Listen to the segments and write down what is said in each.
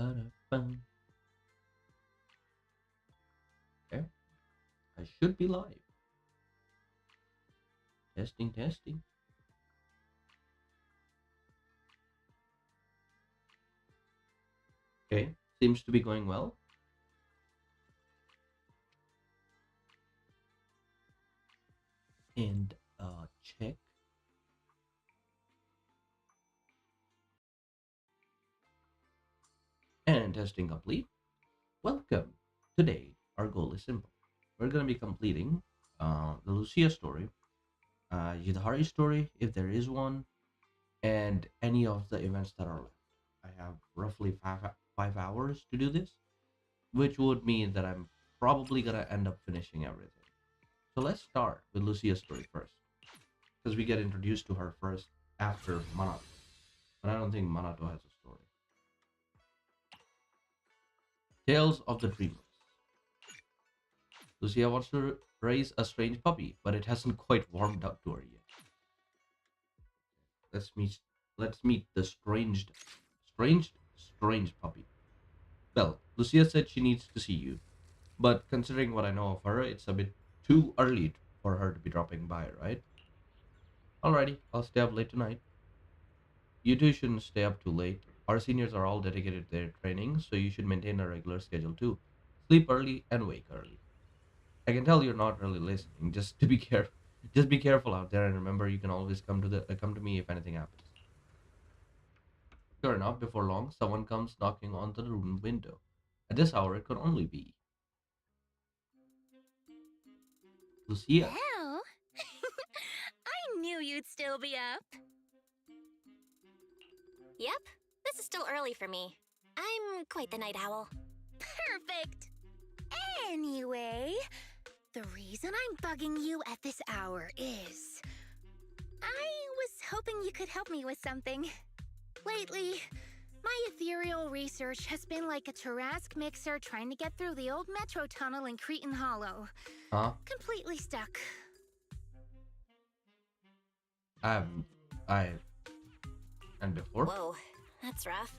Ba-da-bum. Okay, I should be live. Testing, testing. Okay, seems to be going well. And check. And testing complete. Welcome. Today, our goal is simple. We're going to be completing the Lucia story, Yudhari story, if there is one, and any of the events that are left. I have roughly 5 hours to do this, which would mean that I'm probably going to end up finishing everything. So let's start with Lucia's story first, because we get introduced to her first after Manato. But I don't think Manato has a story. Tales of the Dreamers. Lucia wants to raise a strange puppy, but it hasn't quite warmed up to her yet. Let's meet let's meet the strange puppy. Well, Lucia said she needs to see you, but considering what I know of her, it's a bit too early for her to be dropping by, right? Alrighty, I'll stay up late tonight. You two shouldn't stay up too late. Our seniors are all dedicated to their training, so you should maintain a regular schedule too. Sleep early and wake early. I can tell you're not really listening. Just to be careful. Just be careful out there, and remember, you can always come to me if anything happens. Sure enough, before long, someone comes knocking on the room window. At this hour, it could only be Lucia. Well, I knew you'd still be up. Yep, this is still early for me. I'm quite the night owl. Perfect! Anyway, the reason I'm bugging you at this hour is... I was hoping you could help me with something. Lately, my ethereal research has been like a Tarrasque mixer trying to get through the old metro tunnel in Cretan Hollow. Huh? Completely stuck. I've, I, and before? Whoa, that's rough.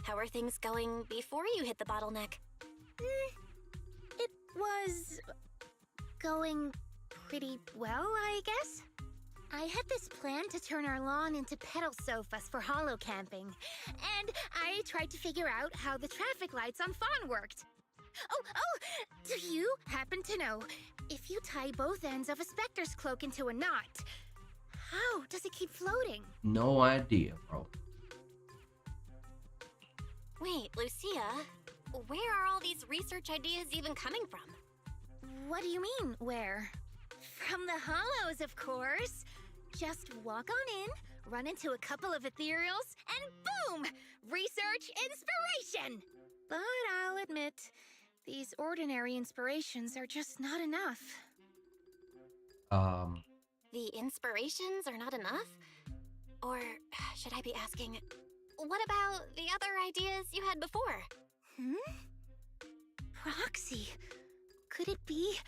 How are things going before you hit the bottleneck? It was... going pretty well, I guess. I had this plan to turn our lawn into pedal sofas for hollow camping, and I tried to figure out how the traffic lights on Fawn worked. Oh, do you happen to know if you tie both ends of a Spectre's cloak into a knot, how does it keep floating? No idea, bro. Wait, Lucia, where are all these research ideas even coming from? What do you mean, where? From the Hollows, of course. Just walk on in, run into a couple of ethereals, and boom! Research inspiration! But I'll admit, these ordinary inspirations are just not enough. The inspirations are not enough? Or should I be asking, what about the other ideas you had before? Proxy, could it be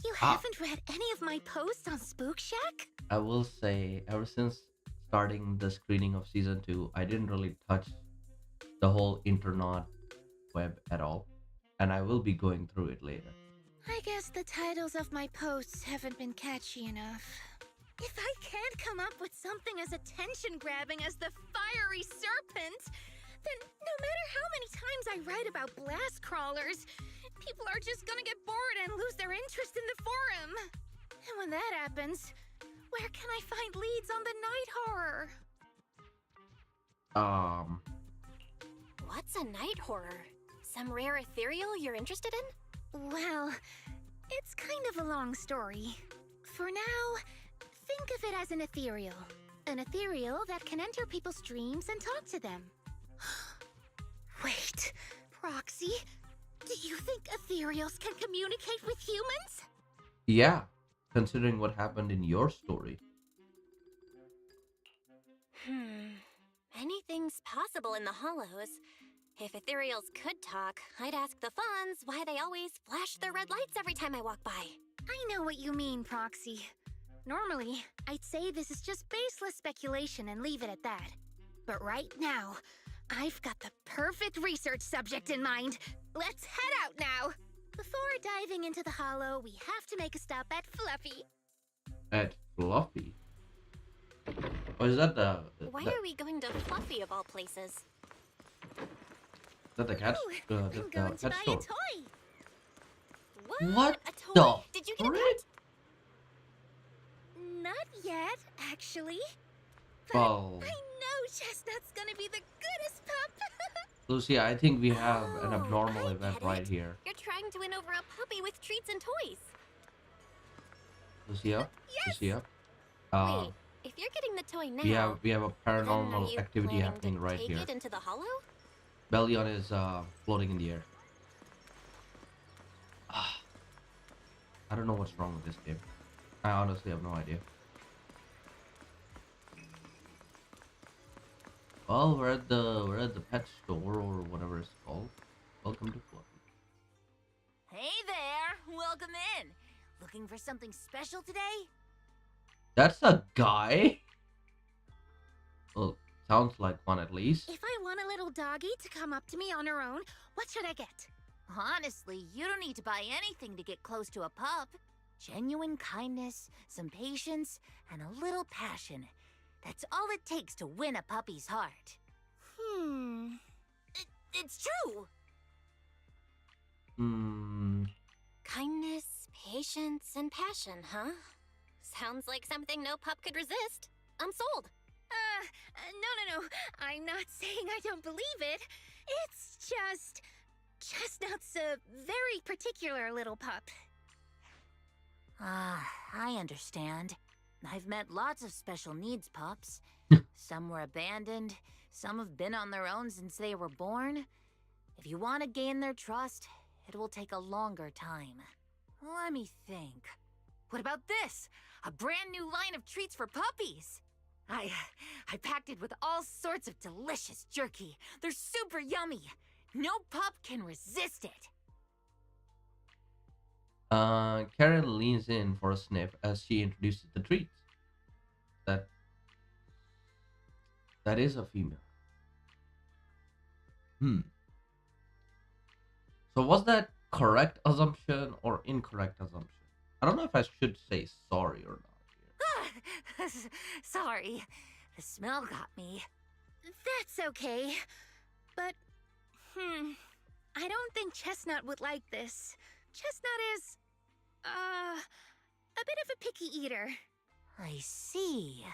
you haven't read any of my posts on Spook Shack? I will say, ever since starting the screening of season 2, I didn't really touch the whole internet web at all, and I will be going through it later. I guess the titles of my posts haven't been catchy enough. If I can't come up with something as attention-grabbing as the fiery serpent, then no matter how many times I write about blast crawlers, people are just gonna get bored and lose their interest in the forum. And when that happens, where can I find leads on the night horror? What's a night horror? Some rare ethereal you're interested in? Well, it's kind of a long story. For now, think of it as an ethereal. An ethereal that can enter people's dreams and talk to them. Wait, Proxy, do you think ethereals can communicate with humans? Yeah, considering what happened in your story. Anything's possible in the Hollows. If ethereals could talk, I'd ask the Fawns why they always flash their red lights every time I walk by. I know what you mean, Proxy. Normally, I'd say this is just baseless speculation and leave it at that. But right now, I've got the perfect research subject in mind. Let's head out now. Before diving into the hollow, we have to make a stop at Fluffy. At Fluffy? Or is that Why are we going to Fluffy of all places? the cat? I'm going The to pet buy store? a toy. What A toy? the Did you get a frick? pet? Not yet, actually. But Well, I know Chestnut's gonna be the goodest pup. Lucy, I think we have an Oh, abnormal I event get right it. here. You're trying to win over a puppy with treats and toys. Lucia, Yes! Lucia. Wait, if you're getting the toy now, We have a then are paranormal you activity planning happening to right take here. it into the hollow? Bellion is floating in the air. Ah, I don't know what's wrong with this game. I honestly have no idea. Well, we're at the pet store or whatever it's called. Welcome to Fluffy. Hey there! Welcome in! Looking for something special today? That's a guy? Well, sounds like one at least. If I want a little doggy to come up to me on her own, what should I get? Honestly, you don't need to buy anything to get close to a pup. Genuine kindness, some patience, and a little passion. That's all it takes to win a puppy's heart. It's true! Kindness, patience, and passion, huh? Sounds like something no pup could resist. I'm sold. No. I'm not saying I don't believe it. It's just... Chestnut's a very particular little pup. I understand. I've met lots of special needs pups. Some were abandoned, some have been on their own since they were born. If you want to gain their trust, it will take a longer time. Let me think. What about this? A brand new line of treats for puppies! I packed it with all sorts of delicious jerky. They're super yummy. No pup can resist it. Karen leans in for a sniff as she introduces the treats. That is a female. So was that correct assumption or incorrect assumption? I don't know if I should say sorry or not. Sorry, the smell got me. That's okay. But, I don't think Chestnut would like this. Chestnut is, a bit of a picky eater. I see.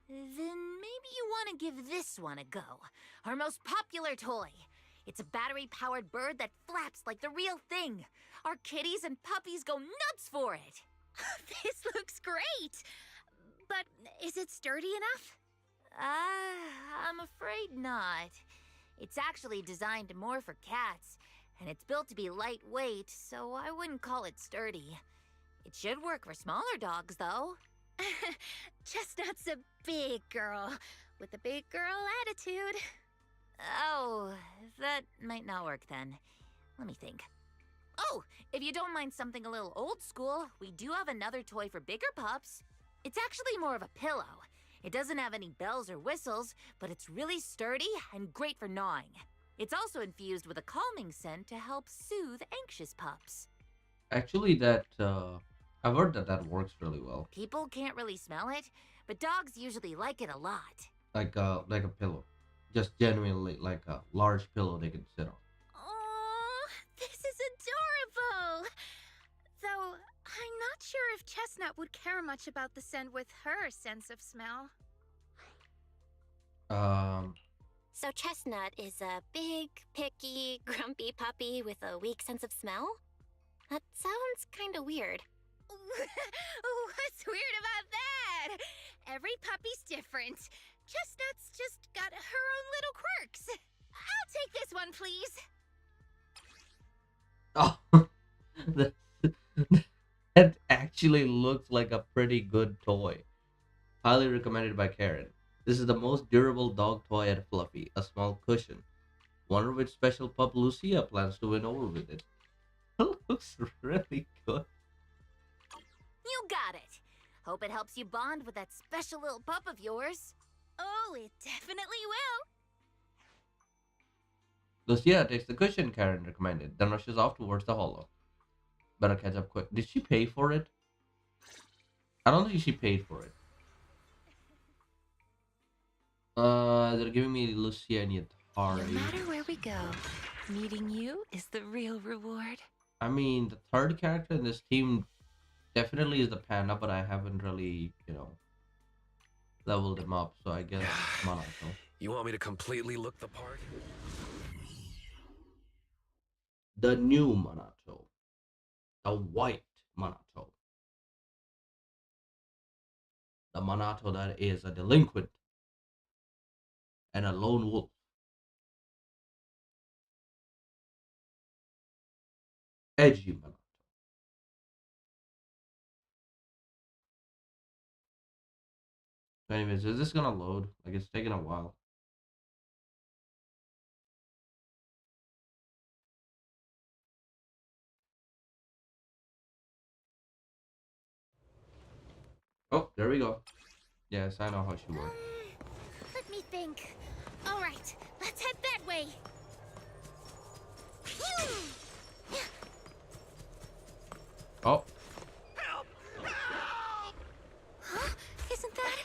Then maybe you want to give this one a go. Our most popular toy. It's a battery-powered bird that flaps like the real thing. Our kitties and puppies go nuts for it. This looks great. But is it sturdy enough? I'm afraid not. It's actually designed more for cats, and it's built to be lightweight, so I wouldn't call it sturdy. It should work for smaller dogs, though. Chestnut's a big girl with a big girl attitude. Oh, that might not work then. Let me think. Oh, if you don't mind something a little old school, we do have another toy for bigger pups. It's actually more of a pillow. It doesn't have any bells or whistles, but it's really sturdy and great for gnawing. It's also infused with a calming scent to help soothe anxious pups. Actually, I've heard that works really well. People can't really smell it, but dogs usually like it a lot. Like a pillow, just genuinely like a large pillow they can sit on. Oh, this is adorable. Though I'm not sure if Chestnut would care much about the scent with her sense of smell. So Chestnut is a big, picky, grumpy puppy with a weak sense of smell? That sounds kinda weird. What's weird about that? Every puppy's different. Chestnut's just got her own little quirks. I'll take this one, please. Oh, that actually looks like a pretty good toy. Highly recommended by Karen. This is the most durable dog toy at Fluffy, a small cushion. Wonder which special pup Lucia plans to win over with it. It looks really good. You got it. Hope it helps you bond with that special little pup of yours. Oh, it definitely will. Lucia takes the cushion Karen recommended, then rushes off towards the hollow. Better catch up quick. Did she pay for it? I don't think she paid for it. They're giving me Lucia and No Yatari. matter where we go, meeting you is the real reward. I mean, the third character in this team definitely is the panda, but I haven't really, leveled him up, so I guess Monaco. You want me to completely look the part? The new Monato. The white Monato. The Monato that is a delinquent and a lone wolf. Edgy Monato. So anyways, is this gonna load? Like, it's taking a while. Oh, there we go. Yes, I know how she works. Let me think. All right, let's head that way. Oh, Help! Help! Huh? Isn't that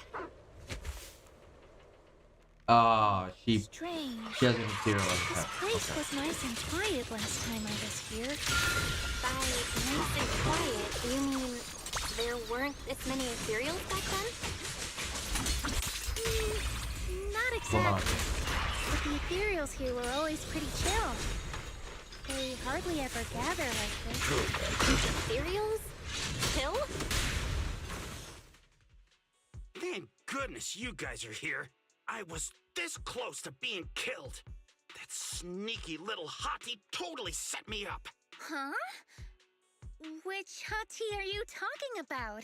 she strange? has an imperial This attack. place Okay. was nice and quiet last time I was here. By nice and quiet, you mean there weren't as many ethereals back then? Not Well, exactly. But the ethereals here were always pretty chill. They hardly ever gather like this. Ethereals? Kill? Thank goodness you guys are here. I was this close to being killed. That sneaky little hottie totally set me up. Huh? Which hottie are you talking about?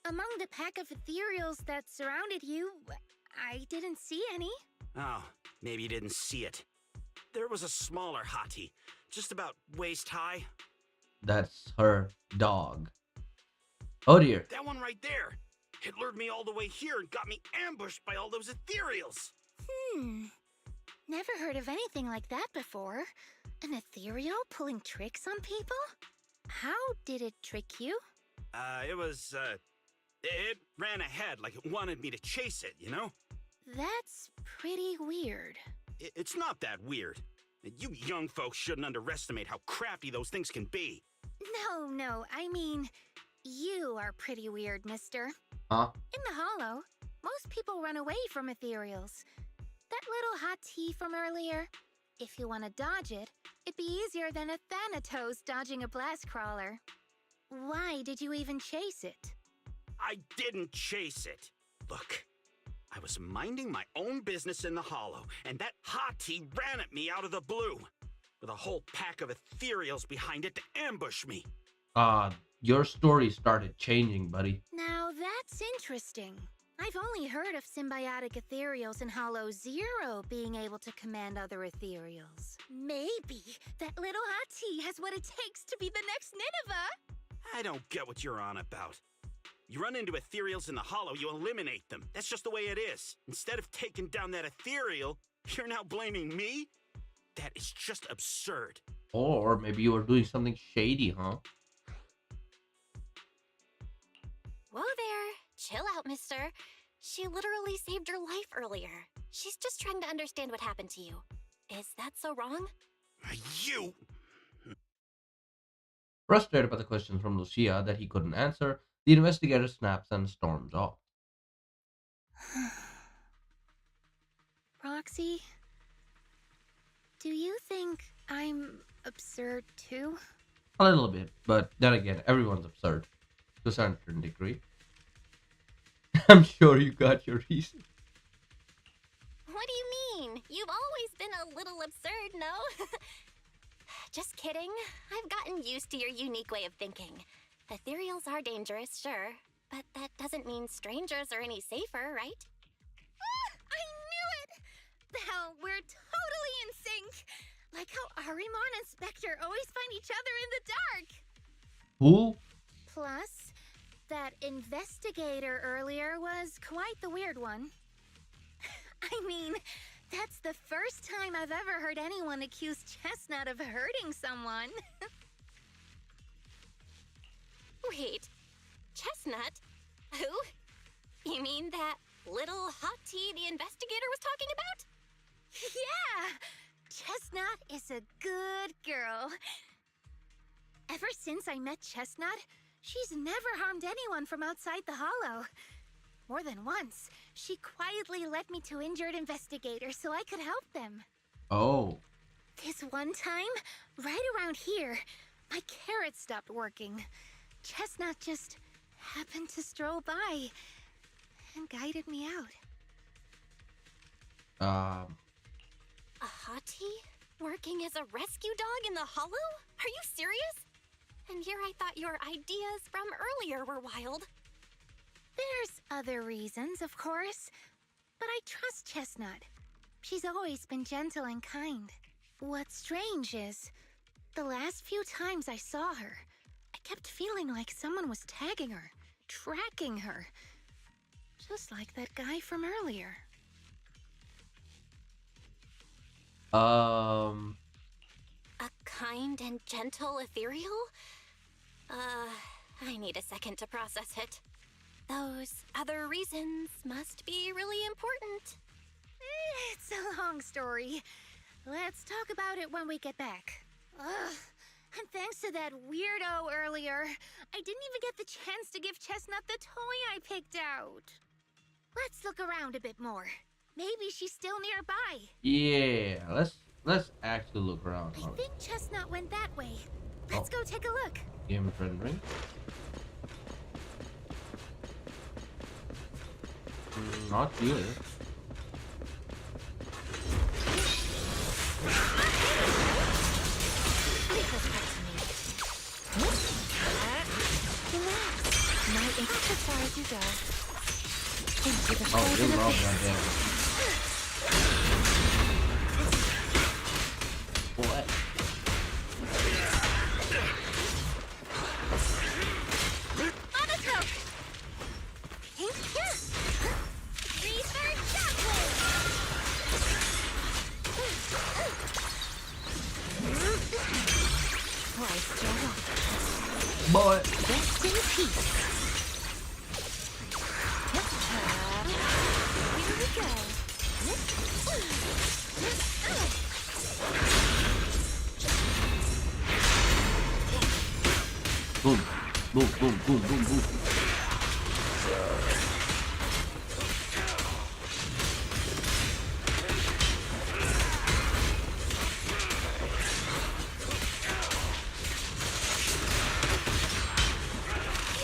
Among the pack of ethereals that surrounded you, I didn't see any. Oh, maybe you didn't see it. There was a smaller hottie, just about waist high. That's her dog. Oh dear. That one right there. It lured me all the way here and got me ambushed by all those ethereals. Never heard of anything like that before. An ethereal pulling tricks on people? How did it trick you? It ran ahead like it wanted me to chase it, you know? That's pretty weird. It's not that weird. You young folks shouldn't underestimate how crafty those things can be. No, I mean, you are pretty weird, mister. Huh? In the Hollow, most people run away from ethereals. That little hot tea from earlier, if you want to dodge it, it'd be easier than a Thanatos dodging a blast crawler. Why did you even chase it? I didn't chase it. Look, I was minding my own business in the Hollow, and that hottie ran at me out of the blue, with a whole pack of ethereals behind it to ambush me. Your story started changing, buddy. Now that's interesting. I've only heard of symbiotic ethereals in Hollow Zero being able to command other ethereals. Maybe that little hot tea has what it takes to be the next Nineveh. I don't get what you're on about. You run into ethereals in the Hollow, you eliminate them. That's just the way it is. Instead of taking down that ethereal, you're now blaming me? That is just absurd. Or maybe you were doing something shady, huh? Whoa there. Chill out, mister. She literally saved your life earlier. She's just trying to understand what happened to you. Is that so wrong? You! Frustrated by the questions from Lucia that he couldn't answer, the investigator snaps and storms off. Roxy, do you think I'm absurd too? A little bit, but then again, everyone's absurd to a certain degree. I'm sure you got your reason. What do you mean? You've always been a little absurd, no? Just kidding. I've gotten used to your unique way of thinking. Ethereals are dangerous, sure, but that doesn't mean strangers are any safer, right? I knew it! Belle, we're totally in sync! Like how Arimon and Spectre always find each other in the dark! Who? Plus, that investigator earlier was quite the weird one. I mean, That's the first time I've ever heard anyone accuse Chestnut of hurting someone. Wait, Chestnut? Who? You mean that little hot tea the investigator was talking about? Yeah! Chestnut is a good girl. Ever since I met Chestnut, she's never harmed anyone from outside the Hollow. More than once, she quietly led me to injured investigators so I could help them. Oh. This one time, right around here, my carrot stopped working. Chestnut just happened to stroll by and guided me out. A hottie? Working as a rescue dog in the Hollow? Are you serious? And here I thought your ideas from earlier were wild. There's other reasons, of course, but I trust Chestnut. She's always been gentle and kind. What's strange is, the last few times I saw her, I kept feeling like someone was tagging her, tracking her. Just like that guy from earlier. A kind and gentle ethereal? I need a second to process it. Those other reasons must be really important. It's a long story. Let's talk about it when we get back. Ugh. And thanks to that weirdo earlier, I didn't even get the chance to give Chestnut the toy I picked out. Let's look around a bit more. Maybe she's still nearby. Yeah, let's actually look around. I think Chestnut went that way. Let's go take a look. Game rendering. Not here. Might make it as far as you go. Into the Oh, fold you're in the wrong face. right there. What? Monotone! Pink kiss! Reverse shockwave! Why, still up. Boy. Rest in peace. Here we go. Boom. Boom, boom, boom, boom, boom.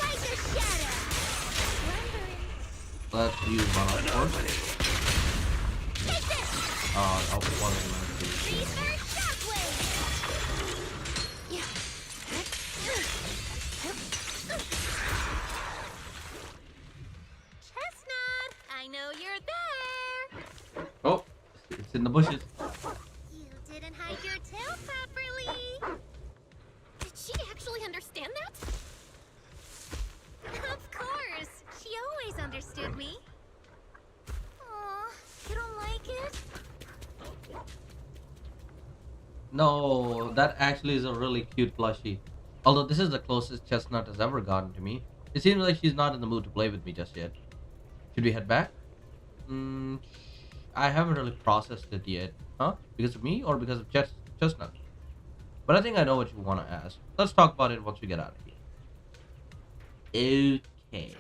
Like a shadow. Wondering. Let's use one of course. Take this! I'll put one of them. Reverse shockwave! Yeah. Chestnut, I know you're there. Oh, it's in the bushes. You didn't hide your tail properly. Did she actually understand that? Of course. She always understood me. Aw, you don't like it? No, that actually is a really cute plushie. Although this is the closest Chestnut has ever gotten to me. It seems like she's not in the mood to play with me just yet. Should we head back? I haven't really processed it yet. Huh? Because of me or because of Chestnut? But I think I know what you want to ask. Let's talk about it once we get out of here. Okay.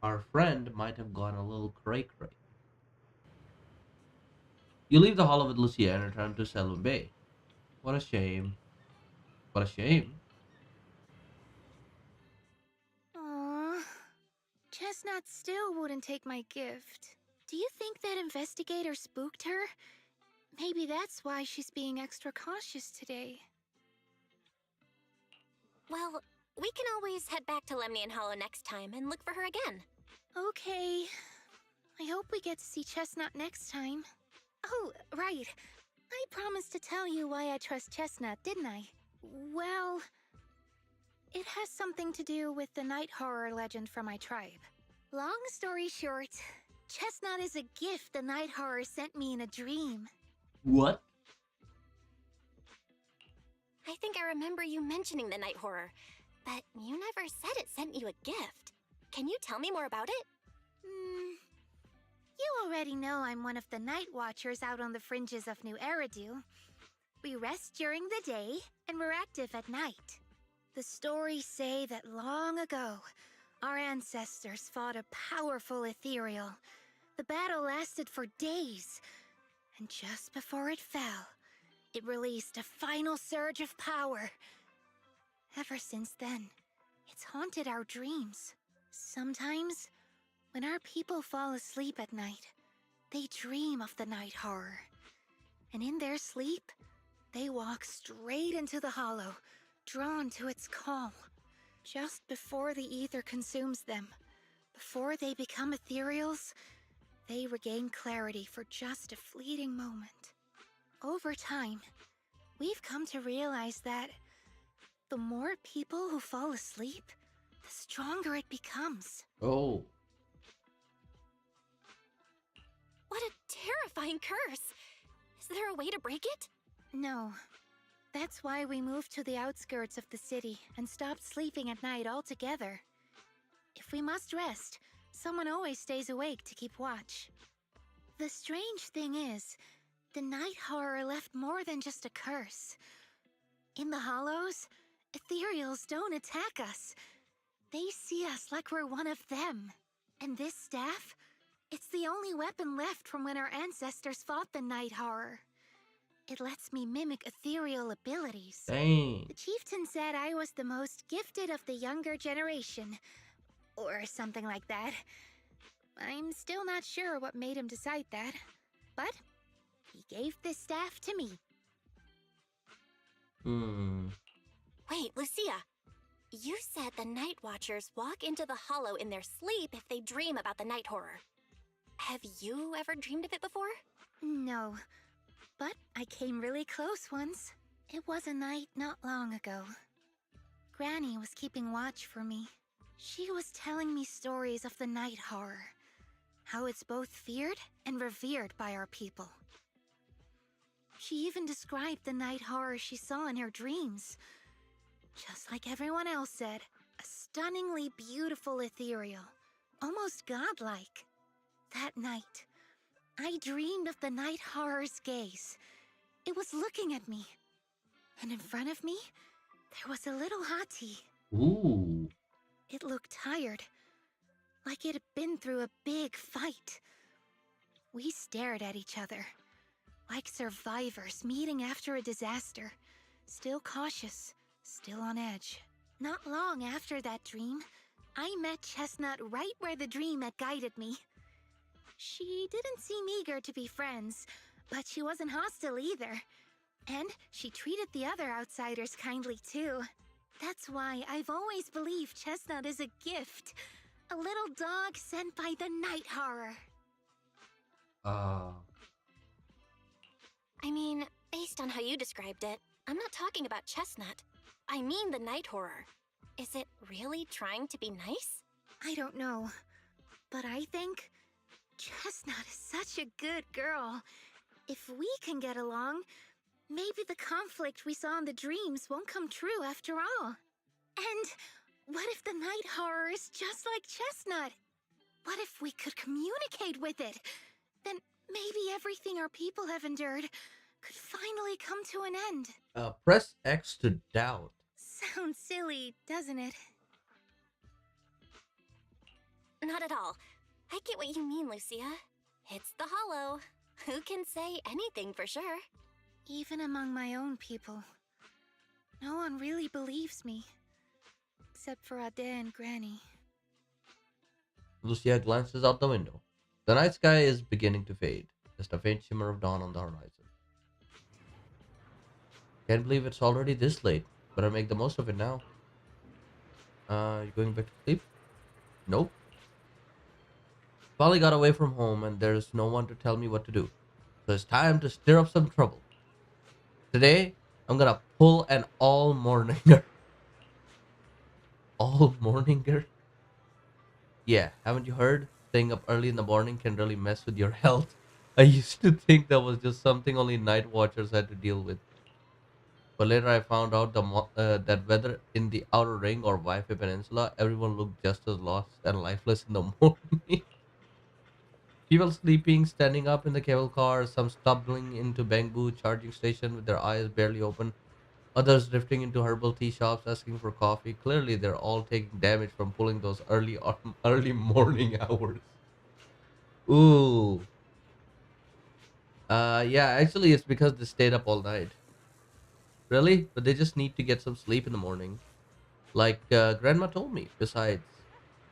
Our friend might have gone a little cray-cray. You leave the Hollow with Lucia and return to Selwyn Bay. What a shame. What a shame. Aw, Chestnut still wouldn't take my gift. Do you think that investigator spooked her? Maybe that's why she's being extra cautious today. Well, we can always head back to Lemnian Hollow next time and look for her again. Okay. I hope we get to see Chestnut next time. Oh, right. I promised to tell you why I trust Chestnut, didn't I? Well, It has something to do with the night horror legend from my tribe. Long story short, Chestnut is a gift the night horror sent me in a dream. What? I think I remember you mentioning the night horror, but you never said it sent you a gift. Can you tell me more about it? You already know I'm one of the night watchers out on the fringes of New Eridu. We rest during the day, and we're active at night. The stories say that long ago, our ancestors fought a powerful ethereal. The battle lasted for days, and just before it fell, it released a final surge of power. Ever since then, it's haunted our dreams. Sometimes, when our people fall asleep at night, they dream of the night horror. And in their sleep, they walk straight into the hollow, drawn to its call. Just before the ether consumes them, before they become ethereals, they regain clarity for just a fleeting moment. Over time, we've come to realize that the more people who fall asleep, the stronger it becomes. Oh. What a terrifying curse! Is there a way to break it? No. That's why we moved to the outskirts of the city and stopped sleeping at night altogether. If we must rest, someone always stays awake to keep watch. The strange thing is, the night horror left more than just a curse. In the hollows, ethereals don't attack us. They see us like we're one of them. And this staff, it's the only weapon left from when our ancestors fought the night horror. It lets me mimic ethereal abilities. Dang. The chieftain said I was the most gifted of the younger generation, or something like that. I'm still not sure what made him decide that, but he gave this staff to me. Wait, Lucia. You said the Night Watchers walk into the hollow in their sleep if they dream about the night horror. Have you ever dreamed of it before? No, but I came really close once. It was a night not long ago. Granny was keeping watch for me. She was telling me stories of the night horror, how it's both feared and revered by our people. She even described the night horror she saw in her dreams. Just like everyone else said, a stunningly beautiful ethereal, almost godlike. That night, I dreamed of the night horror's gaze. It was looking at me. And in front of me, there was a little hottie. Ooh. It looked tired, like it had been through a big fight. We stared at each other, like survivors meeting after a disaster, still cautious, still on edge. Not long after that dream, I met Chestnut right where the dream had guided me. She didn't seem eager to be friends, but she wasn't hostile either. And she treated the other outsiders kindly too. That's why I've always believed Chestnut is a gift. A little dog sent by the night horror. I mean, based on how you described it, I'm not talking about Chestnut. I mean the night horror. Is it really trying to be nice? I don't know, but I think Chestnut is such a good girl. If we can get along, maybe the conflict we saw in the dreams won't come true after all. And what if the night horror is just like Chestnut? What if we could communicate with it? Then maybe everything our people have endured could finally come to an end. Press X to doubt. Sounds silly, doesn't it? Not at all. I get what you mean, Lucia. It's the Hollow. Who can say anything for sure? Even among my own people, no one really believes me. Except for Ade and Granny. Lucia glances out the window. The night sky is beginning to fade, just a faint shimmer of dawn on the horizon. Can't believe it's already this late. Better make the most of it now. You going back to sleep? Nope. Polly got away from home and there's no one to tell me what to do. So it's time to stir up some trouble. Today, I'm gonna pull an all-morninger. all morning, girl. Yeah, haven't you heard? Staying up early in the morning can really mess with your health. I used to think that was just something only night watchers had to deal with. But later I found out that whether in the Outer Ring or Wi-Fi Peninsula, everyone looked just as lost and lifeless in the morning. People sleeping, standing up in the cable car, some stumbling into Bangbu charging station with their eyes barely open, others drifting into herbal tea shops asking for coffee. Clearly, they're all taking damage from pulling those early morning hours. Ooh. Yeah, actually, it's because they stayed up all night. Really? But they just need to get some sleep in the morning. Like Grandma told me. Besides,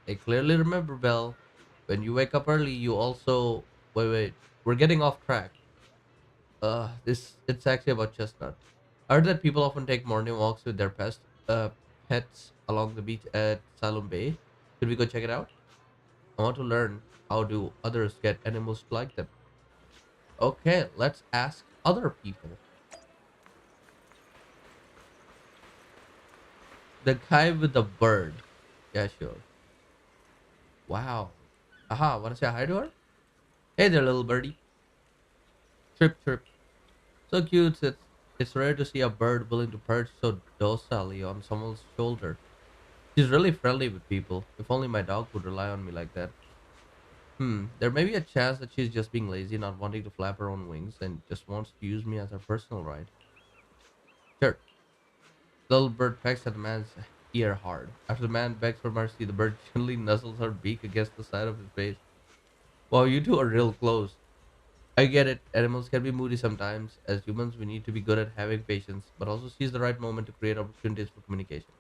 I clearly remember, Belle, when you wake up early, you also. Wait. We're getting off track. It's actually about Chestnut. I heard that people often take morning walks with their pets along the beach at Salom Bay. Should we go check it out? I want to learn how do others get animals to like them. Okay, let's ask other people. The guy with the bird. Yeah, sure. Wow. Aha, wanna say hi to her? Hey there, little birdie. Chirp, chirp. So cute. It's rare to see a bird willing to perch so docilely on someone's shoulder. She's really friendly with people. If only my dog would rely on me like that. There may be a chance that she's just being lazy, not wanting to flap her own wings, and just wants to use me as her personal ride. Sure. The little bird pecks at the man's ear hard. After the man begs for mercy, the bird gently nuzzles her beak against the side of his face. Wow, you two are real close. I get it. Animals can be moody sometimes. As humans, we need to be good at having patience, but also seize the right moment to create opportunities for communication.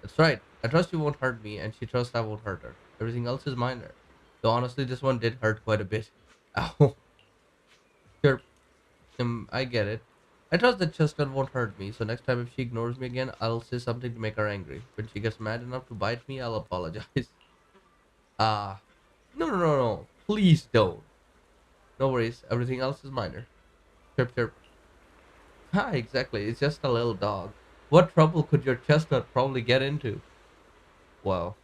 That's right. I trust you won't hurt me, and she trusts I won't hurt her. Everything else is minor. Though honestly, this one did hurt quite a bit. Ow. Sure. I get it. I trust that Chestnut won't hurt me, so next time if she ignores me again, I'll say something to make her angry. When she gets mad enough to bite me, I'll apologize. Ah. No. Please don't. No worries. Everything else is minor. Chirp, chirp. Ha, exactly. It's just a little dog. What trouble could your Chestnut probably get into? Well,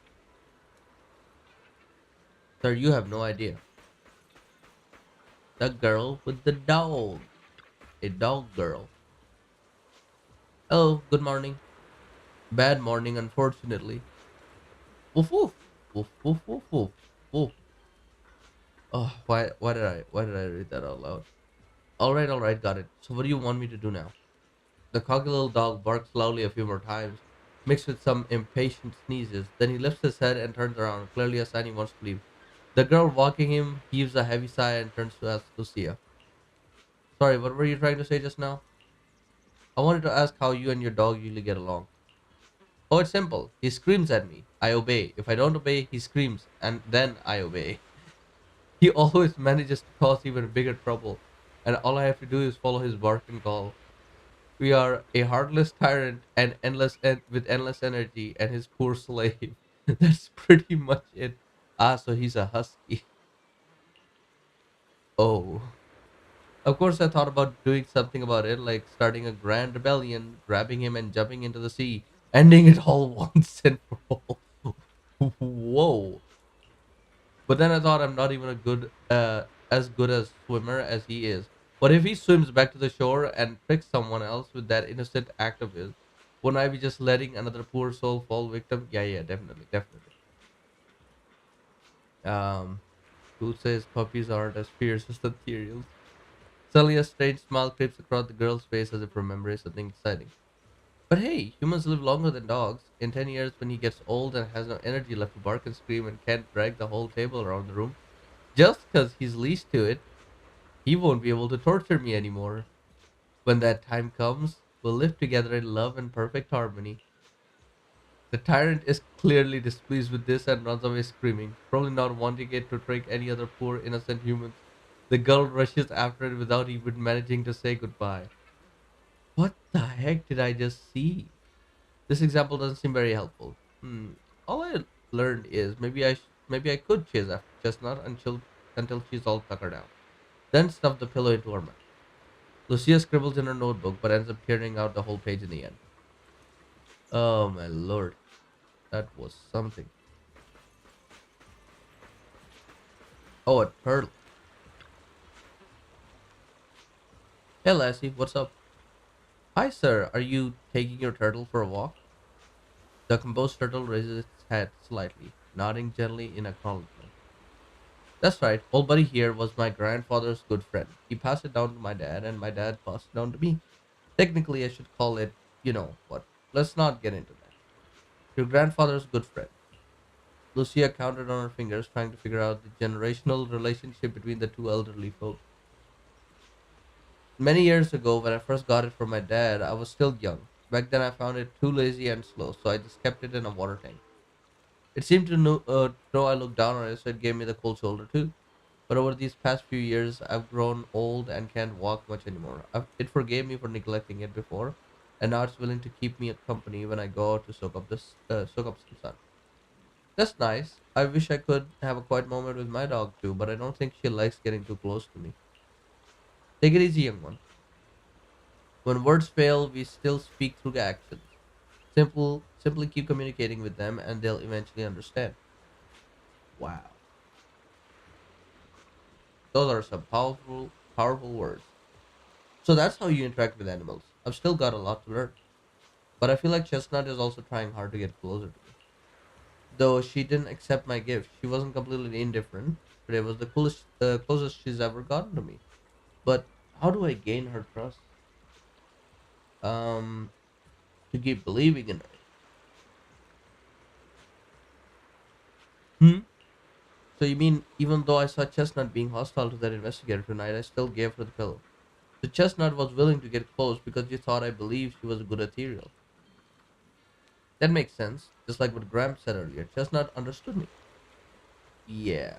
sir, you have no idea. The girl with the dog. A dog girl. Oh, good morning. Bad morning, unfortunately. Woof woof. Woof woof woof woof. Woof. Oh, why did I read that out loud? All right, got it. So what do you want me to do now? The cocky little dog barks loudly a few more times, mixed with some impatient sneezes. Then he lifts his head and turns around, clearly a sign he wants to leave. The girl walking him heaves a heavy sigh and turns to ask Lucia. Sorry, what were you trying to say just now? I wanted to ask how you and your dog usually get along. Oh, it's simple. He screams at me. I obey. If I don't obey, he screams, and then I obey. He always manages to cause even bigger trouble, and all I have to do is follow his bark and call. We are a heartless tyrant and with endless energy, and his poor slave. That's pretty much it. Ah, so he's a husky. Oh. Of course, I thought about doing something about it, like starting a grand rebellion, grabbing him and jumping into the sea, ending it all once and for all. Whoa. But then I thought I'm not even as good a swimmer as he is. What if he swims back to the shore and tricks someone else with that innocent act of his? Wouldn't I be just letting another poor soul fall victim? Yeah, definitely. Um, who says puppies aren't as fierce as the Ethereals? Suddenly, a strange smile creeps across the girl's face as if remembering something exciting. But hey, humans live longer than dogs. In 10 years, when he gets old and has no energy left to bark and scream and can't drag the whole table around the room, just because he's leased to it, he won't be able to torture me anymore. When that time comes, we'll live together in love and perfect harmony. The tyrant is clearly displeased with this and runs away screaming, probably not wanting it to trick any other poor innocent humans. The girl rushes after it without even managing to say goodbye. What the heck did I just see? This example doesn't seem very helpful. All I learned is maybe I could chase after Chestnut until she's all tuckered out. Then stuff the pillow into her mouth. Lucia scribbles in her notebook but ends up tearing out the whole page in the end. Oh my lord. That was something. Oh, a turtle. Hey, Lassie, what's up? Hi, sir. Are you taking your turtle for a walk? The composed turtle raises its head slightly, nodding gently in acknowledgement. That's right. Old buddy here was my grandfather's good friend. He passed it down to my dad, and my dad passed it down to me. Technically, I should call it, you know what. Let's not get into that. Your grandfather's good friend. Lucia counted on her fingers, trying to figure out the generational relationship between the two elderly folk. Many years ago, when I first got it from my dad, I was still young. Back then, I found it too lazy and slow, so I just kept it in a water tank. It seemed to know I looked down on it, so it gave me the cold shoulder too. But over these past few years, I've grown old and can't walk much anymore. It forgave me for neglecting it before, and now it's willing to keep me company when I go out to soak up some sun. That's nice. I wish I could have a quiet moment with my dog too, but I don't think she likes getting too close to me. Take it easy, young one. When words fail, we still speak through actions. Simply keep communicating with them, and they'll eventually understand. Wow, those are some powerful words. So that's how you interact with animals. I've still got a lot to learn, but I feel like Chestnut is also trying hard to get closer to me. Though she didn't accept my gift, she wasn't completely indifferent. But it was closest she's ever gotten to me. But how do I gain her trust? Um, to keep believing in her. Hmm. So you mean even though I saw Chestnut being hostile to that investigator tonight, I still gave her the pillow? The Chestnut was willing to get close because you thought I believed she was a good ethereal. That makes sense. Just like what Graham said earlier. Chestnut understood me. Yeah.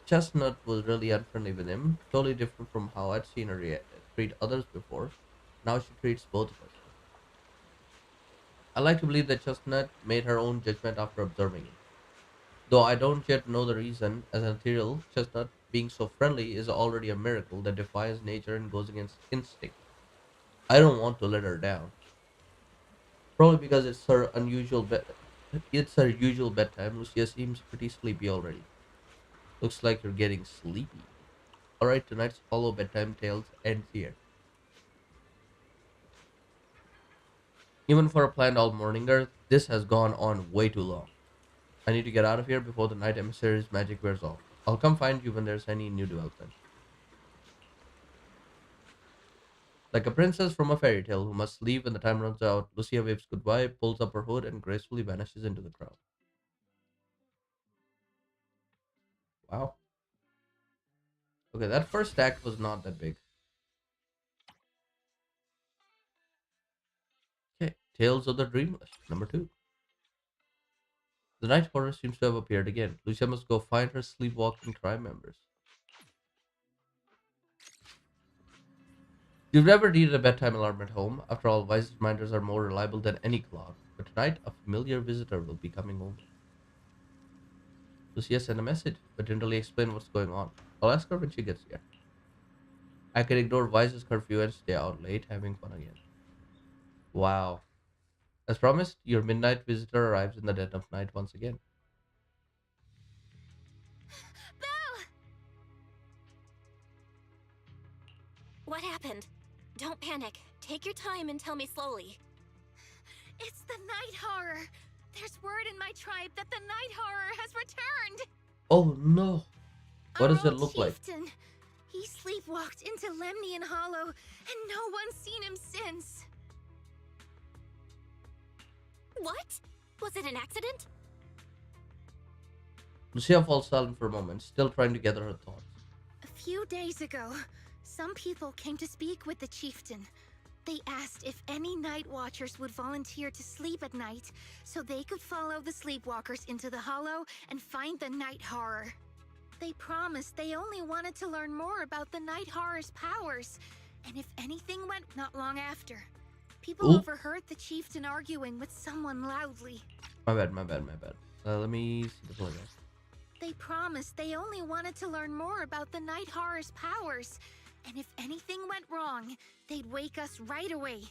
Chestnut was really unfriendly with him. Totally different from how I'd seen her treat others before. Now she treats both of us. I like to believe that Chestnut made her own judgment after observing him. Though I don't yet know the reason, as an ethereal, Chestnut being so friendly is already a miracle that defies nature and goes against instinct. I don't want to let her down. Probably because it's her usual bedtime. Lucia seems pretty sleepy already. Looks like you're getting sleepy. Alright, tonight's Hollow Bedtime Tales ends here. Even for a planned all morninger, this has gone on way too long. I need to get out of here before the night emissary's magic wears off. I'll come find you when there's any new development. Like a princess from a fairy tale who must leave when the time runs out, Lucia waves goodbye, pulls up her hood, and gracefully vanishes into the crowd. Wow. Okay, that first act was not that big. Okay, Tales of the Dreamless, number 2. The night horror seems to have appeared again. Lucia must go find her sleepwalking tribe members. You've never needed a bedtime alarm at home. After all, wise reminders are more reliable than any clock. But tonight, a familiar visitor will be coming over. Lucia sent a message, but didn't really explain what's going on. I'll ask her when she gets here. I can ignore Vice's curfew and stay out late having fun again. Wow. As promised, your midnight visitor arrives in the dead of night once again. Belle! What happened? Don't panic. Take your time and tell me slowly. It's the night horror. There's word in my tribe that the night horror has returned. Oh no. What Our does it old look like? chieftain. He sleepwalked into Lemnian Hollow, and no one's seen him since. What? Was it an accident? Lucia falls silent for a moment, still trying to gather her thoughts. A few days ago, some people came to speak with the chieftain. They asked if any night watchers would volunteer to sleep at night so they could follow the sleepwalkers into the hollow and find the night horror. They promised they only wanted to learn more about the night horror's powers, and if anything went not long after. People Ooh. overheard the chieftain arguing with someone loudly. My bad. Let me see the play. They promised they only wanted to learn more about the night horror's powers, and if anything went wrong, they'd wake us right away.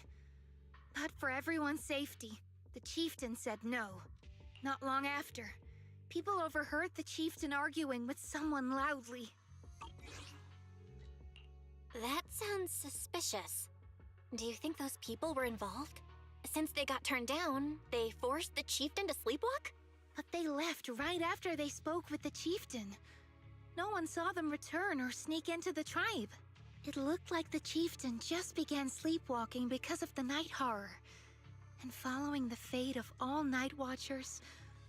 But for everyone's safety, The chieftain said no. Not long after, people overheard the chieftain arguing with someone loudly. That sounds suspicious. Do you think those people were involved? Since they got turned down, they forced the chieftain to sleepwalk? But they left right after they spoke with the chieftain. No one saw them return or sneak into the tribe. It looked like the chieftain just began sleepwalking because of the night horror. And following the fate of all night watchers,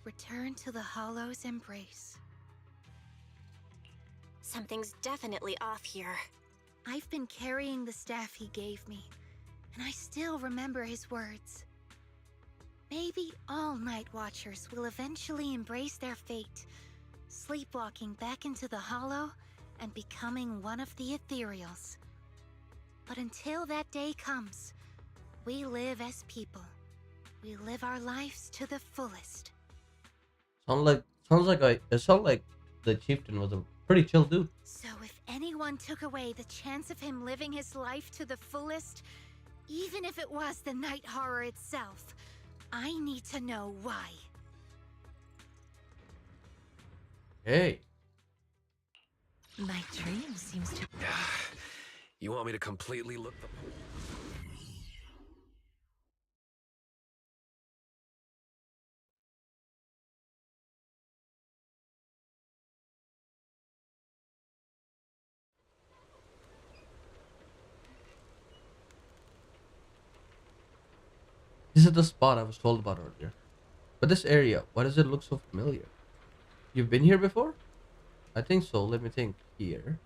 returned to the Hollow's embrace. Something's definitely off here. I've been carrying the staff he gave me, and I still remember his words. Maybe all night watchers will eventually embrace their fate, sleepwalking back into the Hollow and becoming one of the ethereals. But until that day comes, we live as people. We live our lives to the fullest. Sounds like the chieftain was a pretty chill dude. So if anyone took away the chance of him living his life to the fullest, even if it was the night horror itself, I need to know why. Hey. My dream seems to... You want me to completely look the... This is the spot I was told about earlier. But this area, why does it look so familiar? You've been here before? I think so. Let me think. Here.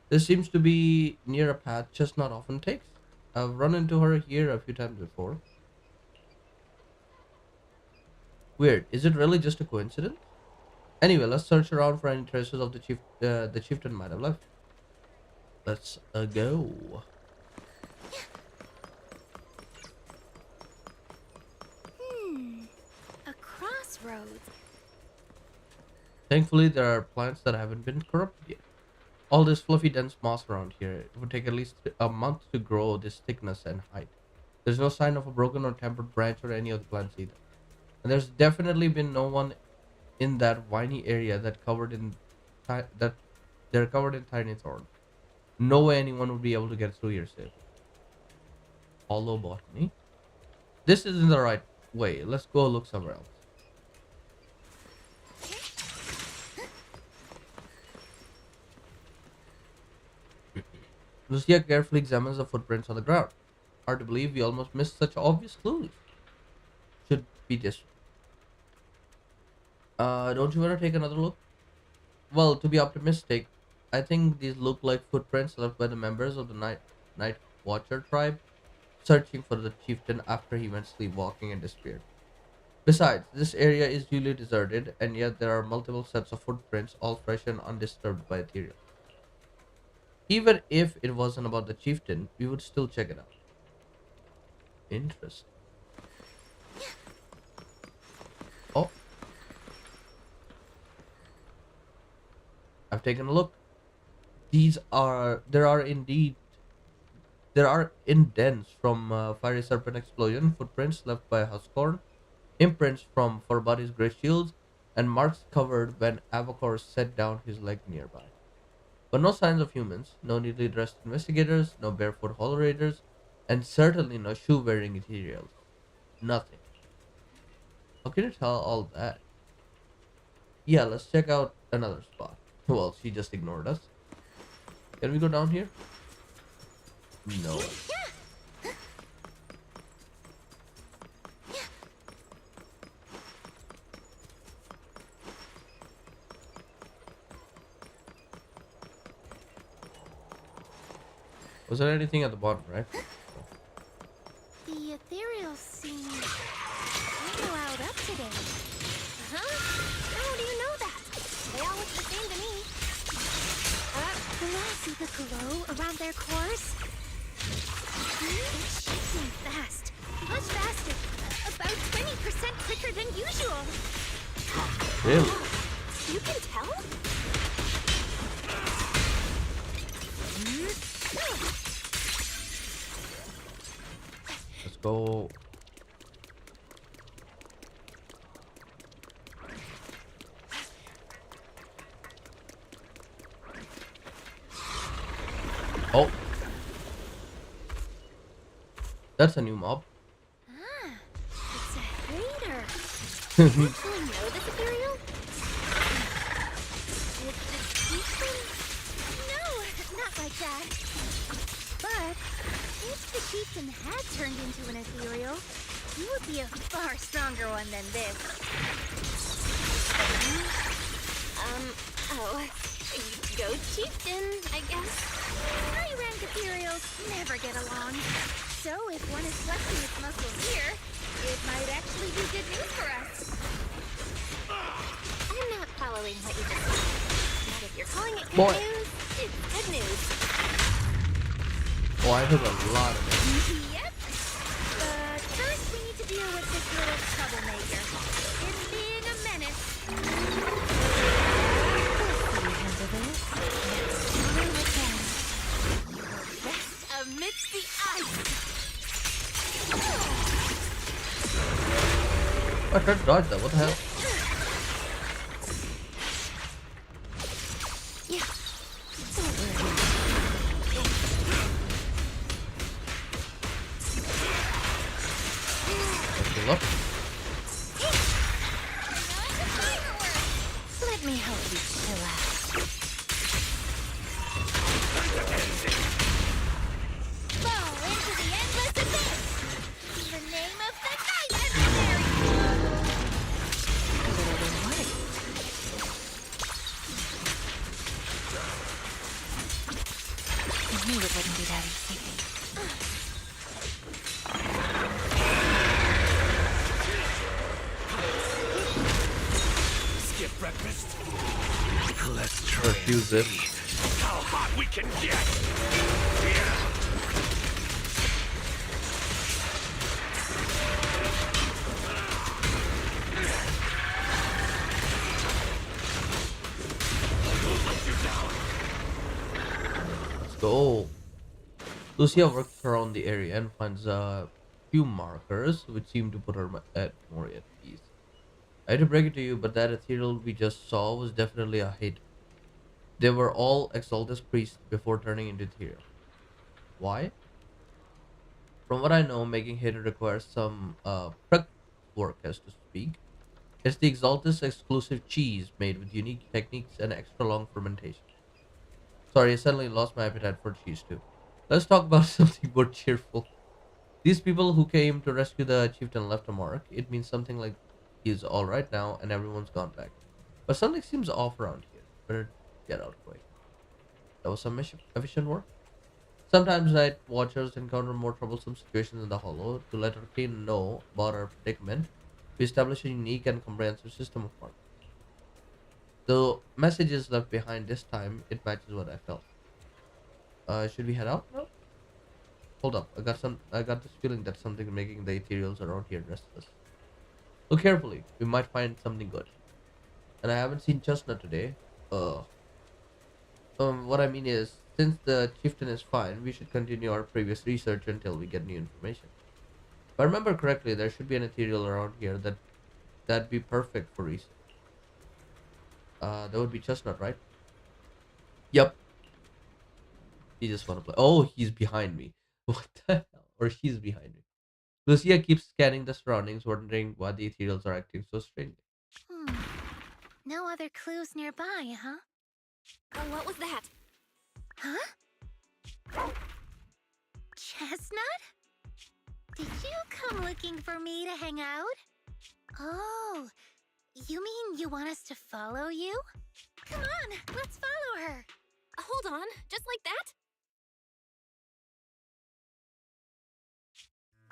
This seems to be near a path Chestnut often takes. I've run into her here a few times before. Weird. Is it really just a coincidence? Anyway, let's search around for any traces of the chieftain might have left. Let's go. A crossroads. Thankfully, there are plants that haven't been corrupted yet. All this fluffy dense moss around here, it would take at least a month to grow this thickness and height. There's no sign of a broken or tampered branch or any of the plants either. And there's definitely been no one in that viney area that they're covered in tiny thorns. No way anyone would be able to get through here safe. Hollow botany. This isn't the right way. Let's go look somewhere else. Lucia carefully examines the footprints on the ground. Hard to believe we almost missed such obvious clues. Should be this one. Don't you want to take another look? Well, to be optimistic, I think these look like footprints left by the members of the Night Watcher tribe, searching for the chieftain after he went sleepwalking and disappeared. Besides, this area is usually deserted, and yet there are multiple sets of footprints, all fresh and undisturbed by ethereal. Even if it wasn't about the chieftain, we would still check it out. Interesting. Oh. I've taken a look. There are indents from fiery serpent explosion, footprints left by Huskorn, imprints from Forbody's great shields, and marks covered when Avocor set down his leg nearby. But no signs of humans, no neatly dressed investigators, no barefoot hall raiders, and certainly no shoe-wearing ethereals. Nothing. How can you tell all that? Yeah, let's check out another spot. Well, she just ignored us. Can we go down here? No. Was there anything at the bottom, right? The ethereals seem wild up today. How do you know that? They all look the same to me. Do I see the glow around their cores? It's shifting fast. Much faster. About 20% quicker than usual. Really? You can tell? Let's go. Oh, that's a new mob. Ah, it's a hater. Do you know the cereal? It's a chieftain? No, not like that. But if the chieftain had turned into an ethereal, he would be a far stronger one than this. Oh, go chieftain, I guess. High-rank ethereals never get along. So if one is flexing its muscles here, it might actually be good news for us. I'm not following what you just said. But if you're calling it good Boy. news, it's good news. Oh, I took a lot of it. Yep. But first we need to deal with this little troublemaker. It's being a menace. Rest amidst the ice. I tried to dodge that. What the hell? Yeah. Don't worry. Okay, look. Let me help you chill out. Fall into the endless abyss. In the name of the night emissary. A little reward. I knew it wouldn't be that easy. Skip breakfast. Let's Or try and fuse it. see how hot we can get. Yeah. Let's go. Lucia works around the area and finds a few markers which seem to put her more at peace. I hate to break it to you, but that ethereal we just saw was definitely a hate. They were all Exaltus priests before turning into ethereal. Why? From what I know, making hater requires some prep work, as to speak. It's the Exaltus exclusive cheese made with unique techniques and extra long fermentation. Sorry, I suddenly lost my appetite for cheese too. Let's talk about something more cheerful. These people who came to rescue the chieftain left a mark. It means something like he's alright now and everyone's gone back. But something seems off around here. Better get out quick. That was some efficient work. Sometimes night watchers encounter more troublesome situations in the hollow. To let our king know about our predicament, we establish a unique and comprehensive system of markers. The messages left behind this time, it matches what I felt. Should we head out now? Hold up, I got this feeling that something making the ethereals around here restless. Look carefully, we might find something good. And I haven't seen Chestnut today. What I mean is, since the chieftain is fine, we should continue our previous research until we get new information. If I remember correctly, there should be an ethereal around here that'd be perfect for research. That would be Chestnut, right? Yep. He just wanna play. Oh, he's behind me. What the hell? Or she's behind me. Lucia keeps scanning the surroundings, wondering why the ethereals are acting so strangely. No other clues nearby, huh? What was that? Huh? Chestnut? Did you come looking for me to hang out? Oh, you mean you want us to follow you? Come on, let's follow her. Hold on, just like that?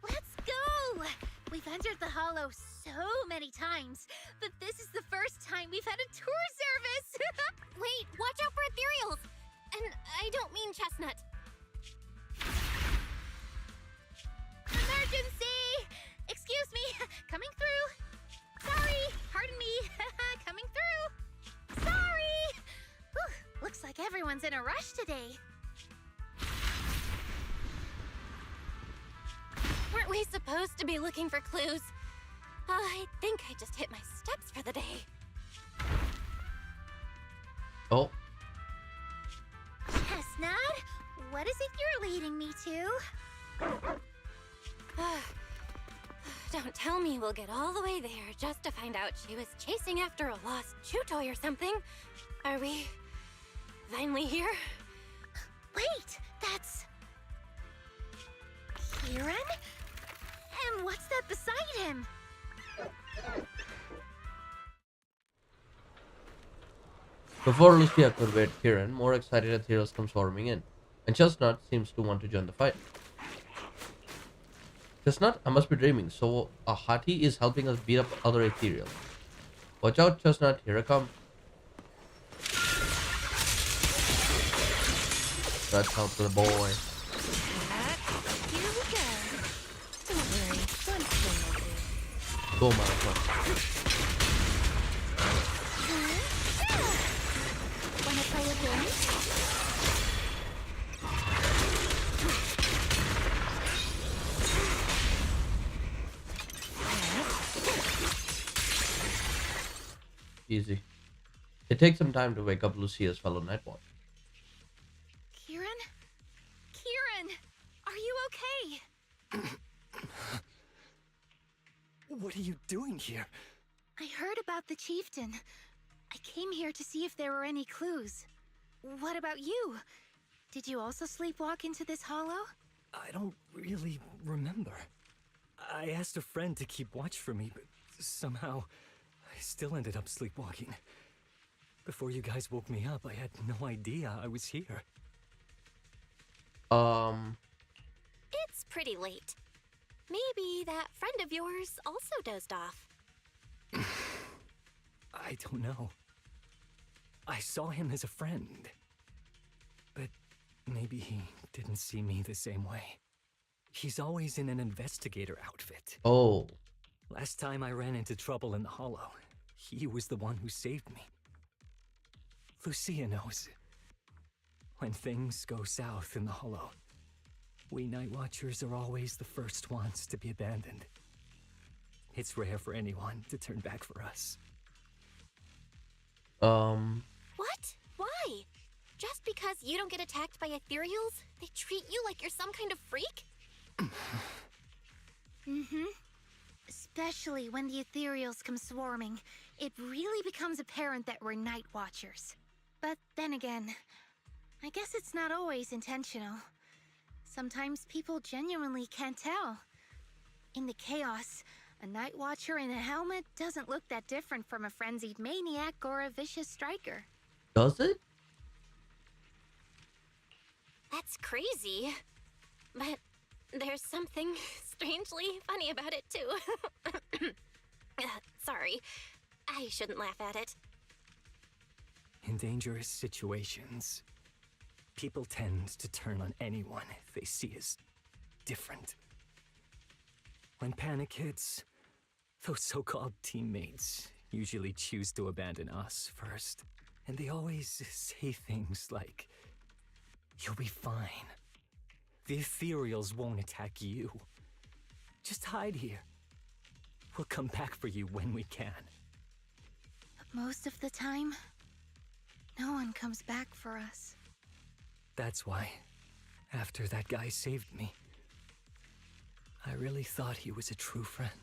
Let's go! We've entered the hollow so many times, but this is the first time we've had a tour service! Wait, watch out for ethereals! And I don't mean Chestnut. Emergency! Excuse me, coming through. Sorry, pardon me, coming through. Sorry! Whew, looks like everyone's in a rush today. Weren't we supposed to be looking for clues? I think I just hit my steps for the day. Oh, Chestnut, What is it you're leading me to? Don't tell me we'll get all the way there just to find out she was chasing after a lost chew toy or something. Are we finally here? Wait, that's... Kieran? And what's that beside him? Before Lucia could wait Kieran, more excited ethereals come swarming in, and Chestnut seems to want to join the fight. Chestnut, I must be dreaming, so a Hati is helping us beat up other ethereals. Watch out, Chestnut, here I come. Let's help the boy. Here we go. Don't worry, one swing will do. Go, motherfucker. Wanna play a game? Easy. It takes some time to wake up Lucia's fellow Nightwatch. Kieran? Kieran! Are you okay? What are you doing here? I heard about the chieftain. I came here to see if there were any clues. What about you? Did you also sleepwalk into this hollow? I don't really remember. I asked a friend to keep watch for me, but somehow I still ended up sleepwalking. Before you guys woke me up, I had no idea I was here. It's pretty late. Maybe that friend of yours also dozed off. I don't know. I saw him as a friend. But maybe he didn't see me the same way. He's always in an investigator outfit. Oh. Last time I ran into trouble in the Hollow, he was the one who saved me. Lucia knows. When things go south in the Hollow, we Night Watchers are always the first ones to be abandoned. It's rare for anyone to turn back for us. What? Why? Just because you don't get attacked by ethereals, they treat you like you're some kind of freak? Mm-hmm. Especially when the ethereals come swarming, it really becomes apparent that we're Night Watchers. But then again, I guess it's not always intentional. Sometimes people genuinely can't tell. In the chaos, a Night Watcher in a helmet doesn't look that different from a frenzied maniac or a vicious striker. Does it? That's crazy. But there's something strangely funny about it, too. Sorry. I shouldn't laugh at it. In dangerous situations, people tend to turn on anyone they see as different. When panic hits, those so-called teammates usually choose to abandon us first. And they always say things like, "You'll be fine. The ethereals won't attack you. Just hide here. We'll come back for you when we can." But most of the time, no one comes back for us. That's why, after that guy saved me, I really thought he was a true friend.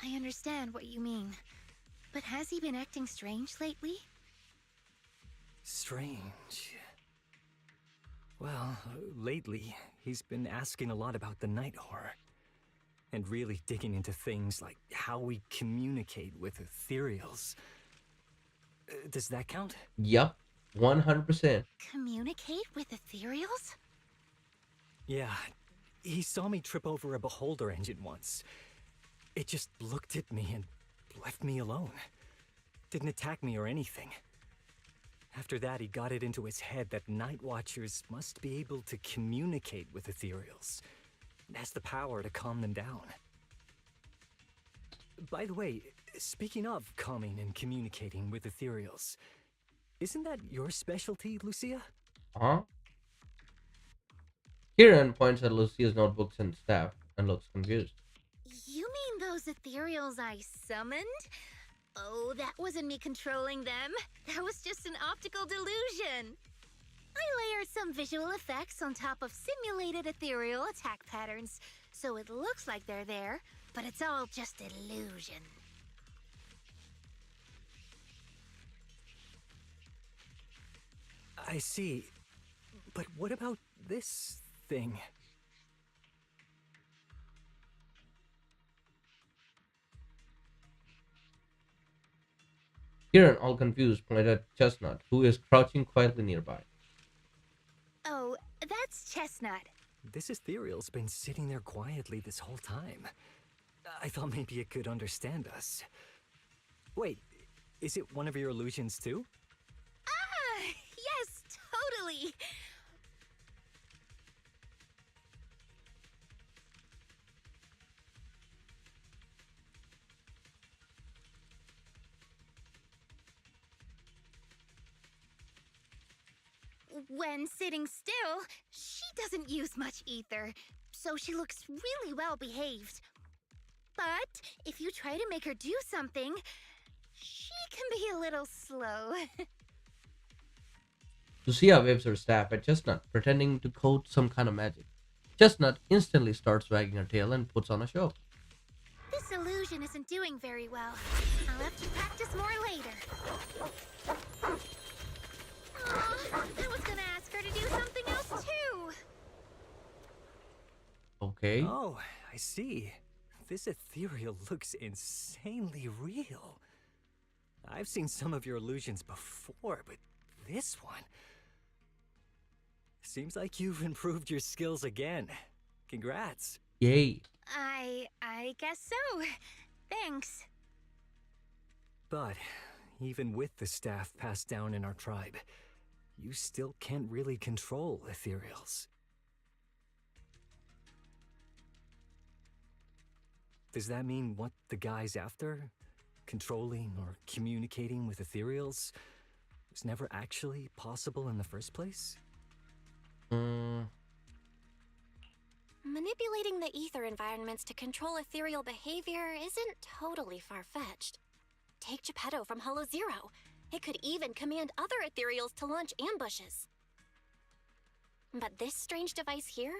I understand what you mean. But has he been acting strange lately? Strange. Well, lately, he's been asking a lot about the night horror. And really digging into things like how we communicate with ethereals. Does that count? Yup. 100%. Communicate with ethereals? Yeah. He saw me trip over a beholder engine once. It just looked at me and left me alone. Didn't attack me or anything. After that, he got it into his head that Night Watchers must be able to communicate with ethereals. It has the power to calm them down. By the way, speaking of calming and communicating with ethereals, isn't that your specialty, Lucia? Huh? Kieran points at Lucia's notebooks and staff and looks confused. You mean those ethereals I summoned? Oh, that wasn't me controlling them. That was just an optical delusion. I layered some visual effects on top of simulated ethereal attack patterns, so it looks like they're there, but it's all just illusion. I see. But what about this thing? Kieran, all confused, pointed at Chestnut, who is crouching quietly nearby. Oh, that's Chestnut. This ethereal's been sitting there quietly this whole time. I thought maybe it could understand us. Wait, is it one of your illusions too? Ah, yes, totally. When sitting still, she doesn't use much ether, so she looks really well behaved. But if you try to make her do something, she can be a little slow. Lucia waves her staff at Chestnut, pretending to code some kind of magic. Chestnut instantly starts wagging her tail and puts on a show. This illusion isn't doing very well. I'll have to practice more later. Aw, I was gonna ask her to do something else too. Okay. Oh, I see. This ethereal looks insanely real. I've seen some of your illusions before, but this one... Seems like you've improved your skills again. Congrats. Yay. I guess so. Thanks. But even with the staff passed down in our tribe, you still can't really control ethereals. Does that mean what the guy's after? Controlling or communicating with ethereals was never actually possible in the first place? Manipulating the ether environments to control ethereal behavior isn't totally far-fetched. Take Geppetto from Hollow Zero. It could even command other ethereals to launch ambushes. But this strange device here?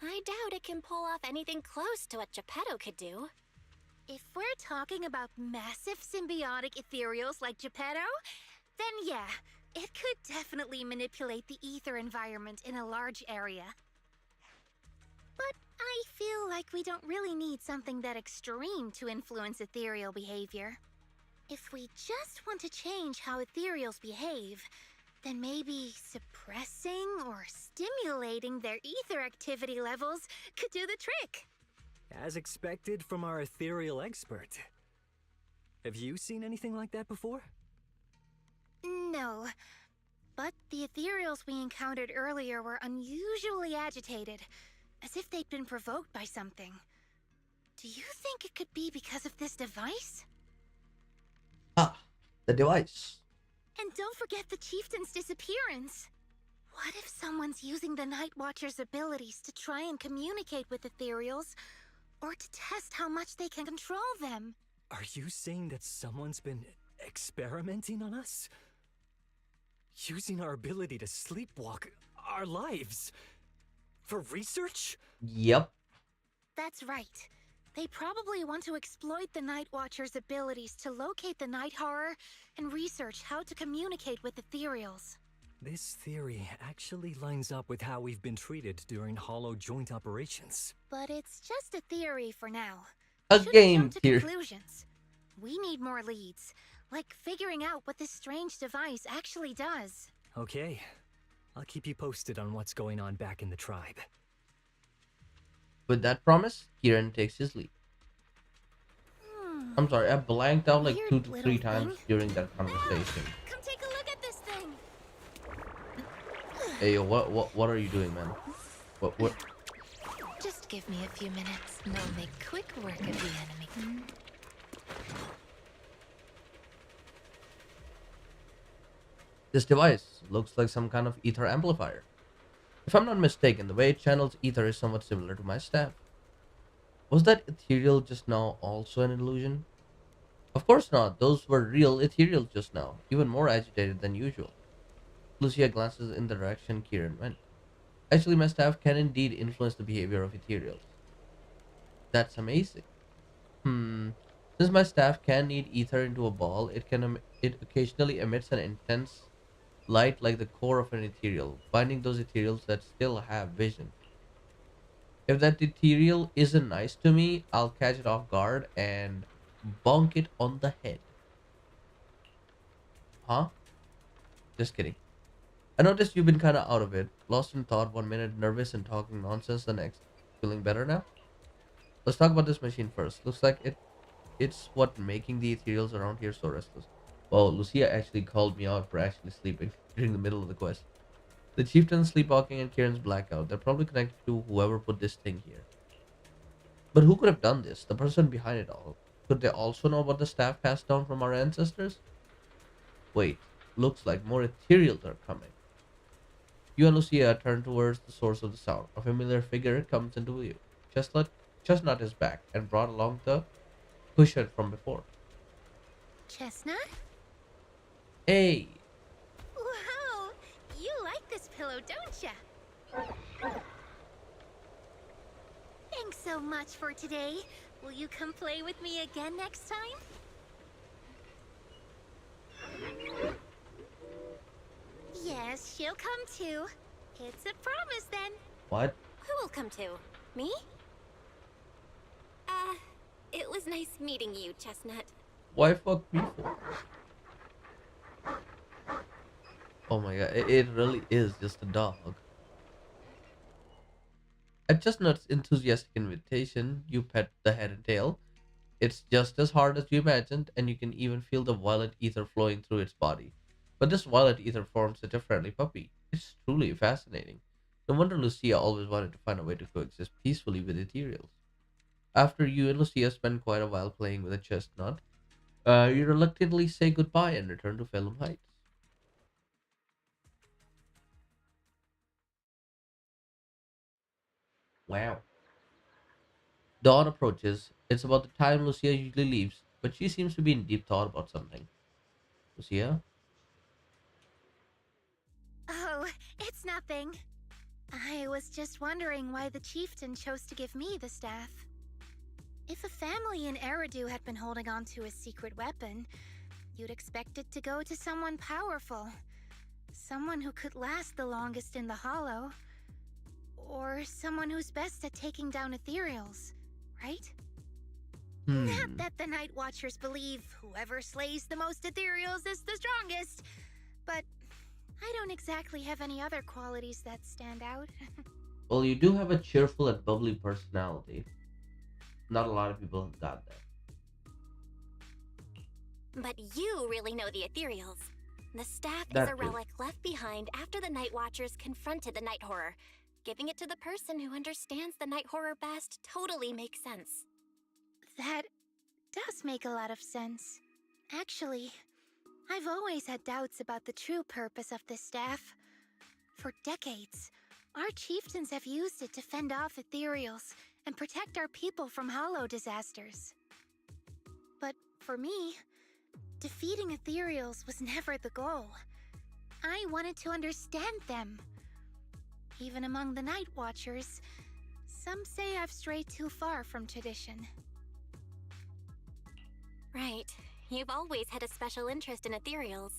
I doubt it can pull off anything close to what Geppetto could do. If we're talking about massive symbiotic ethereals like Geppetto, then yeah, it could definitely manipulate the ether environment in a large area. But I feel like we don't really need something that extreme to influence ethereal behavior. If we just want to change how ethereals behave, then maybe suppressing or stimulating their ether activity levels could do the trick. As expected from our ethereal expert. Have you seen anything like that before? No, but the ethereals we encountered earlier were unusually agitated, as if they'd been provoked by something. Do you think it could be because of this device? Ah, the device. And don't forget the chieftain's disappearance. What if someone's using the Night Watcher's abilities to try and communicate with ethereals, or to test how much they can control them? Are you saying that someone's been experimenting on us? Using our ability to sleepwalk our lives? For research? Yep. That's right. They probably want to exploit the Night Watcher's abilities to locate the night horror and research how to communicate with ethereals. This theory actually lines up with how we've been treated during Hollow joint operations. But it's just a theory for now. A Shouldn't game jump to theory. conclusions. We need more leads, like figuring out what this strange device actually does. Okay, I'll keep you posted on what's going on back in the tribe. With that promise, Kieran takes his leave. I'm sorry, I blanked out like Weird 2 to little 3 times thing. during that conversation. Come take a look at this thing. Hey, yo, what are you doing, man? What? Just give me a few minutes and I'll make quick work of the enemy. This device looks like some kind of ether amplifier. If I'm not mistaken, the way it channels ether is somewhat similar to my staff. Was that ethereal just now also an illusion? Of course not. Those were real ethereal just now, even more agitated than usual. Lucia glances in the direction Kieran went. Actually, my staff can indeed influence the behavior of ethereals. That's amazing. Hmm. Since my staff can knead ether into a ball, it occasionally emits an intense light like the core of an ethereal, binding those ethereals that still have vision. If that ethereal isn't nice to me, I'll catch it off guard and bonk it on the head. Huh? Just kidding. I noticed you've been kinda out of it. Lost in thought 1 minute, nervous and talking nonsense the next. Feeling better now? Let's talk about this machine first. Looks like it's what making the ethereals around here so restless. Well, Lucia actually called me out for actually sleeping during the middle of the quest. The chieftain's sleepwalking and Kieran's blackout. They're probably connected to whoever put this thing here. But who could have done this? The person behind it all. Could they also know what the staff passed down from our ancestors? Wait, looks like more ethereals are coming. You and Lucia turn towards the source of the sound. A familiar figure comes into view. Chestnut is back and brought along the cushion from before. Chestnut? Hey, Wow! You like this pillow, don't ya? Thanks so much for today. Will you come play with me again next time? Yes, she'll come too. It's a promise then. what? Who will come to? Me? It was nice meeting you, Chestnut. Why fuck me for? Oh my god, it really is just a dog. At Chestnut's enthusiastic invitation, you pet the head and tail. It's just as hard as you imagined, and you can even feel the violet ether flowing through its body. But this violet ether forms such a friendly puppy. It's truly fascinating. No wonder Lucia always wanted to find a way to coexist peacefully with ethereals. After you and Lucia spend quite a while playing with a chestnut, you reluctantly say goodbye and return to Phelim Heights. Wow. Dawn approaches. It's about the time Lucia usually leaves, but she seems to be in deep thought about something. Lucia? Oh, it's nothing. I was just wondering why the chieftain chose to give me the staff. If a family in Eridu had been holding on to a secret weapon, you'd expect it to go to someone powerful. Someone who could last the longest in the Hollow. Or someone who's best at taking down ethereals, right? Not Hmm. that the Night Watchers believe whoever slays the most ethereals is the strongest, but I don't exactly have any other qualities that stand out. Well, you do have a cheerful and bubbly personality. Not a lot of people have got that. But you really know the ethereals. The staff is That a too. relic left behind after the Night Watchers confronted the Night Horror. Giving it to the person who understands the Night Horror best totally makes sense. That does make a lot of sense. Actually, I've always had doubts about the true purpose of this staff. For decades, our chieftains have used it to fend off ethereals and protect our people from hollow disasters. But for me, defeating ethereals was never the goal. I wanted to understand them. Even among the Night Watchers, some say I've strayed too far from tradition. Right. You've always had a special interest in ethereals.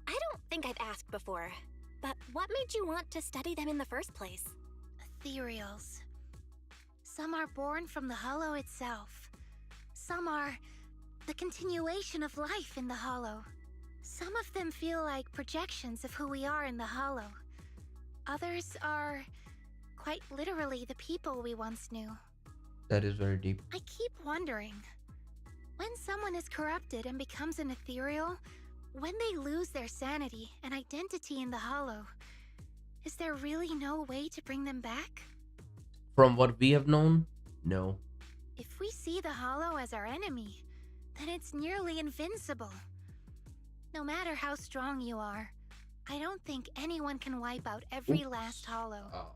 I don't think I've asked before, but what made you want to study them in the first place? Ethereals. Some are born from the Hollow itself. Some are the continuation of life in the Hollow. Some of them feel like projections of who we are in the Hollow. Others are quite literally the people we once knew. That is very deep. I keep wondering, when someone is corrupted and becomes an ethereal, when they lose their sanity and identity in the Hollow, is there really no way to bring them back? From what we have known, no. If we see the Hollow as our enemy, then it's nearly invincible. No matter how strong you are, I don't think anyone can wipe out every Oops. last Hollow. Oh.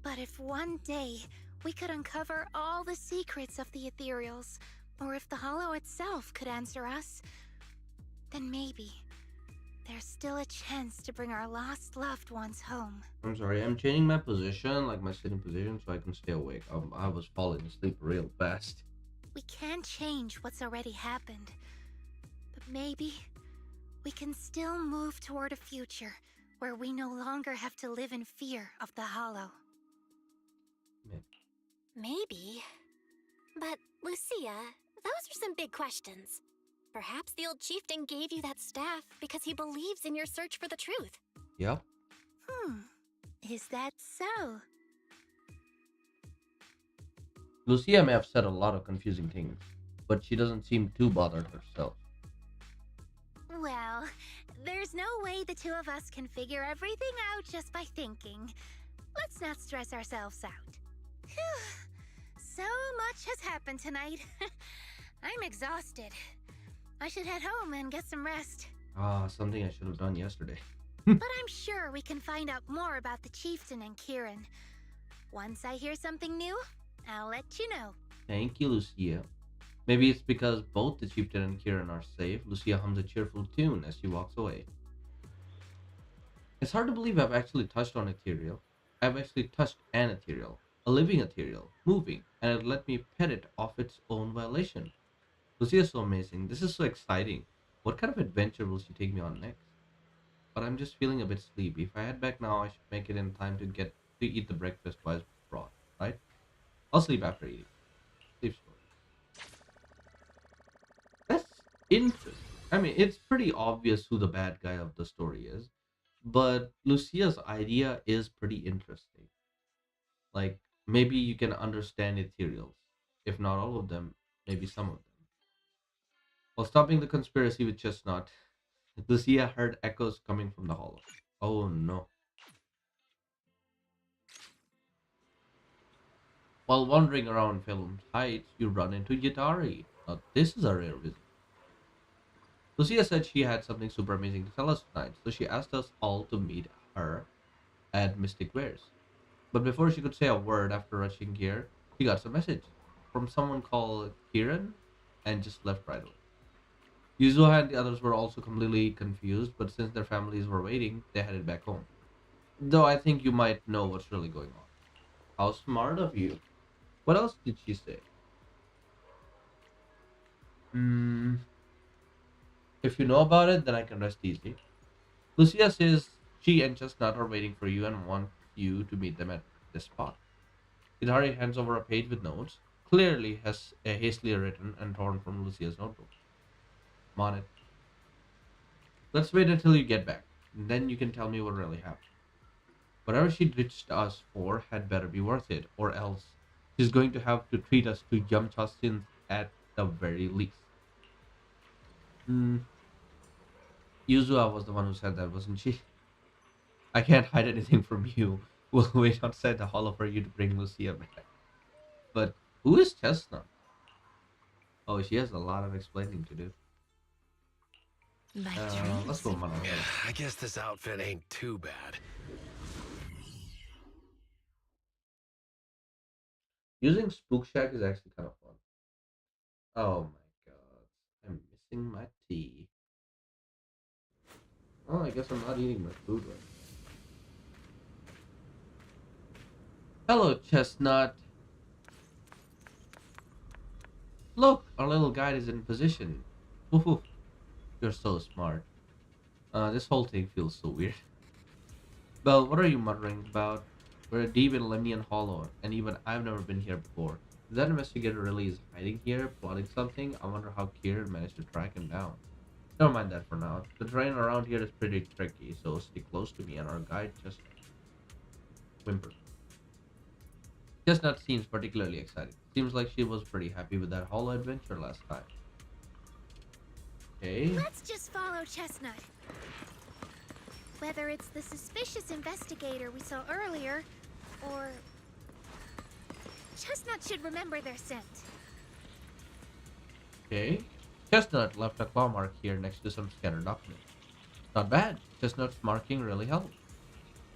But if one day we could uncover all the secrets of the ethereals, or if the Hollow itself could answer us, then maybe there's still a chance to bring our lost loved ones home. I'm sorry, I'm changing my position, like my sitting position, so I can stay awake. I was falling asleep real fast. We can't change what's already happened, but maybe we can still move toward a future where we no longer have to live in fear of the Hollow. Maybe. But, Lucia, those are some big questions. Perhaps the old chieftain gave you that staff because he believes in your search for the truth. Yep. Is that so? Lucia may have said a lot of confusing things, but she doesn't seem too bothered herself. Well, there's no way the two of us can figure everything out just by thinking. Let's not stress ourselves out. Phew. So much has happened tonight. I'm exhausted. I should head home and get some rest. Something I should have done yesterday. But I'm sure we can find out more about the chieftain and Kieran. Once I hear something new, I'll let you know. Thank you, Lucia. Maybe it's because both the chieftain and Kieran are safe. Lucia hums a cheerful tune as she walks away. It's hard to believe I've actually touched on ethereal. I've actually touched an ethereal, a living ethereal, moving, and it let me pet it off its own violation. Lucia is so amazing. This is so exciting. What kind of adventure will she take me on next? But I'm just feeling a bit sleepy. If I head back now, I should make it in time to eat the breakfast Wise brought, right? I'll sleep after eating. Sleep story. That's interesting. I mean, it's pretty obvious who the bad guy of the story is, but Lucia's idea is pretty interesting. Like, maybe you can understand ethereals. If not all of them, maybe some of them. While stopping the conspiracy with Chestnut, Lucia heard echoes coming from the hollow. Oh no. While wandering around Film's Heights, you run into Yadari. Now, this is a rare visit. Lucia said she had something super amazing to tell us tonight, so she asked us all to meet her at Mystic Wares. But before she could say a word after rushing here, she got some message from someone called Kieran and just left right away. Yuzuha and the others were also completely confused, but since their families were waiting, they headed back home. Though I think you might know what's really going on. How smart of you. What else did she say? If you know about it, then I can rest easy. Lucia says she and Chestnut are waiting for you and want you to meet them at this spot. Hidari hands over a page with notes, clearly has hastily written and torn from Lucia's notebook. I'm on it. Let's wait until you get back, and then you can tell me what really happened. Whatever she ditched us for had better be worth it, or else she's going to have to treat us to Yamcha sins at the very least. Yuzua was the one who said that, wasn't she? I can't hide anything from you. We'll wait outside the hollow for you to bring Lucia back. But who is Chestnut? Oh, she has a lot of explaining to do. Let's go, Mono. I guess this outfit ain't too bad. Using Spook Shack is actually kind of fun. Oh my god. I'm missing my tea. Oh, I guess I'm not eating my food right. Hello, Chestnut. Look, our little guide is in position. Woof woof. You're so smart. This whole thing feels so weird. Well, what are you muttering about? We're deep in Lemnian Hollow, and even I've never been here before. If that investigator really is hiding here, plotting something, I wonder how Kieran managed to track him down. Never mind that for now. The terrain around here is pretty tricky, so stick close to me and our guide just whimpered. Chestnut seems particularly excited. Seems like she was pretty happy with that hollow adventure last time. Okay. Let's just follow Chestnut. Whether it's the suspicious investigator we saw earlier, or... Chestnut should remember their scent. Okay. Chestnut left a claw mark here next to some scattered documents. Not bad. Chestnut's marking really helped.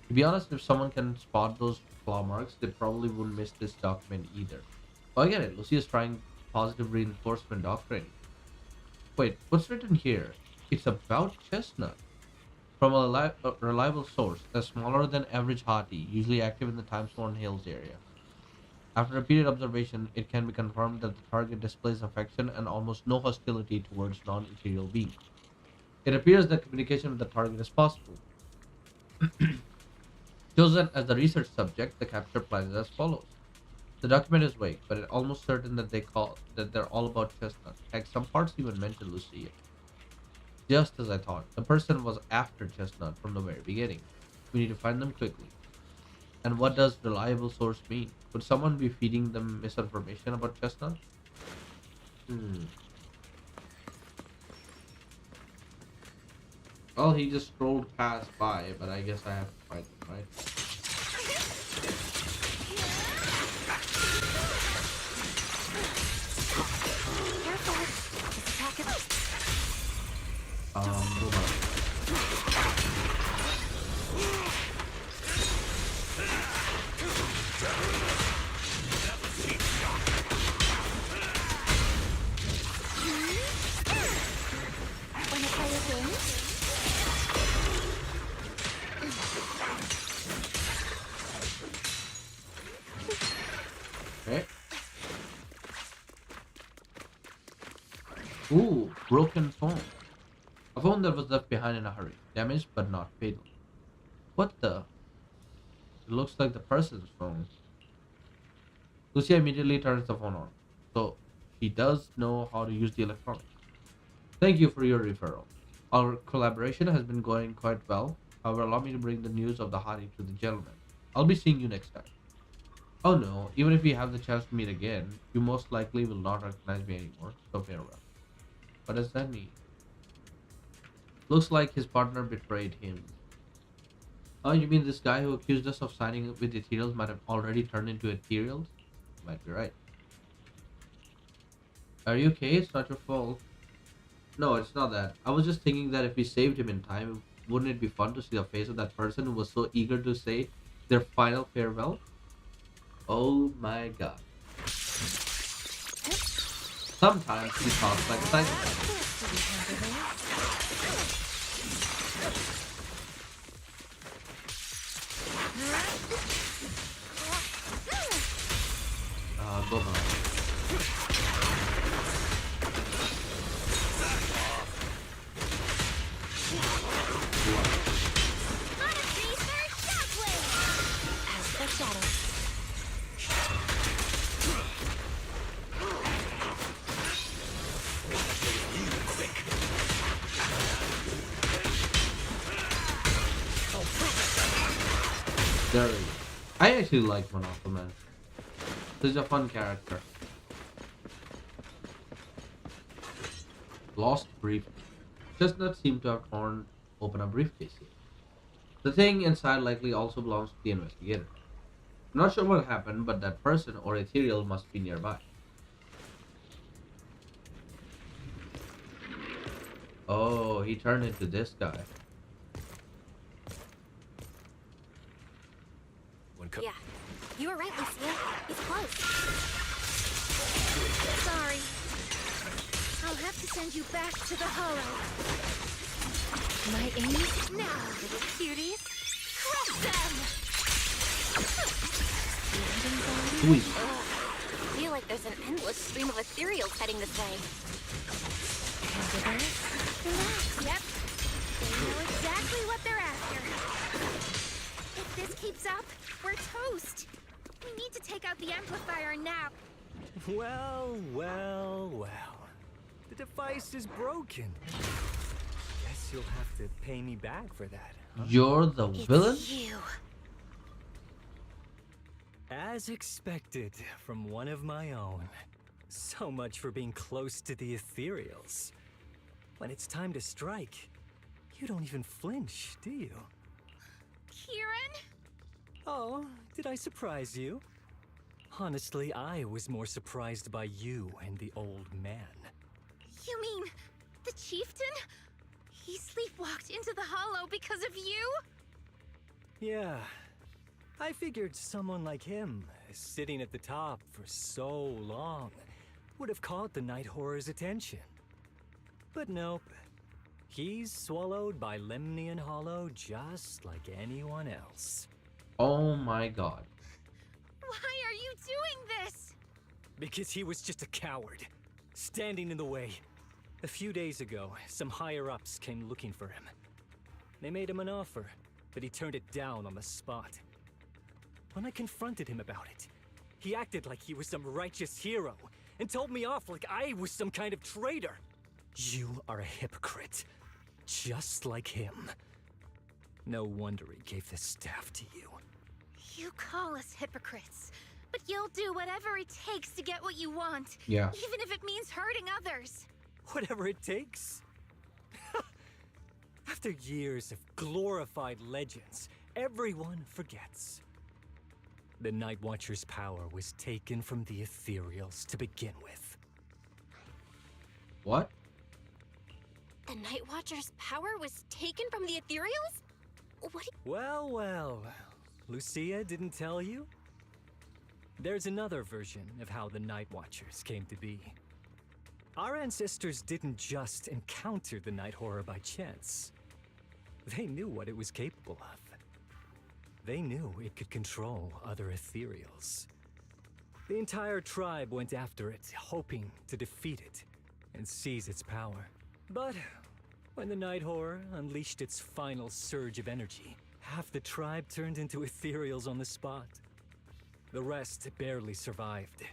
To be honest, if someone can spot those claw marks, they probably wouldn't miss this document either. Oh, I get it. Lucy is trying positive reinforcement doctrine. Wait, what's written here? It's about Chestnut. From a reliable source, a smaller than average Hati, usually active in the Timesworn Hills area. After repeated observation, it can be confirmed that the target displays affection and almost no hostility towards non-ethereal beings. It appears that communication with the target is possible. Chosen as the research subject, the capture plan is as follows. The document is vague, but it's almost certain that they're all about Chestnut. Heck, some parts even mention Lucia. Just as I thought, the person was after Chestnut from the very beginning. We need to find them quickly. And what does reliable source mean? Could someone be feeding them misinformation about Chestnut? Hmm. Well, he just strolled past by, but I guess I have to fight him, right? Hold on. Wanna play a game? Okay. Ooh, broken phone. A phone that was left behind in a hurry. Damaged but not fatal. What the? It looks like the person's phone. Lucia immediately turns the phone on. So she does know how to use the electronics. Thank you for your referral. Our collaboration has been going quite well. However, allow me to bring the news of the Hari to the gentleman. I'll be seeing you next time. Oh no, even if we have the chance to meet again, you most likely will not recognize me anymore, so farewell. What does that mean? Looks like his partner betrayed him. Oh, you mean this guy who accused us of signing up with Ethereals might have already turned into Ethereals? You might be right. Are you okay? It's not your fault. No, it's not that. I was just thinking that if we saved him in time, wouldn't it be fun to see the face of that person who was so eager to say their final farewell? Oh my god. Sometimes he talks like a psychopath. Go on. As the shadow. There we go. I actually like Monocle Man. He's a fun character. Lost briefcase. Chestnut seemed to have torn open a briefcase here. The thing inside likely also belongs to the investigator. I'm not sure what happened, but that person or ethereal must be nearby. Oh, he turned into this guy. Yeah, you were right, Lucia. He's close. Sorry. I'll have to send you back to the hollow. My aim is now, little cuties. Crush them! Sweet. I feel like there's an endless stream of ethereals heading this way. Relax. Yep. They know exactly what they're after. If this keeps up, we're toast. We need to take out the amplifier now. Well, well, well. The device is broken. Guess you'll have to pay me back for that. Huh? You're the villain? It's you. As expected from one of my own. So much for being close to the ethereals. When it's time to strike, you don't even flinch, do you? Kieran? Oh, did I surprise you? Honestly, I was more surprised by you and the old man. You mean the chieftain? He sleepwalked into the hollow because of you? Yeah. I figured someone like him, sitting at the top for so long, would have caught the Night Horror's attention. But nope. He's swallowed by Lemnian Hollow just like anyone else. Oh my god. Why are you doing this? Because he was just a coward, standing in the way. A few days ago, some higher-ups came looking for him. They made him an offer, but he turned it down on the spot. When I confronted him about it, he acted like he was some righteous hero and told me off like I was some kind of traitor. You are a hypocrite, just like him. No wonder he gave the staff to you. You call us hypocrites, but you'll do whatever it takes to get what you want. Yeah. Even if it means hurting others. Whatever it takes. After years of glorified legends, everyone forgets. The Night Watcher's power was taken from the Ethereals to begin with. What? The Night Watcher's power was taken from the Ethereals? What? Well, well, Lucia didn't tell you? There's another version of how the Night Watchers came to be. Our ancestors didn't just encounter the Night Horror by chance. They knew what it was capable of. They knew it could control other Ethereals. The entire tribe went after it, hoping to defeat it and seize its power. But when the Night Horror unleashed its final surge of energy, half the tribe turned into Ethereals on the spot. The rest barely survived.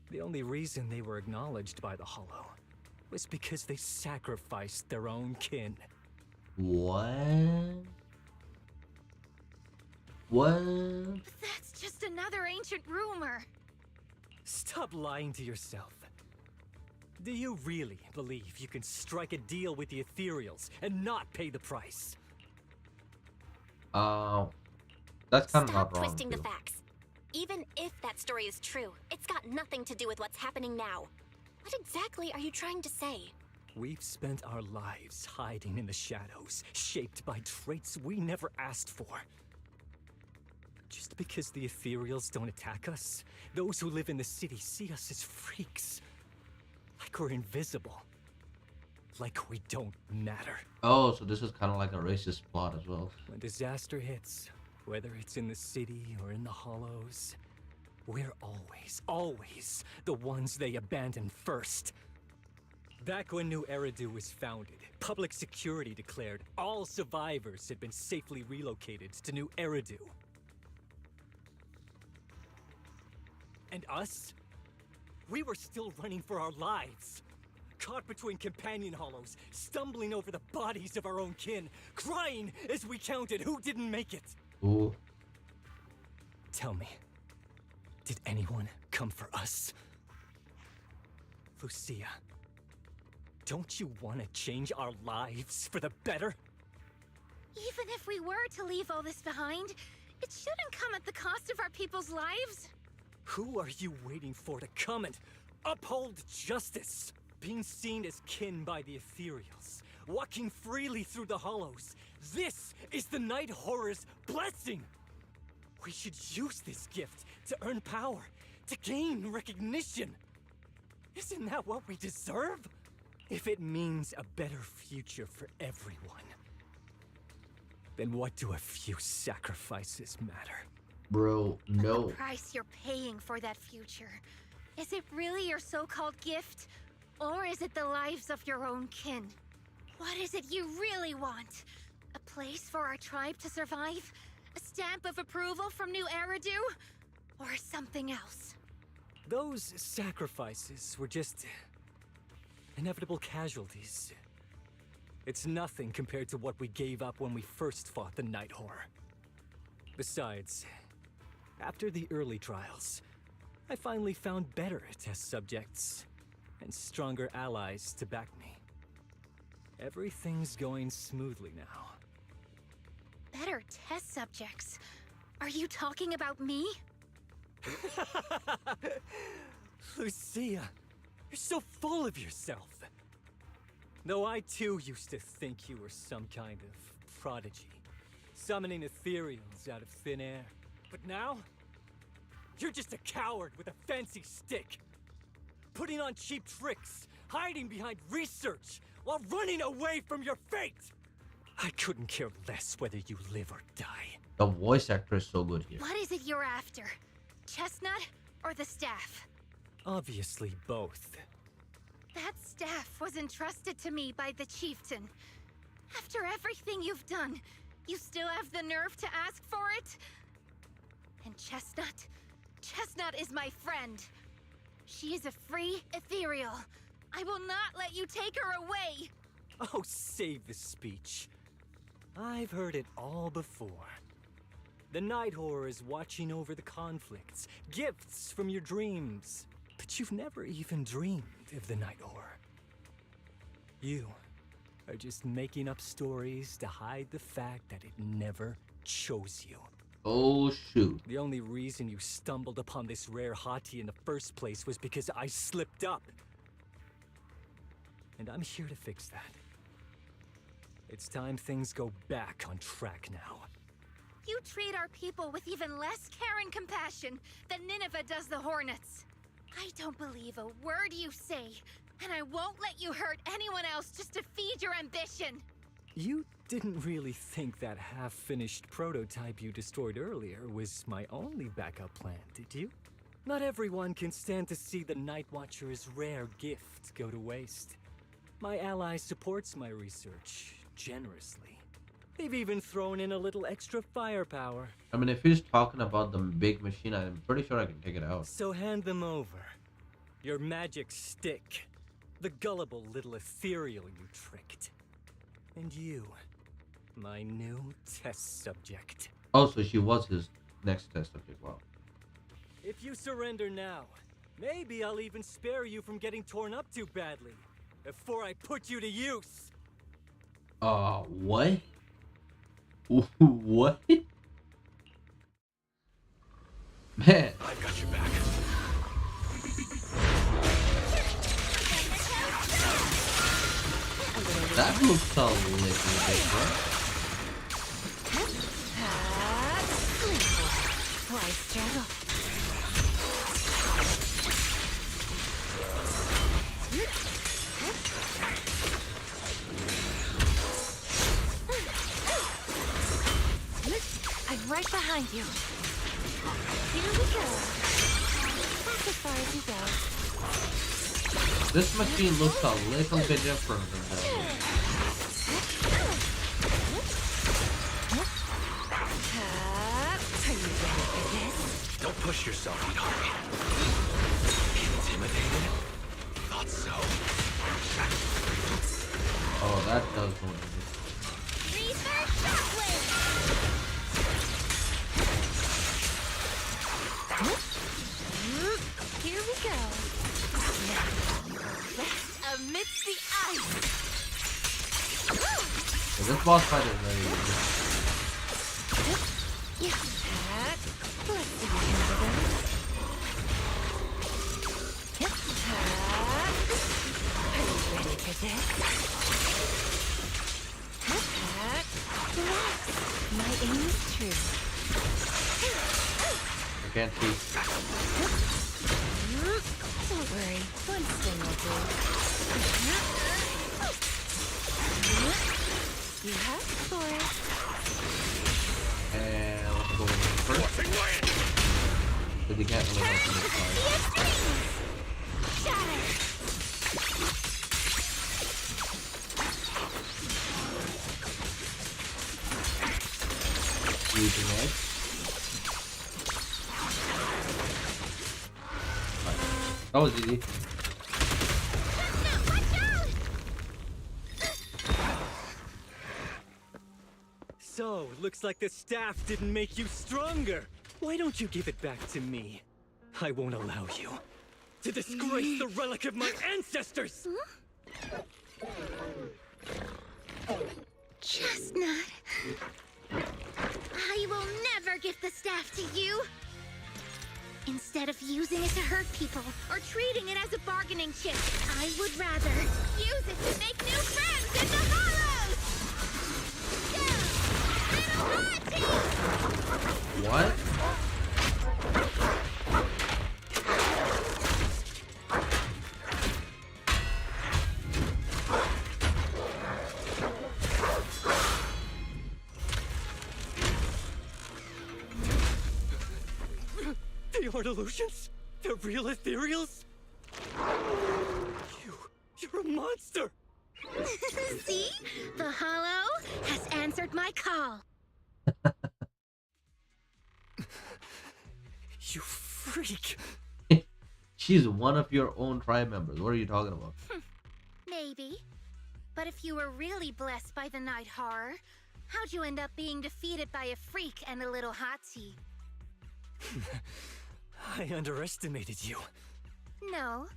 The only reason they were acknowledged by the Hollow was because they sacrificed their own kin. What? What? But that's just another ancient rumor. Stop lying to yourself. Do you really believe you can strike a deal with the Ethereals and not pay the price? That's kind of Stop not wrong. twisting the too. facts. Even if that story is true, it's got nothing to do with what's happening now. What exactly are you trying to say? We've spent our lives hiding in the shadows, shaped by traits we never asked for. Just because the Ethereals don't attack us, those who live in the city see us as freaks. Like we're invisible. Like we don't matter. Oh, so this is kind of like a racist plot as well. When disaster hits, whether it's in the city or in the hollows, we're always the ones they abandon first. Back when New Eridu was founded, public security declared all survivors had been safely relocated to New Eridu. And us? We were still running for our lives. Caught between companion hollows, stumbling over the bodies of our own kin, crying as we counted who didn't make it. Ooh. Tell me, did anyone come for us? Lucia, don't you want to change our lives for the better? Even if we were to leave all this behind, it shouldn't come at the cost of our people's lives. Who are you waiting for to come and uphold justice? Being seen as kin by the Ethereals, walking freely through the hollows. This is the Night Horror's blessing! We should use this gift to earn power, to gain recognition. Isn't that what we deserve? If it means a better future for everyone, then what do a few sacrifices matter? Bro, no. The price you're paying for that future. Is it really your so-called gift? Or is it the lives of your own kin? What is it you really want? A place for our tribe to survive? A stamp of approval from New Eridu? Or something else? Those sacrifices were just inevitable casualties. It's nothing compared to what we gave up when we first fought the Night Horror. Besides, after the early trials, I finally found better test subjects and stronger allies to back me. Everything's going smoothly now. Better test subjects? Are you talking about me? Lucia, you're so full of yourself. Though I too used to think you were some kind of prodigy, summoning ethereals out of thin air. But now, you're just a coward with a fancy stick. Putting on cheap tricks, hiding behind research, while running away from your fate. I couldn't care less whether you live or die. The voice actor is so good here. What is it you're after? Chestnut or the staff? Obviously both. That staff was entrusted to me by the chieftain. After everything you've done, you still have the nerve to ask for it? And Chestnut? Chestnut is my friend. She is a free ethereal. I will not let you take her away. Oh, save the speech. I've heard it all before. The Night Horror is watching over the conflicts, gifts from your dreams. But you've never even dreamed of the Night Horror. You are just making up stories to hide the fact that it never chose you. Oh, shoot. The only reason you stumbled upon this rare hottie in the first place was because I slipped up. And I'm here to fix that. It's time things go back on track now. You treat our people with even less care and compassion than Nineveh does the Hornets. I don't believe a word you say, and I won't let you hurt anyone else just to feed your ambition. You didn't really think that half-finished prototype you destroyed earlier was my only backup plan, did you? Not everyone can stand to see the Night Watcher's rare gift go to waste. My ally supports my research generously. They've even thrown in a little extra firepower. I mean, if he's talking about the big machine, I'm pretty sure I can take it out. So hand them over. Your magic stick. The gullible little ethereal you tricked. And you, my new test subject. Oh, so she was his next test subject. Wow. If you surrender now, maybe I'll even spare you from getting torn up too badly. Before I put you to use. What? What? Man. I've got your back. That looks a little different. Why struggle? I'm right behind you. Here we go. That's as far as you go. This machine looks a little bit different than that. Are you ready for this? Don't push yourself, Hidari. Intimidated? Thought so. Oh, that does what it is. Research shockwave! Here we go. Now, rest amidst the ice. So this boss fight is very easy. Let's see what you can do. Are you ready for this? Relax. My aim is true. I can't see. Don't worry, one swing will do. You asked for it. And let's go in first. Because you can't really help in this fight. Shatter! Using edge. Right. That was easy. So, looks like the staff didn't make you stronger. Why don't you give it back to me? I won't allow you to disgrace the relic of my ancestors! Chestnut. I will never give the staff to you. Instead of using it to hurt people or treating it as a bargaining chip, I would rather use it to make new friends in the hollows! Go! Little What? aren't illusions? They're real ethereals? You're a monster! See? The Hollow has answered my call. You freak! She's one of your own tribe members. What are you talking about? Maybe. But if you were really blessed by the night horror, how'd you end up being defeated by a freak and a little hot tea? I underestimated you. No.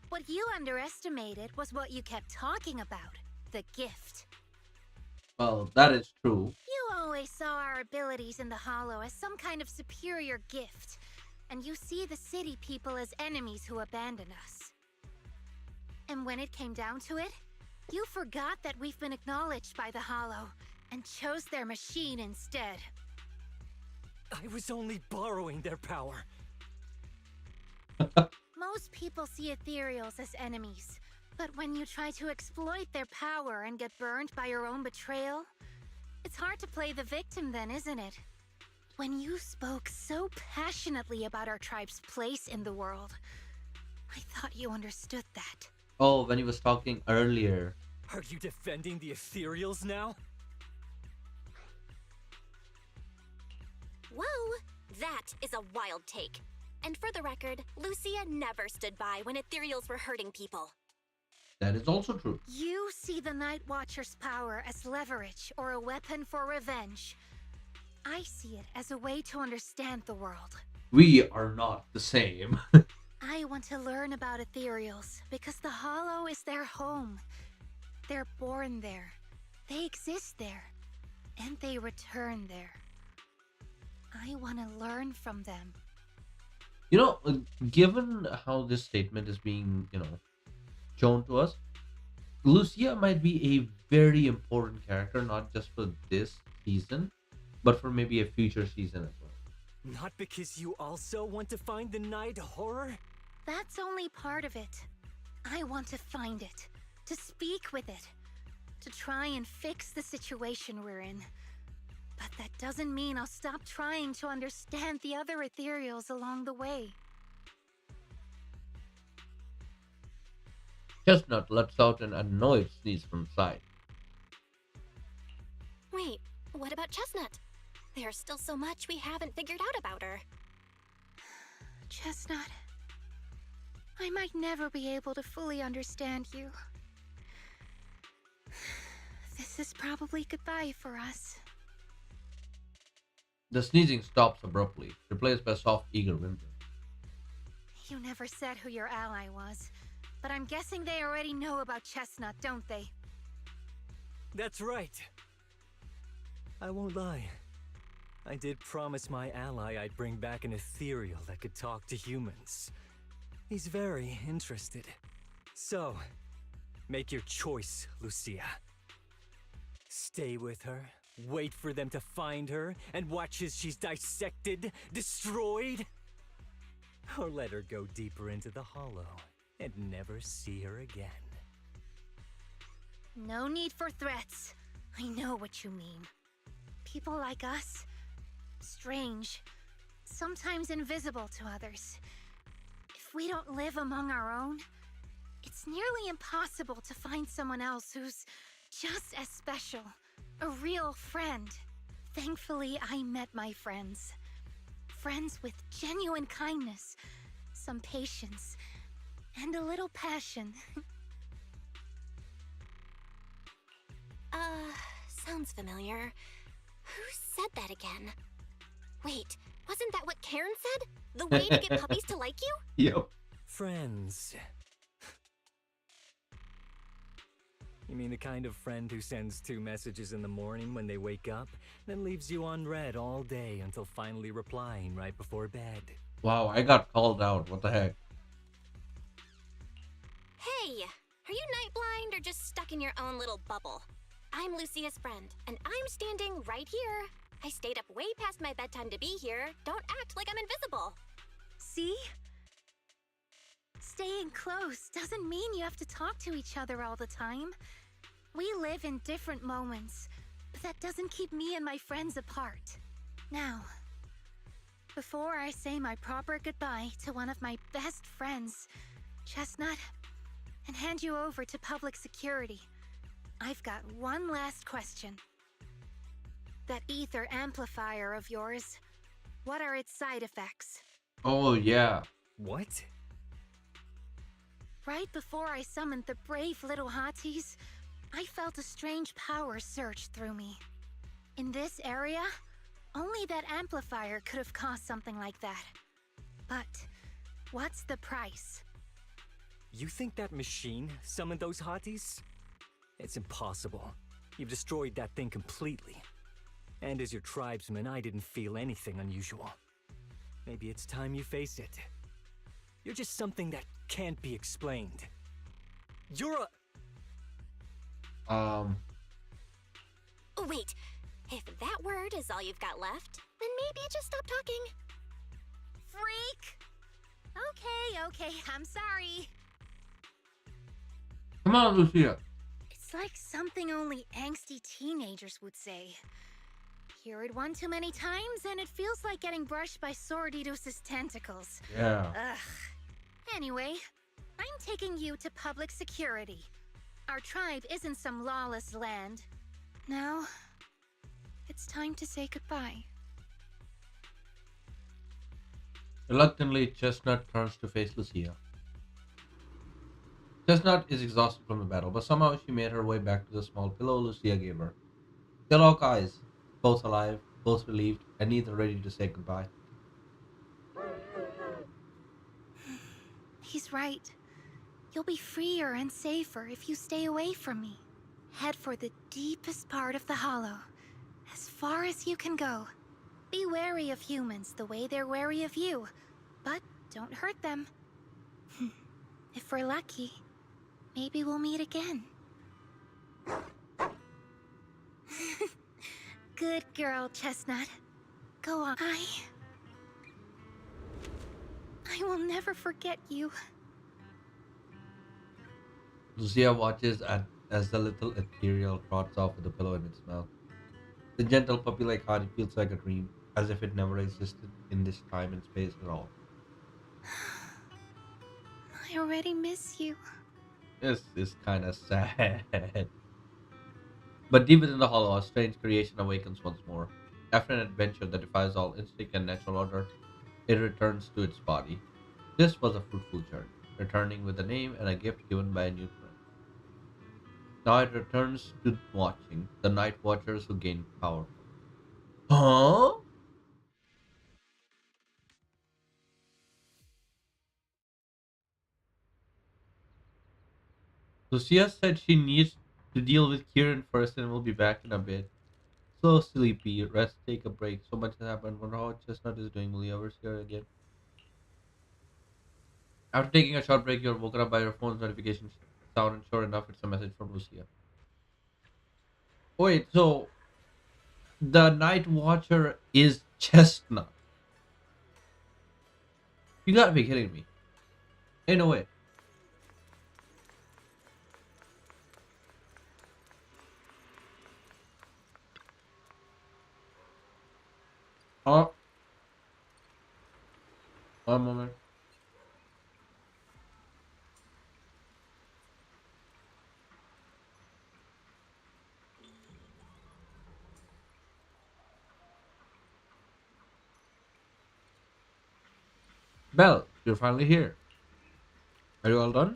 What you underestimated was what you kept talking about. The gift. Well, that is true. You always saw our abilities in the Hollow as some kind of superior gift. And you see the city people as enemies who abandon us. And when it came down to it, you forgot that we've been acknowledged by the Hollow and chose their machine instead. I was only borrowing their power. Most people see ethereals as enemies, but when you try to exploit their power and get burned by your own betrayal, it's hard to play the victim then, isn't it? When you spoke so passionately about our tribe's place in the world, I thought you understood that. Oh, when he was talking earlier. Are you defending the ethereals now? Whoa, that is a wild take. And for the record, Lucia never stood by when ethereals were hurting people. That is also true. You see the Night Watcher's power as leverage or a weapon for revenge. I see it as a way to understand the world. We are not the same. I want to learn about ethereals because the Hollow is their home. They're born there, they exist there, and they return there. I want to learn from them. You know, given how this statement is being, shown to us, Lucia might be a very important character, not just for this season, but for maybe a future season as well. Not because you also want to find the night horror? That's only part of it. I want to find it, to speak with it, to try and fix the situation we're in. But that doesn't mean I'll stop trying to understand the other ethereals along the way. Chestnut lets out an annoyed sneeze from side. Wait, what about Chestnut? There's still so much we haven't figured out about her. Chestnut, I might never be able to fully understand you. This is probably goodbye for us. The sneezing stops abruptly, replaced by soft, eager whimpering. You never said who your ally was, but I'm guessing they already know about Chestnut, don't they? That's right. I won't lie. I did promise my ally I'd bring back an ethereal that could talk to humans. He's very interested. So, make your choice, Lucia. Stay with her, wait for them to find her, and watch as she's dissected, destroyed? Or let her go deeper into the Hollow and never see her again. No need for threats. I know what you mean. People like us, strange, sometimes invisible to others. If we don't live among our own, it's nearly impossible to find someone else who's just as special, a real friend. Thankfully, I met my friends. Friends with genuine kindness, some patience, and a little passion. Sounds familiar. Who said that again? Wait, wasn't that what Karen said? The way to get puppies to like you? Yep. Friends. You mean the kind of friend who sends 2 messages in the morning when they wake up, then leaves you unread all day until finally replying right before bed? Wow, I got called out. What the heck? Hey, are you night blind or just stuck in your own little bubble? I'm Lucia's friend, and I'm standing right here. I stayed up way past my bedtime to be here. Don't act like I'm invisible. See? Staying close doesn't mean you have to talk to each other all the time. We live in different moments, but that doesn't keep me and my friends apart. Now, before I say my proper goodbye to one of my best friends, Chestnut, and hand you over to public security, I've got one last question. That ether amplifier of yours, what are its side effects? Oh, yeah. What? Right before I summoned the brave little hotties, I felt a strange power surge through me. In this area, only that amplifier could have caused something like that. But what's the price? You think that machine summoned those hotties? It's impossible. You've destroyed that thing completely. And as your tribesman, I didn't feel anything unusual. Maybe it's time you face it. You're just something that can't be explained. You're a... Um, Oh, wait. If that word is all you've got left, then maybe just stop talking. Freak! Okay, I'm sorry. come on, Lucia. It's like something only angsty teenagers would say. Hear it one too many times, and it feels like getting brushed by Sordidus's tentacles. Yeah. Ugh. Anyway, I'm taking you to public security. Our tribe isn't some lawless land. Now, it's time to say goodbye. Reluctantly, Chestnut turns to face Lucia. Chestnut is exhausted from the battle, but somehow she made her way back to the small pillow Lucia gave her. They lock eyes, both alive, both relieved, and neither ready to say goodbye. He's right. You'll be freer and safer if you stay away from me. Head for the deepest part of the hollow, as far as you can go. Be wary of humans the way they're wary of you, but don't hurt them. If we're lucky, maybe we'll meet again. Good girl, Chestnut. Go on. I will never forget you. Lucia watches as the little ethereal trots off with the pillow in its mouth. The gentle puppy-like heart feels like a dream, as if it never existed in this time and space at all. I already miss you. This is kind of sad. But deep within the hollow, a strange creation awakens once more. After an adventure that defies all instinct and natural order, it returns to its body. This was a fruitful journey, returning with a name and a gift given by a new friend. Now it returns to watching the Night Watchers who gain power. Huh? Lucia said she needs to deal with Kieran first and will be back in a bit. So sleepy, rest, take a break. So much has happened. Wonder how Chestnut is doing. Will he ever see her again? After taking a short break, you're woken up by your phone's notification sound, and sure enough, it's a message from Lucia. Wait, so the Night Watcher is Chestnut? You gotta be kidding me. Ain't no way. Oh, one moment. Belle, you're finally here. Are you all done?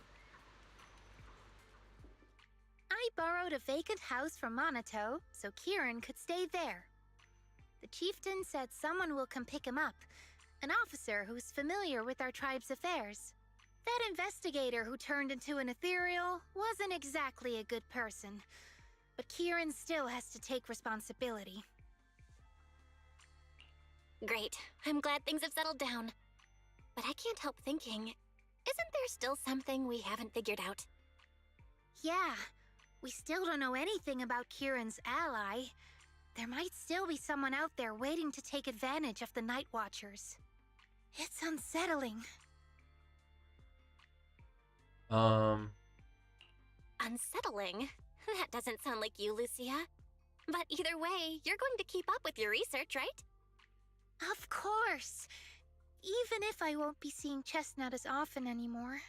I borrowed a vacant house from Monato so Kieran could stay there. The chieftain said someone will come pick him up, an officer who's familiar with our tribe's affairs. That investigator who turned into an ethereal wasn't exactly a good person, but Kieran still has to take responsibility. Great. I'm glad things have settled down. But I can't help thinking, isn't there still something we haven't figured out? Yeah, we still don't know anything about Kieran's ally. There might still be someone out there waiting to take advantage of the Night Watchers. It's unsettling. Unsettling? That doesn't sound like you, Lucia. But either way, you're going to keep up with your research, right? Of course. Even if I won't be seeing Chestnut as often anymore.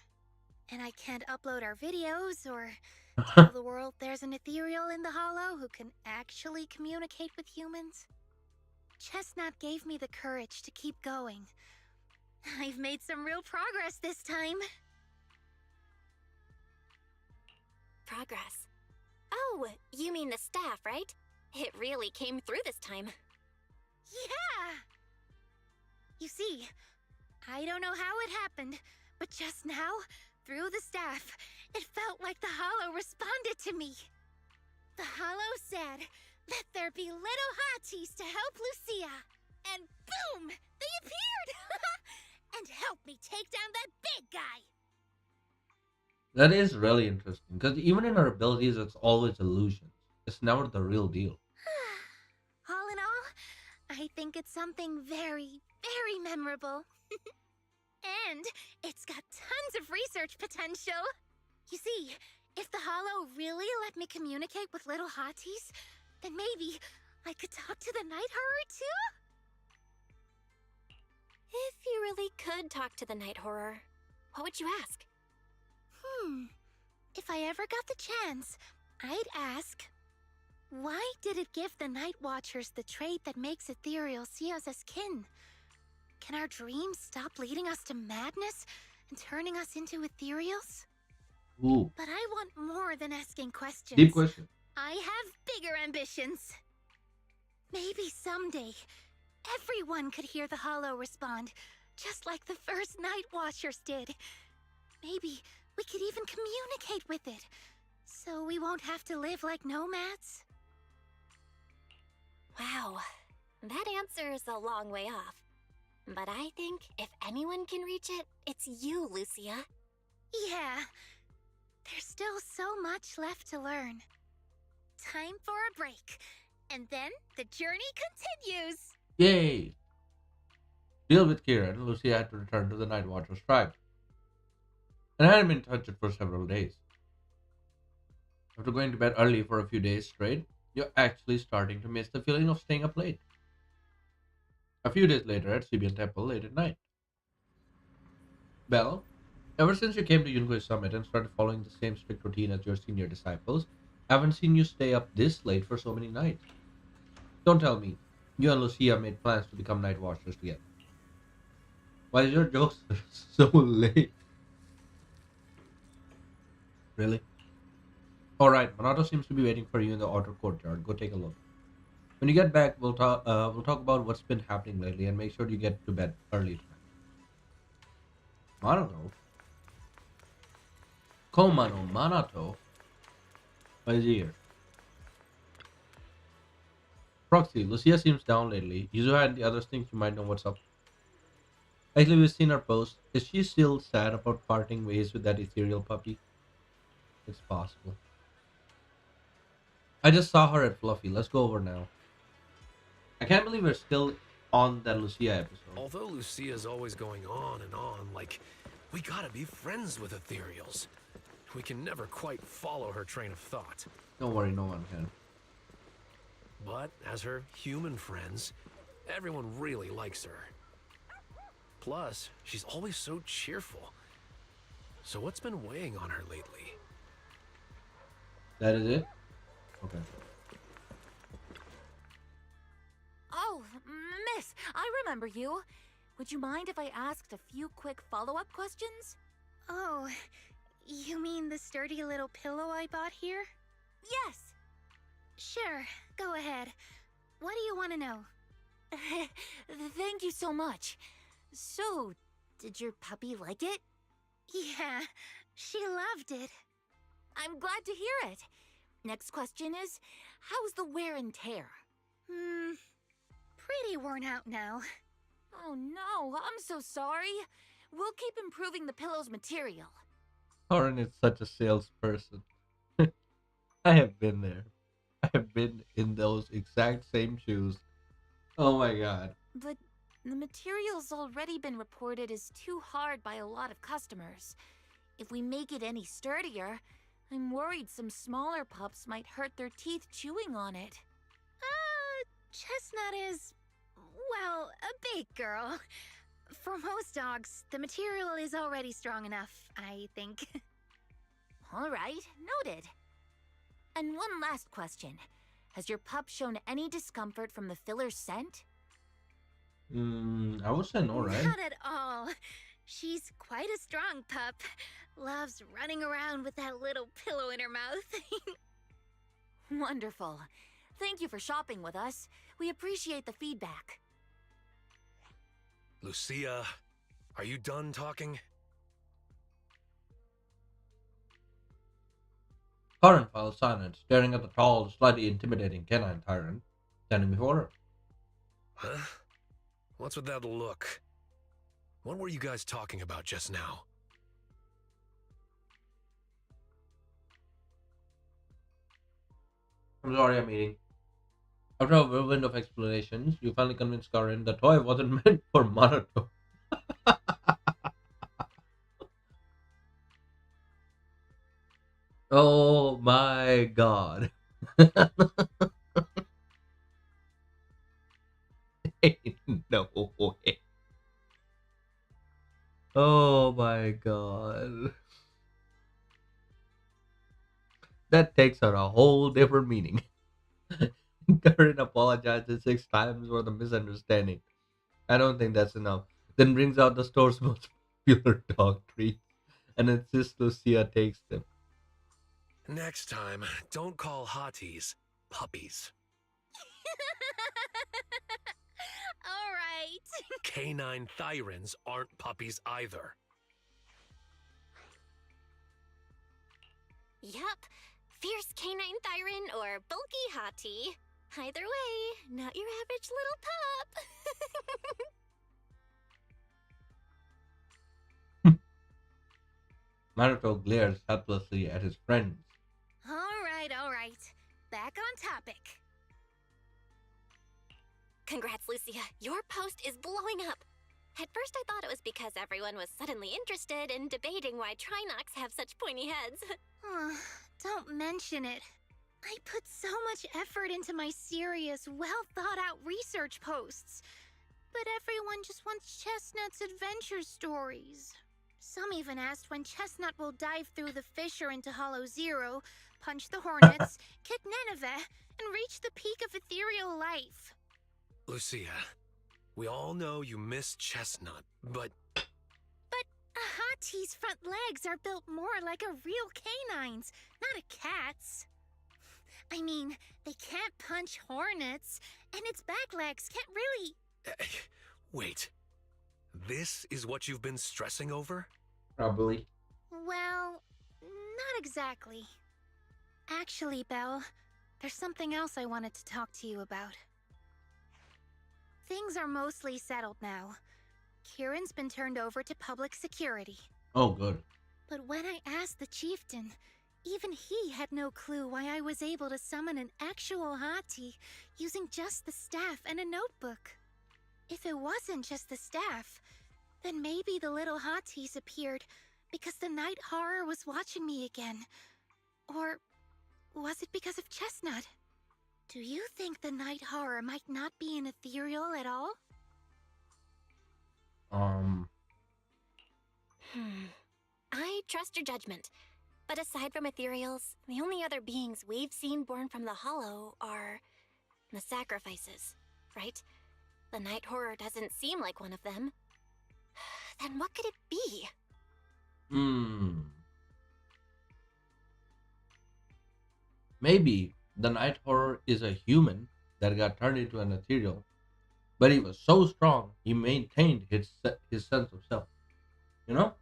And I can't upload our videos or tell the world there's an ethereal in the Hollow who can actually communicate with humans. Chestnut gave me the courage to keep going. I've made some real progress this time. Progress. Oh, you mean the staff, right? It really came through this time. Yeah! You see, I don't know how it happened, but just now, through the staff, it felt like the Hollow responded to me. The Hollow said, "Let there be little hotties to help Lucia." And boom! They appeared! And helped me take down that big guy! That is really interesting because even in our abilities, it's always illusions. It's never the real deal. All in all, I think it's something very, very memorable. And it's got tons of research potential. You see, if the Hollow really let me communicate with little hotties, then maybe I could talk to the Night Horror too? If you really could talk to the Night Horror, what would you ask? If I ever got the chance, I'd ask, why did it give the Night Watchers the trait that makes ethereal see us as kin? Can our dreams stop leading us to madness and turning us into ethereals? Ooh, But I want more than asking questions. deep question. I have bigger ambitions. Maybe someday, everyone could hear the Hollow respond, just like the first Night Watchers did. Maybe we could even communicate with it, so we won't have to live like nomads. Wow, that answer is a long way off. But I think if anyone can reach it, it's you, Lucia. Yeah, there's still so much left to learn. Time for a break, and then the journey continues. Yay! Deal with Kira and Lucia had to return to the Night Watcher's tribe. And I hadn't been touched for several days. After going to bed early for a few days straight, you're actually starting to miss the feeling of staying up late. A few days later at Sibian Temple late at night. Belle, ever since you came to Yungui's summit and started following the same strict routine as your senior disciples, I haven't seen you stay up this late for so many nights. Don't tell me, you and Lucia made plans to become Night Watchers together. Why is your jokes so late? Really? Alright, Minato seems to be waiting for you in the outer courtyard. Go take a look. When you get back, we'll talk about what's been happening lately and make sure you get to bed early tonight. Minato? Komano Minato? Why is he here? Proxy, Lucia seems down lately. Yuzuha and the others think you might know what's up. Actually, we've seen her post. Is she still sad about parting ways with that ethereal puppy? It's possible. I just saw her at Fluffy. Let's go over now. I can't believe we're still on that Lucia episode. Although Lucia's always going on and on, like, we gotta be friends with ethereals. We can never quite follow her train of thought. Don't worry, no one can. But as her human friends, everyone really likes her. Plus, she's always so cheerful. So what's been weighing on her lately? That is it? Okay. Oh, miss, I remember you. Would you mind if I asked a few quick follow-up questions? Oh, you mean the sturdy little pillow I bought here? Yes. Sure, go ahead. What do you want to know? Thank you so much. So, did your puppy like it? Yeah, she loved it. I'm glad to hear it. Next question is, how's the wear and tear? Pretty worn out now. Oh no, I'm so sorry. We'll keep improving the pillow's material. Torin is such a salesperson. I have been there. I have been in those exact same shoes. Oh my god. But the material's already been reported as too hard by a lot of customers. If we make it any sturdier, I'm worried some smaller pups might hurt their teeth chewing on it. Chestnut is, well, a big girl. For most dogs, the material is already strong enough, I think. All right, noted. And one last question. Has your pup shown any discomfort from the filler's scent? I would say no, right? Not at all. She's quite a strong pup. Loves running around with that little pillow in her mouth. Wonderful. Thank you for shopping with us. We appreciate the feedback. Lucia, are you done talking? Karen fell silent, staring at the tall, slightly intimidating canine tyrant standing before her. Huh? What's with that look? What were you guys talking about just now? I'm sorry, I'm eating. After a whirlwind of explanations, you finally convinced Karen the toy wasn't meant for Maruto. Oh my god. No way. Oh my god. That takes on a whole different meaning. Karen apologizes 6 times for the misunderstanding. I don't think that's enough. Then brings out the store's most popular dog treats and insists Lucia takes them. Next time, don't call hotties puppies. All right. Canine thyrans aren't puppies either. Yup. Fierce canine thyron or bulky hottie. Either way, not your average little pup. Maruto glares helplessly at his friends. All right. Back on topic. Congrats, Lucia. Your post is blowing up. At first I thought it was because everyone was suddenly interested in debating why Trinocs have such pointy heads. Don't mention it. I put so much effort into my serious, well-thought-out research posts. But everyone just wants Chestnut's adventure stories. Some even asked when Chestnut will dive through the fissure into Hollow Zero, punch the Hornets, kick Nineveh, and reach the peak of ethereal life. Lucia, we all know you miss Chestnut, but But a Hattie's front legs are built more like a real canine's, not a cat's. I mean, they can't punch hornets, and its back legs can't really... wait. This is what you've been stressing over? Probably. Well, not exactly. Actually, Belle, there's something else I wanted to talk to you about. Things are mostly settled now. Kieran's been turned over to public security. Oh, good. But when I asked the chieftain, even he had no clue why I was able to summon an actual Hati using just the staff and a notebook. If it wasn't just the staff, then maybe the little Hatis appeared because the night horror was watching me again. Or was it because of Chestnut? Do you think the night horror might not be an ethereal at all? I trust your judgment. But aside from ethereals, the only other beings we've seen born from the Hollow are the sacrifices, right? The night horror doesn't seem like one of them. Then what could it be? Maybe the night horror is a human that got turned into an ethereal, but he was so strong he maintained his sense of self. You know?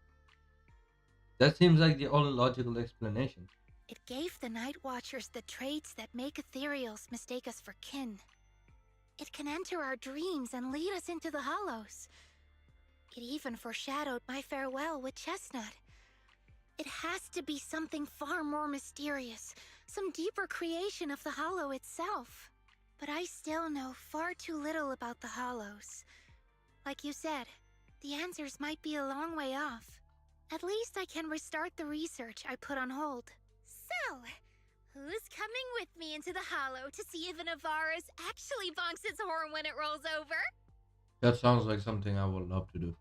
That seems like the only logical explanation. It gave the Night Watchers the traits that make ethereals mistake us for kin. It can enter our dreams and lead us into the Hollows. It even foreshadowed my farewell with Chestnut. It has to be something far more mysterious, some deeper creation of the Hollow itself. But I still know far too little about the Hollows. Like you said, the answers might be a long way off. At least I can restart the research I put on hold. So, who's coming with me into the Hollow to see if an Avaris actually bonks its horn when it rolls over? That sounds like something I would love to do.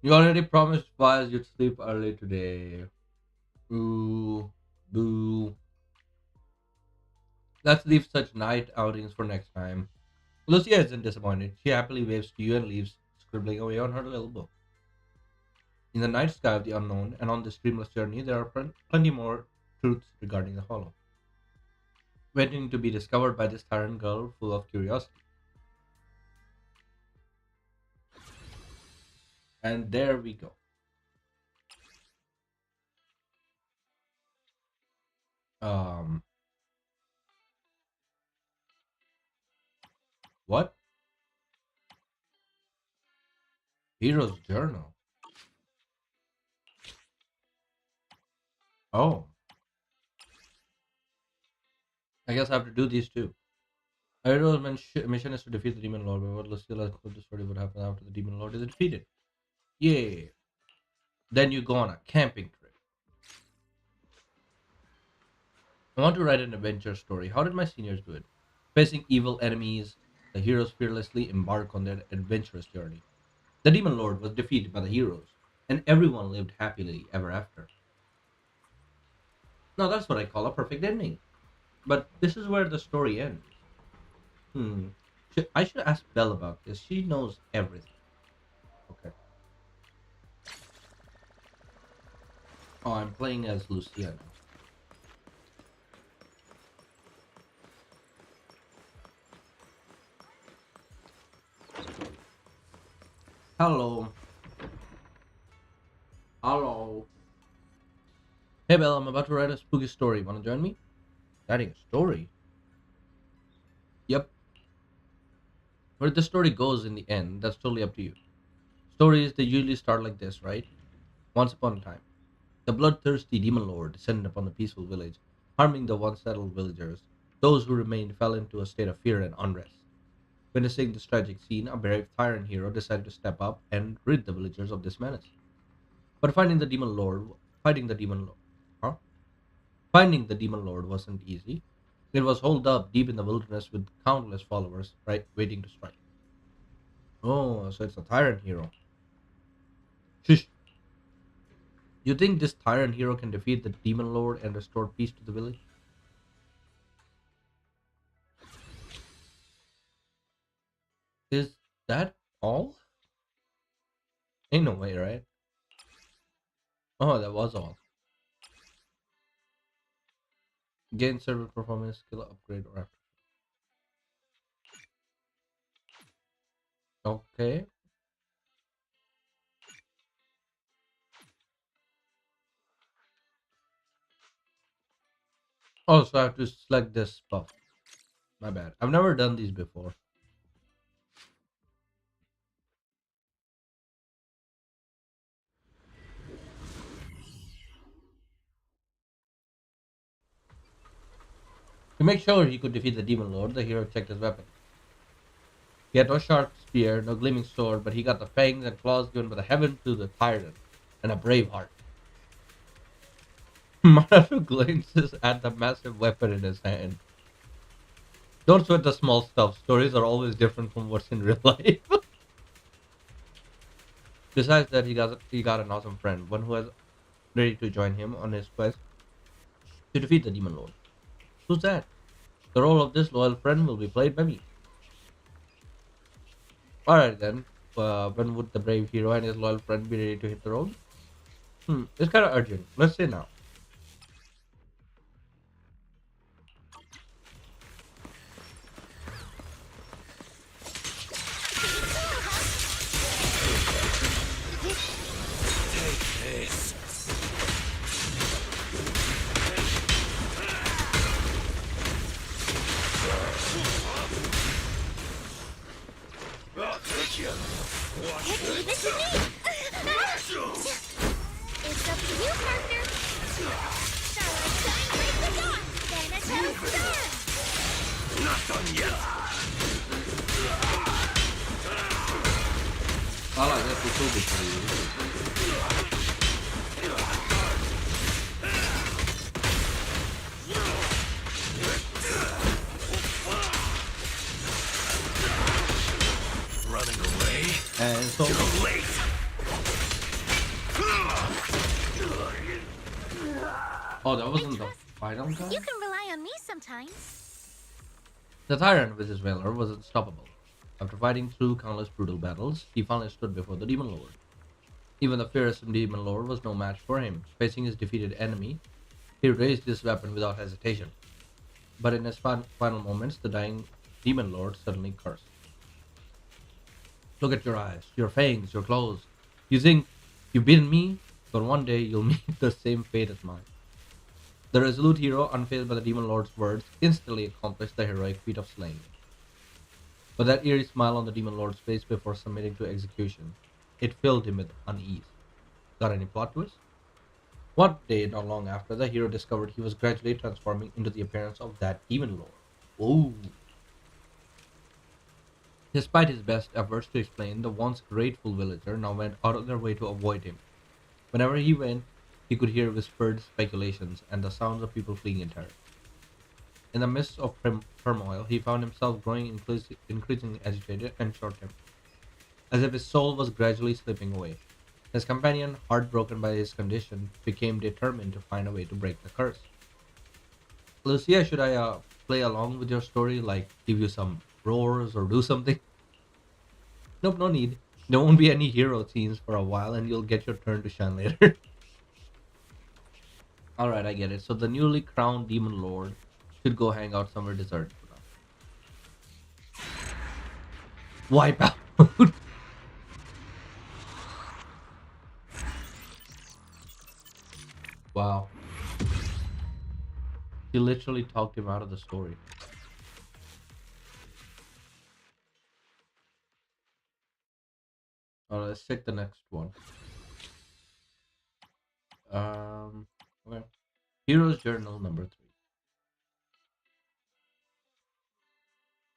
You already promised Fires you'd sleep early today. Ooh, boo. Let's leave such night outings for next time. Lucia isn't disappointed. She happily waves to you and leaves, scribbling away on her little book. In the night sky of the unknown and on this dreamless journey, there are plenty more truths regarding the Hollow, waiting to be discovered by this tyrant girl full of curiosity. And there we go. Um, what? Hero's Journal. Oh, I guess I have to do these too. A hero's mission is to defeat the Demon Lord, but what Lucilla include the story what happens after the Demon Lord is defeated. Yay! Then you go on a camping trip. I want to write an adventure story. How did my seniors do it? Facing evil enemies, the heroes fearlessly embark on their adventurous journey. The Demon Lord was defeated by the heroes, and everyone lived happily ever after. Now that's what I call a perfect ending. But this is where the story ends. Hmm. I should ask Belle about this. She knows everything. Okay. Oh, I'm playing as Lucia now. Hello. Hello. Hey Belle, I'm about to write a spooky story. Wanna join me? Writing a story? Yep. Where the story goes in the end, that's totally up to you. Stories, they usually start like this, right? Once upon a time, the bloodthirsty demon lord descended upon the peaceful village, harming the once settled villagers. Those who remained fell into a state of fear and unrest. Witnessing this tragic scene, a brave tyrant hero decided to step up and rid the villagers of this menace. But fighting the demon lord, huh? Finding the demon lord wasn't easy. It was holed up deep in the wilderness with countless followers, right, waiting to strike. Oh, so it's a tyrant hero. Shush. You think this tyrant hero can defeat the demon lord and restore peace to the village? Is that all? Ain't no way, right? Oh, that was all. Gain server performance, skill upgrade, or after. Okay. Oh, so I have to select this buff. My bad. I've never done these before. To make sure he could defeat the demon lord, the hero checked his weapon. He had no sharp spear, no gleaming sword, but he got the fangs and claws given by the heaven to the tyrant, and a brave heart. Maru glances at the massive weapon in his hand. Don't sweat the small stuff. Stories are always different from what's in real life. Besides that, he got an awesome friend, one who is ready to join him on his quest to defeat the demon lord. Who's that? The role of this loyal friend will be played by me. Alright then. When would the brave hero and his loyal friend be ready to hit the road? It's kind of urgent. Let's say now. Leave it to me! It's up to you, partner! Starlight shine break the dawn! Thanatos storm! Not done yet. I like that for you. so. Too late. Oh, that wasn't the final guy? You can rely on me sometimes. The tyrant with his valor was unstoppable. After fighting through countless brutal battles, he finally stood before the Demon Lord. Even the fearsome Demon Lord was no match for him. Facing his defeated enemy, he raised his weapon without hesitation. But in his final moments, the dying Demon Lord suddenly cursed. Look at your eyes, your fangs, your claws. You think you've beaten me, but one day you'll meet the same fate as mine. The resolute hero, unfazed by the Demon Lord's words, instantly accomplished the heroic feat of slaying him. But that eerie smile on the Demon Lord's face before submitting to execution, it filled him with unease. Got any plot twist? One day, not long after, the hero discovered he was gradually transforming into the appearance of that Demon Lord. Ooh. Despite his best efforts to explain, the once grateful villager now went out of their way to avoid him. Whenever he went, he could hear whispered speculations and the sounds of people fleeing in terror. In the midst of turmoil, he found himself growing increasingly agitated and short-tempered, as if his soul was gradually slipping away. His companion, heartbroken by his condition, became determined to find a way to break the curse. Lucia, should I play along with your story, like give you some roars or do something? Nope, no need. There won't be any hero scenes for a while, and you'll get your turn to shine later. Alright, I get it. So the newly crowned Demon Lord should go hang out somewhere deserted for now. Wipe out! Wow. He literally talked him out of the story. Alright, let's check the next one. Okay. Hero's Journal number 3.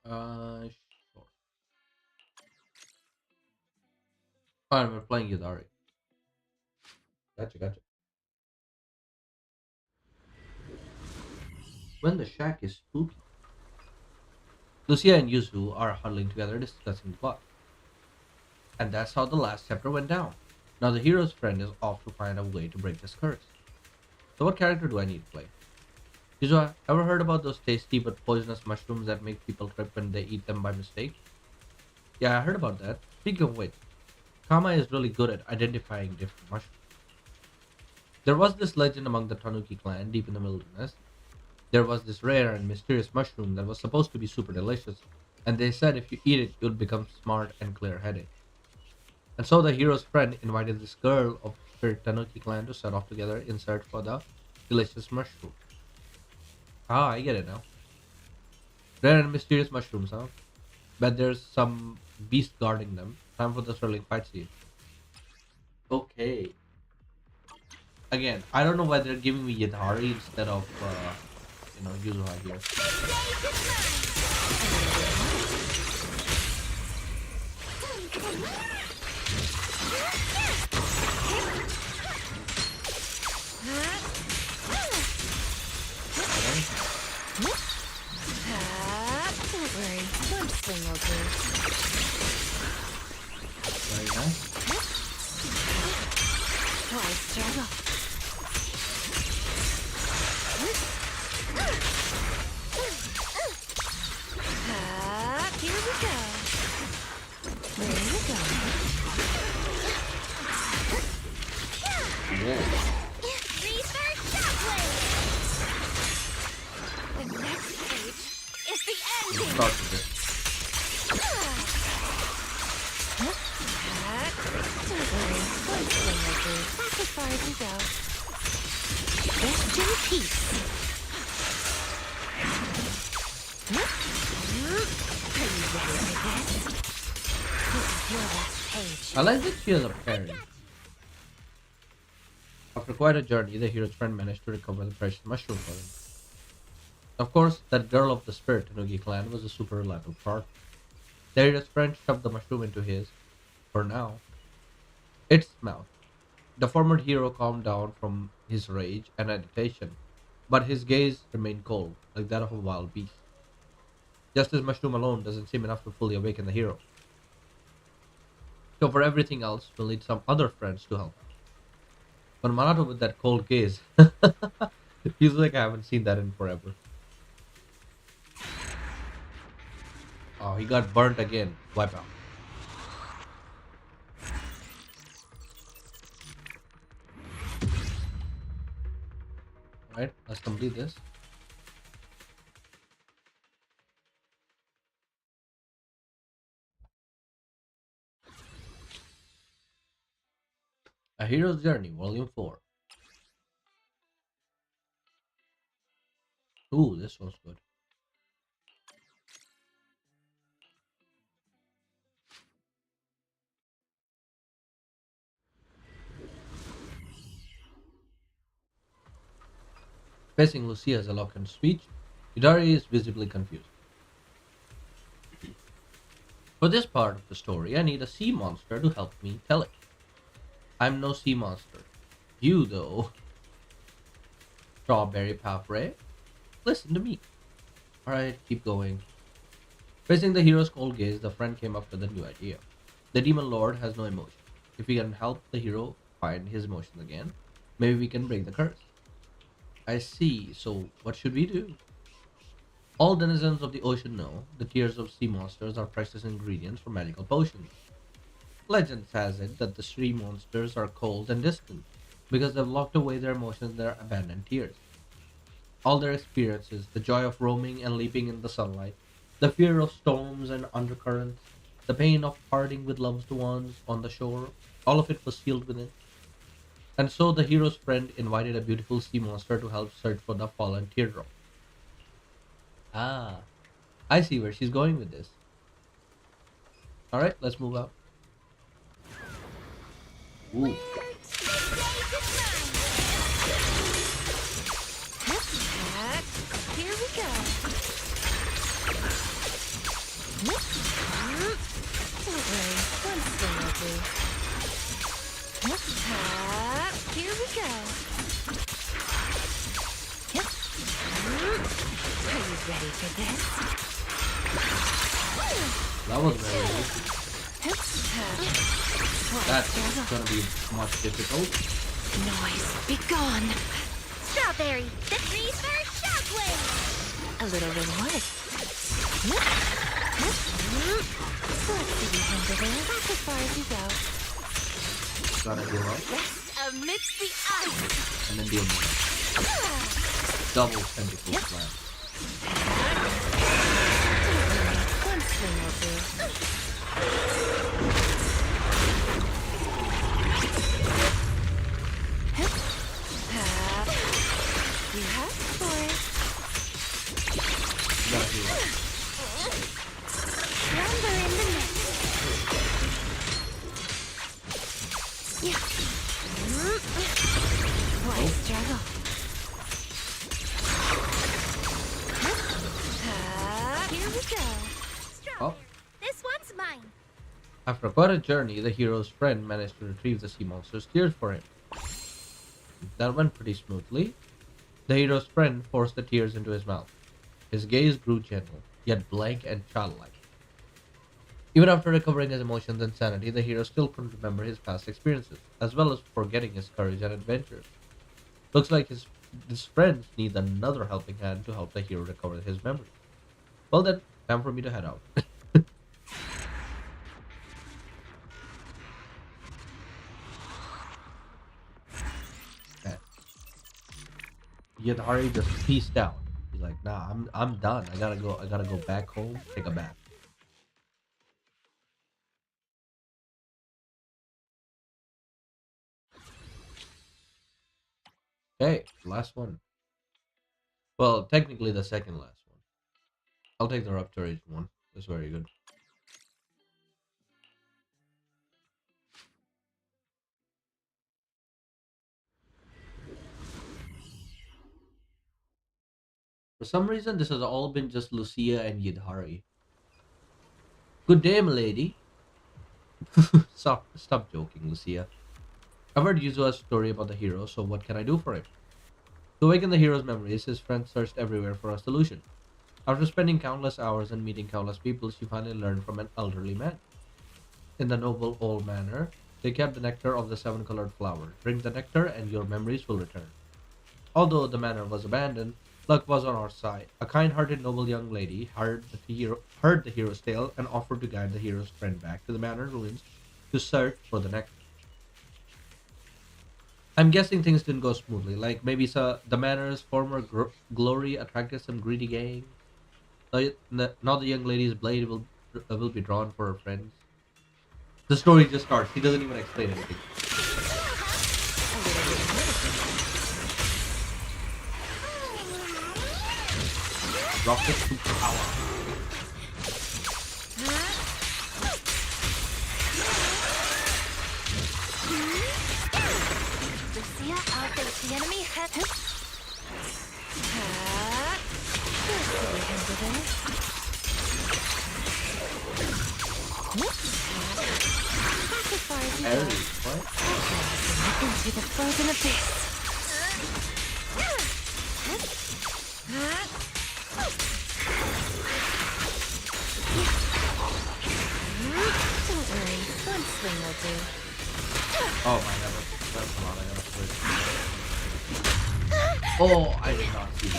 Sure. Alright, we're playing Yadari. Gotcha. When the shack is spooky. Lucia and Yuzu are huddling together discussing the plot. And that's how the last chapter went down. Now the hero's friend is off to find a way to break this curse. So what character do I need to play? Yuzu, ever heard about those tasty but poisonous mushrooms that make people trip when they eat them by mistake? Yeah, I heard about that. Speaking of which, Kama is really good at identifying different mushrooms. There was this legend among the Tanuki clan deep in the wilderness. There was this rare and mysterious mushroom that was supposed to be super delicious, and they said if you eat it, you'll become smart and clear-headed. And so the hero's friend invited this girl of the Tanuki clan to set off together in search for the delicious mushroom. Ah, I get it now. Rare and mysterious mushrooms, huh? Bet there's some beast guarding them. Time for the thrilling fight scene. Okay. Again, I don't know why they're giving me Yadari instead of, Yuzuha here. Don't worry, one swing will do. Very nice. Why struggle? Here we go. There we go. Research shockwave! The next stage is the Let's ending! start with this. Don't worry, one swing will do. That's as far as you go. Rest in peace. Are you ready for this? This is your last page. I like that she has a parry. After quite a journey, the hero's friend managed to recover the precious mushroom for him. Of course, that girl of the spirit Tanuki clan was a super reliable partner. The hero's friend shoved the mushroom into his, for now, its mouth. The former hero calmed down from his rage and agitation, but his gaze remained cold, like that of a wild beast. Just this mushroom alone doesn't seem enough to fully awaken the hero. So for everything else, we'll need some other friends to help. But Manato with that cold gaze. It feels like I haven't seen that in forever. Oh, he got burnt again. Wipe out. Alright, let's complete this. A Hero's Journey, Volume 4. Ooh, this one's good. Facing Lucia's eloquent speech, Hidari is visibly confused. For this part of the story, I need a sea monster to help me tell it. I'm no sea monster. You, though. Strawberry Pathway, listen to me. Alright, keep going. Facing the hero's cold gaze, the friend came up with a new idea. The demon lord has no emotion. If we can help the hero find his emotions again, maybe we can break the curse. I see, so what should we do? All denizens of the ocean know the tears of sea monsters are precious ingredients for magical potions. Legend has it that the sea monsters are cold and distant because they've locked away their emotions in their abandoned tears. All their experiences, the joy of roaming and leaping in the sunlight, the fear of storms and undercurrents, the pain of parting with loved ones on the shore, all of it was sealed within. And so the hero's friend invited a beautiful sea monster to help search for the fallen teardrop. Ah, I see where she's going with this. Alright, let's move out. Ooh. Here we go. Don't worry, one swing will do. Here we go. Are you ready for this? That was very easy. That's gonna be much difficult. Noise, be gone. Strawberry, the trees for shockwave! A little reward. Let's see you handle it. That's as far as you go. Gotta heal up. Amidst the ice. And then deal more. Double tentacle slam. One swing will do. You asked for it. Gotta heal up. Slumber in the night. Why struggle? Here we go. Oh. This one's mine. After quite a journey, the hero's friend managed to retrieve the sea monster's tears for him. That went pretty smoothly. The hero's friend forced the tears into his mouth. His gaze grew gentle, yet blank and childlike. Even after recovering his emotions and sanity, the hero still couldn't remember his past experiences, as well as forgetting his courage and adventures. Looks like his friends need another helping hand to help the hero recover his memories. Well then, time for me to head out. Yadhari just peaced out. He's like, nah, I'm done. I gotta go back home, take a bath. Okay, last one. Well, technically the second last one. I'll take the Raptorage one. That's very good. For some reason, this has all been just Lucia and Yidhari. Good day, milady. Stop joking, Lucia. I've heard Yuzua's story about the hero, so what can I do for him? To awaken the hero's memories, his friend searched everywhere for a solution. After spending countless hours and meeting countless people, she finally learned from an elderly man. in the noble old manor. They kept the nectar of the seven colored flower. Drink the nectar and your memories will return. Although the manor was abandoned, luck was on our side. A kind-hearted noble young lady heard the hero's tale and offered to guide the hero's friend back to the manor ruins to search for the nectar. I'm guessing things didn't go smoothly. Like maybe the manor's former glory attracted some greedy gang. Now the young lady's blade will be drawn for her friends. The story just starts. He doesn't even explain anything. Rocket super power. Lucia, I'll face the enemy head. Back as far as you go. Aries, what? Into the frozen abyss. Don't worry, one swing will do. Oh my god, that's a lot. I gotta switch. Oh, I did not see that.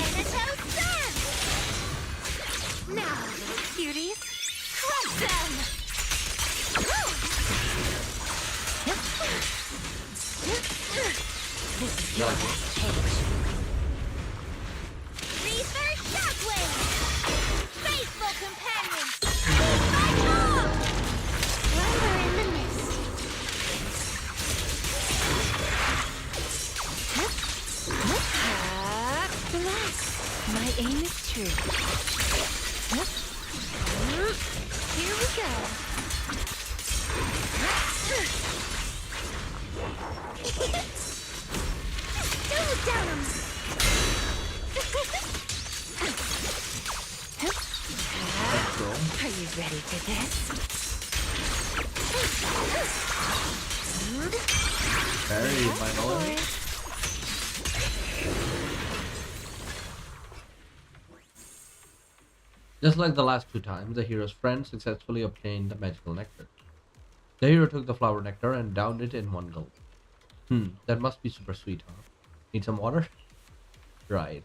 Now, little cuties, crush them! This is your change. Reaper Shockwave! Faithful companions! Fight on! Wonder in the mist. Relax. My aim is true. Here we go. Double down 'em. Let's go. Are you ready for this? Very minority. Just like the last two times, the hero's friend successfully obtained the magical nectar. The hero took the flower nectar and downed it in one gulp. That must be super sweet, huh? Need some water? Right.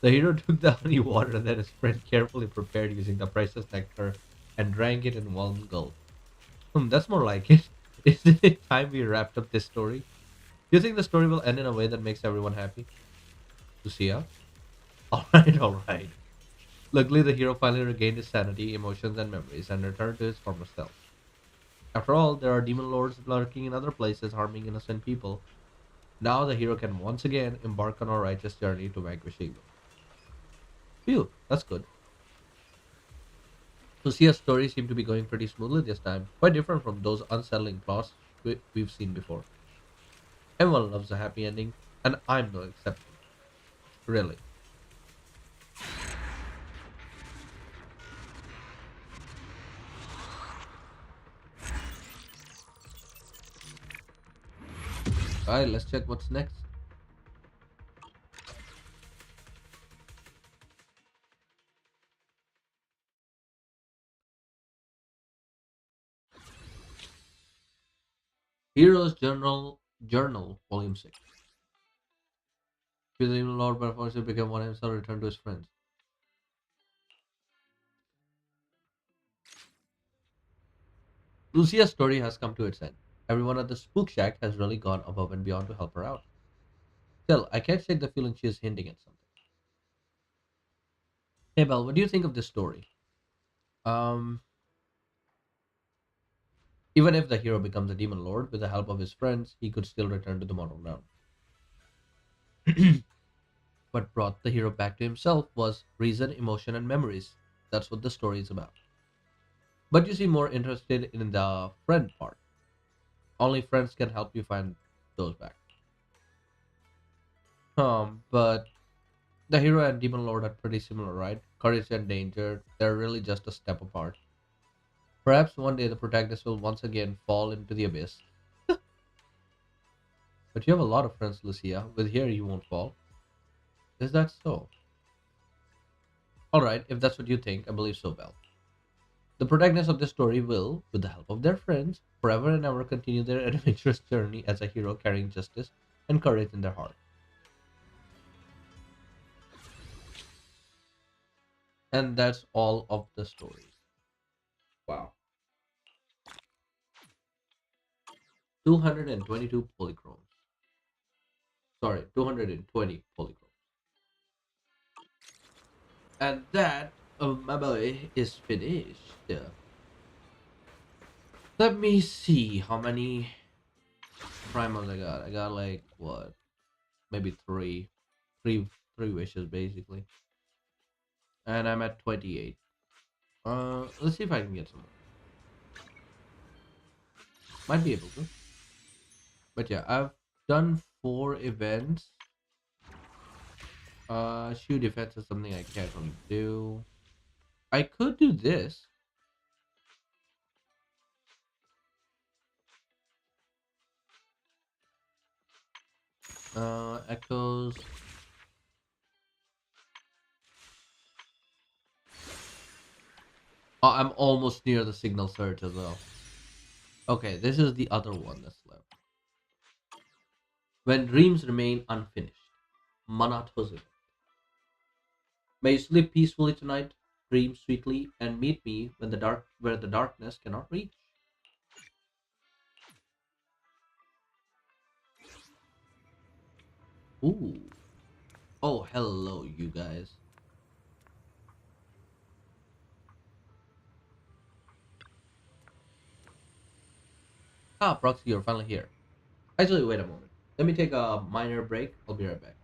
The hero took the honey water that his friend carefully prepared using the priceless nectar and drank it in one gulp. That's more like it. Isn't it time we wrapped up this story? Do you think the story will end in a way that makes everyone happy? Lucia? Alright, alright. Luckily, the hero finally regained his sanity, emotions, and memories and returned to his former self. After all, there are demon lords lurking in other places harming innocent people. Now the hero can once again embark on a righteous journey to vanquish evil. Phew, that's good. Lucia's story seemed to be going pretty smoothly this time, quite different from those unsettling plots we've seen before. Everyone loves a happy ending, and I'm no exception. Really. Alright, let's check what's next. Heroes Journal, Volume 6. The evil lord by force became one himself, returned to his friends. Lucia's story has come to its end. Everyone at the Spook Shack has really gone above and beyond to help her out. Still, I can't shake the feeling she is hinting at something. Hey Belle, what do you think of this story? Um, Even if the hero becomes a demon lord with the help of his friends, he could still return to the mortal realm. What brought the hero back to himself was reason, emotion, and memories. That's what the story is about. But you seem more interested in the friend part. Only friends can help you find those back. But the hero and demon lord are pretty similar, right? Courage and danger, they're really just a step apart. Perhaps one day the protagonist will once again fall into the abyss. But you have a lot of friends, Lucia. With here you won't fall. Is that so? Alright, if that's what you think, I believe so, Belle. The protagonists of this story will, with the help of their friends, forever and ever continue their adventurous journey as a hero carrying justice and courage in their heart. And that's all of the story. Wow. 222 polychromes. Sorry, 220 polychromes. And that, my boy, is finished. Let me see how many primals I got. I got like what? Maybe three, three wishes basically. And I'm at 28. Let's see if I can get some more. Might be able to. But yeah, I've done 4 events. Shoe defense is something I can't really do. I could do this. Echoes. Oh, I'm almost near the signal surge as well. Okay, this is the other one that's left. When dreams remain unfinished. Manatozim. May you sleep peacefully tonight, dream sweetly, and meet me when the dark where the darkness cannot reach. Ooh. Oh, hello, you guys. Ah, Proxy, you're finally here. Actually, wait a moment. Let me take a minor break. I'll be right back.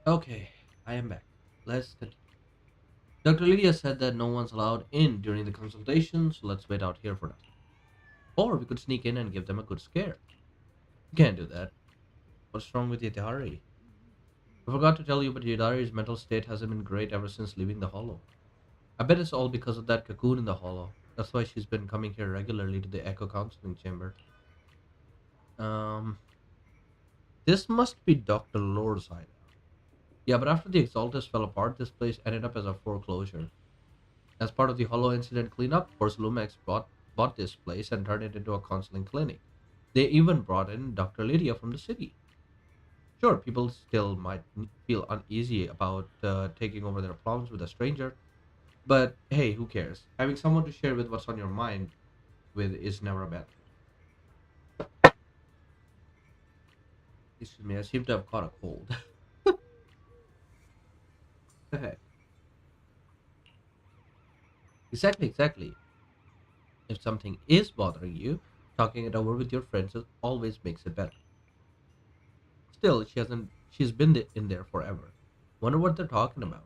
Okay, I am back. Let's continue. Dr. Lydia said that no one's allowed in during the consultation, so let's wait out here for that. Or we could sneak in and give them a good scare. You can't do that. What's wrong with Yatihari? I forgot to tell you, but Yatihari's mental state hasn't been great ever since leaving the Hollow. I bet it's all because of that cocoon in the Hollow. That's why she's been coming here regularly to the Echo Counseling Chamber. Um, this must be Dr. Lore's hideout. Yeah, but after the Exaltus fell apart, this place ended up as a foreclosure. As part of the Hollow incident cleanup, Force Lumex bought this place and turned it into a counseling clinic. They even brought in Dr. Lydia from the city. Sure, people still might feel uneasy about taking over their problems with a stranger, but hey, who cares? Having someone to share with what's on your mind with is never a bad thing. Excuse me, I seem to have caught a cold. The heck? Exactly. If something is bothering you, talking it over with your friends always makes it better. Still, she's been in there forever. Wonder what they're talking about.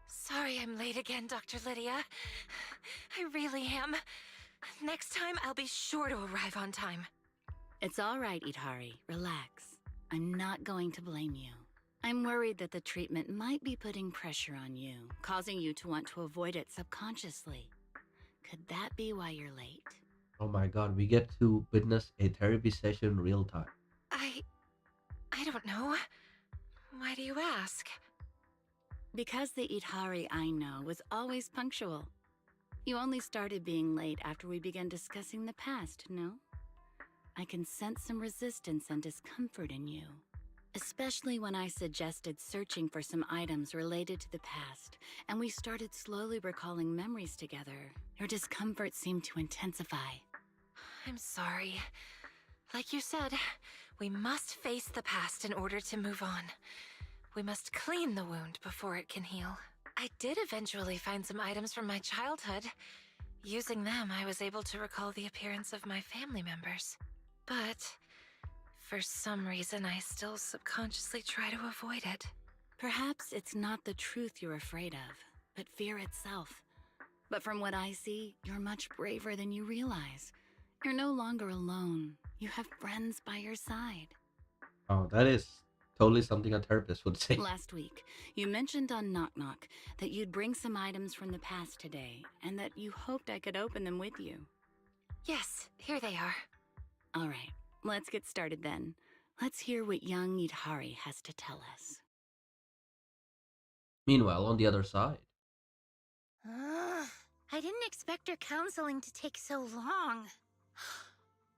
Sorry I'm late again, Dr. Lydia. I really am. Next time, I'll be sure to arrive on time. It's all right, Idhari. Relax. I'm not going to blame you. I'm worried that the treatment might be putting pressure on you, causing you to want to avoid it subconsciously. Could that be why you're late? Oh my god, we get to witness a therapy session real time. I don't know. Why do you ask? Because the Idhari I know was always punctual. You only started being late after we began discussing the past, no? I can sense some resistance and discomfort in you. Especially when I suggested searching for some items related to the past, and we started slowly recalling memories together. Your discomfort seemed to intensify. I'm sorry. Like you said, we must face the past in order to move on. We must clean the wound before it can heal. I did eventually find some items from my childhood. Using them, I was able to recall the appearance of my family members. But for some reason, I still subconsciously try to avoid it. Perhaps it's not the truth you're afraid of, but fear itself. But from what I see, you're much braver than you realize. You're no longer alone. You have friends by your side. Oh, that is totally something a therapist would say. Last week, you mentioned on Knock Knock that you'd bring some items from the past today, and that you hoped I could open them with you. Yes, here they are. All right, let's get started then. Let's hear what young Idhari has to tell us. Meanwhile, on the other side. Ugh, I didn't expect her counseling to take so long.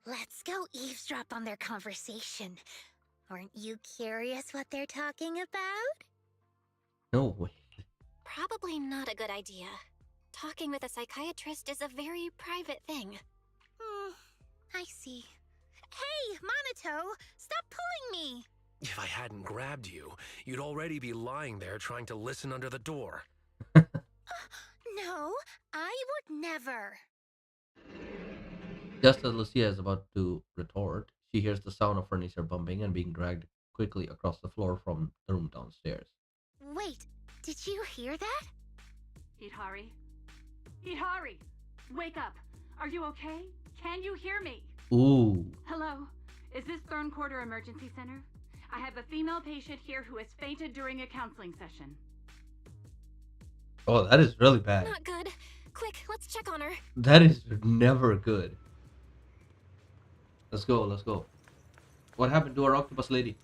Let's go eavesdrop on their conversation. Aren't you curious what they're talking about? No way. Probably not a good idea. Talking with a psychiatrist is a very private thing. I see. Hey, Monato! Stop pulling me! If I hadn't grabbed you, you'd already be lying there trying to listen under the door. No, I would never. Just as Lucia is about to retort, she hears the sound of furniture bumping and being dragged quickly across the floor from the room downstairs. Wait, did you hear that? Idhari? Idhari! Wake up! Are you okay? Can you hear me? Ooh. Hello? Is this Thorn Quarter Emergency Center? I have a female patient here who has fainted during a counseling session. Oh, that is really bad. Not good. Quick, let's check on her. That is never good. Let's go. What happened to our octopus lady?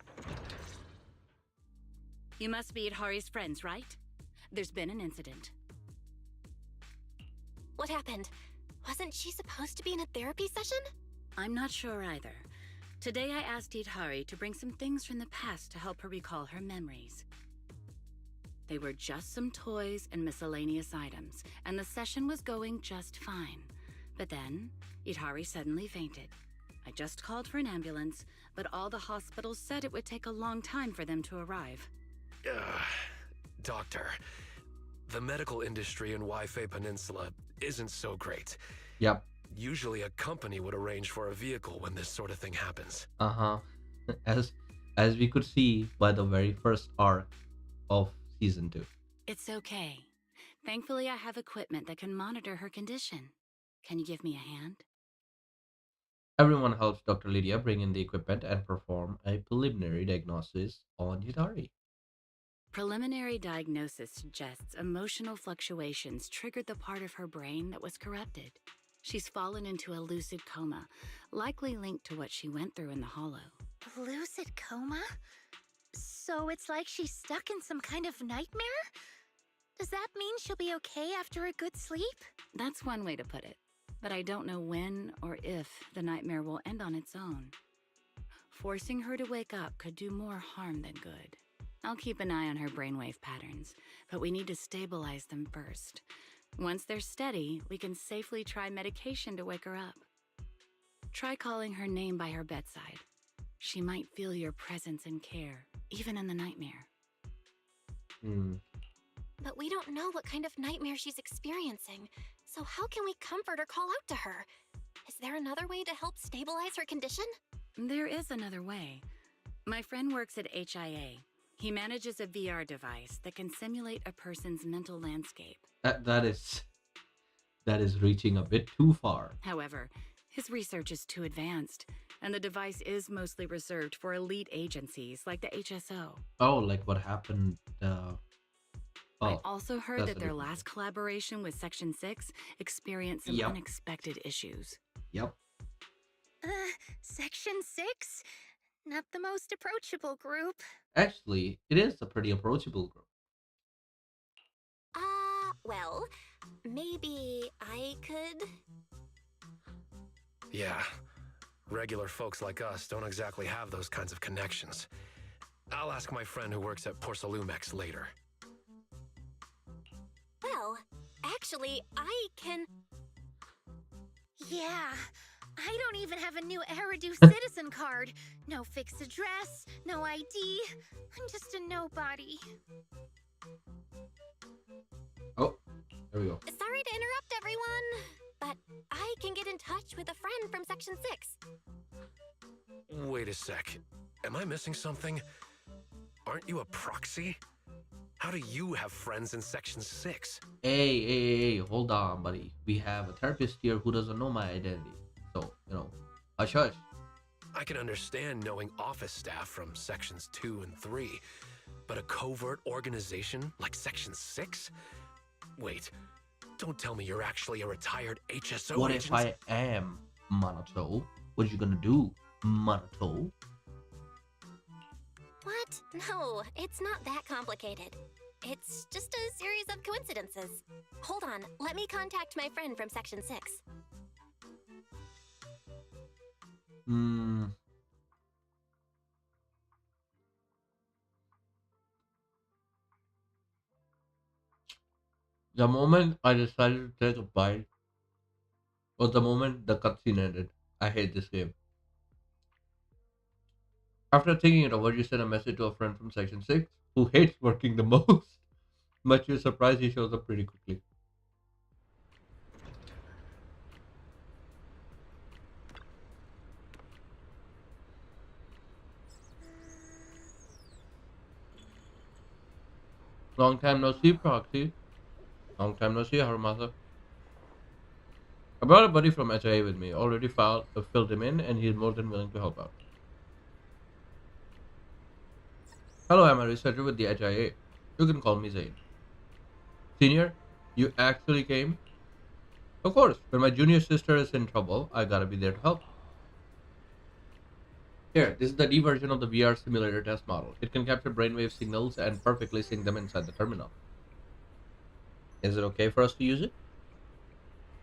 You must be Idhari's friends, right? There's been an incident. What happened? Wasn't she supposed to be in a therapy session? I'm not sure either. Today I asked Idhari to bring some things from the past to help her recall her memories. They were just some toys and miscellaneous items, and the session was going just fine. But then, Idhari suddenly fainted. I just called for an ambulance, but all the hospitals said it would take a long time for them to arrive. Doctor, the medical industry in Waifei Peninsula isn't so great. Yep. Usually a company would arrange for a vehicle when this sort of thing happens. Uh-huh. As as we could see by the very first arc of season 2. It's okay. Thankfully, I have equipment that can monitor her condition. Can you give me a hand? Everyone helps Dr. Lydia bring in the equipment and perform a preliminary diagnosis on Yutari. Preliminary diagnosis suggests emotional fluctuations triggered the part of her brain that was corrupted. She's fallen into a lucid coma, likely linked to what she went through in the Hollow. Lucid coma? So it's like she's stuck in some kind of nightmare? Does that mean she'll be okay after a good sleep? That's one way to put it, but I don't know when or if the nightmare will end on its own. Forcing her to wake up could do more harm than good. I'll keep an eye on her brainwave patterns, but we need to stabilize them first. Once they're steady, we can safely try medication to wake her up. Try calling her name by her bedside. She might feel your presence and care, even in the nightmare. Hmm. But we don't know what kind of nightmare she's experiencing, so how can we comfort or call out to her? Is there another way to help stabilize her condition? There is another way. My friend works at HIA. He manages a VR device that can simulate a person's mental landscape. That is reaching a bit too far. However, his research is too advanced, and the device is mostly reserved for elite agencies like the HSO. Oh, like what happened? I also heard that's that a their different last collaboration with Section 6 experienced some Yep. unexpected issues. Yep. Section 6? Not the most approachable group. Actually, it is a pretty approachable group. Well, maybe I could... Yeah. Regular folks like us don't exactly have those kinds of connections. I'll ask my friend who works at Porcelumex later. Well, actually, I can... Yeah. I don't even have a new Eridu citizen card. No fixed address, no ID. I'm just a nobody. Oh, there we go. Sorry to interrupt, everyone, but I can get in touch with a friend from Section 6. Wait a sec. Am I missing something? Aren't you a proxy? How do you have friends in Section 6? Hey, hold on, buddy. We have a therapist here who doesn't know my identity. So, hush, hush. I can understand knowing office staff from Sections 2 and 3, but a covert organization like Section 6? Wait, don't tell me you're actually a retired HSO What agent? if I am Monato? What you gonna do, Monato? What? No, it's not that complicated. It's just a series of coincidences. Hold on, let me contact my friend from Section 6. The moment I decided to take a bite was the moment the cutscene ended. I hate this game. After thinking it over, you send a message to a friend from Section 6 who hates working the most. Much to your surprise, he shows up pretty quickly. Long time no see, Proxy. Long time no see, Harumasa. I brought a buddy from HIA with me. Already filled him in, and he's more than willing to help out. Hello, I'm a researcher with the HIA. You can call me Zaid. Senior, you actually came? Of course, when my junior sister is in trouble, I gotta be there to help. Here, this is the D version of the VR simulator test model. It can capture brainwave signals and perfectly sync them inside the terminal. Is it okay for us to use it?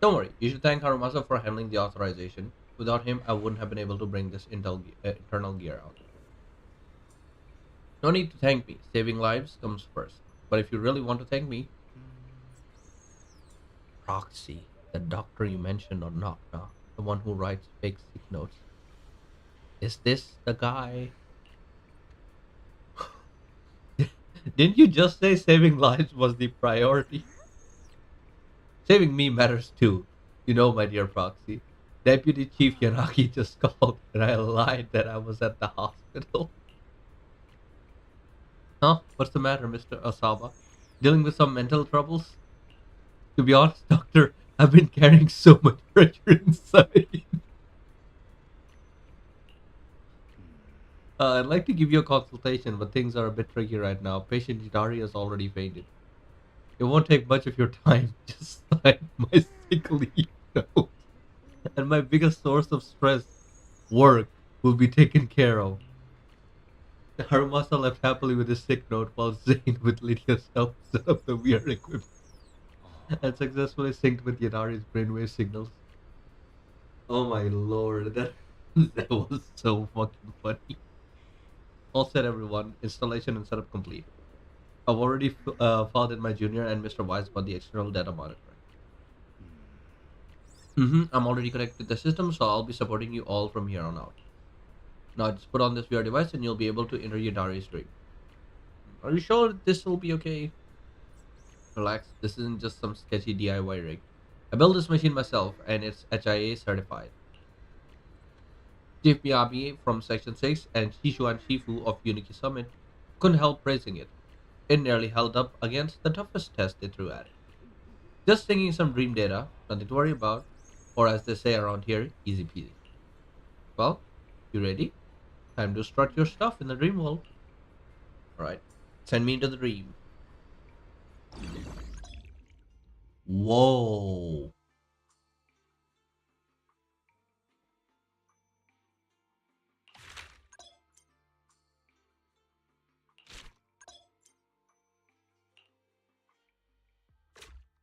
Don't worry, you should thank Harumasa for handling the authorization. Without him, I wouldn't have been able to bring this internal gear out. No need to thank me. Saving lives comes first. But if you really want to thank me... Proxy, the doctor you mentioned or not, huh? The one who writes fake sick notes. Is this the guy? Didn't you just say saving lives was the priority? Saving me matters too. You know, my dear Proxy. Deputy Chief Yanagi just called and I lied that I was at the hospital. Huh? What's the matter, Mr. Osama? Dealing with some mental troubles? To be honest, doctor, I've been carrying so much pressure inside. I'd like to give you a consultation, but things are a bit tricky right now. Patient Hidari has already fainted. It won't take much of your time. Just sign my sick leave note. And my biggest source of stress, work, will be taken care of. Haramasa left happily with his sick note while Zane, with Lydia's help, set up the VR equipment and successfully synced with Yadari's brainwave signals. Oh my lord, that was so fucking funny. All set, everyone. Installation and setup complete. I've already filed in my junior and Mr. Wise for the external data monitoring. I'm already connected to the system, so I'll be supporting you all from here on out. Now just put on this VR device and you'll be able to enter Yadari's dream. Are you sure this will be okay? Relax, this isn't just some sketchy DIY rig. I built this machine myself and it's HIA certified. Chief Miyabi from Section 6 and Shishuan Shifu of Unity Summit couldn't help praising it. It nearly held up against the toughest test they threw at it. Just thinking some dream data, nothing to worry about, or as they say around here, easy peasy. Well, you ready? Time to strut your stuff in the dream world. Alright, send me into the dream. Whoa.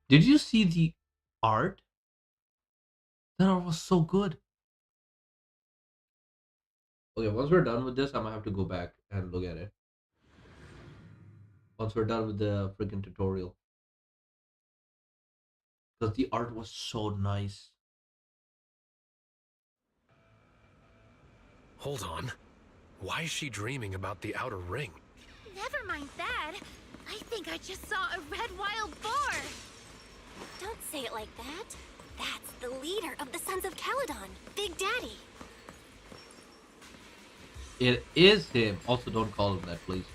Did you see the art? That art was so good. Okay, once we're done with this, I'm gonna have to go back and look at it. Once we're done with the freaking tutorial. Because the art was so nice. Hold on. Why is she dreaming about the outer ring? Never mind that. I think I just saw a red wild boar. Don't say it like that. That's the leader of the Sons of Caledon, Big Daddy. It is him. Also, don't call him that, please.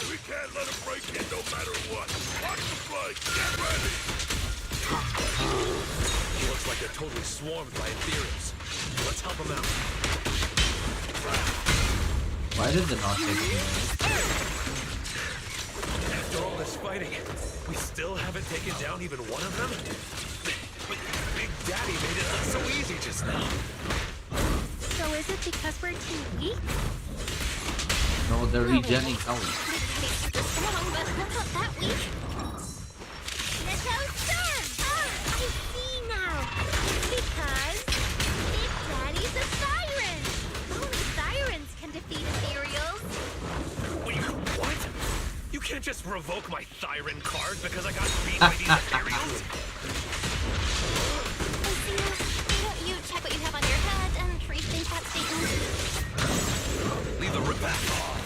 We can't let him break in no matter what. Watch the flight. Get ready. He looks like they're totally swarmed by Ethereals. Let's help him out. Why did they not take him? After all this fighting, we still haven't taken down even one of them? Big Daddy made it look so easy just now. So is it because we're too weak? No, they're regenning Ellie. Big Daddy's strong, but not that weak. Let's go storm! I see now. Because Big Daddy's a siren. Only sirens can defeat ethereals. Wait, what? You can't just revoke my Thyron card because I got beat by these Ethereals? You check what you have on your head and restate that statement. Leave the rip back off.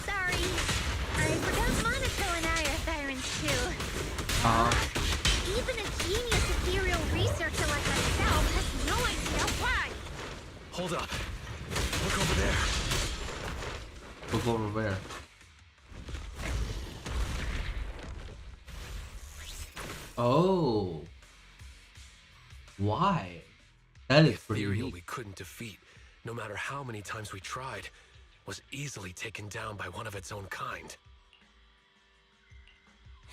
Sorry. I forgot Monaco and I are sirens too. Even a genius ethereal researcher like myself has no idea why. Hold up. Look over there. Look over there. Oh. Why? That The is pretty ethereal neat. we couldn't defeat, no matter how many times we tried, was easily taken down by one of its own kind.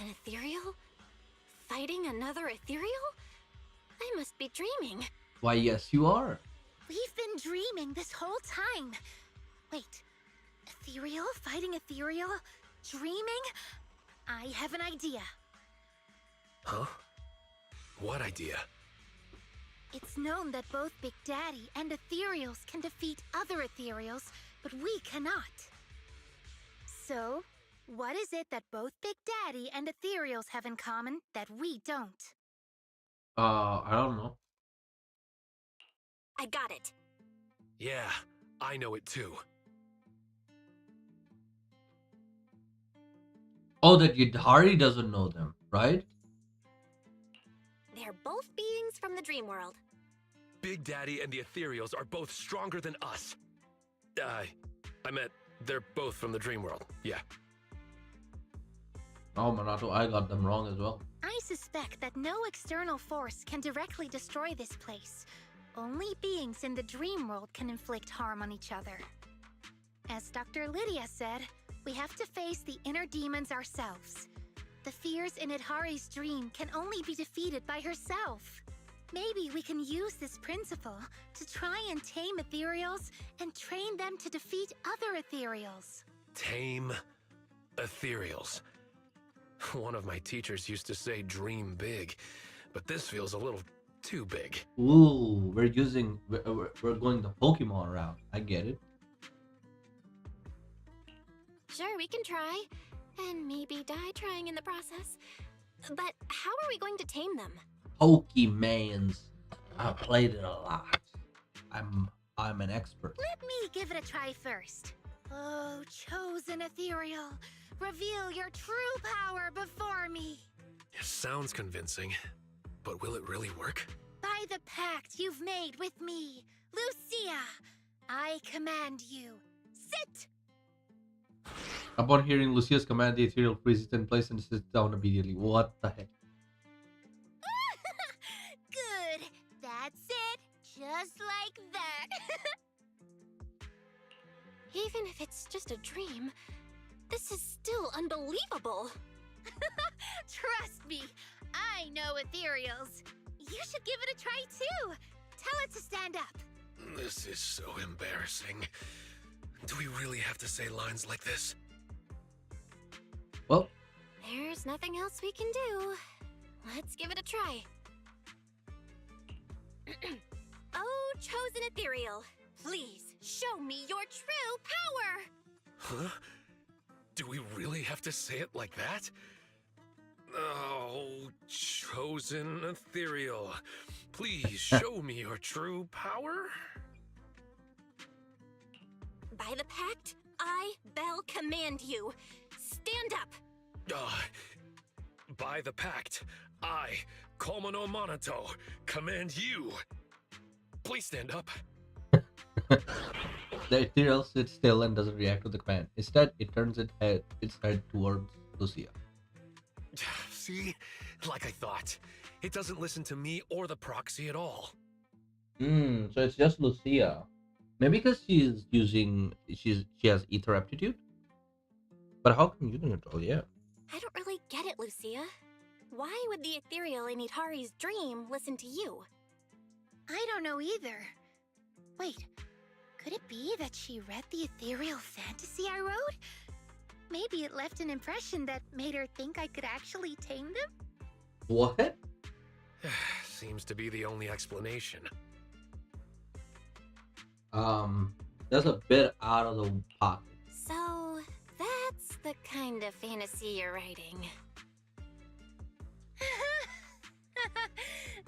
An ethereal? Fighting another ethereal? I must be dreaming. Why, yes, you are. We've been dreaming this whole time. Wait, ethereal fighting ethereal? Dreaming? I have an idea. Huh? What idea? It's known that both Big Daddy and ethereals can defeat other ethereals, but we cannot. So, what is it that both Big Daddy and ethereals have in common that we don't? I don't know. I got it. Yeah, I know it too. Oh, that Yidhari doesn't know them, right? They're both beings from the dream world. Big Daddy and the Ethereals are both stronger than us. I meant they're both from the dream world. Yeah. Oh, Minato, I got them wrong as well. I suspect that no external force can directly destroy this place. Only beings in the dream world can inflict harm on each other. As Dr. Lydia said, we have to face the inner demons ourselves. The fears in Idhari's dream can only be defeated by herself. Maybe we can use this principle to try and tame ethereals and train them to defeat other ethereals. Tame ethereals. One of my teachers used to say dream big, but this feels a little too big. Ooh, we're going the Pokemon route. I get it. Sure, we can try. And maybe die trying in the process. But how are we going to tame them? Pokemans. I played it a lot. I'm an expert. Let me give it a try first. Oh, chosen ethereal, reveal your true power before me. It sounds convincing, but will it really work? By the pact you've made with me, Lucia, I command you, sit! Upon hearing Lucia's command, the ethereal freezes in place and sits down immediately. What the heck? Good, that's it, just like that. Even if it's just a dream, this is still unbelievable. Trust me, I know ethereals. You should give it a try too. Tell it to stand up. This is so embarrassing. Do we really have to say lines like this? Well, There's nothing else we can do. Let's give it a try. Oh, chosen ethereal, please show me your true power. Huh? Do we really have to say it like that? Oh, chosen ethereal, please show me your true power? By the pact, I, Belle, command you. Stand up. By the pact, I, Komono Monato, command you. Please stand up. the ethereal sits still and doesn't react to the command. Instead, it turns its head towards Lucia. See? Like I thought. It doesn't listen to me or the proxy at all. So it's just Lucia. Maybe because she has ether aptitude? But how can you control? Yeah. I don't really get it, Lucia. Why would the ethereal in Idhari's dream listen to you? I don't know either. Wait, could it be that she read the ethereal fantasy I wrote? Maybe it left an impression that made her think I could actually tame them? What? Seems to be the only explanation. That's a bit out of the pocket. So, that's the kind of fantasy you're writing.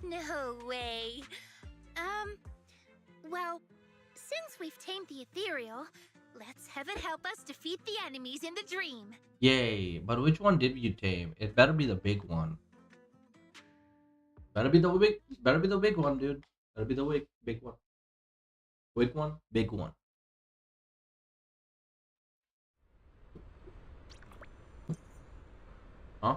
No way. Well, since we've tamed the ethereal, let's have it help us defeat the enemies in the dream. Yay! But which one did you tame? It better be the big one. Better be the big one, dude. Better be the big one. Big one, big one. Huh?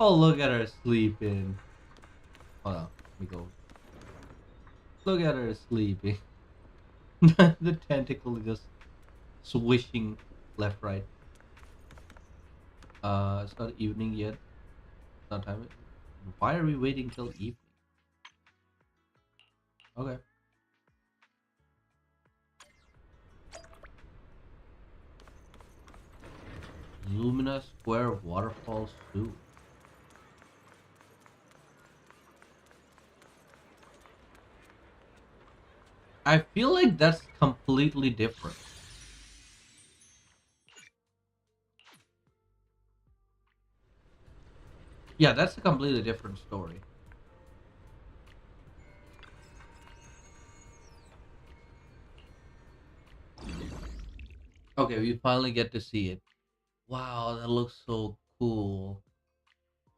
Oh, look at her sleeping. Hold on, let me go. Look at her sleeping. The tentacle is just swishing left, right. It's not evening yet. It's not time. Why are we waiting till evening? Okay. Lumina Square Waterfall Zoo. I feel like that's completely different. Yeah, that's a completely different story. Okay, we finally get to see it. Wow, that looks so cool.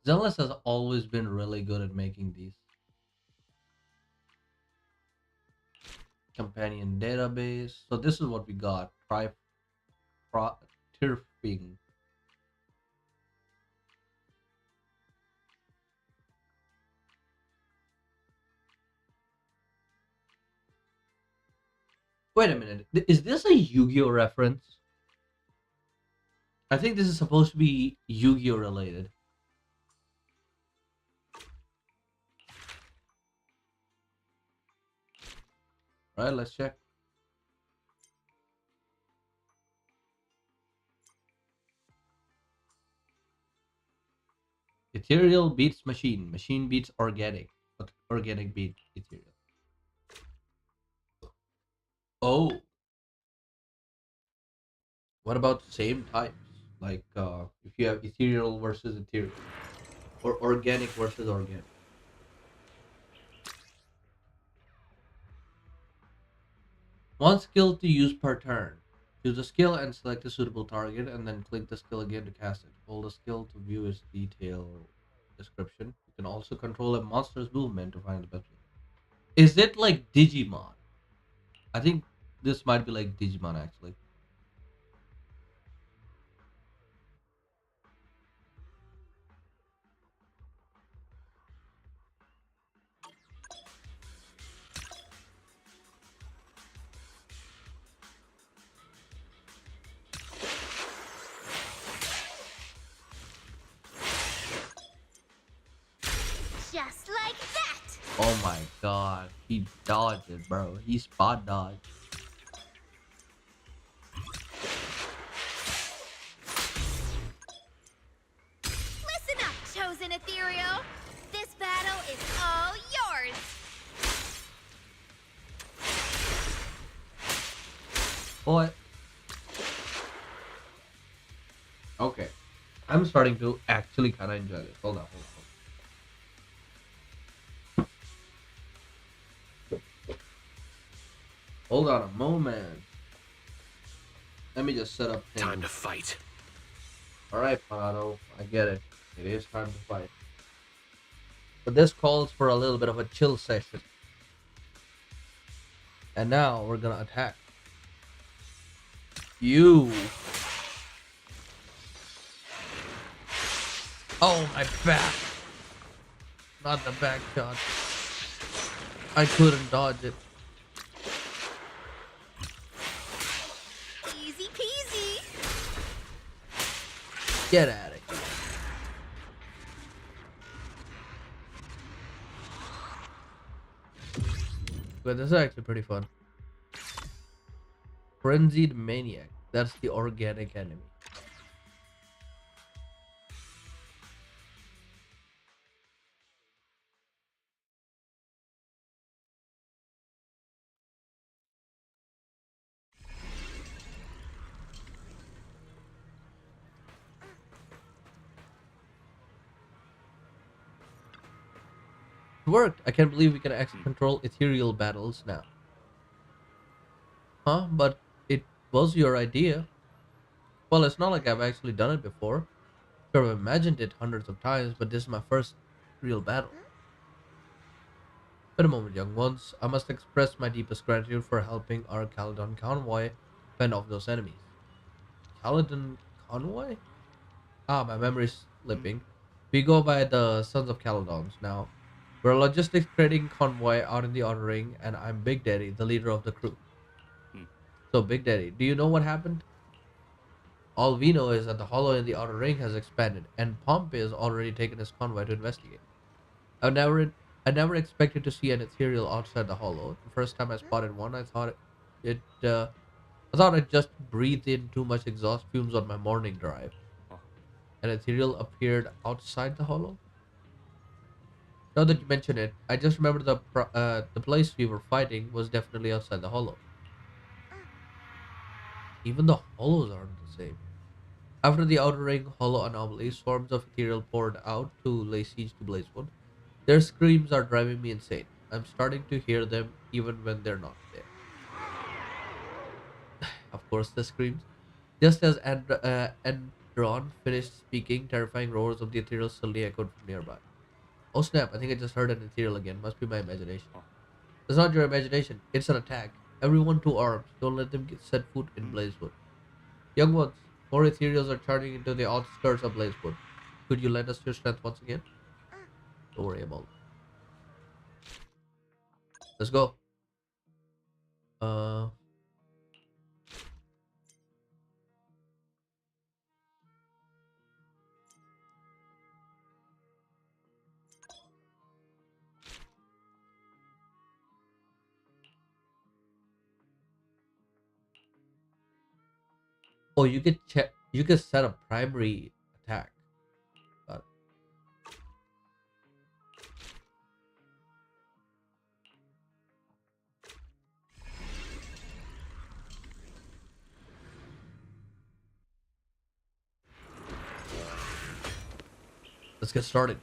Zenless has always been really good at making these. Companion database. So this is what we got. Turfing. Wait a minute. Is this a Yu-Gi-Oh reference? I think this is supposed to be Yu-Gi-Oh related. All right, let's check. Ethereal beats machine. Machine beats organic. But organic beats ethereal. Oh, what about same types? Like if you have ethereal versus ethereal, or organic versus organic. One skill to use per turn. Choose a skill and select a suitable target, and then click the skill again to cast it. Hold the skill to view its detailed description. You can also control a monster's movement to find the best way. Is it like Digimon? I think this might be like Digimon actually. Just like that! Oh my god, he dodged it, bro. He spot dodged. Listen up, chosen ethereal! This battle is all yours! What? Okay. I'm starting to actually kind of enjoy this. Hold on, hold on. Hold on a moment. Let me just set up things. Time to fight. Alright, Pado. I get it. It is time to fight. But this calls for a little bit of a chill session. And now we're gonna attack. You. Oh, my back. Not the back shot. I couldn't dodge it. Easy peasy! Get at it. But this is actually pretty fun. Frenzied Maniac. That's the organic enemy. It worked. I can't believe we can actually control ethereal battles now. Huh? But it was your idea. Well, it's not like I've actually done it before. Sure, I've imagined it hundreds of times, but this is my first real battle. Wait a moment, young ones. I must express my deepest gratitude for helping our Caledon convoy fend off those enemies. Caledon convoy? Ah, my memory's slipping. We go by the Sons of Caledons now. We're a logistics trading convoy out in the Outer Ring, and I'm Big Daddy, the leader of the crew. So, Big Daddy, do you know what happened? All we know is that the hollow in the Outer Ring has expanded, and Pompey has already taken his convoy to investigate. I never expected to see an ethereal outside the hollow. The first time I spotted one, I thought I'd just breathed in too much exhaust fumes on my morning drive. An ethereal appeared outside the hollow. Now that you mention it, I just remember the place we were fighting was definitely outside the hollow. Even the hollows aren't the same. After the Outer Ring hollow anomaly, swarms of ethereal poured out to lay siege to Blazewood. Their screams are driving me insane. I'm starting to hear them even when they're not there. Of course, the screams. Just as Andron finished speaking, terrifying roars of the ethereal suddenly echoed from nearby. Oh snap, I think I just heard an ethereal again. Must be my imagination. It's not your imagination, it's an attack. Everyone to arms. Don't let them set foot in Blazewood. Young ones, more ethereals are charging into the outskirts of Blazewood. Could you lend us your strength once again? Don't worry about it. Let's go. Uh, oh, you could check. You could set a primary attack. Got it. Let's get started.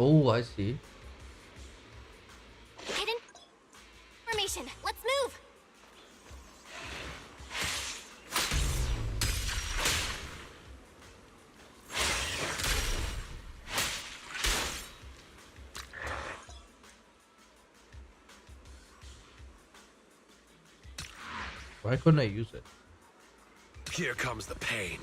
Oh, I see. Hidden formation. Let's move. Why couldn't I use it? Here comes the pain.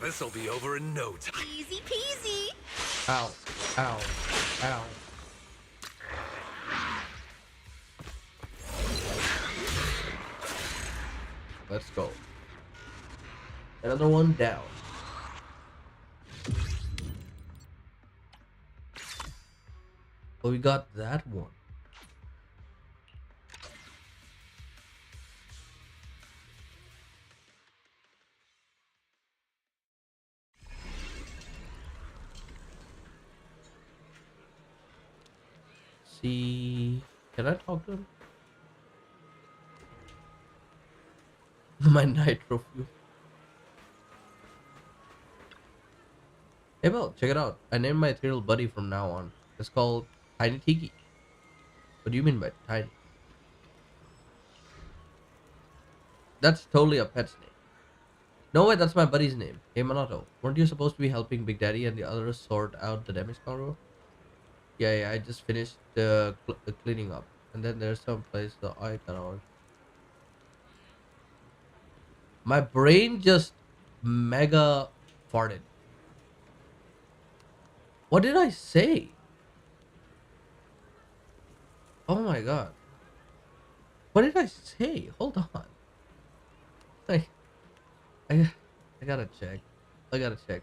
This'll be over in no time. Easy peasy. Ow! Ow! Ow! Let's go. Another one down. Oh, we got that one. See, can I talk to him? My nitro fuel. Hey, Bell, check it out. I named my ethereal buddy from now on. It's called Tiny Tiki. What do you mean by tiny? That's totally a pet's name. No way, that's my buddy's name. Hey, Manato, weren't you supposed to be helping Big Daddy and the others sort out the damage cargo? Yeah, I just finished the cleaning up. And then there's some place that I cannot. My brain just mega farted. What did I say? Oh my god. What did I say? Hold on. I, I, I gotta check. I gotta check.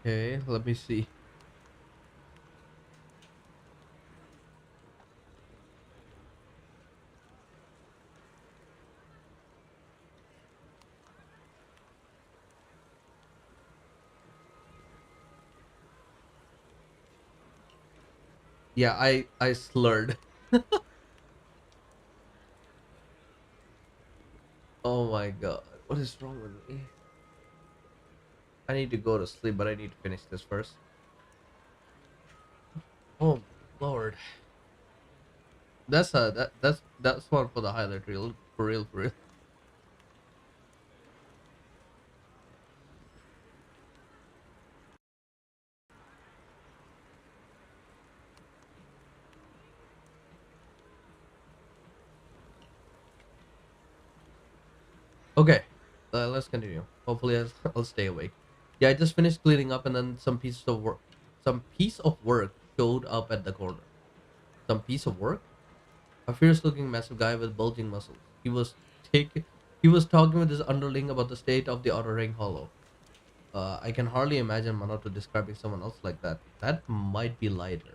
Okay, let me see. Yeah, I slurred. Oh my god. What is wrong with me? I need to go to sleep, but I need to finish this first. Oh lord. That's one for the highlight reel. For real, for real. Okay, let's continue. Hopefully, I'll stay awake. Yeah, I just finished cleaning up, and then some piece of work showed up at the corner. Some piece of work. A fierce-looking, massive guy with bulging muscles. Taking. He was talking with his underling about the state of the Outer Ring Hollow. I can hardly imagine Manoto describing someone else like that. That might be lighter.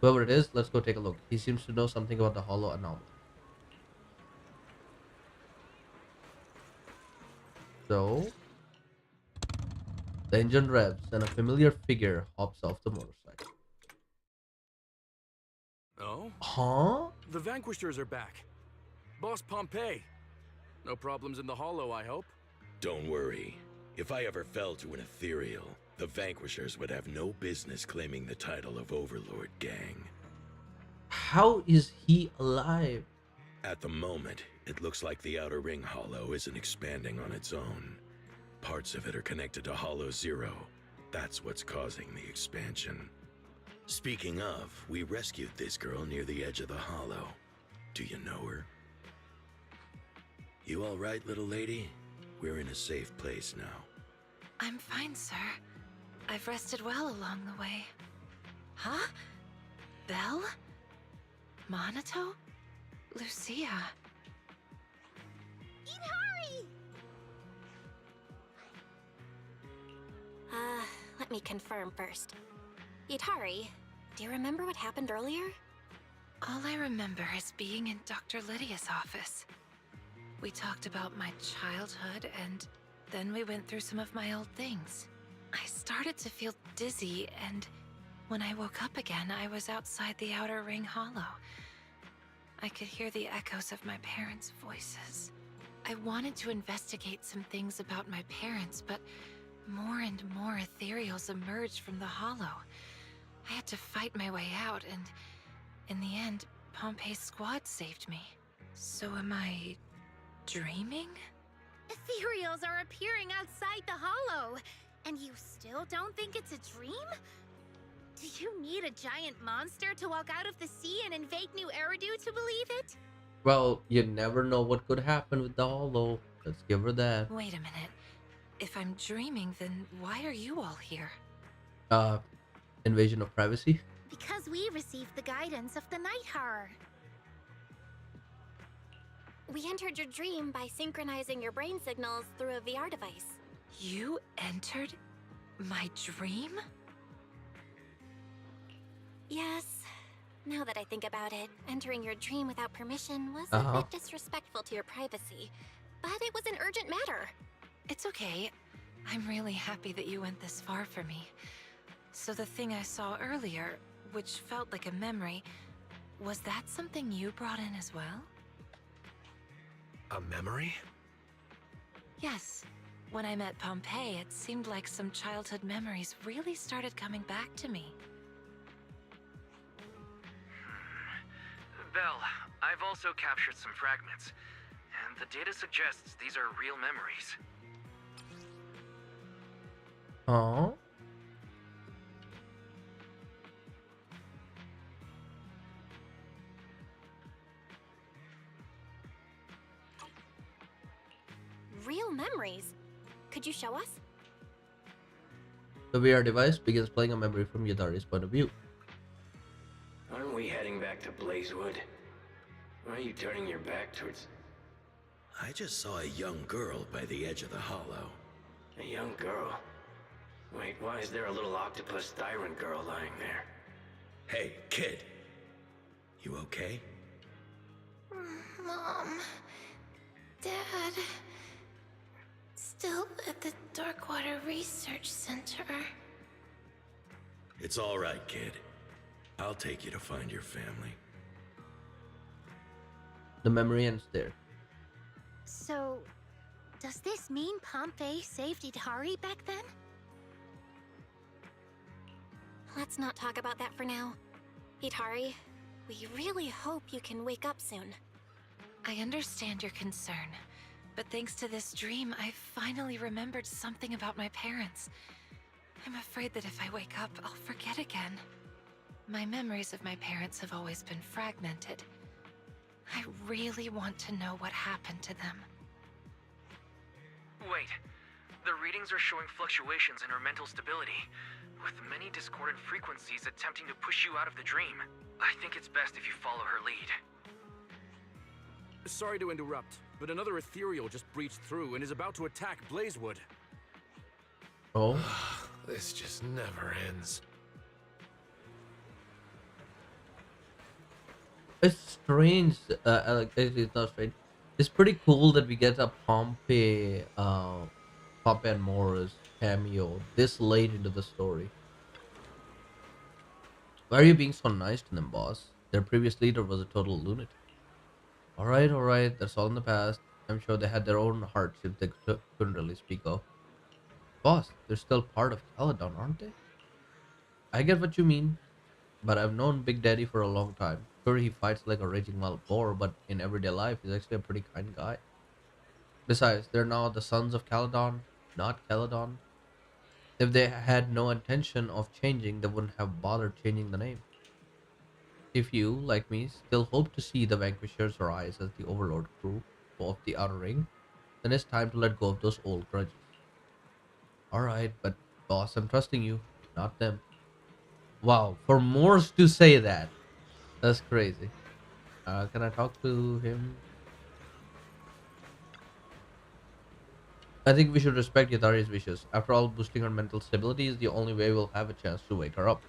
Whoever it is, let's go take a look. He seems to know something about the Hollow anomaly. So, the engine revs and a familiar figure hops off the motorcycle. Oh? Huh? The Vanquishers are back. Boss Pompeii. No problems in the Hollow, I hope. Don't worry. If I ever fell to an ethereal, the Vanquishers would have no business claiming the title of Overlord Gang. How is he alive? At the moment, it looks like the Outer Ring Hollow isn't expanding on its own. Parts of it are connected to Hollow Zero. That's what's causing the expansion. Speaking of, we rescued this girl near the edge of the Hollow. Do you know her? You all right, little lady? We're in a safe place now. I'm fine, sir. I've rested well along the way. Huh? Belle? Monato? Lucia? Let me confirm first. Itari, do you remember what happened earlier? All I remember is being in Dr. Lydia's office. We talked about my childhood, and then we went through some of my old things. I started to feel dizzy, and when I woke up again, I was outside the Outer Ring Hollow. I could hear the echoes of my parents' voices. I wanted to investigate some things about my parents, but more and more ethereals emerged from the hollow. I had to fight my way out, and in the end, Pompeii's squad saved me. So am I dreaming? Ethereals are appearing outside the hollow, and you still don't think it's a dream? Do you need a giant monster to walk out of the sea and invade New Eridu to believe it? Well, you never know what could happen with the Hollow. Let's give her that. Wait a minute. If I'm dreaming, then why are you all here? Invasion of privacy? Because we received the guidance of the Night Horror. We entered your dream by synchronizing your brain signals through a VR device. You entered my dream? Yes. Now that I think about it, entering your dream without permission was a bit disrespectful to your privacy. But it was an urgent matter. It's okay. I'm really happy that you went this far for me. So the thing I saw earlier, which felt like a memory, was that something you brought in as well? A memory? Yes. When I met Pompeii, it seemed like some childhood memories really started coming back to me. Belle, I've also captured some fragments, and the data suggests these are real memories. Oh. Real memories? Could you show us? The VR device begins playing a memory from Yadari's point of view. Aren't we heading back to Blazewood? Why are you turning your back towards... I just saw a young girl by the edge of the hollow. A young girl? Wait, why is there a little octopus tyrant girl lying there? Hey, kid! You okay? Mom... Dad... Still at the Darkwater Research Center. It's all right, kid. I'll take you to find your family. The memory ends there. So, does this mean Pompeii saved Itari back then? Let's not talk about that for now. Itari, we really hope you can wake up soon. I understand your concern, but thanks to this dream, I've finally remembered something about my parents. I'm afraid that if I wake up, I'll forget again. My memories of my parents have always been fragmented. I really want to know what happened to them. Wait. The readings are showing fluctuations in her mental stability, with many discordant frequencies attempting to push you out of the dream. I think it's best if you follow her lead. Sorry to interrupt, but another ethereal just breached through and is about to attack Blazewood. Oh. This just never ends. It's strange. It's not strange. It's pretty cool that we get a Pompey and Morris cameo this late into the story. Why are you being so nice to them, boss? Their previous leader was a total lunatic. Alright, that's all in the past. I'm sure they had their own hardships they couldn't really speak of. Boss, they're still part of Caledon, aren't they? I get what you mean, but I've known Big Daddy for a long time. Sure, he fights like a raging wild boar, but in everyday life, he's actually a pretty kind guy. Besides, they're now the sons of Caledon, not Caledon. If they had no intention of changing, they wouldn't have bothered changing the name. If you, like me, still hope to see the Vanquishers rise as the Overlord crew of the Outer Ring, then it's time to let go of those old grudges. Alright, but boss, I'm trusting you, not them. Wow, for Morse to say that, that's crazy. Can I talk to him? I think we should respect Yatari's wishes. After all, boosting her mental stability is the only way we'll have a chance to wake her up.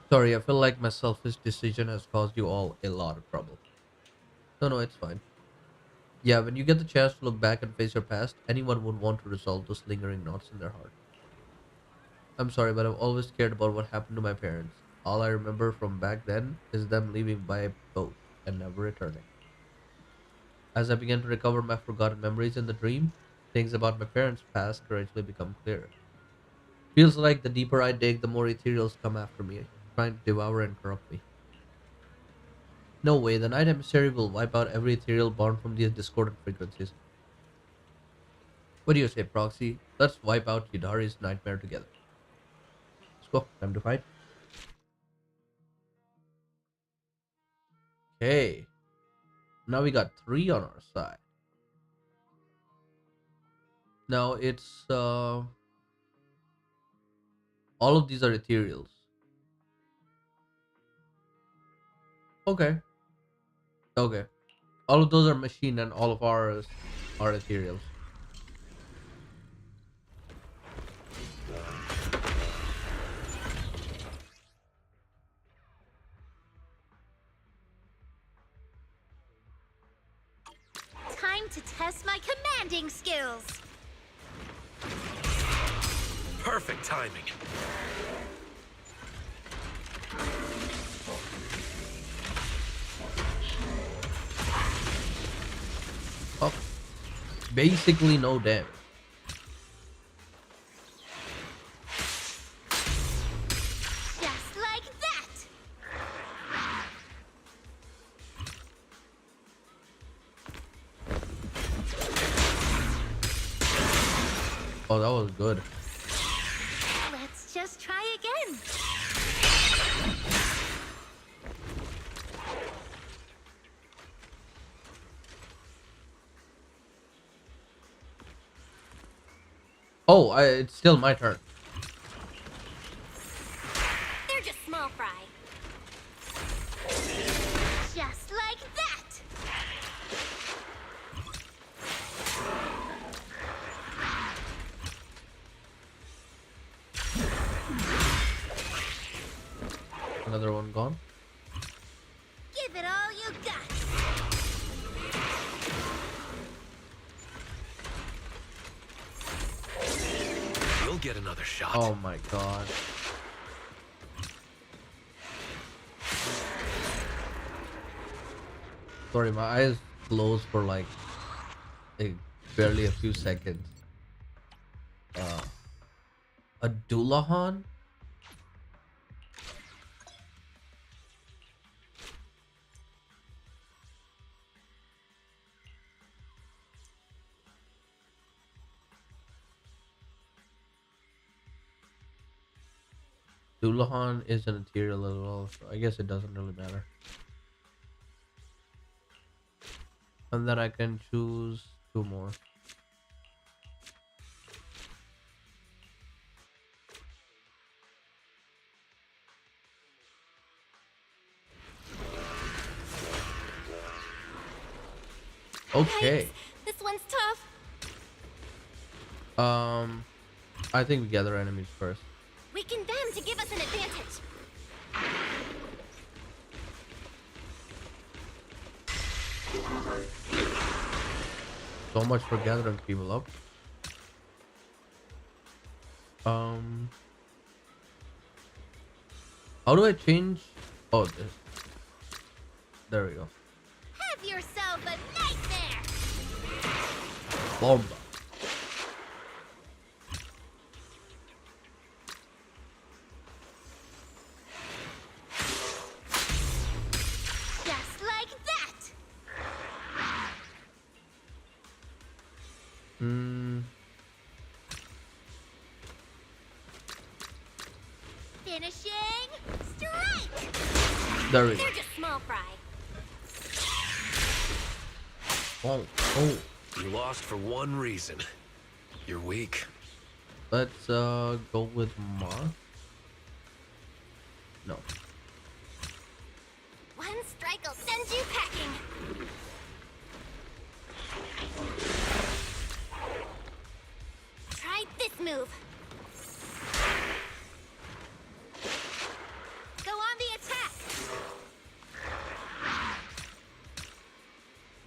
Sorry, I feel like my selfish decision has caused you all a lot of trouble. No, it's fine. Yeah, when you get the chance to look back and face your past, anyone would want to resolve those lingering knots in their heart. I'm sorry, but I've always cared about what happened to my parents. All I remember from back then is them leaving by boat and never returning. As I began to recover my forgotten memories in the dream, things about my parents' past gradually become clearer. Feels like the deeper I dig, the more ethereals come after me, trying to devour and corrupt me. No way, the Night Emissary will wipe out every ethereal born from these discordant frequencies. What do you say, Proxy? Let's wipe out Yudari's nightmare together. Let's go. Time to fight. Okay. Now we got 3 on our side. Now it's all of these are ethereals. Okay. Okay. All of those are machine and all of ours are ethereals. Time to test my commanding skills. Perfect timing. Oh, basically no damage. Just like that. Oh, that was good. Let's just try again. Oh, it's still my turn. They're just small fry. Just like that. Another one gone. Give it all you got. You'll get another shot. Oh my god. Sorry, my eyes closed for like barely a few seconds. A Dullahan? Dullahan is an ethereal as well, so I guess it doesn't really matter. And then I can choose Two more. Okay. Yikes, this one's tough. I think we gather enemies first. Weaken them to give us an advantage. So much for gathering people up. How do I change? Oh, there we go. Have yourself a nightmare. Bomba. Just like that. Finishing strike. There we go. They're just small fry. Oh. You lost for one reason. You're weak. Let's go with Mar. No. One strike will send you packing. Try this move. Go on the attack.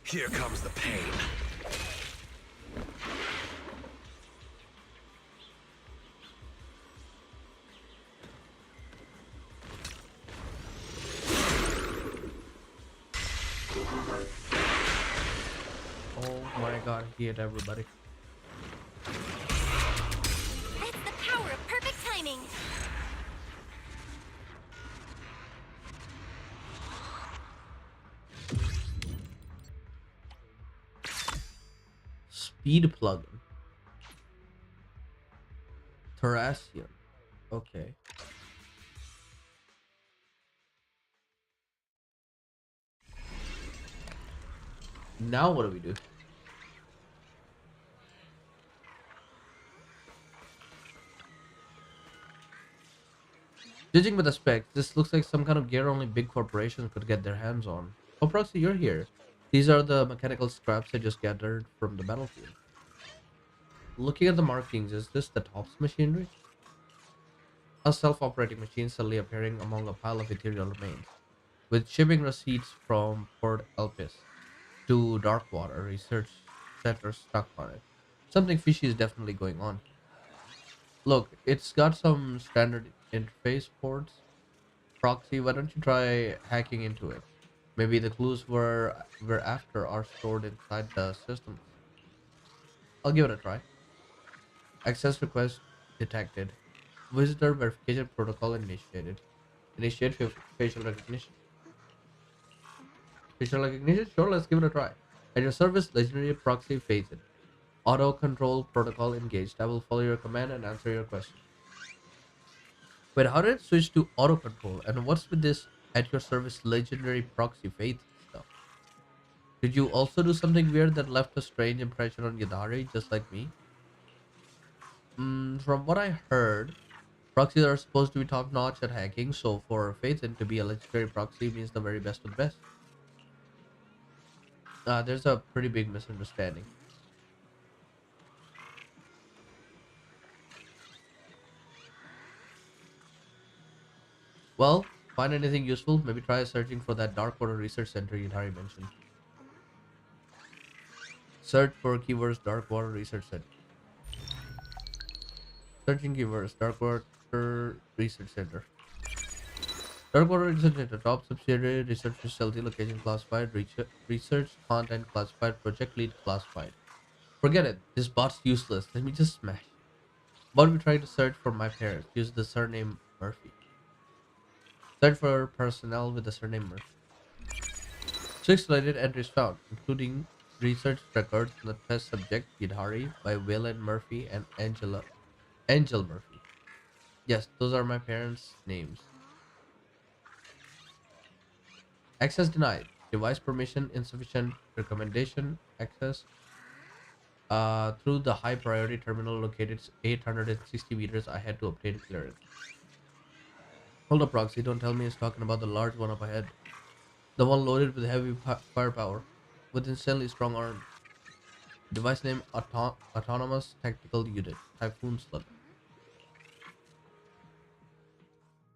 Here comes the pain. Oh my god, he hit everybody. That's the power of perfect timing. Speed plugin. Terracian. Okay. Now what do we do? Judging by the specs, this looks like some kind of gear only big corporations could get their hands on. Oh, Proxy, you're here. These are the mechanical scraps I just gathered from the battlefield. Looking at the markings, is this the TOPS machinery? A self-operating machine suddenly appearing among a pile of ethereal remains, with shipping receipts from Port Elpis to Darkwater Research Center stuck on it. Something fishy is definitely going on. Look, it's got some standard interface ports. Proxy, why don't you try hacking into it? Maybe the clues we're after are stored inside the systems. I'll give it a try. Access request detected. Visitor verification protocol initiated. Initiate facial recognition. Facial recognition? Sure, let's give it a try. At your service, legendary proxy phase-in. Auto control protocol engaged. I will follow your command and answer your question. Wait, how did it switch to auto control? And what's with this at your service legendary proxy faith stuff? Did you also do something weird that left a strange impression on Yadari, just like me? From what I heard, proxies are supposed to be top notch at hacking, so for Faithin to be a legendary proxy means the very best of the best. There's a pretty big misunderstanding. Well, find anything useful? Maybe try searching for that Darkwater Research Center Yadari mentioned. Search for keywords Darkwater Research Center. Searching keywords Darkwater Research Center. Darkwater Research Center, top subsidiary, research facility, location classified, research content classified, project lead classified. Forget it, this bot's useless. Let me just smash. About we try to search for my parents. Use the surname Murphy. Search for personnel with the surname Murphy. 6 related entries found, including research records on the test subject Yidhari by Waylon Murphy and Angel Murphy. Yes, those are my parents' names. Access denied. Device permission insufficient. Recommendation. Access. through the high priority terminal located 860 meters ahead to obtain clearance. Hold up, Proxy. Don't tell me it's talking about the large one up ahead. The one loaded with heavy firepower, with insanely strong arms. Device name Autonomous Tactical Unit, Typhoon Slugger.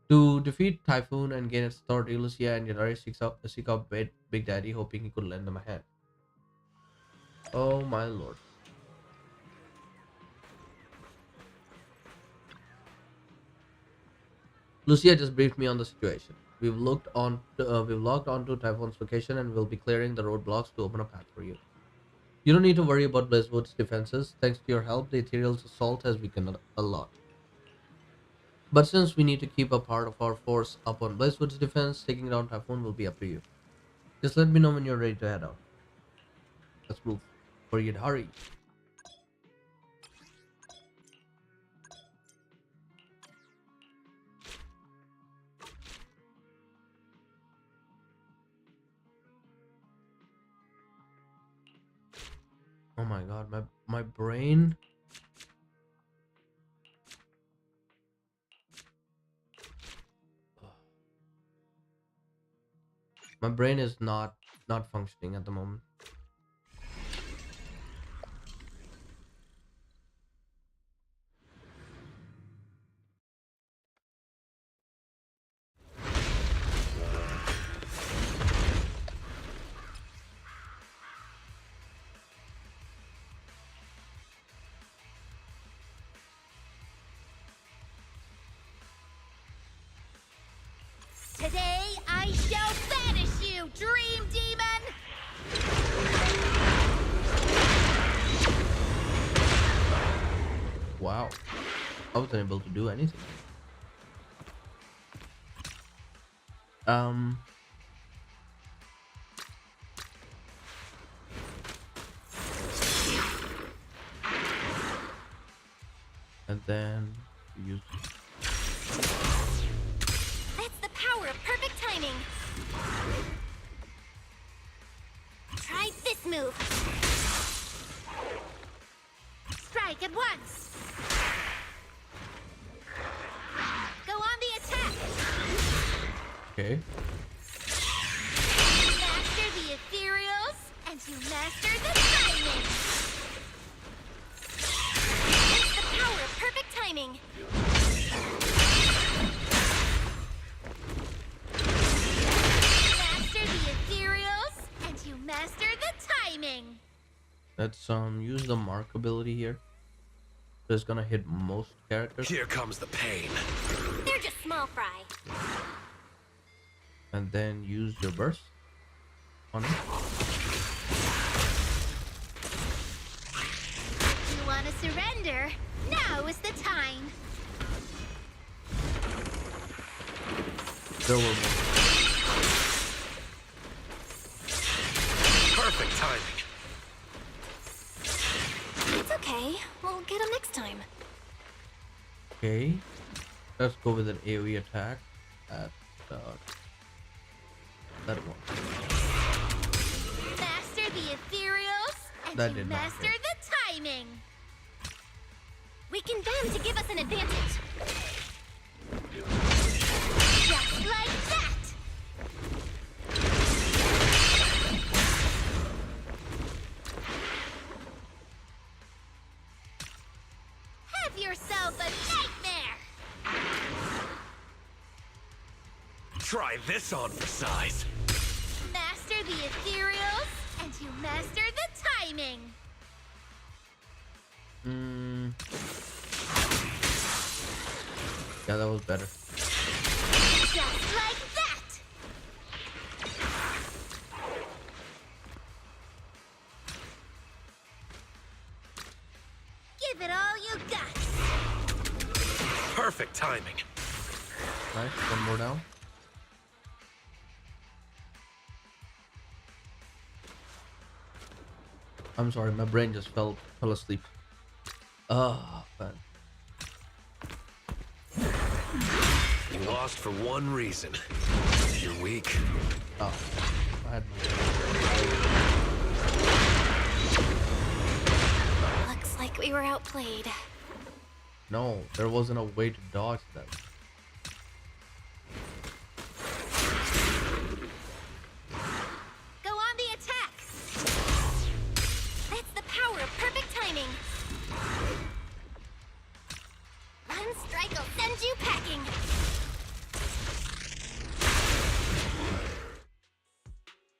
To defeat Typhoon and gain its authority, Lucia and Yadari seek out Big Daddy, hoping he could lend them a hand. Oh my lord. Lucia just briefed me on the situation. We've logged onto Typhoon's location and will be clearing the roadblocks to open a path for you. You don't need to worry about Blazewood's defenses. Thanks to your help, the Ethereal's assault has weakened a lot. But since we need to keep a part of our force up on Blazewood's defense, taking down Typhoon will be up to you. Just let me know when you're ready to head out. Let's move. Hurry, hurry. Oh my god, my brain. My brain is not functioning at the moment. Today I shall banish you, Dream Demon! Wow. I wasn't able to do anything. And then use. That's the power of perfect timing. Try this move. Strike at once! Go on the attack! Okay. Master the ethereals, and you master the timing! That's the power of perfect timing. Master the ethereals, and you master the timing! Let's use the mark ability here. So it's gonna hit most characters. Here comes the pain. They're just small fry. And then use your burst on it. You want to surrender? Now is the time! There will be. Perfect timing. It's okay. We'll get them next time. Okay. Let's go with an AoE attack at that one. Master the ethereals, and That you did not master hit. the timing! Weaken them to give us an advantage. Just like that! Have yourself a nightmare! Try this on for size. Master the ethereals, and you master the timing! Yeah, that was better. Just like that! Give it all you got! Perfect timing. Nice. One more down. I'm sorry, my brain just fell asleep. Ah, man. You lost for one reason. You're weak. Oh, I had. were outplayed. No, there wasn't a way to dodge them. Go on the attack! That's the power of perfect timing. One strike will send you packing.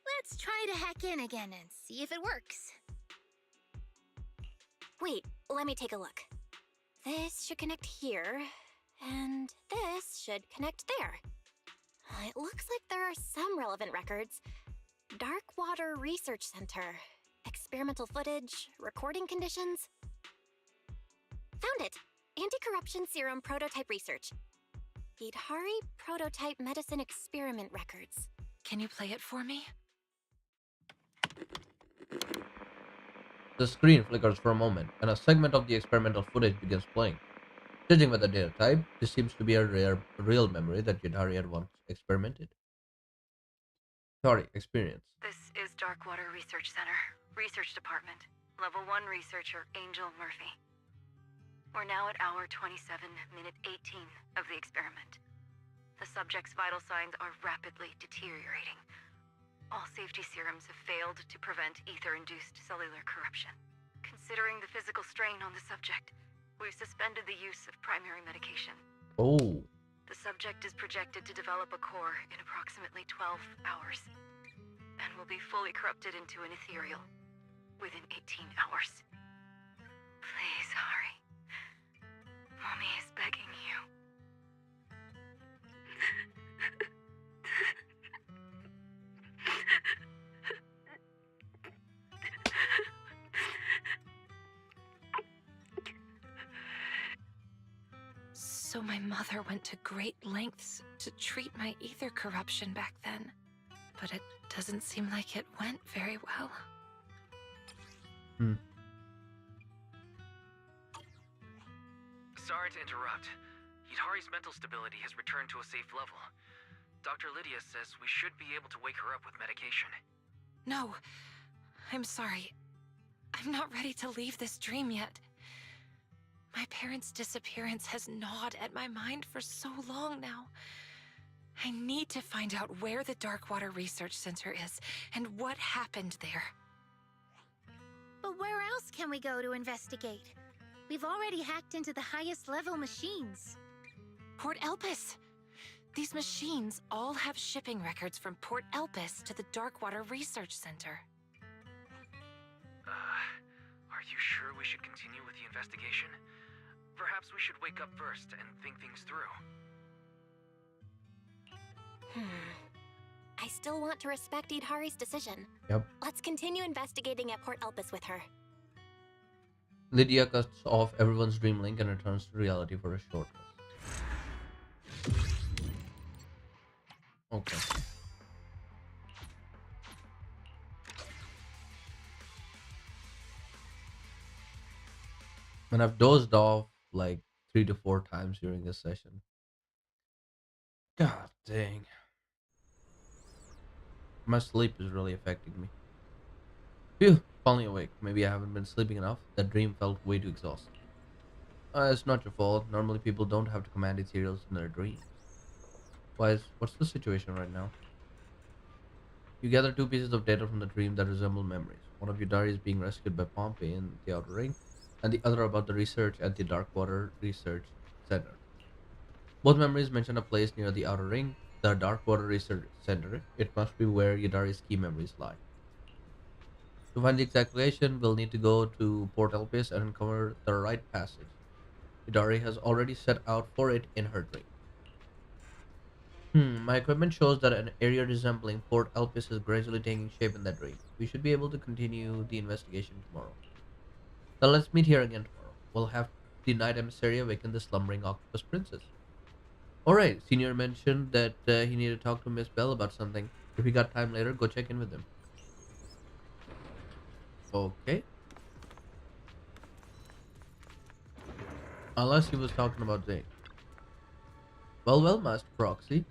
Let's try to hack in again and see if it works. Wait, let me take a look. This should connect here, and this should connect there. It looks like there are some relevant records. Dark Water Research Center. Experimental footage, recording conditions. Found it! Anti-corruption serum prototype research. Idhari prototype medicine experiment records. Can you play it for me? The screen flickers for a moment, and a segment of the experimental footage begins playing. Judging by the data type, this seems to be a real memory that Yudhari had once experimented. Sorry, experience. This is Darkwater Research Center, Research Department. Level 1 researcher Angel Murphy. We're now at hour 27, minute 18 of the experiment. The subject's vital signs are rapidly deteriorating. All safety serums have failed to prevent ether-induced cellular corruption. Considering the physical strain on the subject, we've suspended the use of primary medication. Oh. The subject is projected to develop a core in approximately 12 hours, and will be fully corrupted into an ethereal within 18 hours. Please hurry. Mommy is begging you. So my mother went to great lengths to treat my ether corruption back then. But it doesn't seem like it went very well. Sorry to interrupt. Hidari's mental stability has returned to a safe level. Dr. Lydia says we should be able to wake her up with medication. No, I'm sorry. I'm not ready to leave this dream yet. My parents' disappearance has gnawed at my mind for so long now. I need to find out where the Darkwater Research Center is and what happened there. But where else can we go to investigate? We've already hacked into the highest level machines. Port Elpis! These machines all have shipping records from Port Elpis to the Darkwater Research Center. Are you sure we should continue with the investigation? Perhaps we should wake up first and think things through. I still want to respect Idhari's decision. Yep. Let's continue investigating at Port Elpis with her. Lydia cuts off everyone's dream link and returns to reality for a short rest. Okay. And I've dozed off like 3 to 4 times during this session. God dang. My sleep is really affecting me. Phew, finally awake. Maybe I haven't been sleeping enough. That dream felt way too exhausting. It's not your fault. Normally people don't have to command ethereals in their dreams. What's the situation right now? You gather 2 pieces of data from the dream that resemble memories. One of Yudari is being rescued by Pompey in the Outer Ring, and the other about the research at the Darkwater Research Center. Both memories mention a place near the Outer Ring, the Darkwater Research Center. It must be where Yudari's key memories lie. To find the exact location, we'll need to go to Port Elpis and uncover the right passage. Yudari has already set out for it in her dream. My equipment shows that an area resembling Port Elpis is gradually taking shape in that dream. We should be able to continue the investigation tomorrow. Then let's meet here again tomorrow. We'll have the night emissary awaken the slumbering octopus princess. Alright, Senior mentioned that he needed to talk to Miss Bell about something. If we got time later, go check in with him. Okay. Unless he was talking about Zane. Well, Master Proxy.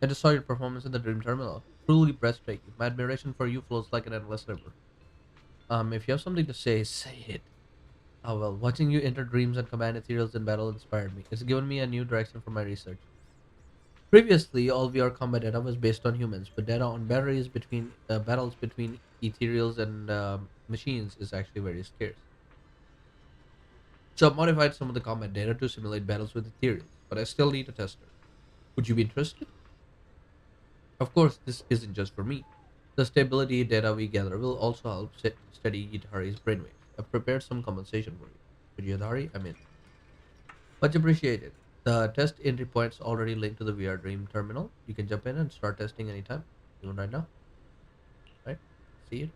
I just saw your performance in the Dream Terminal. Truly breathtaking. My admiration for you flows like an endless river. If you have something to say, say it. Oh well, watching you enter dreams and command ethereals in battle inspired me. It's given me a new direction for my research. Previously, all VR combat data was based on humans, but data on batteries between battles between ethereals and machines is actually very scarce. So I've modified some of the combat data to simulate battles with ethereals, but I still need a tester. Would you be interested? Of course, this isn't just for me. The stability data we gather will also help study Yidhari's brainwaves. I've prepared some compensation for you. With Yidhari, I'm in. Much appreciated. The test entry points already linked to the VR Dream terminal. You can jump in and start testing anytime, even right now. Right? See you.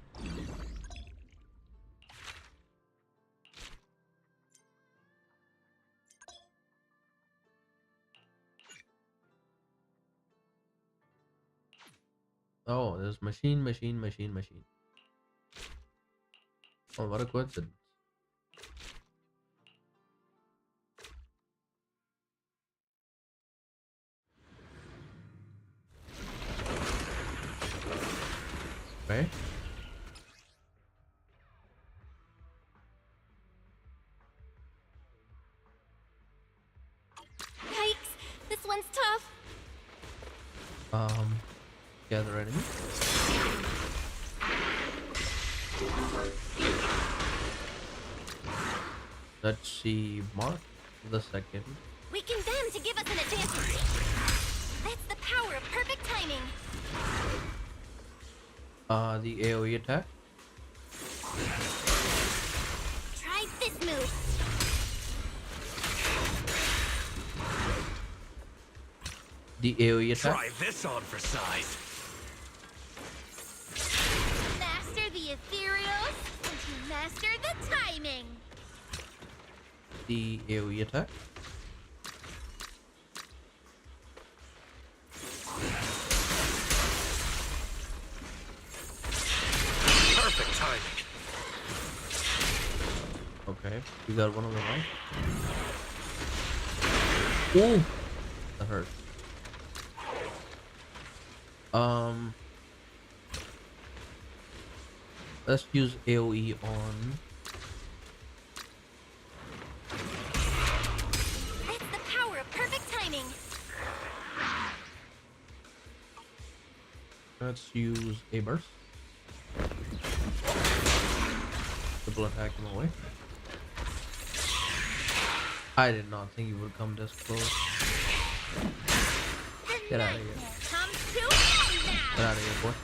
Oh, there's machine, machine, machine, machine. Oh, what a coincidence. Okay. Yikes! This one's tough. Um, gather enemy. Let's see, Mark the second. Weaken them to give us an advantage. That's the power of perfect timing. The AoE attack. Try this move. The AoE attack. Try this on for size. Master the ethereals, and you master the timing. The AoE attack. Perfect timing. Okay, you got one of them right. Ooh, that hurt. Let's use AoE on. That's the power of perfect timing. Let's use a burst. Double attack him away. I did not think you would come this close. Get out of here. Comes to an end now. Get out of here, boy.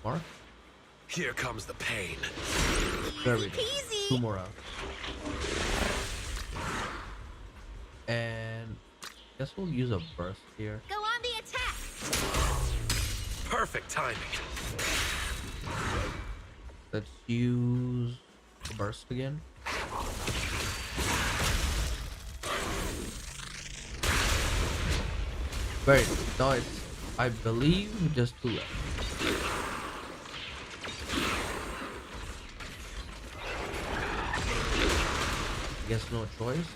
Mark? Here comes the pain. There we go. Easy. 2 more rounds. And guess we'll use a burst here. Go on the attack. Perfect timing. Let's use a burst again. Very nice. I believe just 2 left. Guess no choice.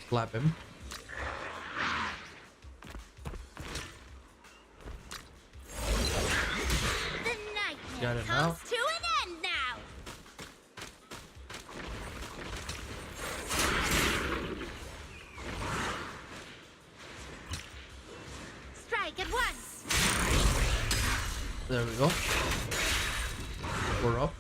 Slap him. The nightmare Got it comes now. to an end now. Strike at once. There we go. We're up.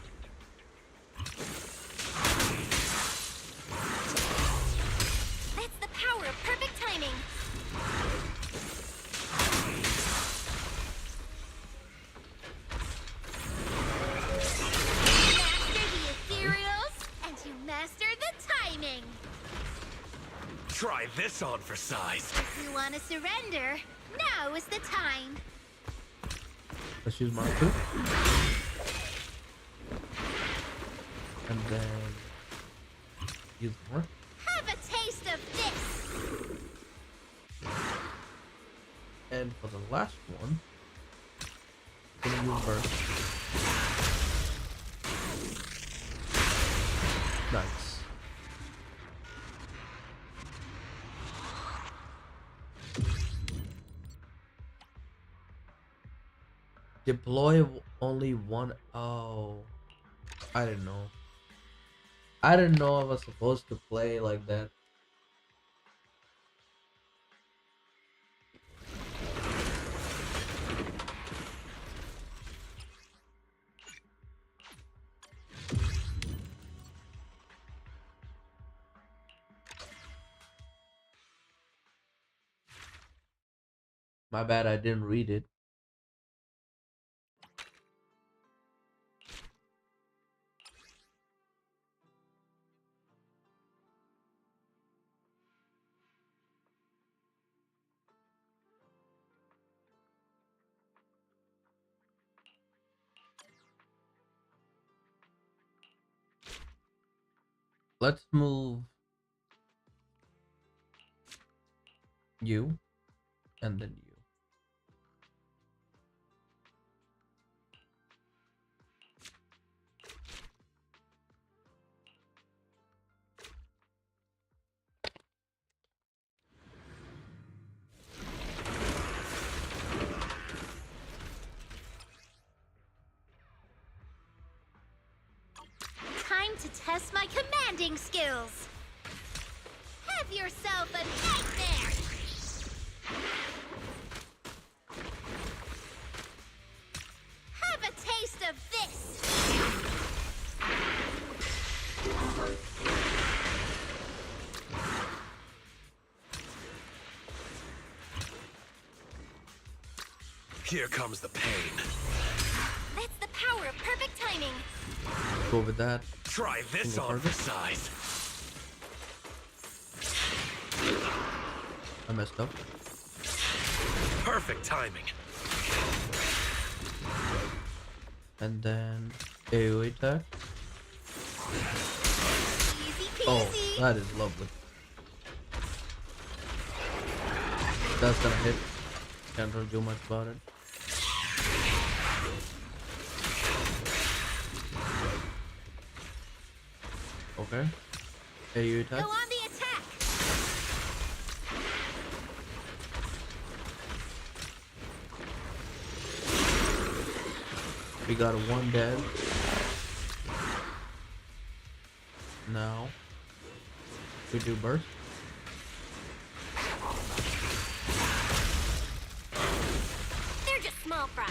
That's the power of perfect timing. Master the ethereals, and you master the timing. Try this on for size. If you want to surrender, now is the time. Let's use Mark 2. And then use more. Have a taste of this. And for the last one, I'm gonna use burst. Nice. Deploy only one. Oh, I didn't know. I didn't know I was supposed to play like that. My bad, I didn't read it. Let's move you and then you. Time to test my commanding skills. Have yourself a nightmare. Have a taste of this. Here comes the pain. That's the power of perfect timing. Go with that. Try this Single on target. for size. I messed up. Perfect timing. And then AoE attack. Easy Oh, peasy. that is lovely. That's gonna hit. Can't really do much about it. Okay. AoE attack. Go on the attack. We got one dead. Now we do burst. They're just small fry.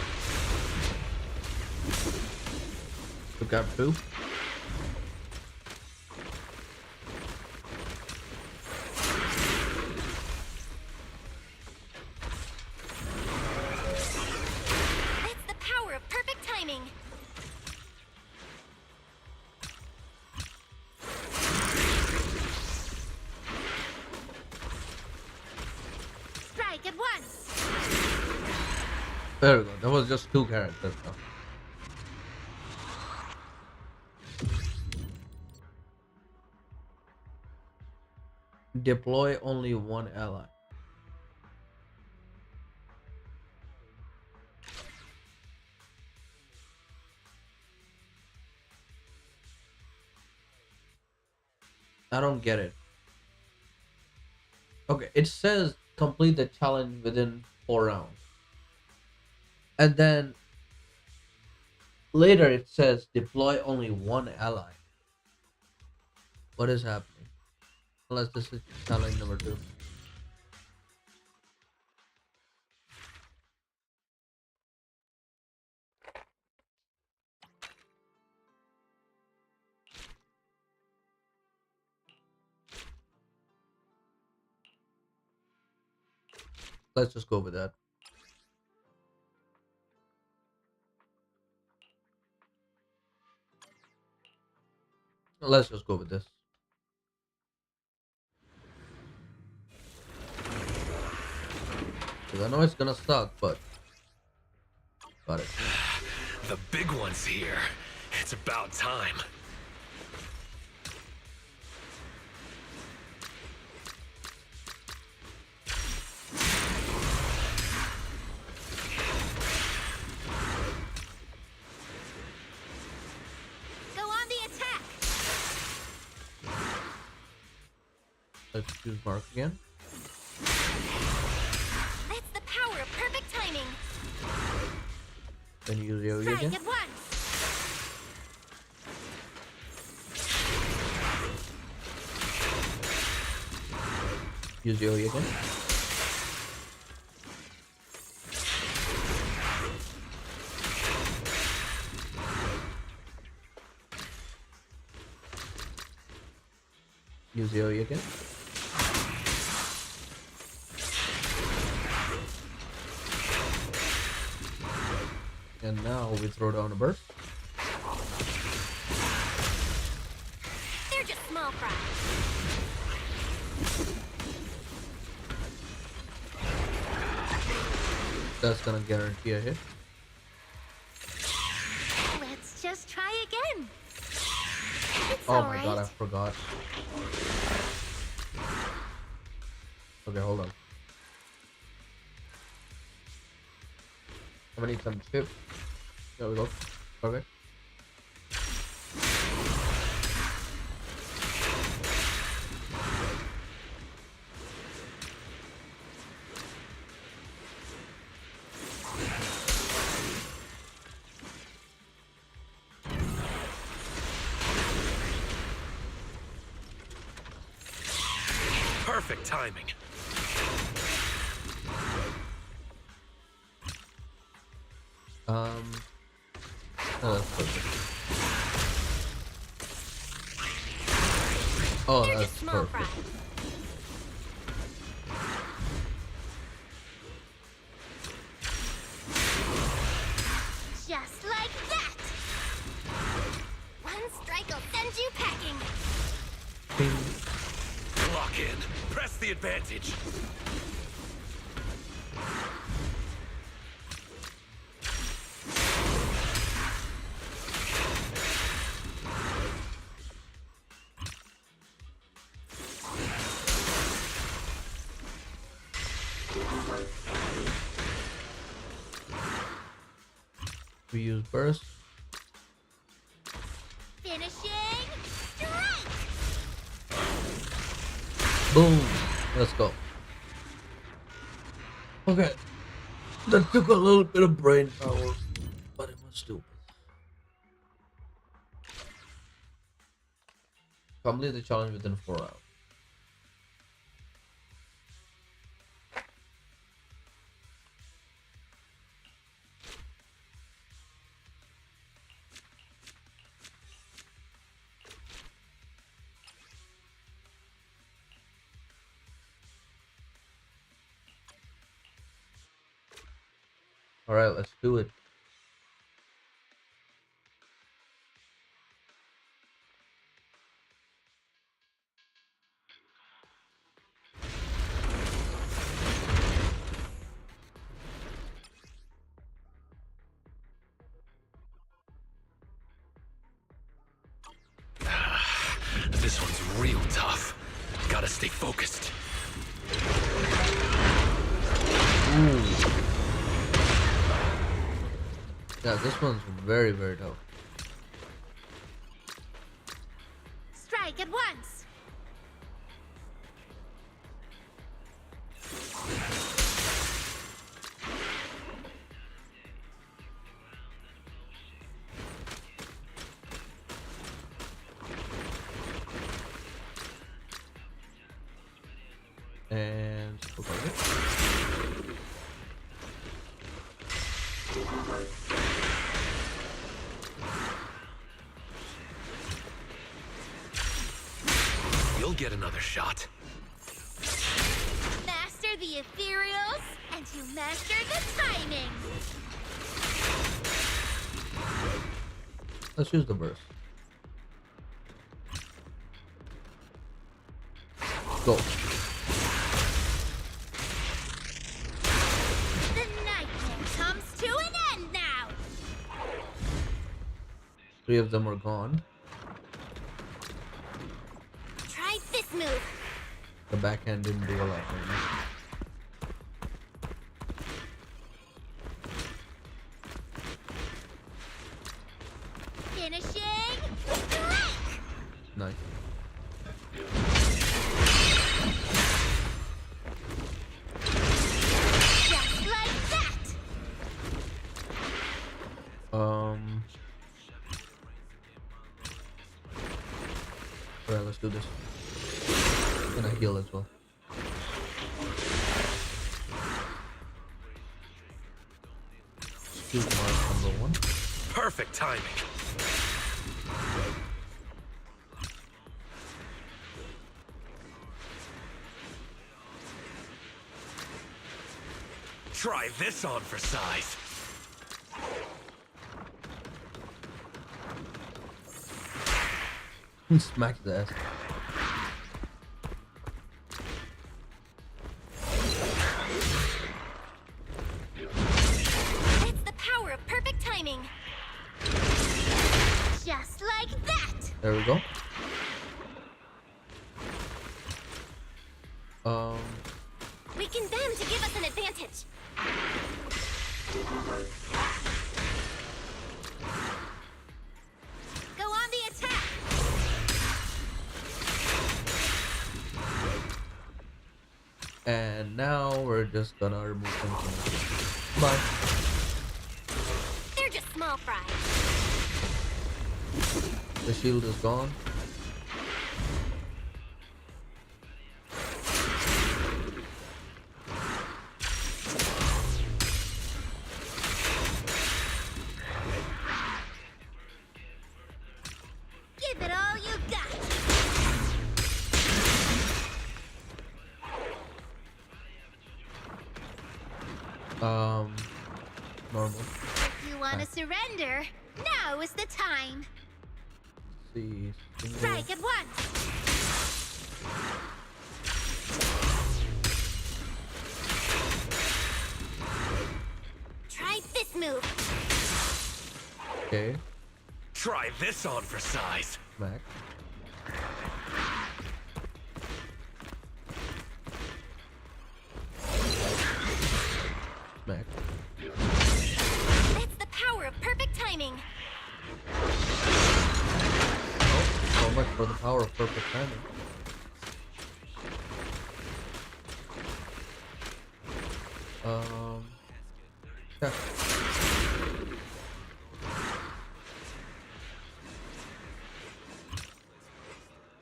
We got two. That's the power of perfect timing. Strike at once. There we go. That was just two characters though. Deploy only one ally. I don't get it. Okay, it says complete the challenge within 4 rounds. And then later it says deploy only one ally. What is happening? Unless this is challenge number 2. Let's just go with that. Let's just go with this. Because I know it's gonna suck, but got it. The big one's here. It's about time. Go on the attack. Let's choose Mark again. That's the power of perfect timing. Then use AoE Strike again. at once. Use AoE again. Use AoE again. And now we throw down a burst. They're just small fries. That's gonna guarantee a hit. Let's just try again. It's Oh my alright. god, I forgot. Okay, hold on. I'm gonna need some chip. There we go. Okay. Perfect timing. Oh, that's perfect. Oh, They're that's just small perfect. fries. Just like that. One strike will send you packing. Lock in. Press the advantage. We use burst. Finishing strike. Boom. Let's go. Okay. That took a little bit of brain power, but it was stupid. Complete the challenge within 4 hours. Alright, let's do it. This one's real tough. Gotta stay focused. Ooh. Yeah, this one's very, very tough. Strike at once. And okay. You'll get another shot. Master the ethereals, and you master the timing. Let's use the burst. Go. The nightmare comes to an end now. 3 of them are gone. Try this move. The backhand didn't do a lot for me. Finishing strike. Nice. Just like that. let's do this. And I heal as well. Skill mark number 1. Perfect timing. Try this on for size. Smack the ass. It's the power of perfect timing. Just like that. There we go. Weaken them to give us an advantage. Go on the attack. And now we're just gonna remove them from. Bye. They're just small fry. The shield is gone. Give it all you got. Normal. If you want to surrender, now is the time. See. Strike at once. Try this move. Okay. Try this on for size. Smack. Smack. It's the power of perfect timing. Oh, so much for the power of perfect timing. Yeah.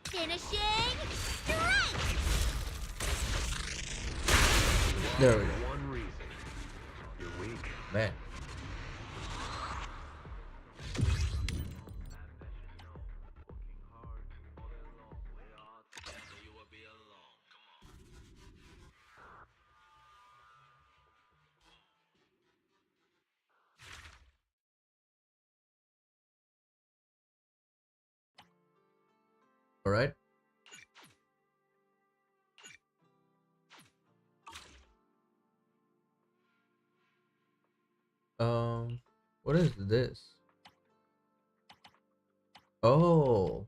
Finishing strike. There we go. One reason. You're weak. Man. All right. What is this? Oh.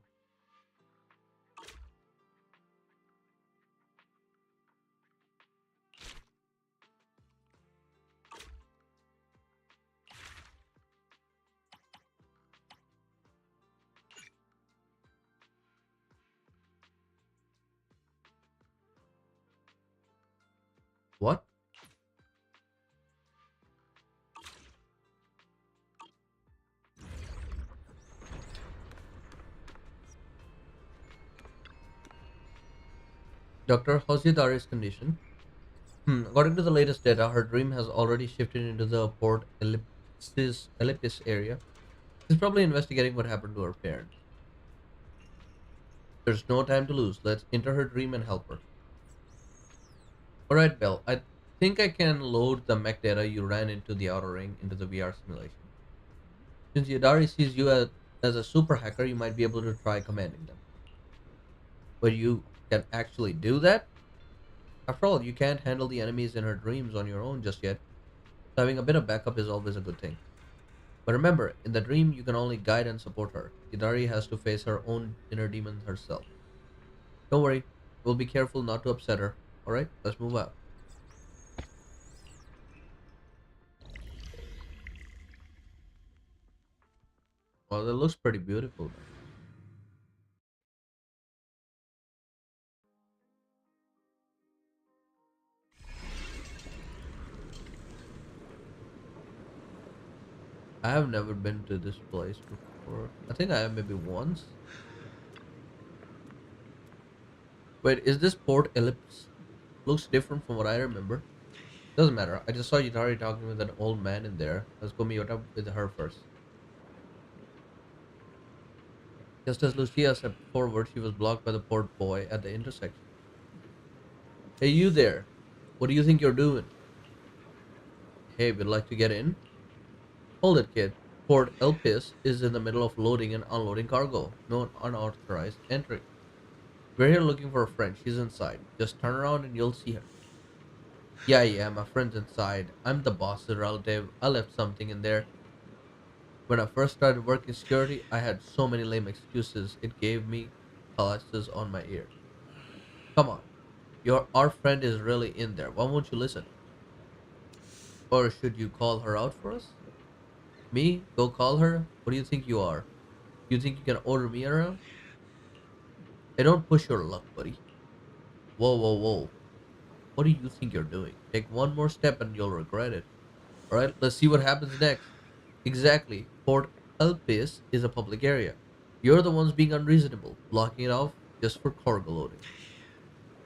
What? Dr. Hoshidari's condition. According to the latest data, her dream has already shifted into the Port Elliptis area. She's probably investigating what happened to her parents. There's no time to lose. Let's enter her dream and help her. Alright, Belle. I think I can load the mech data you ran into the outer ring into the VR simulation. Since Yadari sees you as a super hacker, you might be able to try commanding them. But you can actually do that? After all, you can't handle the enemies in her dreams on your own just yet. So having a bit of backup is always a good thing. But remember, in the dream, you can only guide and support her. Yadari has to face her own inner demons herself. Don't worry, we'll be careful not to upset her. Alright, let's move out. Well, that looks pretty beautiful. I have never been to this place before. I think I have maybe once. Wait, is this port ellipse? Looks different from what I remember. Doesn't matter. I just saw Yutari talking with an old man in there. Let's go meet up with her first. Just as Lucia stepped forward, she was blocked by the port boy at the intersection. Hey, you there. What do you think you're doing? Hey, would like to get in? Hold it, kid. Port Elpis is in the middle of loading and unloading cargo. No unauthorized entry. We're here looking for a friend. She's inside. Just turn around and you'll see her. Yeah, my friend's inside. I'm the boss's relative. I left something in there. When I first started working security, I had so many lame excuses. It gave me calluses on my ear. Come on. Our friend is really in there. Why won't you listen? Or should you call her out for us? Me? Go call her? What do you think you are? You think you can order me around? Hey, don't push your luck, buddy. Whoa. What do you think you're doing? Take one more step and you'll regret it. Alright, let's see what happens next. Exactly. Port Elpis is a public area. You're the ones being unreasonable, blocking it off just for cargo loading.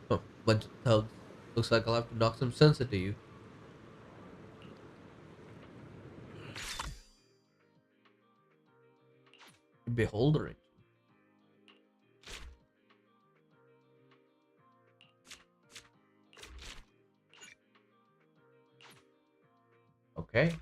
Oh, bunch of thugs. Looks like I'll have to knock some sense into you. Beholdering. Okay.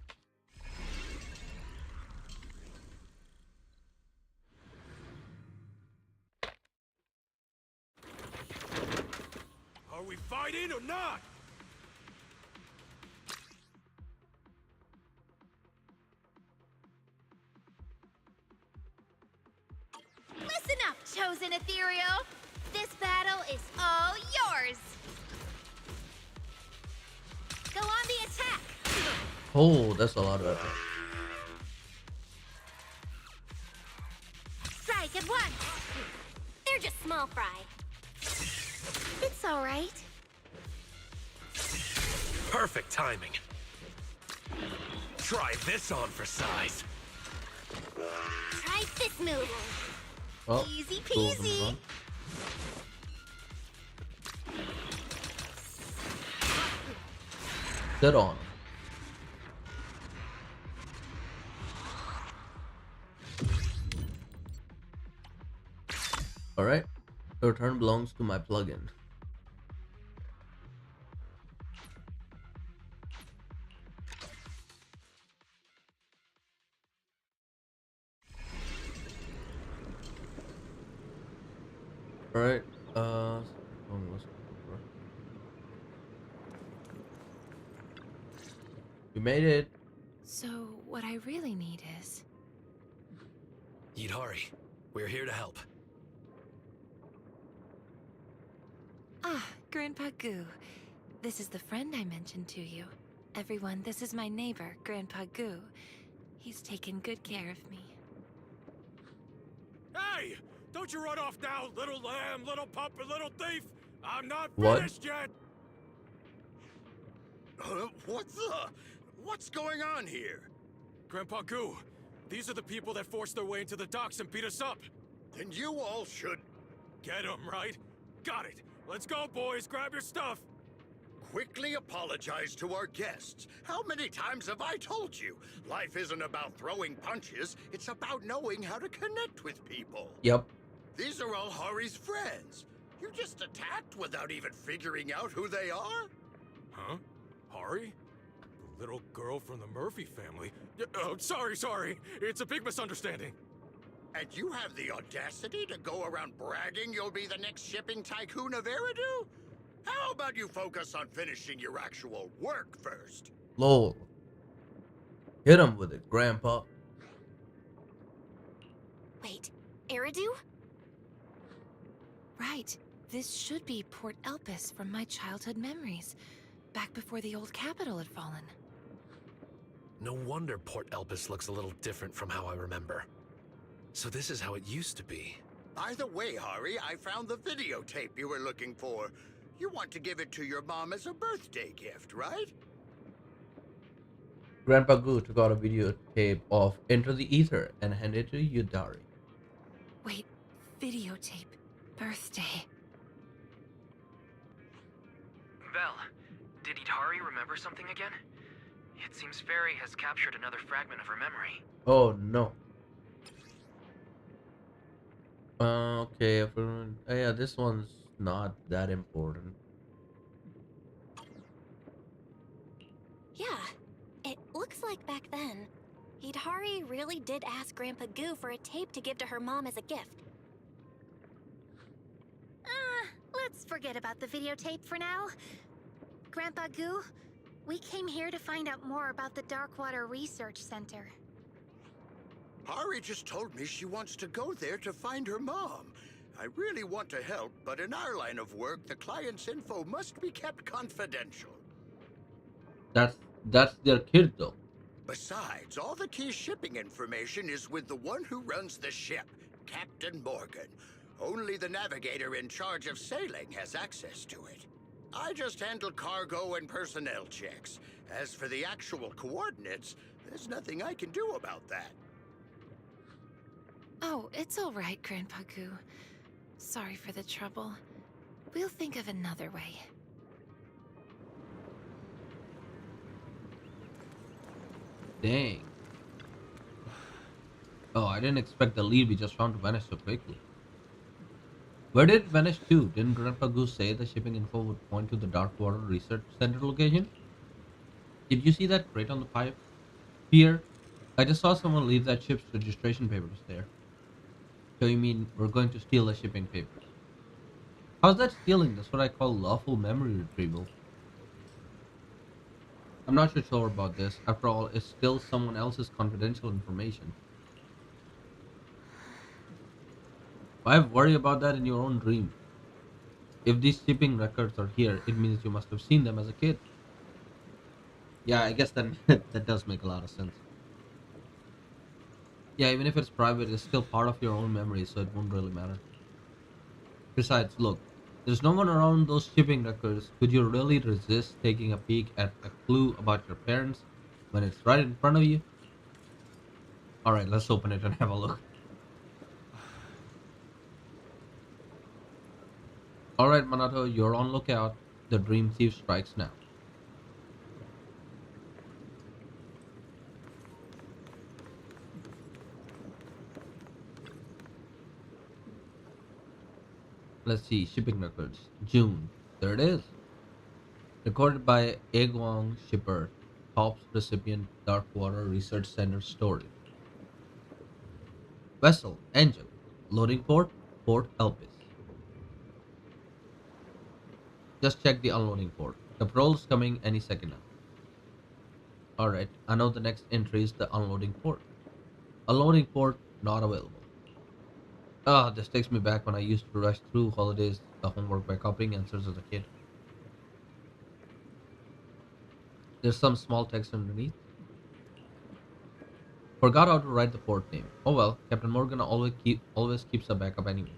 Are we fighting or not? Listen up, chosen ethereal. This battle is all yours. Go on the attack. Oh, that's a lot of effort. Strike at once. They're just small fry. It's all right. Perfect timing. Try this on for size. Try this move. Well, Easy cool from the peasy. front. Dead on. Alright. Your turn belongs to my plugin. Alright, you made it. So, what I really need is... Yidhari, we're here to help. Ah, Grandpa Goo. This is the friend I mentioned to you. Everyone, this is my neighbor, Grandpa Goo. He's taken good care of me. Hey! Don't you run off now, little lamb, little pup, and little thief! I'm not What? finished yet! What's going on here? Grandpa Goo, these are the people that forced their way into the docks and beat us up. Then you all should Get them, right? Got it. Let's go, boys. Grab your stuff. quickly apologize to our guests. How many times have I told you? Life isn't about throwing punches, it's about knowing how to connect with people. Yep. These are all Hari's friends. You just attacked without even figuring out who they are? Huh? Hari? The little girl from the Murphy family? Oh, sorry. It's a big misunderstanding. And you have the audacity to go around bragging you'll be the next shipping tycoon of Eridu? How about you focus on finishing your actual work first? Lol. Hit him with it, Grandpa. Wait, Eridu? Right. This should be Port Elpis from my childhood memories, back before the old capital had fallen. No wonder Port Elpis looks a little different from how I remember. So this is how it used to be. By the way, Hari, I found the videotape you were looking for. You want to give it to your mom as a birthday gift, right? Grandpa Goo took out a videotape of Enter the Ether and handed it to Yudari. Wait, videotape. Birthday. Belle, did Idari remember something again? It seems Fairy has captured another fragment of her memory. Oh no. Okay, yeah, this one's not that important. Yeah, it looks like back then, Hidari really did ask Grandpa Goo for a tape to give to her mom as a gift. Let's forget about the videotape for now. Grandpa Goo, we came here to find out more about the Darkwater Research Center. Hari just told me she wants to go there to find her mom. I really want to help, but in our line of work, the client's info must be kept confidential. That's their kid though. Besides, all the key shipping information is with the one who runs the ship, Captain Morgan. Only the navigator in charge of sailing has access to it. I just handle cargo and personnel checks. As for the actual coordinates, there's nothing I can do about that. Oh, it's all right, Grandpa Goo. Sorry for the trouble. We'll think of another way. Dang. Oh, I didn't expect the lead we just found to vanish so quickly. Where did it vanish to? Didn't Grandpa Goose say the shipping info would point to the Darkwater Research Center location? Did you see that crate on the pipe? Here, I just saw someone leave that ship's registration papers there. So you mean we're going to steal the shipping papers? How's that stealing? That's what I call lawful memory retrieval. I'm not so sure about this. After all, it's still someone else's confidential information. Why worry about that in your own dream? If these shipping records are here, it means you must have seen them as a kid. Yeah, I guess that that does make a lot of sense. Yeah, even if it's private, it's still part of your own memory, so it won't really matter. Besides, look, there's no one around those shipping records. Could you really resist taking a peek at a clue about your parents when it's right in front of you? Alright, let's open it and have a look. Alright, Manato, you're on lookout. The dream thief strikes now. Let's see, shipping records. June. There it is. Recorded by Egwong Shipper, Tops recipient, Darkwater Research Center story. Vessel, engine, loading port, Port Elpis. Just check the unloading port. The patrol's coming any second now. Alright, I know the next entry is the unloading port. Unloading port not available. Ah, this takes me back when I used to rush through holidays, the homework by copying answers as a kid. There's some small text underneath. Forgot how to write the port name. Oh well, Captain Morgan always keeps a backup anyway.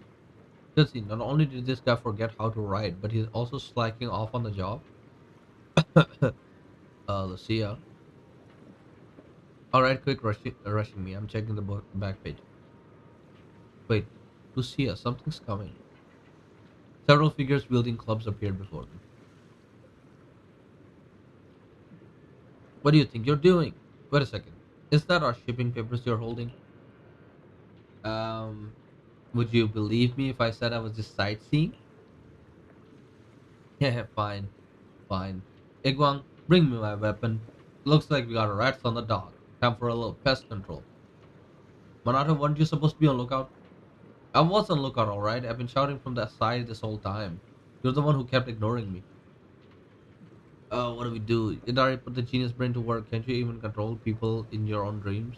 Just see, not only did this guy forget how to write, but he's also slacking off on the job. Lucia. Alright, quick rushing me. I'm checking the back page. Wait, Lucia, something's coming. Several figures wielding clubs appeared before them. What do you think you're doing? Wait a second. Is that our shipping papers you're holding? Um, would you believe me if I said I was just sightseeing? Yeah, fine. Fine. Igwang, bring me my weapon. Looks like we got rats on the dock. Time for a little pest control. Manato, weren't you supposed to be on lookout? I was on lookout, alright. I've been shouting from that side this whole time. You're the one who kept ignoring me. Oh, what do we do? Idari, put the genius brain to work. Can't you even control people in your own dreams?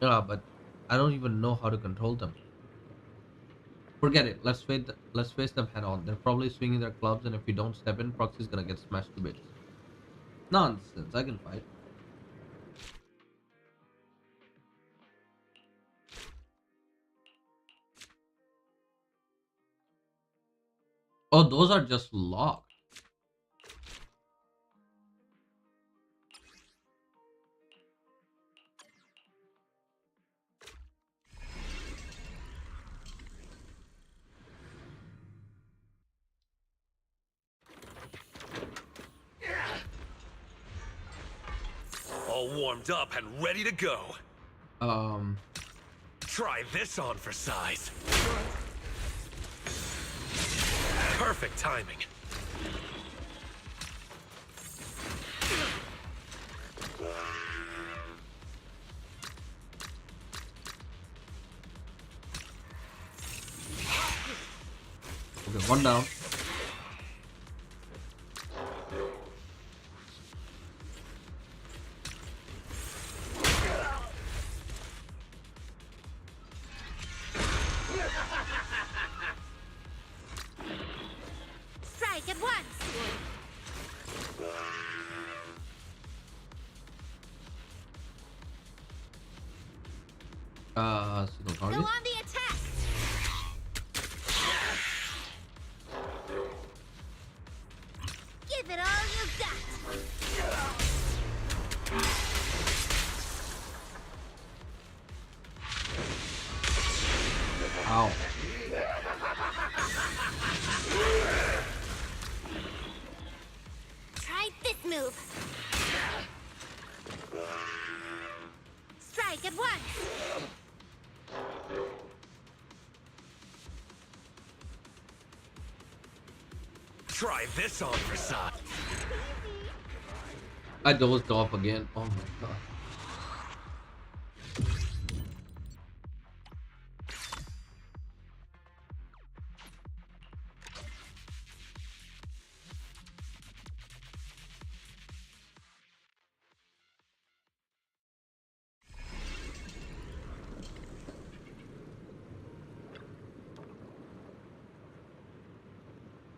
Yeah, but I don't even know how to control them. Forget it. Let's face them head on. They're probably swinging their clubs, and if we don't step in, Proxy's gonna get smashed to bits. Nonsense. I can fight. Oh, those are just locked. all warmed up and ready to go. Try this on for size. Perfect timing. Okay, one down. Strike at once! Single Go target. on the attack! Give it all you got! Ow. Try this move. Strike at once! Try this on for size. I dozed off again. Oh my god.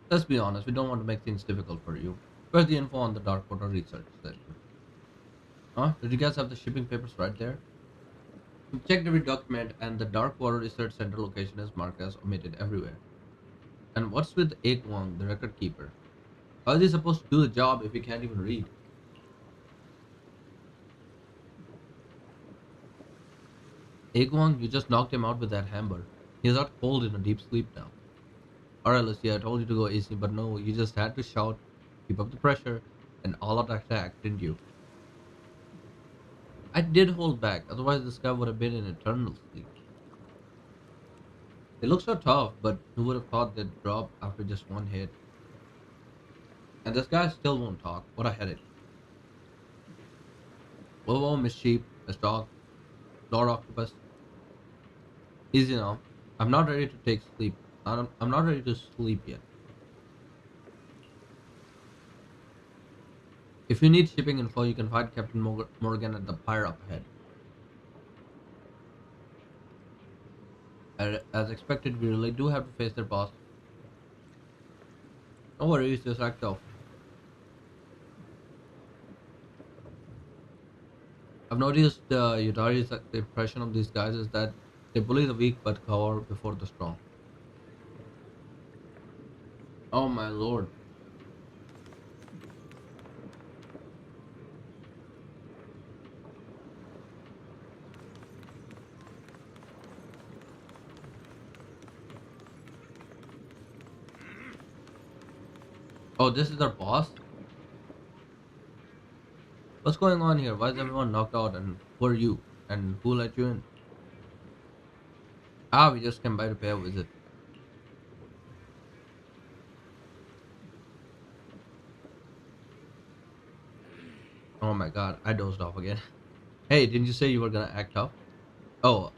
Let's be honest, we don't want to make things difficult for you. Where's the info on the Dark Water research station? Huh? Did you guys have the shipping papers right there? We've checked every document and the Dark Water Research Center location is marked as omitted everywhere. And what's with Egg Wong, the record keeper? How is he supposed to do the job if he can't even read? Egg Wong, you just knocked him out with that hammer. He's not cold in a deep sleep now. Alright, Lucy, I told you to go easy, but no, you just had to shout, keep up the pressure, and all out attack, didn't you? I did hold back, otherwise this guy would have been in eternal sleep. They look so tough, but who would have thought they'd drop after just one hit? And this guy still won't talk. What a headache. Whoa, whoa, Miss Sheep, Miss Dog, Lord Octopus. Easy now. I'm not ready to take sleep. I'm not ready to sleep yet. If you need shipping info, you can find Captain Morgan at the pier up ahead. As expected, we really do have to face their boss. No worries, just act off. I've noticed Yutari's impression of these guys is that they bully the weak but cower before the strong. Oh my lord. Oh, this is their boss? What's going on here? Why is everyone knocked out and who are you? And who let you in? Ah, we just came by to pay a visit. Oh my god, I dozed off again. Hey, didn't you say you were gonna act up? Oh,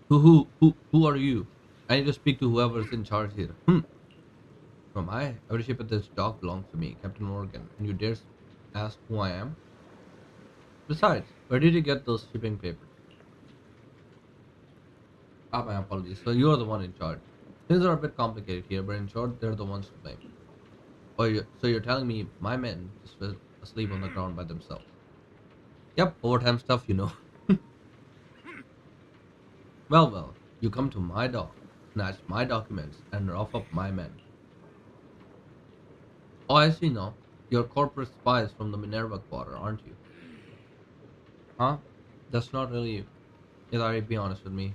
who are you? I need to speak to whoever's in charge here. Who am I? Every ship at this dock belongs to me, Captain Morgan, and you dare ask who I am? Besides, where did you get those shipping papers? Ah, my apologies. So you're the one in charge. Things are a bit complicated here, but in short, they're the ones to blame. Oh, so you're telling me my men just fell asleep on the ground by themselves? Yep, overtime stuff, you know. Well, you come to my dock, snatch my documents, and rough up my men. Oh, I see now. You're corporate spies from the Minerva Quarter, aren't you? Huh? That's not really... Ilari, be honest with me.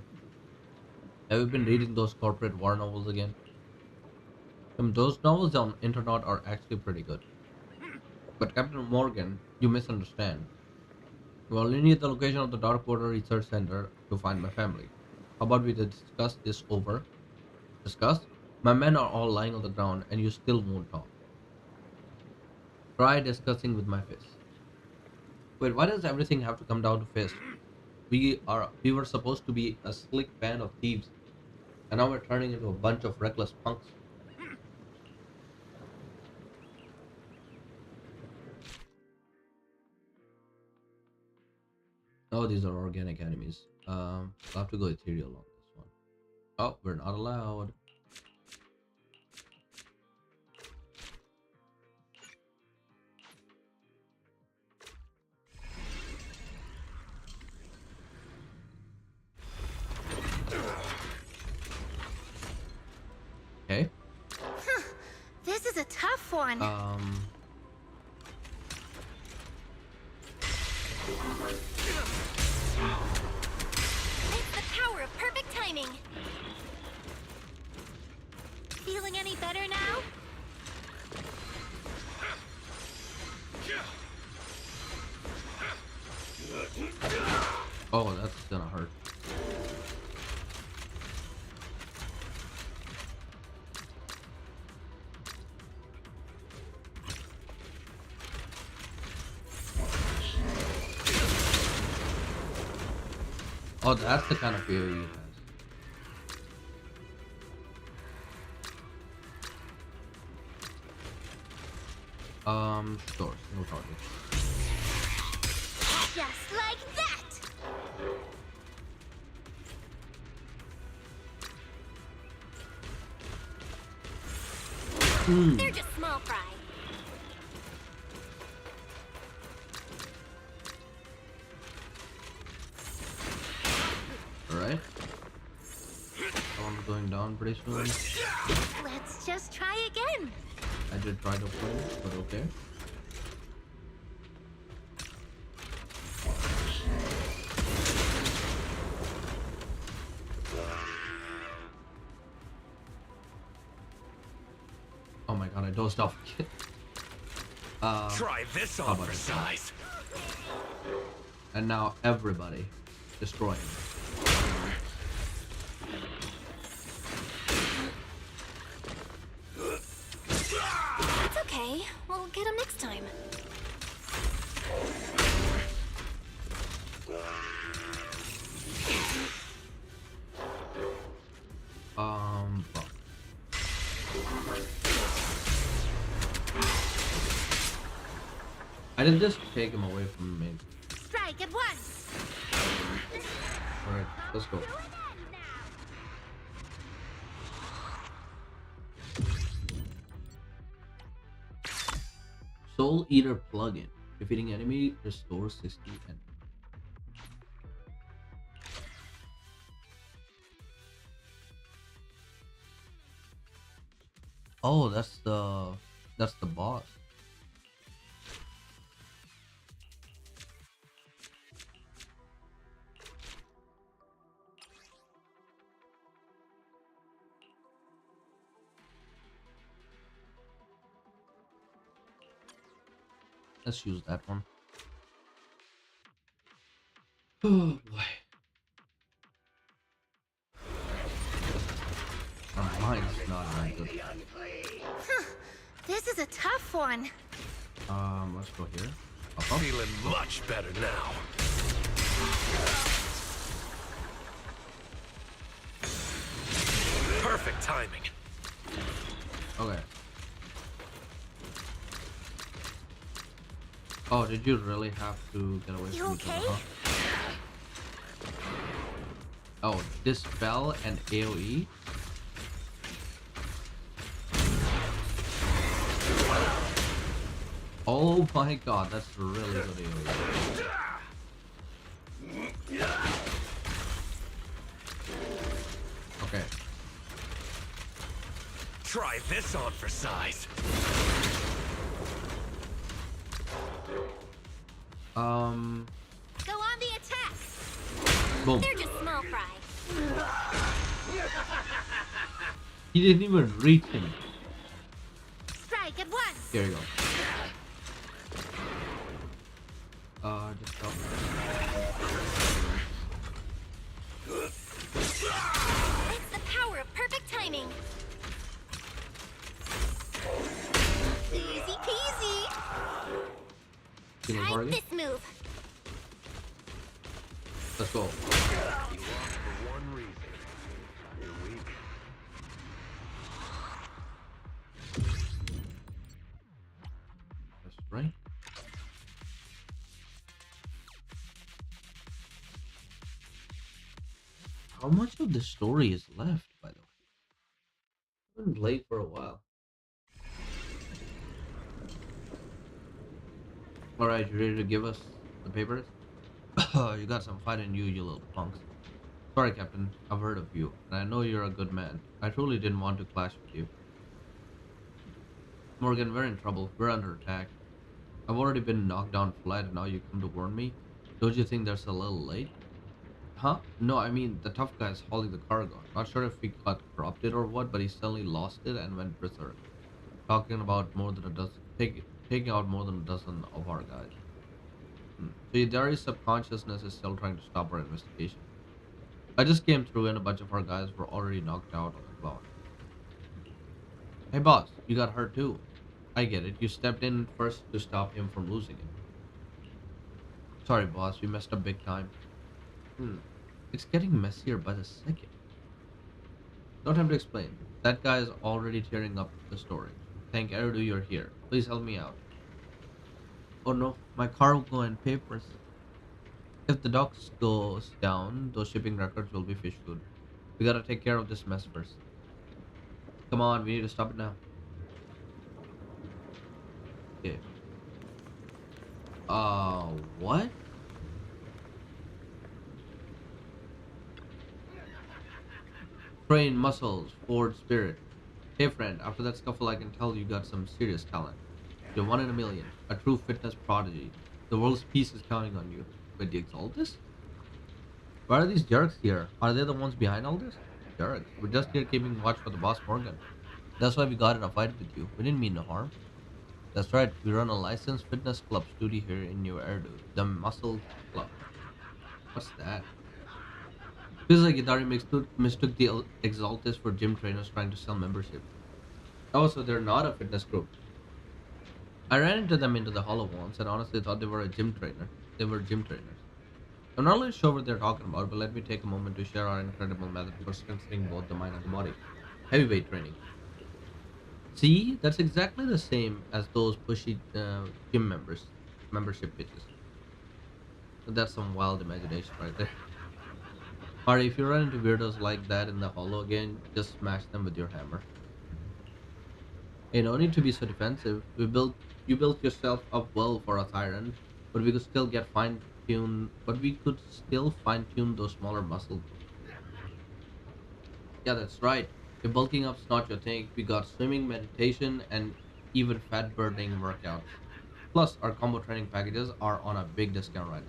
Have you been reading those corporate war novels again? Those novels on internet are actually pretty good. But Captain Morgan, you misunderstand. You only need the location of the Dark Water Research Center to find my family. How about we discuss this over? Discuss? My men are all lying on the ground and you still won't talk. Try discussing with my fist. Wait, why does everything have to come down to fist? We were supposed to be a slick band of thieves, and now we're turning into a bunch of reckless punks. Oh, these are organic enemies. I'll have to go ethereal on this one. Oh, we're not allowed. Okay. This is a tough one. It's the power of perfect timing. Feeling any better now? Oh, that's gonna hurt. Oh, that's the kind of AoE it has. Sure, no target. Just like that! They're just small fry. Alright. Someone's going down pretty soon. Let's just try again. I did try to play, but okay. Oh my god, I dozed off again. Try this on for size. And now everybody destroying. It's okay. We'll get him next time. Fuck. I did just take him away from me. Strike at once. Alright, let's go. Soul Eater plugin. Defeating enemy restores 60 energy. Oh, that's the boss. Let's use that one. Oh boy. My mind's not very good. This is a tough one. Let's go here. Feeling much better now. Perfect timing. Okay. Oh, did you really have to get away You from each okay? other, huh? Oh, Dispel and AoE? Oh my god, that's really good AoE. Okay. Try this on for size. Go on the attack. Boom. They're just small fry. He didn't even reach him. Strike at once. Here you go. Just stop. It's the power of perfect timing. Easy peasy. Try this move. Let's go. You lost for one reason. You're weak. That's right. How much of the story is left, by the way? I've been late for a while. Alright, you ready to give us the papers? You got some fight in you, you little punks. Sorry, Captain. I've heard of you, and I know you're a good man. I truly didn't want to clash with you. Morgan, we're in trouble. We're under attack. I've already been knocked down flat, and now you come to warn me? Don't you think that's a little late? Huh? No, I mean, the tough guy's hauling the cargo. Not sure if he got corrupted or what, but he suddenly lost it and went berserk. Talking about more than a dozen, taking out more than a dozen of our guys. So Yidari's subconsciousness is still trying to stop our investigation. I just came through and a bunch of our guys were already knocked out on the clock. Hey boss, you got hurt too. I get it. You stepped in first to stop him from losing it. Sorry boss, we messed up big time. It's getting messier by the second. Don't have to explain. That guy is already tearing up the story. Thank Eridu you're here. Please help me out. Oh no, my cargo and papers. If the docks goes down, those shipping records will be fish food. We gotta take care of this mess first. Come on, we need to stop it now. Okay. What? Train muscles, forward spirit. Hey friend, after that scuffle I can tell you got some serious talent. You're one in a million, a true fitness prodigy. The world's peace is counting on you. But the Exaltus? Why are these jerks here? Are they the ones behind all this? Jerks. We're just here keeping watch for the boss Morgan. That's why we got in a fight with you. We didn't mean no harm. That's right, we run a licensed fitness club studio here in New Erdu. The Muscle Club. What's that? Feels like Itari mistook the Exaltus for gym trainers trying to sell membership. Oh, so they're not a fitness group. I ran into them into the hollow once and honestly thought they were a gym trainer. They were gym trainers. I'm not really sure what they're talking about, but let me take a moment to share our incredible method for strengthening both the mind and the body. Heavyweight training. See, that's exactly the same as those pushy gym membership pitches. That's some wild imagination right there. Alright, if you run into weirdos like that in the hollow again, just smash them with your hammer. Hey, no need to be so defensive. You built yourself up well for a tyrant, but we could still fine tune those smaller muscles. Yeah, that's right. If bulking up's not your thing, we got swimming, meditation, and even fat burning workouts. Plus, our combo training packages are on a big discount right now.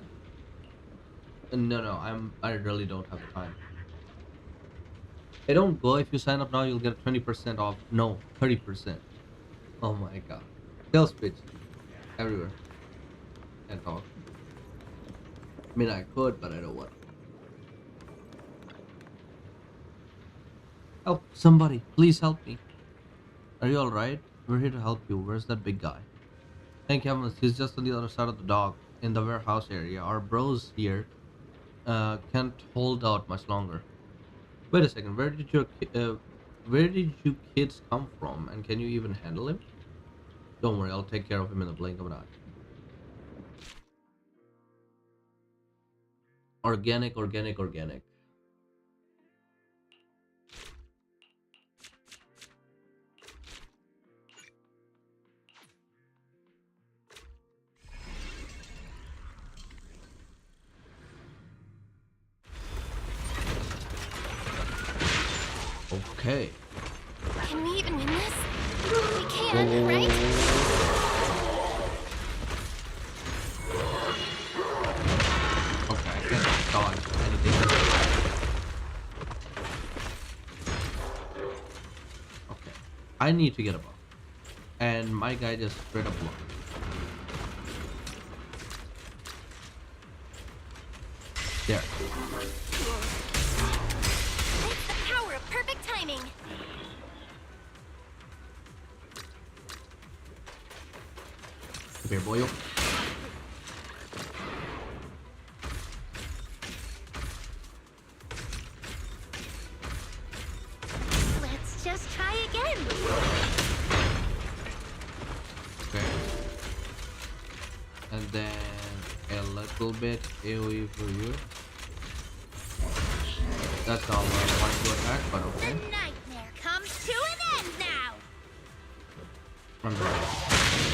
No, I really don't have the time. Hey, don't go. If you sign up now, you'll get 20% off. No, 30%. Oh my god. Sales pitch. Everywhere. Can't talk. I mean, I could, but I don't want to. Help! Somebody! Please help me! Are you alright? We're here to help you. Where's that big guy? Thank heavens, he's just on the other side of the dock, in the warehouse area. Our bros here can't hold out much longer. Wait a second, where did you kids come from, and can you even handle him? Don't worry, I'll take care of him in the blink of an eye. Organic. Okay. Can we even win this? We can, right? Okay, I can't dodge anything. Okay. I need to get above. And my guy just straight up blocked. There. It's the power of perfect timing. Come here, boyo. Let's just try again. Okay. And then a little bit AoE for you. That's not what I wanted to attack, but okay. The nightmare comes to an end now. I'm done.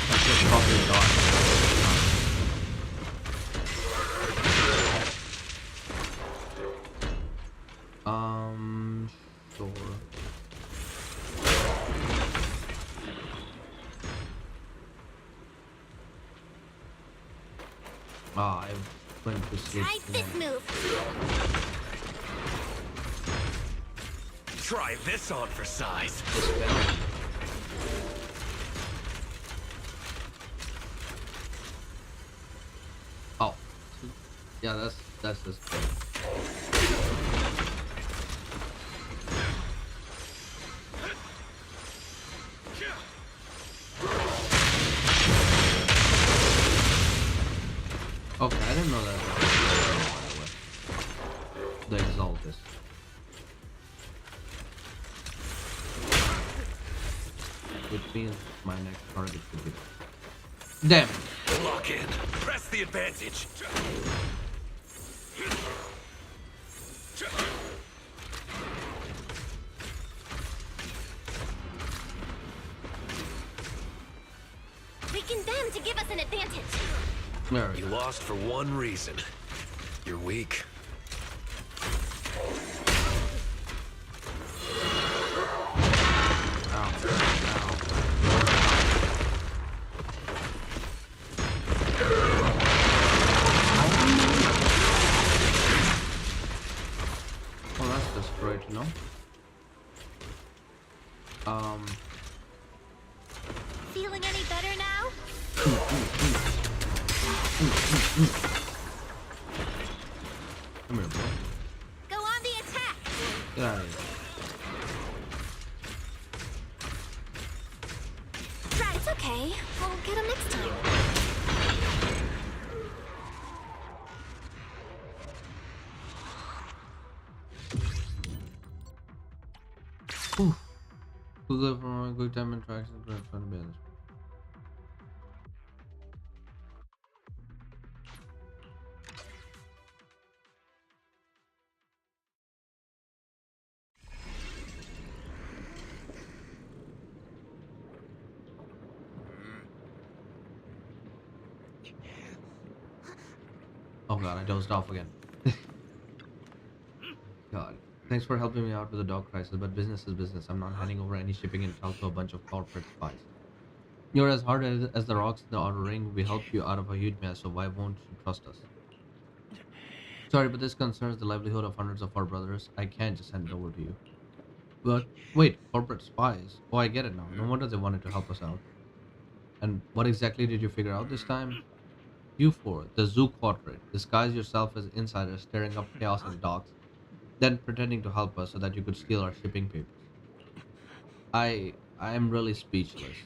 That's just probably done. Sure. Ah, I went to sleep. Try this move. Try this on for size. Oh, yeah, that's just good. Okay, I didn't know that. The Exaltus. Which means my next target should be. Damn! Lock in. Press the advantage. Weaken them to give us an advantage. There we You go. lost for one reason. You're weak. Ow. Well, that's just great to know. Feeling any better now? Come here, boy. Go on the attack. Get out of here. Right, it's okay. We'll get him next time. To live from a good time interaction to fun business. Oh god, I dozed off again. God. Thanks for helping me out with the dog crisis, but business is business. I'm not handing over any shipping intel to a bunch of corporate spies. You're as hard as the rocks in the outer ring. We helped you out of a huge mess, so why won't you trust us? Sorry, but this concerns the livelihood of hundreds of our brothers. I can't just hand it over to you. But wait, corporate spies? Oh, I get it now. No wonder they wanted to help us out. And what exactly did you figure out this time? You four, the Zoo Quadrant, disguise yourself as insiders stirring up chaos in the docks, then pretending to help us so that you could steal our shipping papers. I am really speechless.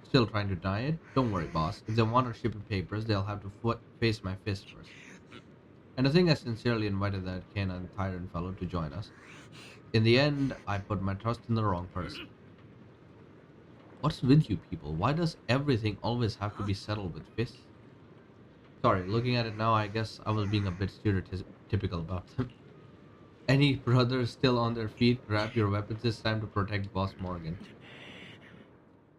Still trying to deny it? Don't worry, boss. If they want our shipping papers, they'll have to face my fist first. And I think I sincerely invited that canine tyrant fellow to join us. In the end, I put my trust in the wrong person. What's with you people? Why does everything always have to be settled with fists? Sorry, looking at it now, I guess I was being a bit stereotypical about them. Any brothers still on their feet, grab your weapons this time to protect Boss Morgan.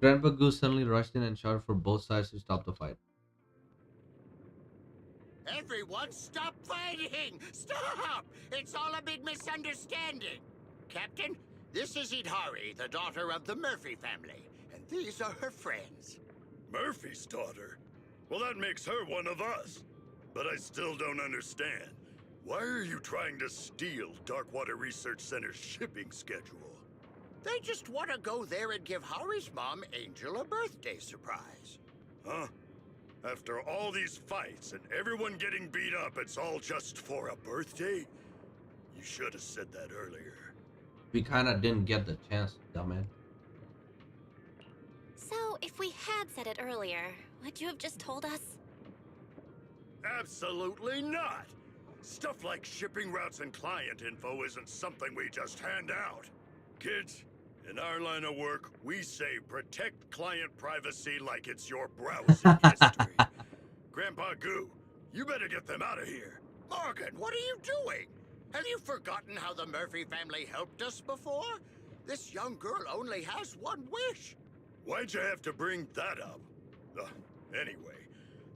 Grandpa Goose suddenly rushed in and shouted for both sides to stop the fight. Everyone, stop fighting! Stop! It's all a big misunderstanding. Captain, this is Idhari, the daughter of the Murphy family, and these are her friends. Murphy's daughter? Well, that makes her one of us. But I still don't understand. Why are you trying to steal Darkwater Research Center's shipping schedule? They just want to go there and give Hari's mom, Angel, a birthday surprise. Huh? After all these fights and everyone getting beat up, it's all just for a birthday? You should have said that earlier. We kind of didn't get the chance, dumbass. So, if we had said it earlier, would you have just told us? Absolutely not! Stuff like shipping routes and client info isn't something we just hand out. Kids, in our line of work, we say protect client privacy like it's your browsing history. Grandpa Goo, you better get them out of here. Morgan, what are you doing? Have you forgotten how the Murphy family helped us before? This young girl only has one wish. Why'd you have to bring that up? Anyway,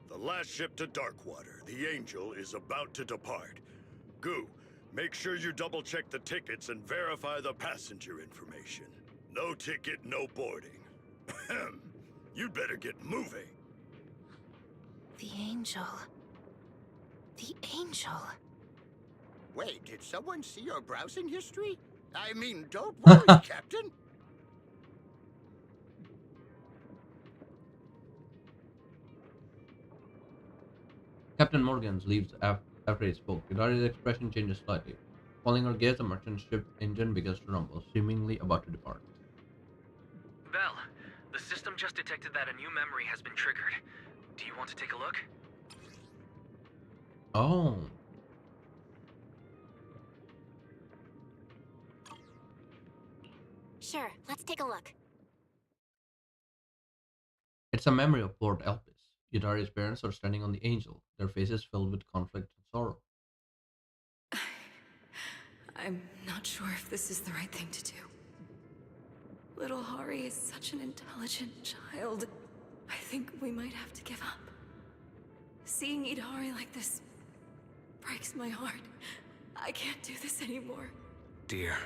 the last ship to Darkwater, the Angel, is about to depart. Goo, make sure you double-check the tickets and verify the passenger information. No ticket, no boarding. You'd better get moving. The Angel. The Angel. Wait, did someone see your browsing history? I mean, don't worry, Captain. Captain Morgan leaves after he spoke. Hidari's expression changes slightly. Following her gaze, the merchant ship engine begins to rumble, seemingly about to depart. Val, the system just detected that a new memory has been triggered. Do you want to take a look? Oh. Sure, let's take a look. It's a memory of Lord Elpis. Yudari's parents are standing on the Angel, their faces filled with conflict and sorrow. I'm not sure if this is the right thing to do. Little Hari is such an intelligent child. I think we might have to give up. Seeing Idari like this breaks my heart. I can't do this anymore. Dear,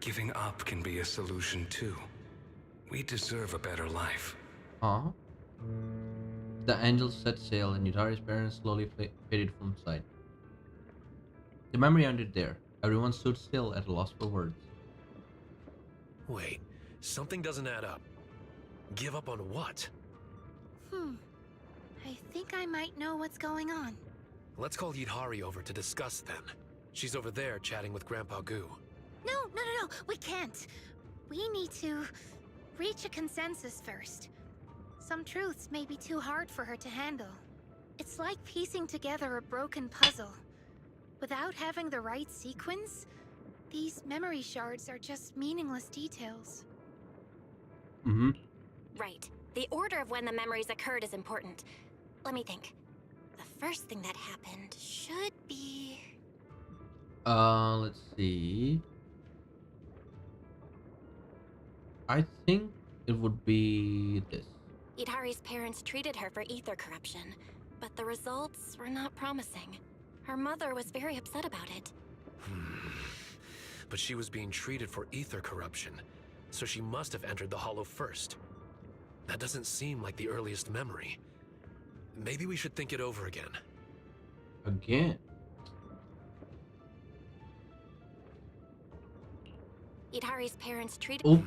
giving up can be a solution too. We deserve a better life. Huh? The Angel set sail and Yudari's parents slowly faded from sight. The memory ended there. Everyone stood still at a loss for words. Wait, something doesn't add up. Give up on what? I think I might know what's going on. Let's call Yidhari over to discuss then. She's over there chatting with Grandpa Goo. No, we can't. We need to reach a consensus first. Some truths may be too hard for her to handle. It's like piecing together a broken puzzle. Without having the right sequence, these memory shards are just meaningless details. Right. The order of when the memories occurred is important. Let me think. The first thing that happened should be... Let's see. I think it would be this. Idhari's parents treated her for ether corruption, but the results were not promising. Her mother was very upset about it. But she was being treated for ether corruption, so she must have entered the Hollow first. That doesn't seem like the earliest memory. Maybe we should think it over again. Again? Idhari's parents treated... Oh.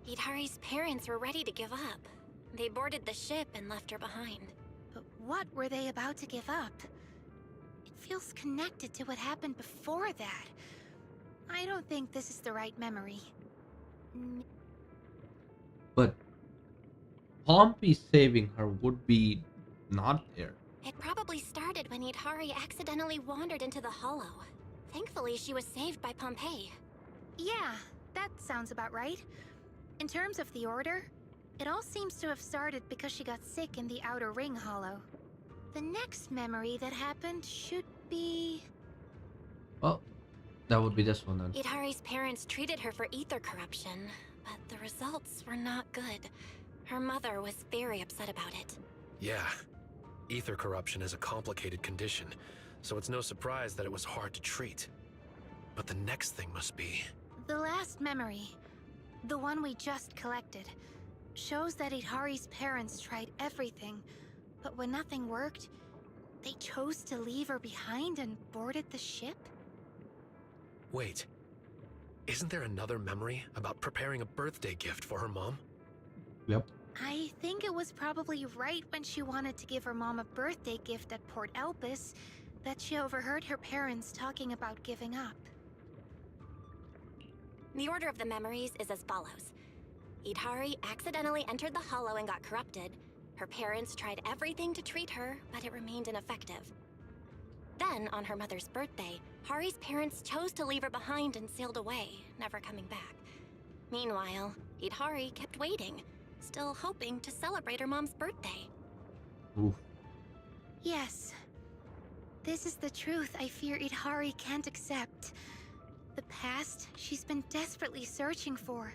Idhari's parents were ready to give up. They boarded the ship and left her behind. But what were they about to give up? It feels connected to what happened before that. I don't think this is the right memory. But Pompey saving her would be not there. It probably started when Idhari accidentally wandered into the Hollow. Thankfully, she was saved by Pompeii. Yeah, that sounds about right. In terms of the order, it all seems to have started because she got sick in the Outer Ring Hollow. The next memory that happened should be... Well, that would be this one then. Idhari's parents treated her for ether corruption, but the results were not good. Her mother was very upset about it. Yeah, ether corruption is a complicated condition, so it's no surprise that it was hard to treat. But the next thing must be... The last memory, the one we just collected, shows that Idhari's parents tried everything, but when nothing worked, they chose to leave her behind and boarded the ship? Wait, isn't there another memory about preparing a birthday gift for her mom? Yep. I think it was probably right when she wanted to give her mom a birthday gift at Port Elpis that she overheard her parents talking about giving up. The order of the memories is as follows. Idhari accidentally entered the Hollow and got corrupted. Her parents tried everything to treat her, but it remained ineffective. Then, on her mother's birthday, Hari's parents chose to leave her behind and sailed away, never coming back. Meanwhile, Idhari kept waiting, still hoping to celebrate her mom's birthday. Oof. Yes. This is the truth I fear Idhari can't accept. The past she's been desperately searching for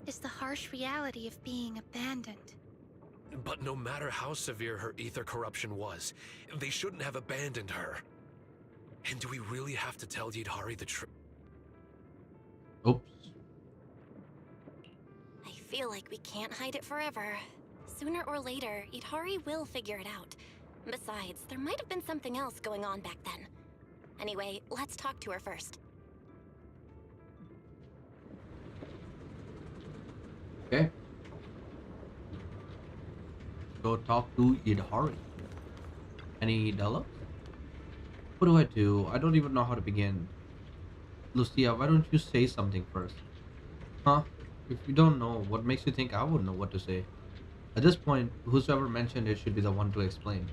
is the harsh reality of being abandoned. But no matter how severe her ether corruption was, they shouldn't have abandoned her. And do we really have to tell Yidhari the truth? Oops. I feel like we can't hide it forever. Sooner or later, Idhari will figure it out. Besides, there might have been something else going on back then. Anyway, let's talk to her first. Okay. Go talk to Idhari. Any dialogue? What do I do? I don't even know how to begin. Lucia, why don't you say something first? Huh? If you don't know, what makes you think I would know what to say? At this point, whosoever mentioned it should be the one to explain.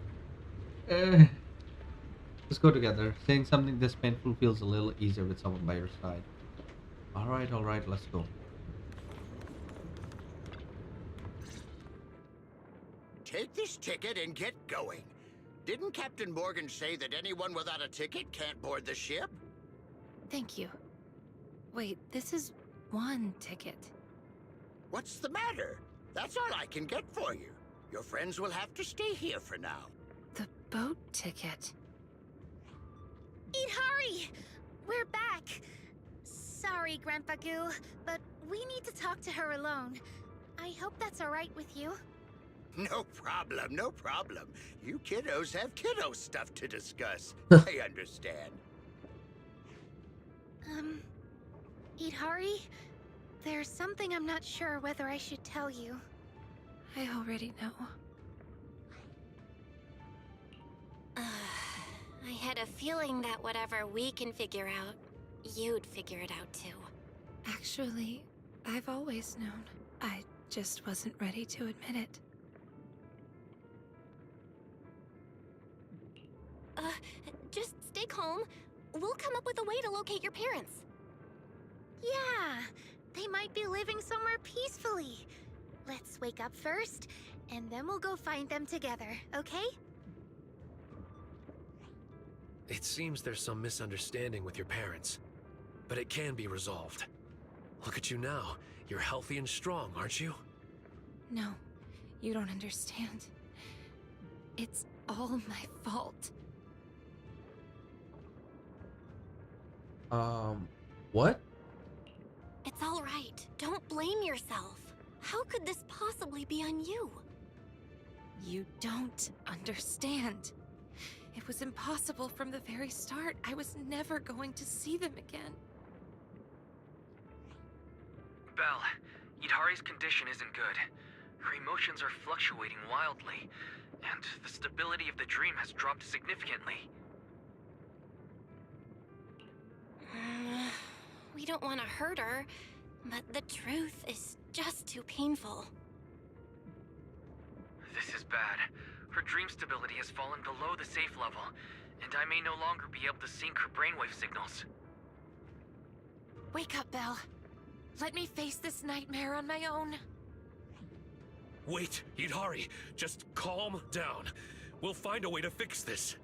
Let's go together. Saying something this painful feels a little easier with someone by your side. Alright, let's go. Take this ticket and get going. Didn't Captain Morgan say that anyone without a ticket can't board the ship? Thank you. Wait, this is one ticket. What's the matter? That's all I can get for you. Your friends will have to stay here for now. The boat ticket. Idhari! We're back! Sorry, Grandpa Goo, but we need to talk to her alone. I hope that's alright with you. No problem, no problem. You kiddos have kiddo stuff to discuss. I understand. Idhari? There's something I'm not sure whether I should tell you. I already know. I had a feeling that whatever we can figure out, you'd figure it out too. Actually, I've always known. I just wasn't ready to admit it. Just stay calm. We'll come up with a way to locate your parents. Yeah, they might be living somewhere peacefully. Let's wake up first, and then we'll go find them together, okay? It seems there's some misunderstanding with your parents, but it can be resolved. Look at you now. You're healthy and strong, aren't you? No, you don't understand. It's all my fault. What? It's all right. Don't blame yourself. How could this possibly be on you? You don't understand. It was impossible from the very start. I was never going to see them again. Belle, Yidhari's condition isn't good. Her emotions are fluctuating wildly, and the stability of the dream has dropped significantly. We don't want to hurt her, but the truth is just too painful. This is bad. Her dream stability has fallen below the safe level, and I may no longer be able to sync her brainwave signals. Wake up, Belle. Let me face this nightmare on my own. Wait, Yidhari, just calm down. We'll find a way to fix this.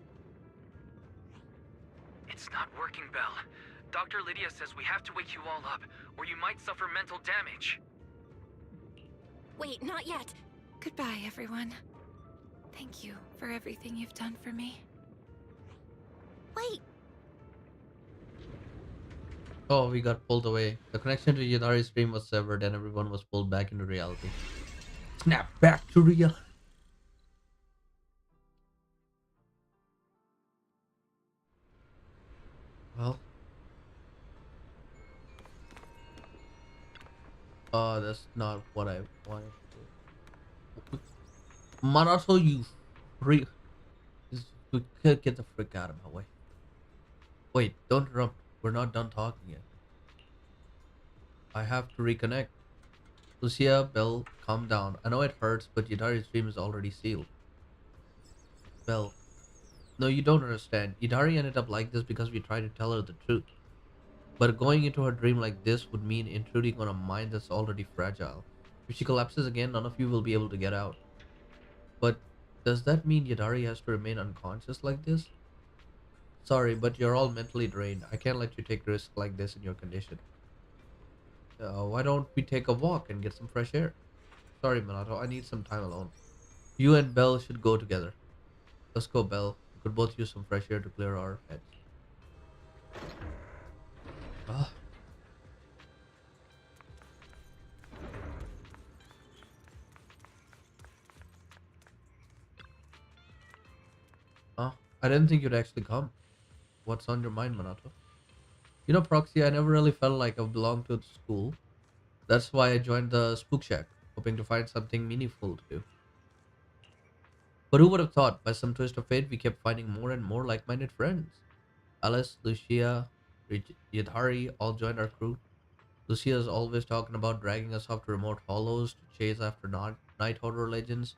It's not working, Belle. Dr. Lydia says we have to wake you all up, or you might suffer mental damage. Wait, not yet. Goodbye, everyone. Thank you for everything you've done for me. Wait! Oh, we got pulled away. The connection to Yidhari's stream was severed and everyone was pulled back into reality. Snap back to reality. Well. That's not what I wanted to do. Manato, you freak. Get the frick out of my way. Wait, don't interrupt. We're not done talking yet. I have to reconnect. Lucia, Belle, calm down. I know it hurts, but Yidari's dream is already sealed. Belle, no, you don't understand. Yidari ended up like this because we tried to tell her the truth. But going into her dream like this would mean intruding on a mind that's already fragile. If she collapses again, none of you will be able to get out. But does that mean Yadari has to remain unconscious like this? Sorry, but you're all mentally drained. I can't let you take risks like this in your condition. Why don't we take a walk and get some fresh air? Sorry, Minato, I need some time alone. You and Belle should go together. Let's go, Belle. We could both use some fresh air to clear our heads. Ah. I didn't think you'd actually come. What's on your mind, Minato? You know, Proxy, I never really felt like I belonged to the school. That's why I joined the Spook Shack, hoping to find something meaningful to do. But who would have thought, by some twist of fate, we kept finding more and more like-minded friends. Alice, Lucia, Yadhari all joined our crew. Lucia's always talking about dragging us off to remote hollows to chase after night horror legends.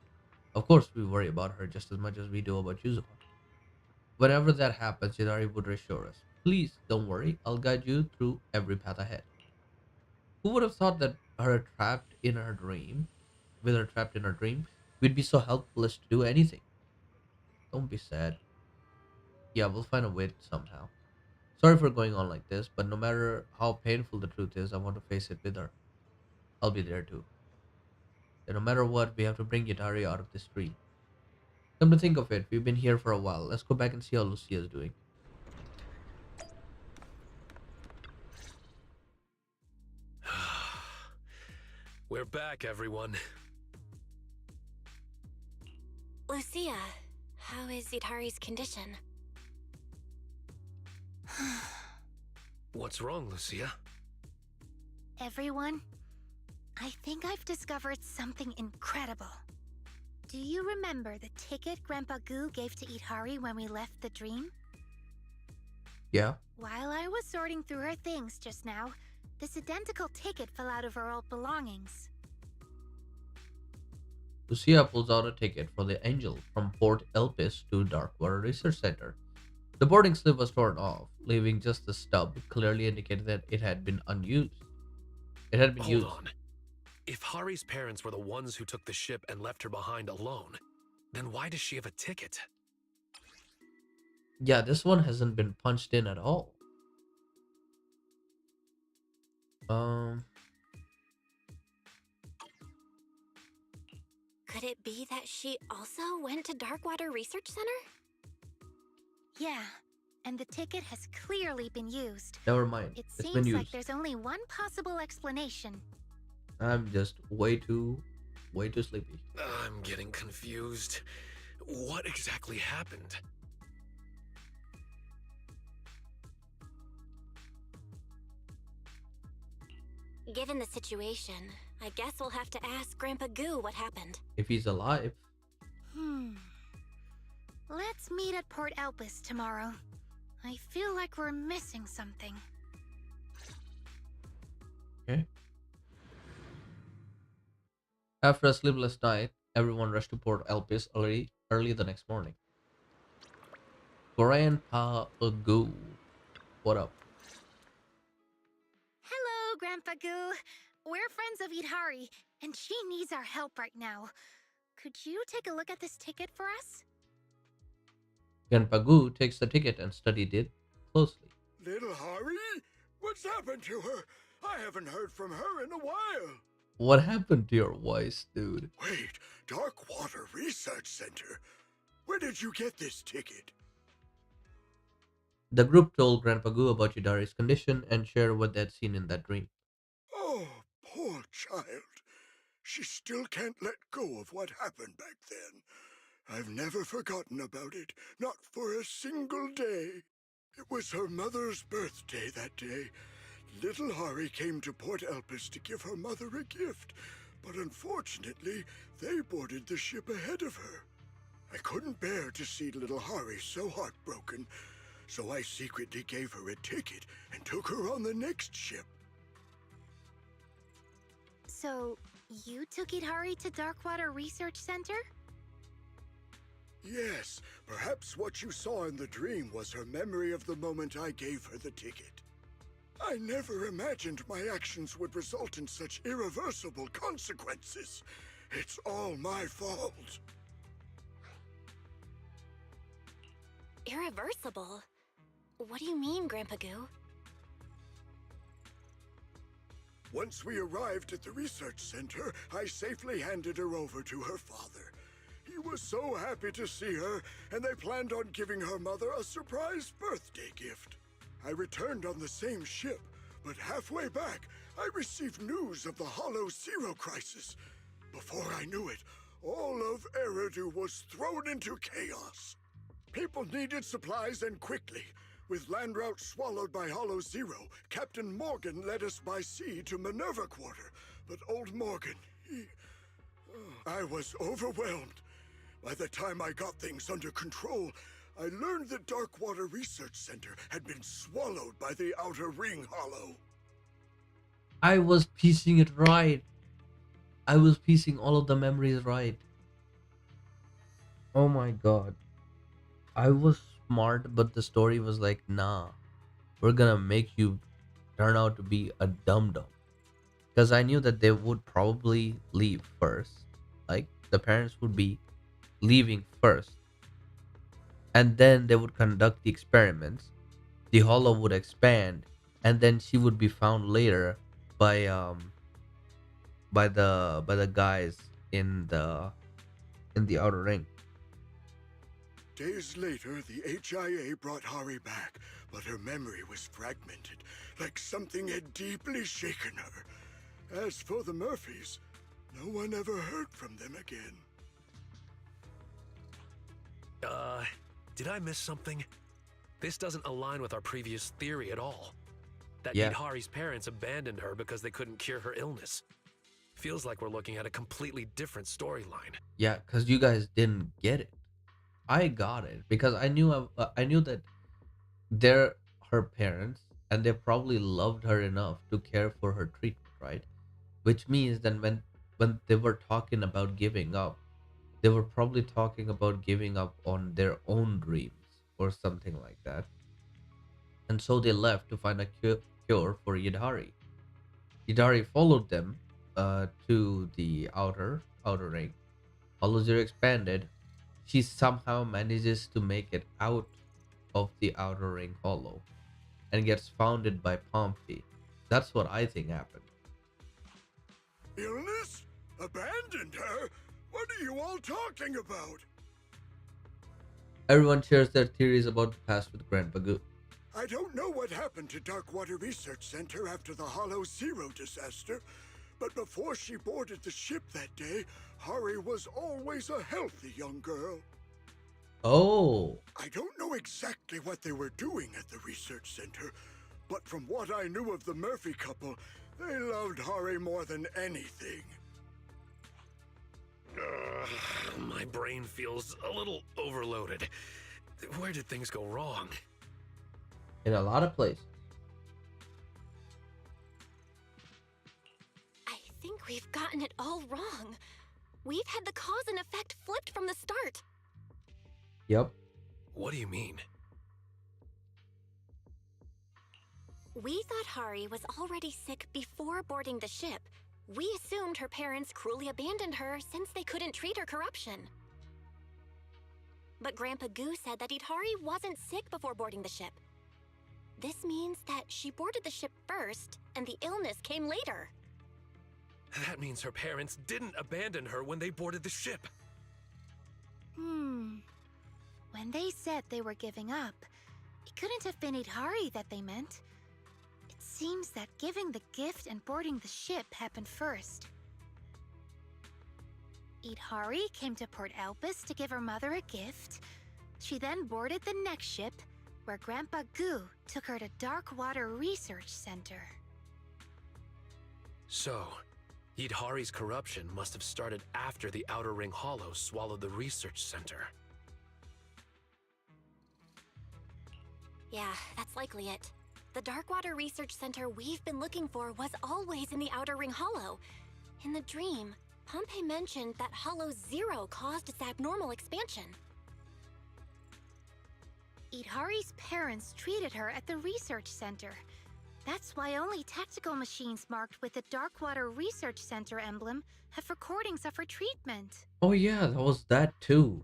Of course, we worry about her just as much as we do about Yuzuha. Whenever that happens, Yadari would reassure us. Please, don't worry, I'll guide you through every path ahead. Who would have thought that with her trapped in her dream, we'd be so helpless to do anything? Don't be sad. Yeah, we'll find a way somehow. Sorry for going on like this, but no matter how painful the truth is, I want to face it with her. I'll be there too. And no matter what, we have to bring Yatari out of this dream. Come to think of it, we've been here for a while. Let's go back and see how Lucia's doing. We're back, everyone. Lucia, how is Yutari's condition? What's wrong, Lucia? Everyone, I think I've discovered something incredible. Do you remember the ticket Grandpa Goo gave to Itari when we left the dream? Yeah? While I was sorting through her things just now, this identical ticket fell out of her old belongings. Lucia pulls out a ticket for the Angel from Port Elpis to Darkwater Research Center. The boarding slip was torn off, leaving just the stub, clearly indicating that it had been unused. It had been used. Hold on. If Hari's parents were the ones who took the ship and left her behind alone, then why does she have a ticket? Yeah, this one hasn't been punched in at all. Could it be that she also went to Darkwater Research Center? Yeah, and the ticket has clearly been used. Never mind. It It's been seems used. like there's only one possible explanation. I'm just way too sleepy. I'm getting confused. What exactly happened? Given the situation, I guess we'll have to ask Grandpa Goo what happened. If he's alive. Let's meet at Port Elpis tomorrow. I feel like we're missing something. Okay. After a sleepless night, everyone rushed to Port Elpis early the next morning. Grandpa Goo. What up? Hello, Grandpa Goo. We're friends of Itari, and she needs our help right now. Could you take a look at this ticket for us? Grandpa Goo takes the ticket and studied it closely. Little Hari? What's happened to her? I haven't heard from her in a while. What happened to your voice, dude? Wait, Darkwater Research Center? Where did you get this ticket? The group told Grandpa Goo about Yudari's condition and shared what they'd seen in that dream. Oh, poor child. She still can't let go of what happened back then. I've never forgotten about it, not for a single day. It was her mother's birthday that day. Little Hari came to Port Elpis to give her mother a gift, but unfortunately, they boarded the ship ahead of her. I couldn't bear to see little Hari so heartbroken, so I secretly gave her a ticket and took her on the next ship. So, you took Idhari to Darkwater Research Center? Yes, perhaps what you saw in the dream was her memory of the moment I gave her the ticket. I never imagined my actions would result in such irreversible consequences. It's all my fault. Irreversible? What do you mean, Grandpa Goo? Once we arrived at the research center, I safely handed her over to her father. He was so happy to see her, and they planned on giving her mother a surprise birthday gift. I returned on the same ship, but halfway back, I received news of the Hollow Zero crisis. Before I knew it, all of Eridu was thrown into chaos. People needed supplies and quickly. With land routes swallowed by Hollow Zero, Captain Morgan led us by sea to Minerva Quarter. But old Morgan, I was overwhelmed. By the time I got things under control, I learned the Darkwater Research Center had been swallowed by the Outer Ring Hollow. I was piecing it right. I was piecing all of the memories right. Oh my god. I was smart, but the story was like, nah, we're gonna make you turn out to be a dum dum. Because I knew that they would probably leave first. Like, the parents would be leaving first. And then they would conduct the experiments. The hollow would expand, and then she would be found later by by the guys in the outer ring. Days later, the HIA brought Hari back, but her memory was fragmented, like something had deeply shaken her. As for the Murphys, no one ever heard from them again. Did I miss something? This doesn't align with our previous theory at all. That Yeah. Idhari's parents abandoned her because they couldn't cure her illness. Feels like we're looking at a completely different storyline. Yeah, because you guys didn't get it. I got it because I knew that they're her parents and they probably loved her enough to care for her treatment, right? Which means then when they were talking about giving up, they were probably talking about giving up on their own dreams or something like that. And so they left to find a cure for Yidhari. Yidhari followed them to the outer ring. Hollow Zero expanded. She somehow manages to make it out of the outer ring hollow and gets founded by Pompey. That's what I think happened. Illness? Abandoned her? What are you all talking about? Everyone shares their theories about the past with Grandpa Goo. I don't know what happened to Darkwater Research Center after the Hollow Zero disaster, but before she boarded the ship that day, Hari was always a healthy young girl. Oh, I don't know exactly what they were doing at the research center, but from what I knew of the Murphy couple, they loved Hari more than anything. My brain feels a little overloaded. Where did things go wrong? in a lot of places. I think we've gotten it all wrong. We've had the cause and effect flipped from the start. Yep. What do you mean? We thought Hari was already sick before boarding the ship. We assumed her parents cruelly abandoned her since they couldn't treat her corruption. But Grandpa Goo said that Hari wasn't sick before boarding the ship. This means that she boarded the ship first, and the illness came later. That means her parents didn't abandon her when they boarded the ship. When they said they were giving up, it couldn't have been Idhari that they meant. It seems that giving the gift and boarding the ship happened first. Idhari came to Port Elpis to give her mother a gift. She then boarded the next ship, where Grandpa Goo took her to Darkwater Research Center. So, Yidhari's corruption must have started after the Outer Ring Hollow swallowed the research center. Yeah, that's likely it. The Darkwater Research Center we've been looking for was always in the Outer Ring Hollow. In the dream, Pompey mentioned that Hollow Zero caused its abnormal expansion. Idhari's parents treated her at the research center. That's why only tactical machines marked with the Darkwater Research Center emblem have recordings of her treatment. Oh yeah, that was that too.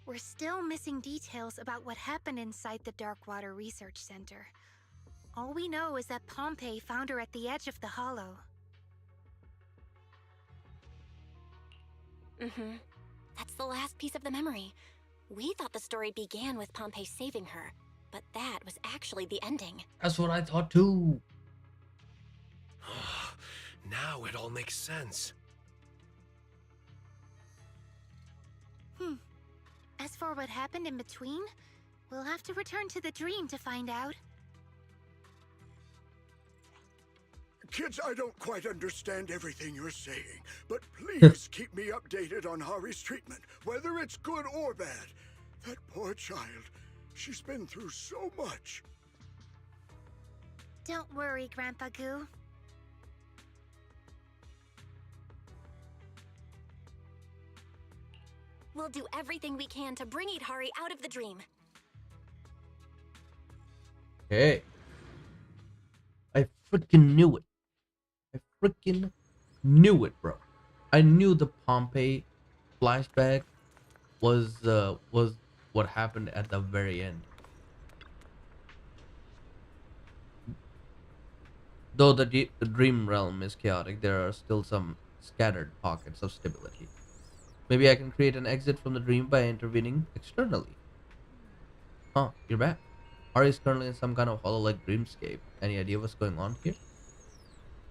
We're still missing details about what happened inside the Darkwater Research Center. All we know is that Pompey found her at the edge of the hollow. Mm-hmm. That's the last piece of the memory. We thought the story began with Pompey saving her, but that was actually the ending. That's what I thought too. Now it all makes sense. As for what happened in between, we'll have to return to the dream to find out. Kids, I don't quite understand everything you're saying, but please keep me updated on Hari's treatment, whether it's good or bad. That poor child, she's been through so much. Don't worry, Grandpa Goo. We'll do everything we can to bring Idhari out of the dream. Hey. I freaking knew it. I freaking knew it, bro. I knew the Pompey flashback was what happened at the very end. Though the dream realm is chaotic, there are still some scattered pockets of stability. Maybe I can create an exit from the dream by intervening externally. Huh, you're back. Ari is currently in some kind of hollow-like dreamscape. Any idea what's going on here?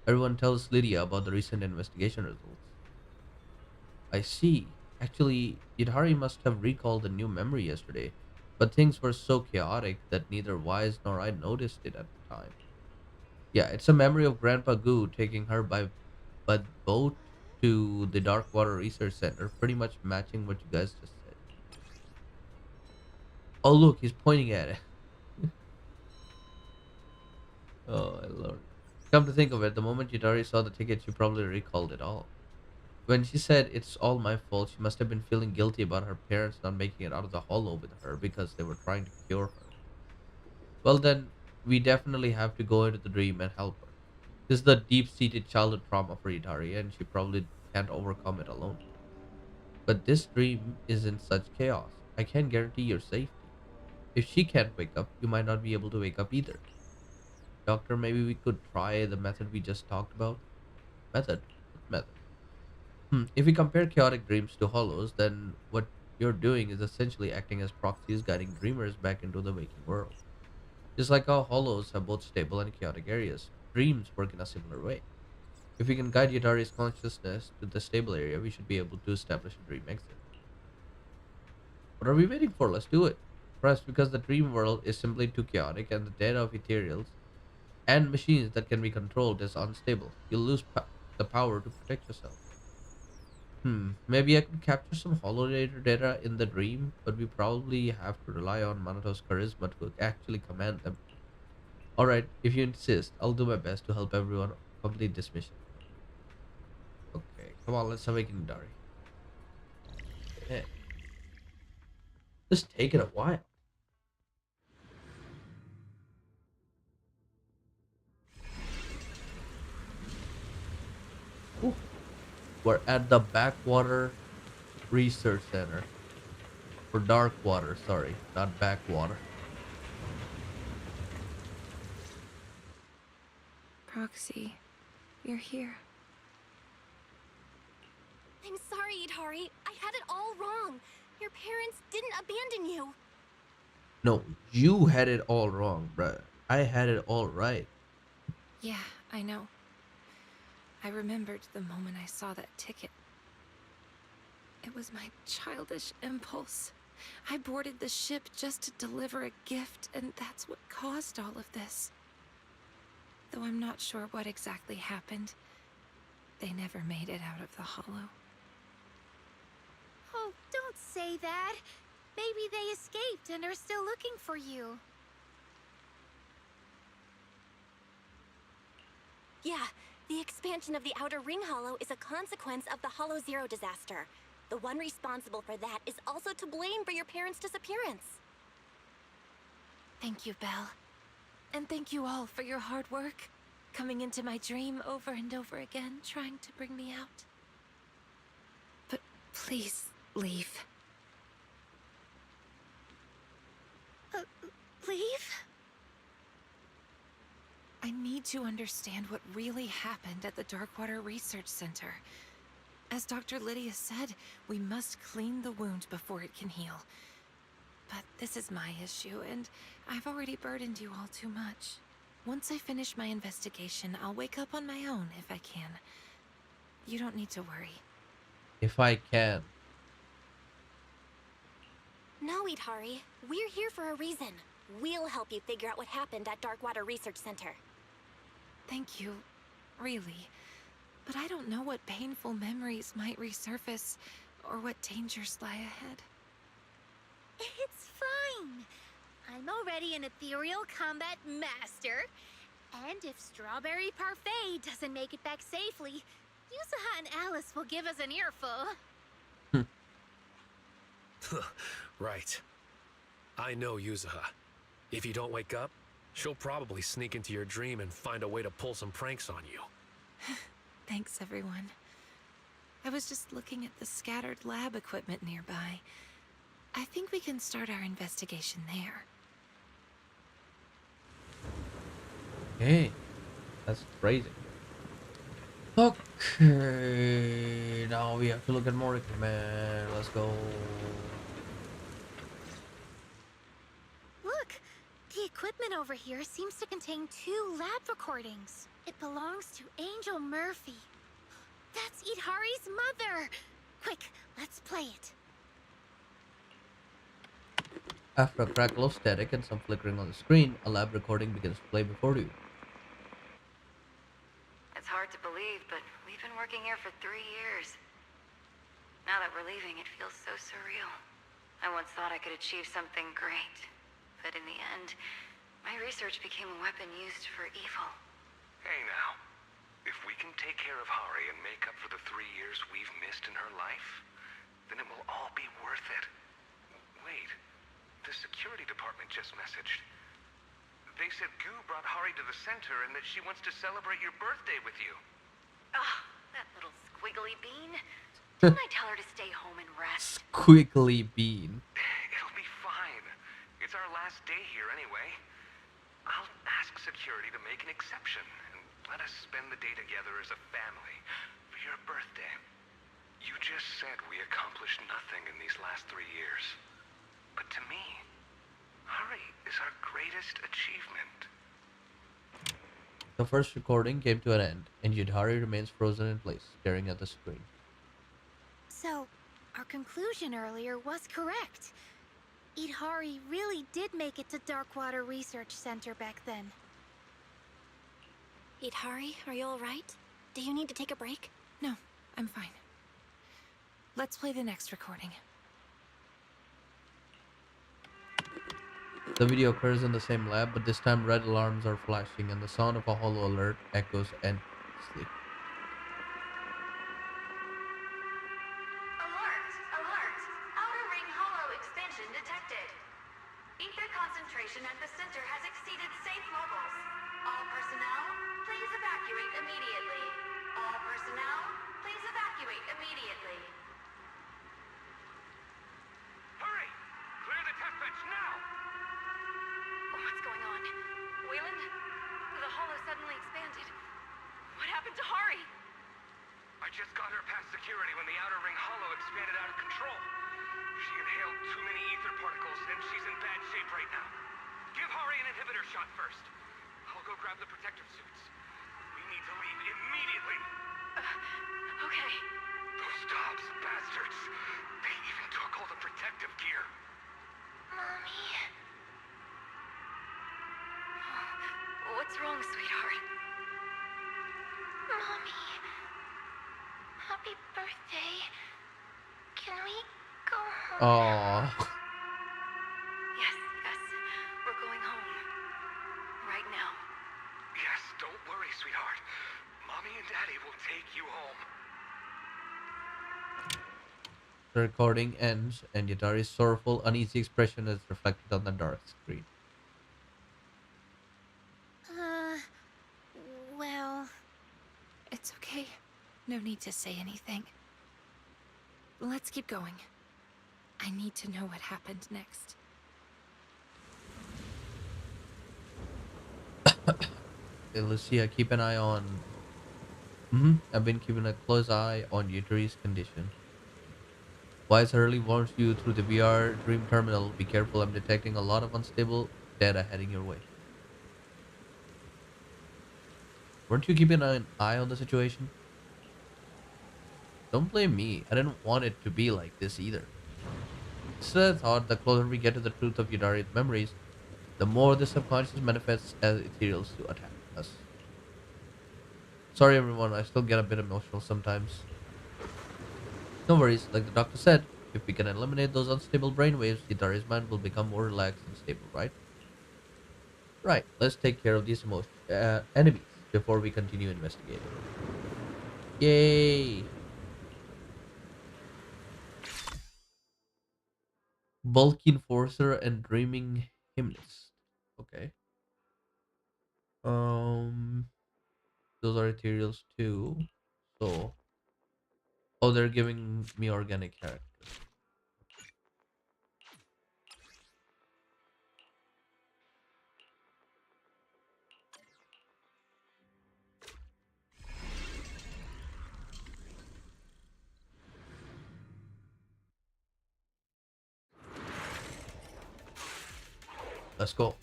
Everyone tells Lydia about the recent investigation results. I see. Actually, Yidhari must have recalled a new memory yesterday, but things were so chaotic that neither Wise nor I noticed it at the time. Yeah, it's a memory of Grandpa Goo taking her by boat to the Darkwater Research Center, pretty much matching what you guys just said. Oh look, he's pointing at it. Oh, I love it. Come to think of it, the moment Yidari saw the ticket, she probably recalled it all. When she said it's all my fault, she must have been feeling guilty about her parents not making it out of the hollow with her because they were trying to cure her. Well then, we definitely have to go into the dream and help her. This is the deep-seated childhood trauma for Yidari, and she probably can't overcome it alone. But this dream is in such chaos. I can't guarantee your safety. If she can't wake up, you might not be able to wake up either. Doctor, maybe we could try the method we just talked about? Method? What method? If we compare chaotic dreams to hollows, then what you're doing is essentially acting as proxies guiding dreamers back into the waking world. Just like how hollows have both stable and chaotic areas, dreams work in a similar way. If we can guide Yidari's consciousness to the stable area, we should be able to establish a dream exit. What are we waiting for? Let's do it. Perhaps because the dream world is simply too chaotic and the data of ethereals and machines that can be controlled is unstable. You'll lose the power to protect yourself. Maybe I could capture some holodeator data in the dream, but we probably have to rely on Manato's charisma to actually command them. Alright, if you insist, I'll do my best to help everyone complete this mission. Okay, come on, let's awaken Dari. Okay. This taking a while. Ooh. We're at the Backwater Research Center. For dark water, sorry, not backwater. Proxy, you're here. I'm sorry, Idhari. I had it all wrong. Your parents didn't abandon you. No, you had it all wrong, bruh. I had it all right. Yeah, I know. I remembered the moment I saw that ticket. It was my childish impulse. I boarded the ship just to deliver a gift, and that's what caused all of this. Though I'm not sure what exactly happened, they never made it out of the hollow. Oh, don't say that. Maybe they escaped and are still looking for you. Yeah, the expansion of the Outer Ring Hollow is a consequence of the Hollow Zero disaster. The one responsible for that is also to blame for your parents' disappearance. Thank you, Belle. And thank you all for your hard work, coming into my dream over and over again, trying to bring me out. But please, leave. Leave? I need to understand what really happened at the Darkwater Research Center. As Dr. Lydia said, we must clean the wound before it can heal. But this is my issue, and I've already burdened you all too much. Once I finish my investigation, I'll wake up on my own if I can. You don't need to worry. If I can. No, Idhari. We're here for a reason. We'll help you figure out what happened at Darkwater Research Center. Thank you, really. But I don't know what painful memories might resurface, or what dangers lie ahead. It's fine. I'm already an ethereal combat master. And if Strawberry Parfait doesn't make it back safely, Yuzuha and Alice will give us an earful. Right. I know Yuzuha. If you don't wake up, she'll probably sneak into your dream and find a way to pull some pranks on you. Thanks, everyone. I was just looking at the scattered lab equipment nearby. I think we can start our investigation there. Okay. That's crazy. Okay. Now we have to look at more equipment. Let's go. Look, the equipment over here seems to contain 2 lab recordings. It belongs to Angel Murphy. That's Idhari's mother! Quick, let's play it. After a crackle of static and some flickering on the screen, a lab recording begins to play before you. It's hard to believe, but we've been working here for 3 years. Now that we're leaving, it feels so surreal. I once thought I could achieve something great, but in the end, my research became a weapon used for evil. Hey now, if we can take care of Hari and make up for the 3 years we've missed in her life, then it will all be worth it. Wait, the security department just messaged. They said Goo brought Hari to the center and that she wants to celebrate your birthday with you. Ah, that little squiggly bean. Didn't I tell her to stay home and rest? Squiggly bean. It'll be fine. It's our last day here anyway. I'll ask security to make an exception and let us spend the day together as a family for your birthday. You just said we accomplished nothing in these last 3 years. But to me, Hari is our greatest achievement. The first recording came to an end, and Yudhari remains frozen in place, staring at the screen. So, our conclusion earlier was correct. Idhari really did make it to Darkwater Research Center back then. Idhari, are you alright? Do you need to take a break? No, I'm fine. Let's play the next recording. The video occurs in the same lab, but this time red alarms are flashing and the sound of a hollow alert echoes endlessly. Alert! Alert! Outer Ring Hollow expansion detected. Ether concentration at the center has exceeded safe levels. All personnel, please evacuate immediately. All personnel, please evacuate immediately. Hurry! Clear the test bench now! What's going on? Wayland? The hollow suddenly expanded. What happened to Hari? I just got her past security when the Outer Ring Hollow expanded out of control. She inhaled too many ether particles, and she's in bad shape right now. Give Hari an inhibitor shot first. I'll go grab the protective suits. We need to leave immediately. Okay. Those dogs, bastards. They even took all the protective gear. Mommy. What's wrong, sweetheart? Mommy. Happy birthday. Can we go home? Oh. Yes, we're going home. Right now. Yes, don't worry, sweetheart. Mommy and Daddy will take you home. The recording ends, and Yatari's sorrowful, uneasy expression is reflected on the dark screen. Well... It's okay. No need to say anything. Let's keep going. I need to know what happened next. Hey, Lucia, keep an eye on... I've been keeping a close eye on Yatari's condition. Wise Hurley warns you through the VR Dream Terminal. Be careful, I'm detecting a lot of unstable data heading your way. Weren't you keeping an eye on the situation? Don't blame me. I didn't want it to be like this either. So I thought the closer we get to the truth of Yudari's memories, the more the subconscious manifests as ethereals to attack us. Sorry everyone, I still get a bit emotional sometimes. No worries, like the doctor said, if we can eliminate those unstable brainwaves, Yudari's mind will become more relaxed and stable, right? Right, let's take care of these enemies before we continue investigating. Yay! Bulky Enforcer and Dreaming Hymnist. Okay. Those are ethereals too. So, oh, they're giving me organic characters. Let's go.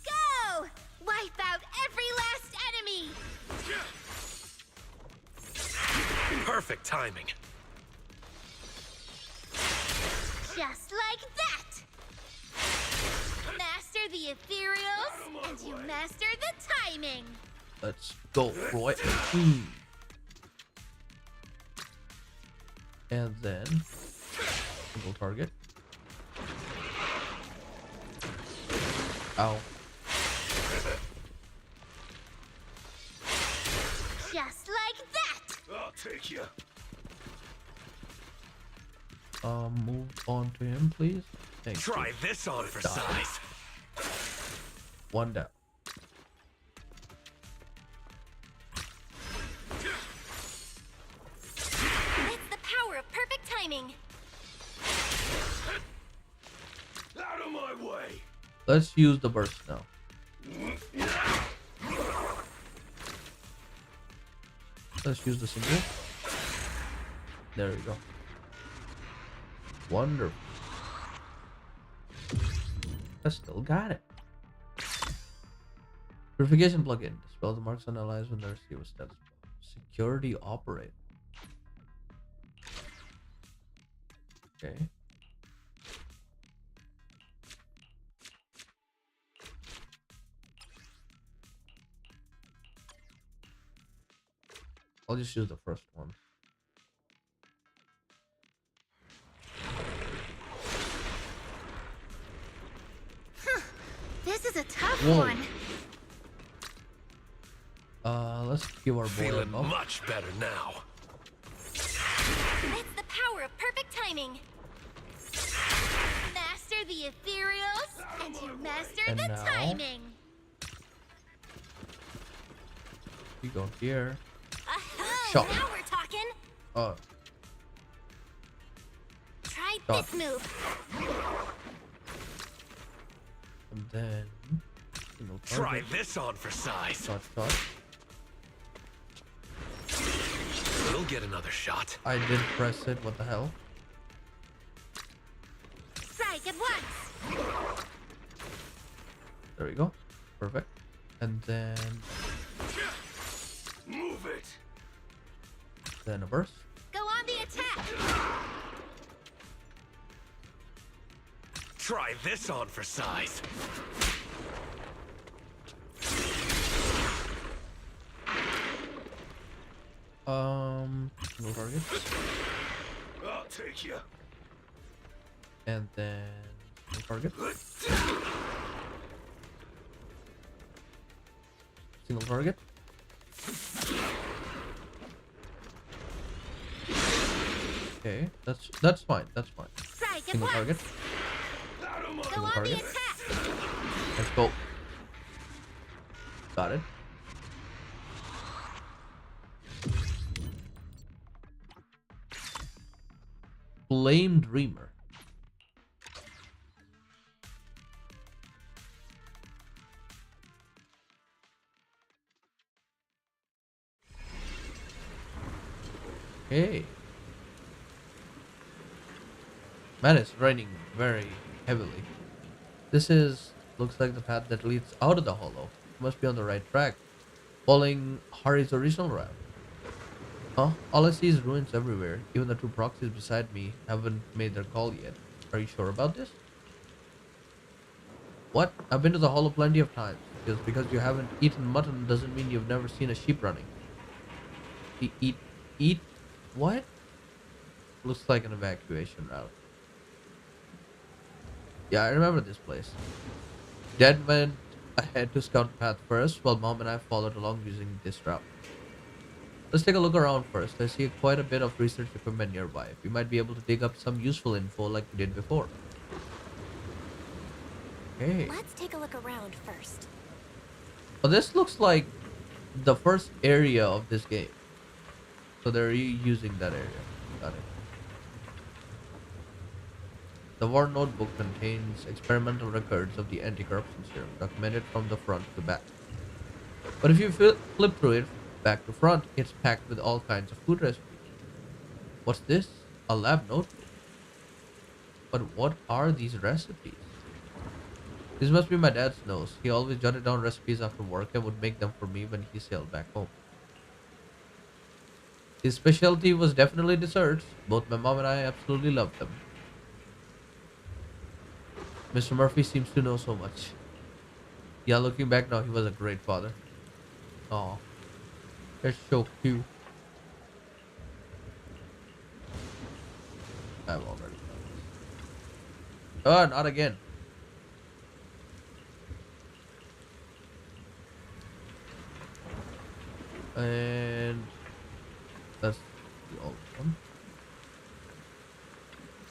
Go! Wipe out every last enemy! Perfect timing. Just like that! Master the ethereals, and you master the timing! Let's go, Roy. And then single target. Ow. Just like that! I'll take you. Move on to him, please. Thank you. Try this on for size. One down. It's the power of perfect timing. Out of my way. Let's use the burst now. Let's use the single. There we go. Wonderful. I still got it. Purification plugin. Dispel the marks on allies when they receive a status. Security operator. Okay. I'll just use the first one. This is a tough Whoa. one. Let's give our boy a Feeling buff. much better now. It's the power of perfect timing. Master the ethereals, and you master And the now? timing. We go here. Aha! Shot. Now we're talking. Try Shot. this move. And then single Try target. this on for size. Shot, shot. We'll get another shot. I did press it. What the hell? Strike at once. There we go. Perfect. And then Move it. a burst. Go on the attack. Try this on for size. Single target. I'll take you. And then single target. Single target. Okay, that's fine. That's fine. Single target. Single target. Let's go. Got it. Flame Dreamer. Okay. Man, it's raining very heavily. Looks like the path that leads out of the hollow. Must be on the right track. Following Hari's original route. Huh? All I see is ruins everywhere. Even the two proxies beside me haven't made their call yet. Are you sure about this? What? I've been to the hollow plenty of times. Just because you haven't eaten mutton doesn't mean you've never seen a sheep running. Eat? What? Looks like an evacuation route. Yeah, I remember this place. Dad went ahead to scout the path first, while Mom and I followed along using this route. Let's take a look around first. I see quite a bit of research equipment nearby. We might be able to dig up some useful info like we did before. Okay. Let's take a look around first. Well, this looks like the first area of this game. So they're reusing that area. Got it. The war notebook contains experimental records of the anti-corruption serum, documented from the front to back. But if you flip through it back to front, it's packed with all kinds of food recipes. What's this? A lab notebook? But what are these recipes? This must be my dad's notes. He always jotted down recipes after work and would make them for me when he sailed back home. His specialty was definitely desserts. Both my mom and I absolutely loved them. Mr. Murphy seems to know so much. Yeah, looking back now, he was a great father. Aw. That's so cute. I've already done this. Oh, not again. And that's the old one.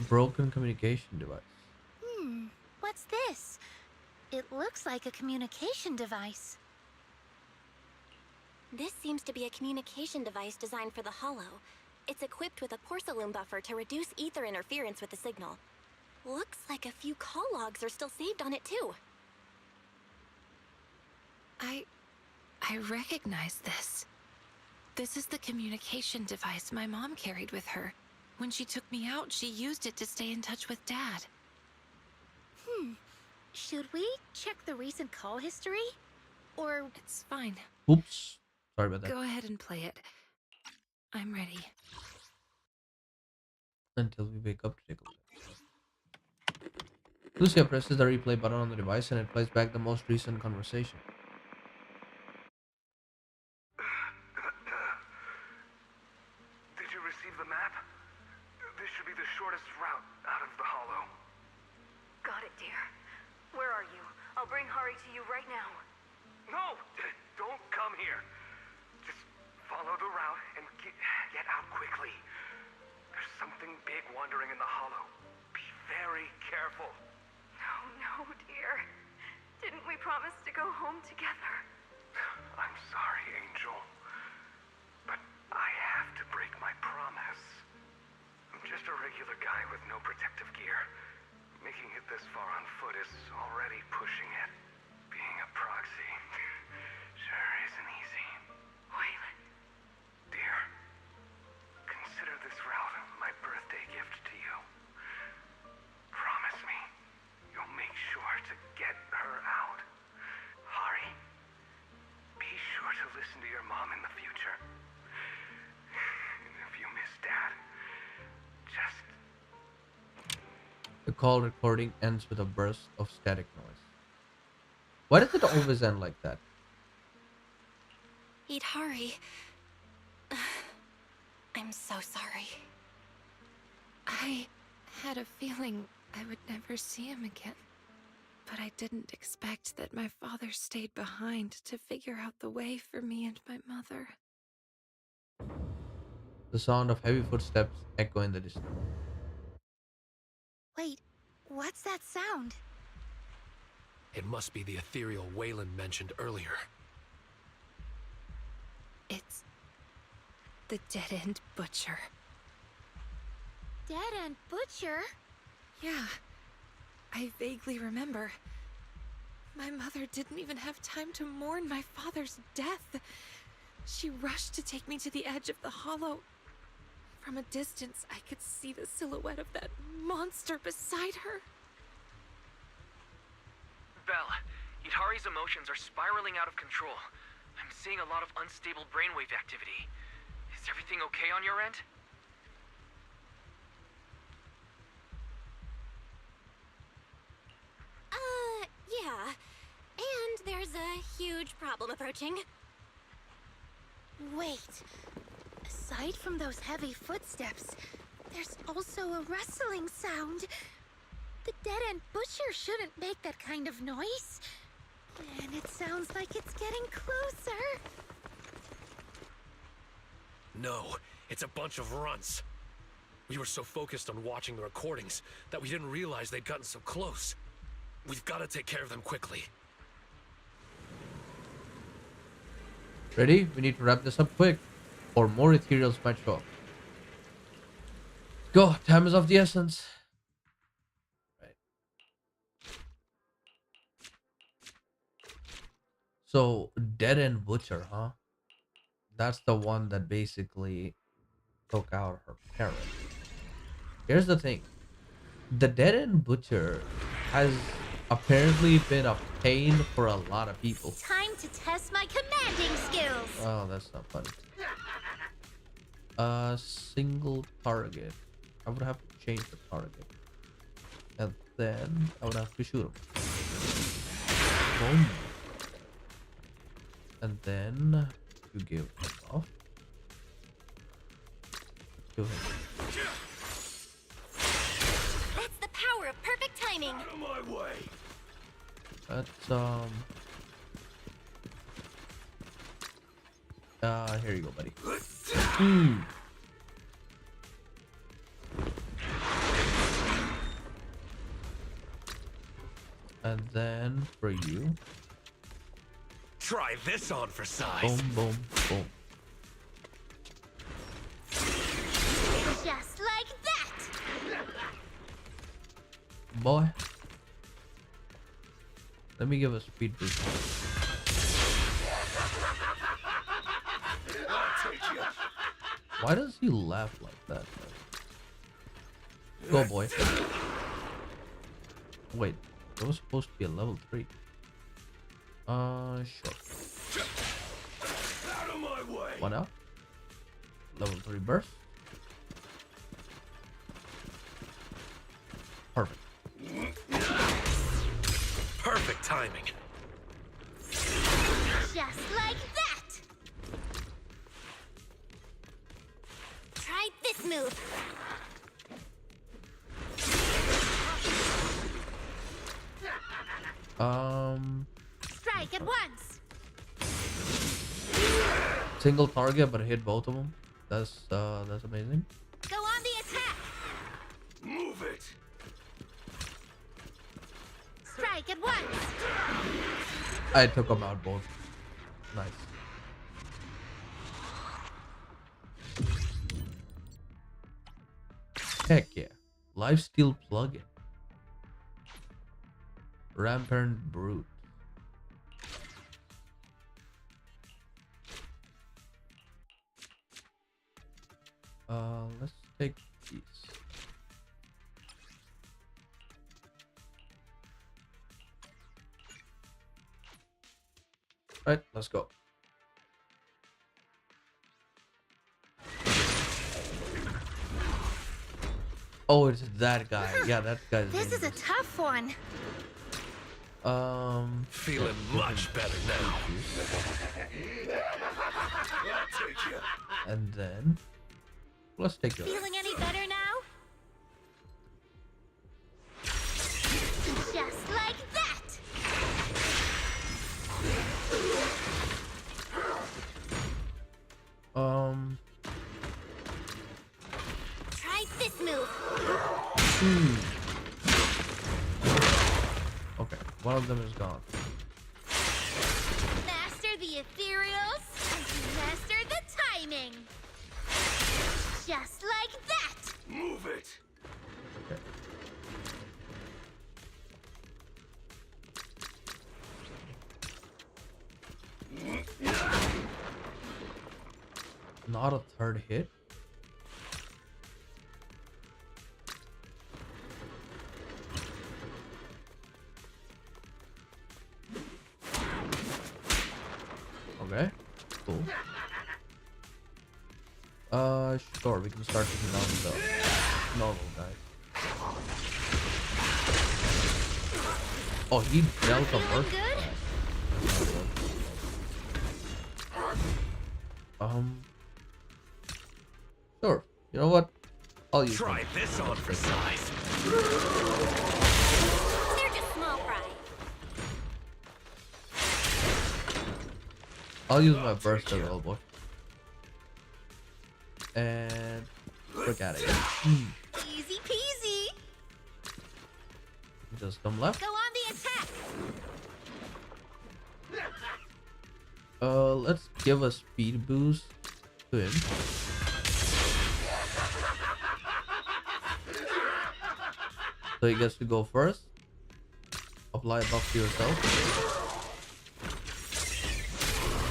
Broken communication device. What's this? It looks like a communication device. This seems to be a communication device designed for the Hollow. It's equipped with a porcelain buffer to reduce ether interference with the signal. Looks like a few call logs are still saved on it too. I recognize this. This is the communication device my mom carried with her. When she took me out, she used it to stay in touch with Dad. Should we check the recent call history? Or... It's fine. Oops. Sorry about that. Go ahead and play it. I'm ready. Until we wake up to take a look. Lucia presses the replay button on the device and it plays back the most recent conversation. Did you receive the map? This should be the shortest route out of the Hollow. Got it, dear. Where are you? I'll bring Hari to you right now. No! Don't come here. Just follow the route and get out quickly. There's something big wandering in the Hollow. Be very careful. No, dear. Didn't we promise to go home together? I'm sorry, Angel. But I have to break my promise. I'm just a regular guy with no protective gear. Making it this far on foot is already pushing it. Being a proxy sure isn't easy. Waylon. Dear, consider this route my birthday gift to you. Promise me you'll make sure to get her out. Hari, call recording ends with a burst of static noise. Why does it always end like that? Idhari. I'm so sorry. I had a feeling I would never see him again. But I didn't expect that my father stayed behind to figure out the way for me and my mother. The sound of heavy footsteps echo in the distance. Wait, what's that sound? It must be the ethereal Wayland mentioned earlier. It's the dead-end butcher. Dead-end butcher? Yeah, I vaguely remember. My mother didn't even have time to mourn my father's death. She rushed to take me to the edge of the hollow. From a distance, I could see the silhouette of that monster beside her. Belle, Idhari's emotions are spiraling out of control. I'm seeing a lot of unstable brainwave activity. Is everything okay on your end? Yeah. And there's a huge problem approaching. Wait. Aside from those heavy footsteps, there's also a rustling sound. The dead-end butcher shouldn't make that kind of noise. And it sounds like it's getting closer. No, it's a bunch of runts. We were so focused on watching the recordings that we didn't realize they'd gotten so close. We've got to take care of them quickly. Ready? We need to wrap this up quick, or more ethereals might show up. Go! Time is of the essence. Right. So, Dead End Butcher, huh? That's the one that basically took out her parent. Here's the thing. The Dead End Butcher has apparently been a pain for a lot of people. Time to test my commanding skills. Oh, that's not funny. Single target. I would have to change the target. And then I would have to shoot him. Boom. And then you give him off. Kill him. That's the power of perfect timing. Out of my way. That's here you go, buddy. And then for you. Try this on for size. Boom, boom, boom. Just like that. Boy. Let me give a speed boost. Why does he laugh like that? Go, boy. Wait, that was supposed to be a level 3. Sure. Out of my way. One out. Level 3 burst. Perfect. Perfect timing. Just like that. Try this move. Strike at once. Single target, but hit both of them. That's amazing. Go on the attack. Move it. Strike at once. I took them out both. Nice. Heck yeah. Lifesteal plugin. Rampant Brute. Let's take these. Right, let's go. Oh, it's that guy. Yeah, that guy's This is a dangerous. tough one. Feeling much better now. And then let's take it. Feeling any better now? Just like that! Try this move. Okay, one of them is gone. Master the ethereals, and master the timing. Just like that! Move it! Not a third hit. Okay, cool. Sure, we can start taking down the normal guy. Oh, he dealt a burst. Sure. You know what? I'll use Try this on for size. They're just small fry. I'll use my burst as well, boy. And look at it. Easy peasy. Just come left. Go on the attack. Let's give a speed boost to him. So he gets to go first. Apply a buff to yourself.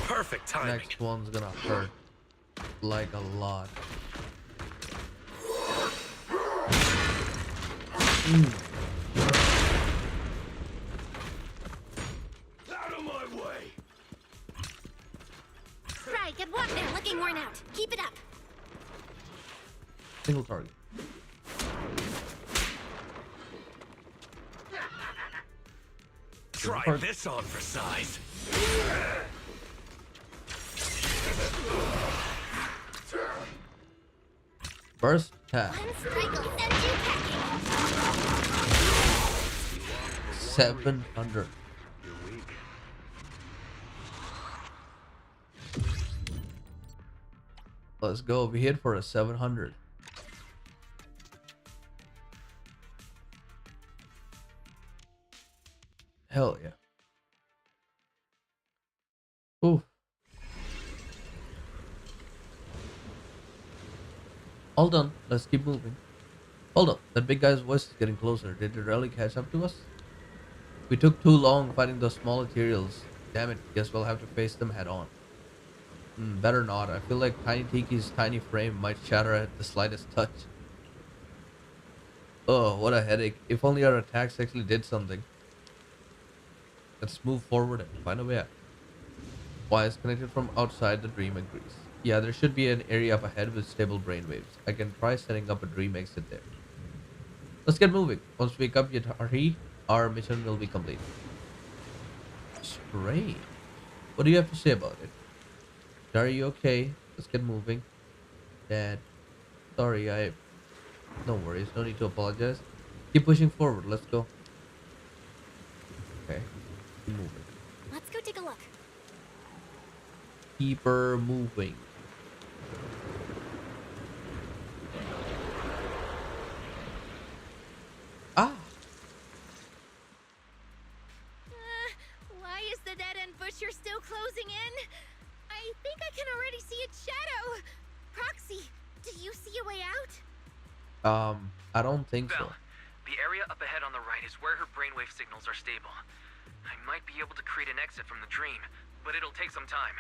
Perfect timing. Next one's gonna hurt like a lot. Out of my way! Right, get one. They're looking worn out. Keep it up. Single target. Try this on for size. Burst attack. One strike will send you packing. 700. You're weak. Let's go. We hit for a 700. Hell yeah. Ooh. All done. Let's keep moving. Hold up. That big guy's voice is getting closer. Did it really catch up to us? We took too long fighting those small materials. Damn it. Guess we'll have to face them head on. Better not. I feel like Tiny Tiki's tiny frame might shatter at the slightest touch. Oh, what a headache. If only our attacks actually did something. Let's move forward and find a way out. Wires connected from outside the dream agrees. Yeah, there should be an area up ahead with stable brainwaves. I can try setting up a dream exit there. Let's get moving. Once we wake up Yatari, our mission will be complete. Spray. What do you have to say about it? Are you okay? Let's get moving. Dad. Sorry, no worries. No need to apologize. Keep pushing forward. Let's go. Okay. Keep moving. Let's go take a look. Keep her moving. Ah. Why is the dead-end butcher still closing in? I think I can already see its shadow. Proxy, do you see a way out? I don't think so. Belle, the area up ahead on the right is where her brainwave signals are stable. I might be able to create an exit from the dream, but it'll take some time.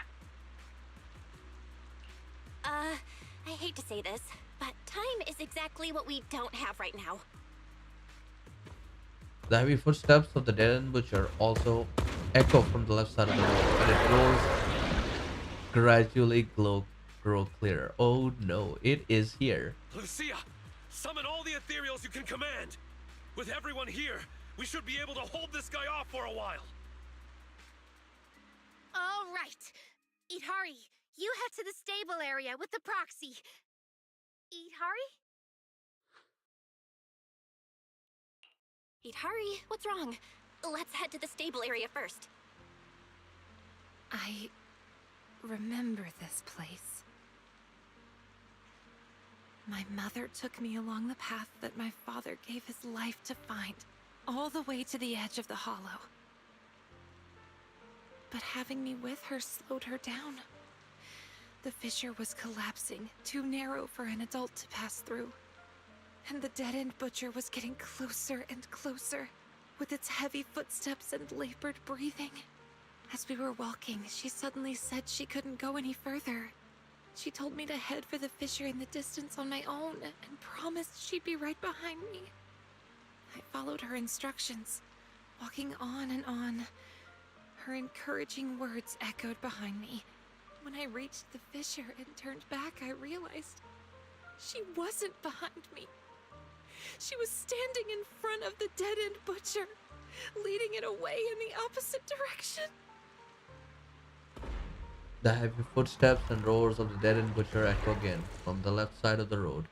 I hate to say this, but time is exactly what we don't have right now. The heavy footsteps of the dead-end butcher also echo from the left side of the road, and it grows gradually grow clearer. Oh no, it is here. Lucia! Summon all the ethereals you can command! With everyone here, we should be able to hold this guy off for a while! All right. Idhari, you head to the stable area with the proxy. Idhari? Idhari, what's wrong? Let's head to the stable area first. I remember this place. My mother took me along the path that my father gave his life to find, all the way to the edge of the hollow. But having me with her slowed her down. The fissure was collapsing, too narrow for an adult to pass through. And the dead-end butcher was getting closer and closer, with its heavy footsteps and labored breathing. As we were walking, she suddenly said she couldn't go any further. She told me to head for the fissure in the distance on my own, and promised she'd be right behind me. I followed her instructions, walking on and on. Her encouraging words echoed behind me. When I reached the fissure and turned back, I realized she wasn't behind me. She was standing in front of the dead-end butcher, leading it away in the opposite direction. The heavy footsteps and roars of the dead-end butcher echo again from the left side of the road.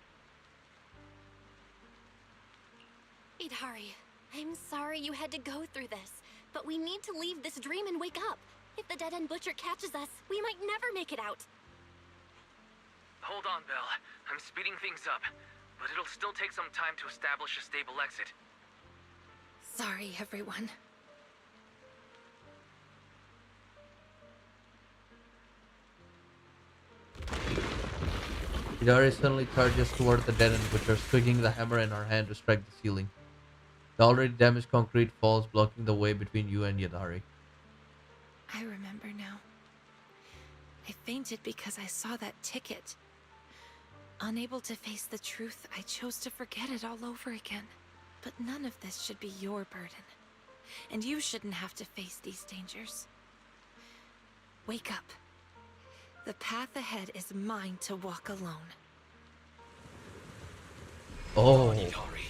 Idhari, I'm sorry you had to go through this, but we need to leave this dream and wake up. If the dead-end butcher catches us, we might never make it out. Hold on, Belle. I'm speeding things up, but it'll still take some time to establish a stable exit. Sorry, everyone. Idhari suddenly charges toward the dead-end butcher, swinging the hammer in her hand to strike the ceiling. The already damaged concrete falls, blocking the way between you and Idhari. I remember now. I fainted because I saw that ticket. Unable to face the truth, I chose to forget it all over again. But none of this should be your burden. And you shouldn't have to face these dangers. Wake up. The path ahead is mine to walk alone. Oh. Idhari,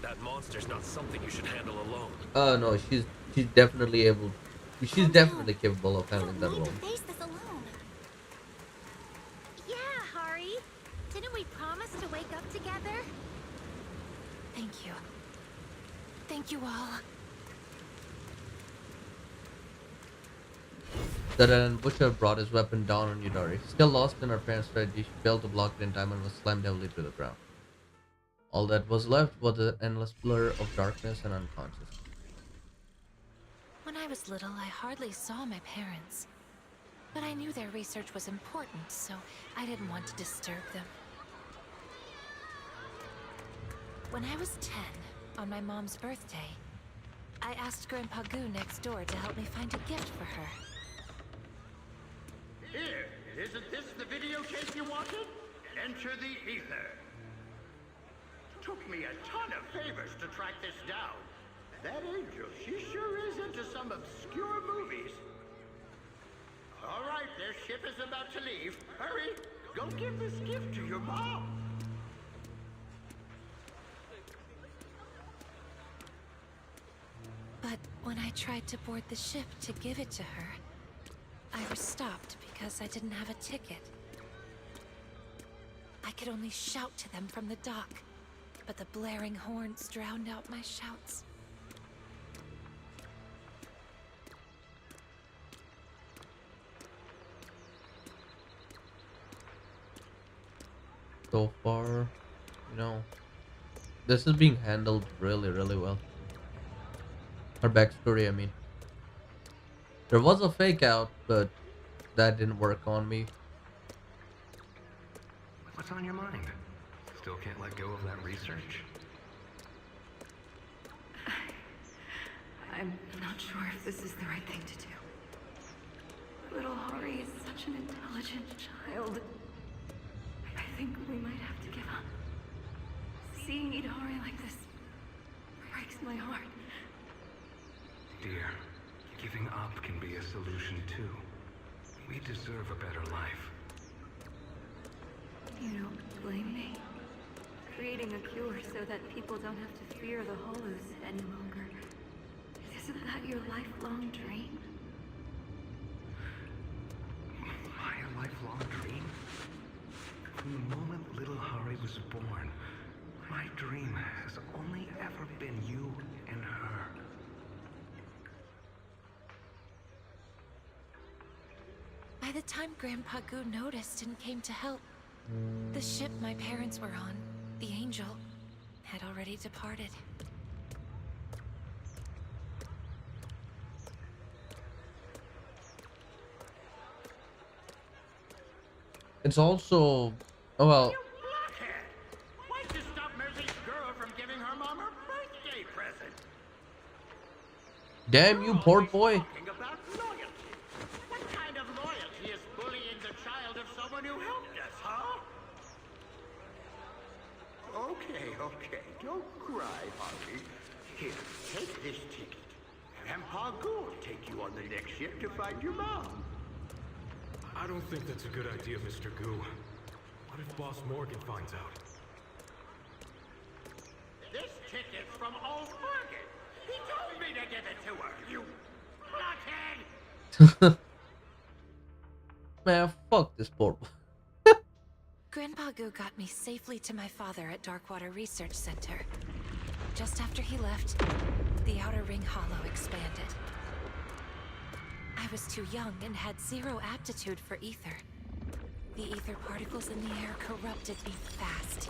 that monster's not something you should handle alone. No, she's definitely able. She's definitely capable of handling that alone. Face this alone. Yeah, Hari. Didn't we promise to wake up together? Thank you. Thank you all. The dead-end butcher brought his weapon down on Idhari. Still lost in her parents' strategy, she failed to block it in time and was slammed heavily to the ground. All that was left was an endless blur of darkness and unconsciousness. When I was little, I hardly saw my parents. But I knew their research was important, so I didn't want to disturb them. When I was 10, on my mom's birthday, I asked Grandpa Goo next door to help me find a gift for her. Here, isn't this the videotape you wanted? Enter the ether. Took me a ton of favors to track this down. That angel, she sure is into some obscure movies. All right, their ship is about to leave. Hurry, go give this gift to your mom. But when I tried to board the ship to give it to her, I was stopped because I didn't have a ticket. I could only shout to them from the dock, but the blaring horns drowned out my shouts. So far, this is being handled really, really well. Her backstory, I mean. There was a fake out, but that didn't work on me. What's on your mind? Still can't let go of that research? I'm not sure if this is the right thing to do. Little Hari is such an intelligent child. I think we might have to give up. Seeing Idhari like this breaks my heart. Dear, giving up can be a solution too. We deserve a better life. You don't blame me creating a cure so that people don't have to fear the hollows any longer. Isn't that your lifelong dream? My lifelong dream? From the moment little Hari was born, my dream has only ever been you and her. By the time Grandpa Goo noticed and came to help, the ship my parents were on, the Angel, had already departed. It's also, oh well. Why'd you stop Mercy's girl from giving her mom her birthday present? Damn you, port boy. Talking about loyalty. What kind of loyalty is bullying the child of someone who helped us, huh? Okay, don't cry, Harvey. Here, take this ticket. And Pa Goo will take you on the next ship to find your mom. I don't think that's a good idea, Mr. Goo. What if Boss Morgan finds out? This ticket's from old Morgan. He told me to give it to her, you blockhead! Man, fuck this port boy. Grandpa Goo got me safely to my father at Darkwater Research Center. Just after he left, the Outer Ring Hollow expanded. I was too young and had zero aptitude for ether. The ether particles in the air corrupted me fast.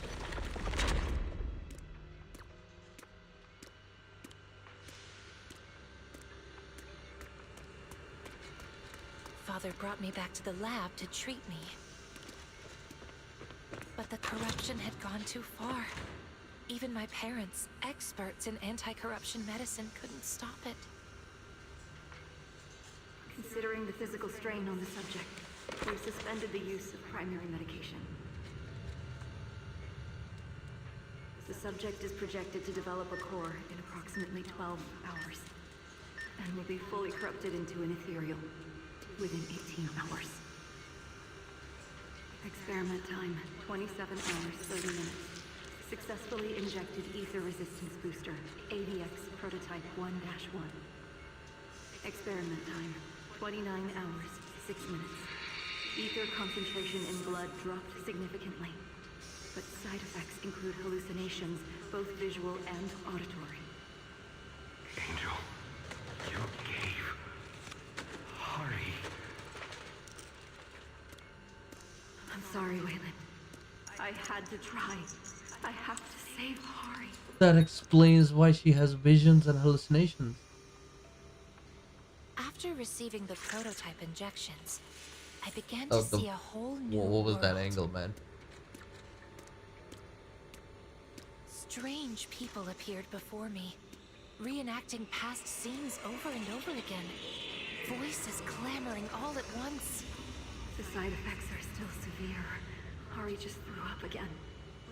Father brought me back to the lab to treat me. But the corruption had gone too far. Even my parents, experts in anti-corruption medicine, couldn't stop it. Considering the physical strain on the subject, we've suspended the use of primary medication. The subject is projected to develop a core in approximately 12 hours, and will be fully corrupted into an ethereal within 18 hours. Experiment time, 27 hours, 30 minutes. Successfully injected ether resistance booster, AVX prototype 1-1. Experiment time, 29 hours, 6 minutes. Ether concentration in blood dropped significantly, but side effects include hallucinations, both visual and auditory. Angel, you gave Hari. I'm sorry, Wayland. I had to try. I have to save Hari. That explains why she has visions and hallucinations. After receiving the prototype injections, I began to see a whole new what was that world. angle, man? Strange people appeared before me, reenacting past scenes over and over again. Voices clamoring all at once. The side effects are still severe. Hari just threw up again.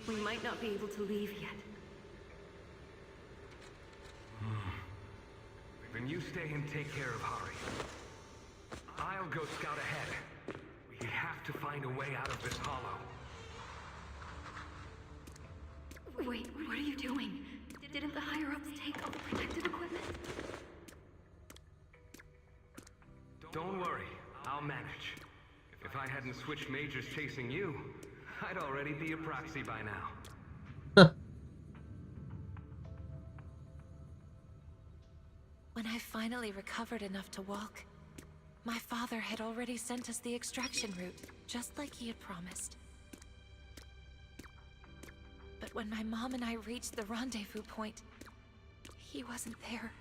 We might not be able to leave yet. Then you stay and take care of Hari. I'll go scout ahead. We have to find a way out of this hollow. Wait, what are you doing? Didn't the higher-ups take all the protective equipment? Don't worry, I'll manage. If I hadn't switched majors chasing you, I'd already be a proxy by now. When I finally recovered enough to walk, my father had already sent us the extraction route, just like he had promised. But when my mom and I reached the rendezvous point, he wasn't there.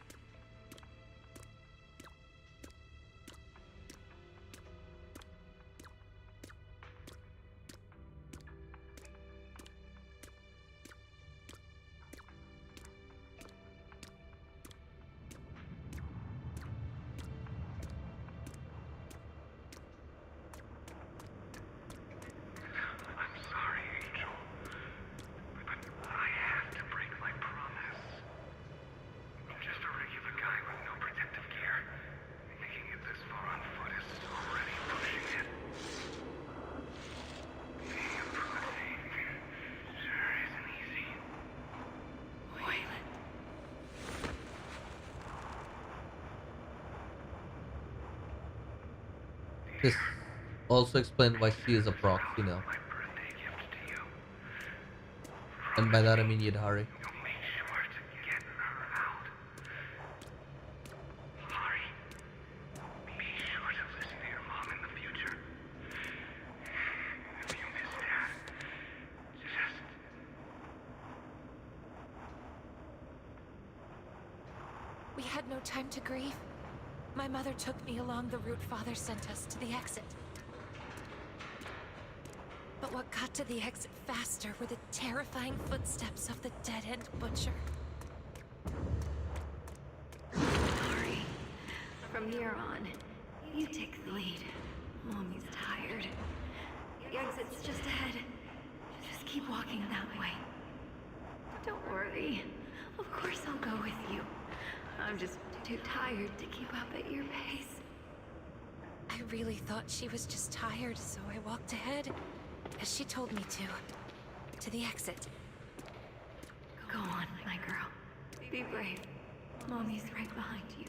Just a This also explains why she is a proxy now. And by that I mean Yidhari. We had no time to grieve. My mother took me along the route Father sent us to the exit. But what got to the exit faster were the terrifying footsteps of the dead-end butcher. Sorry. From here on, you take the lead. Mommy's tired. The exit's just ahead. Just keep walking that way. Don't worry. Of course I'll go with you. I'm just too tired to keep up at your pace. I really thought she was just tired, so I walked ahead, as she told me to the exit. Go on, my girl. Be brave. Mommy's right behind you.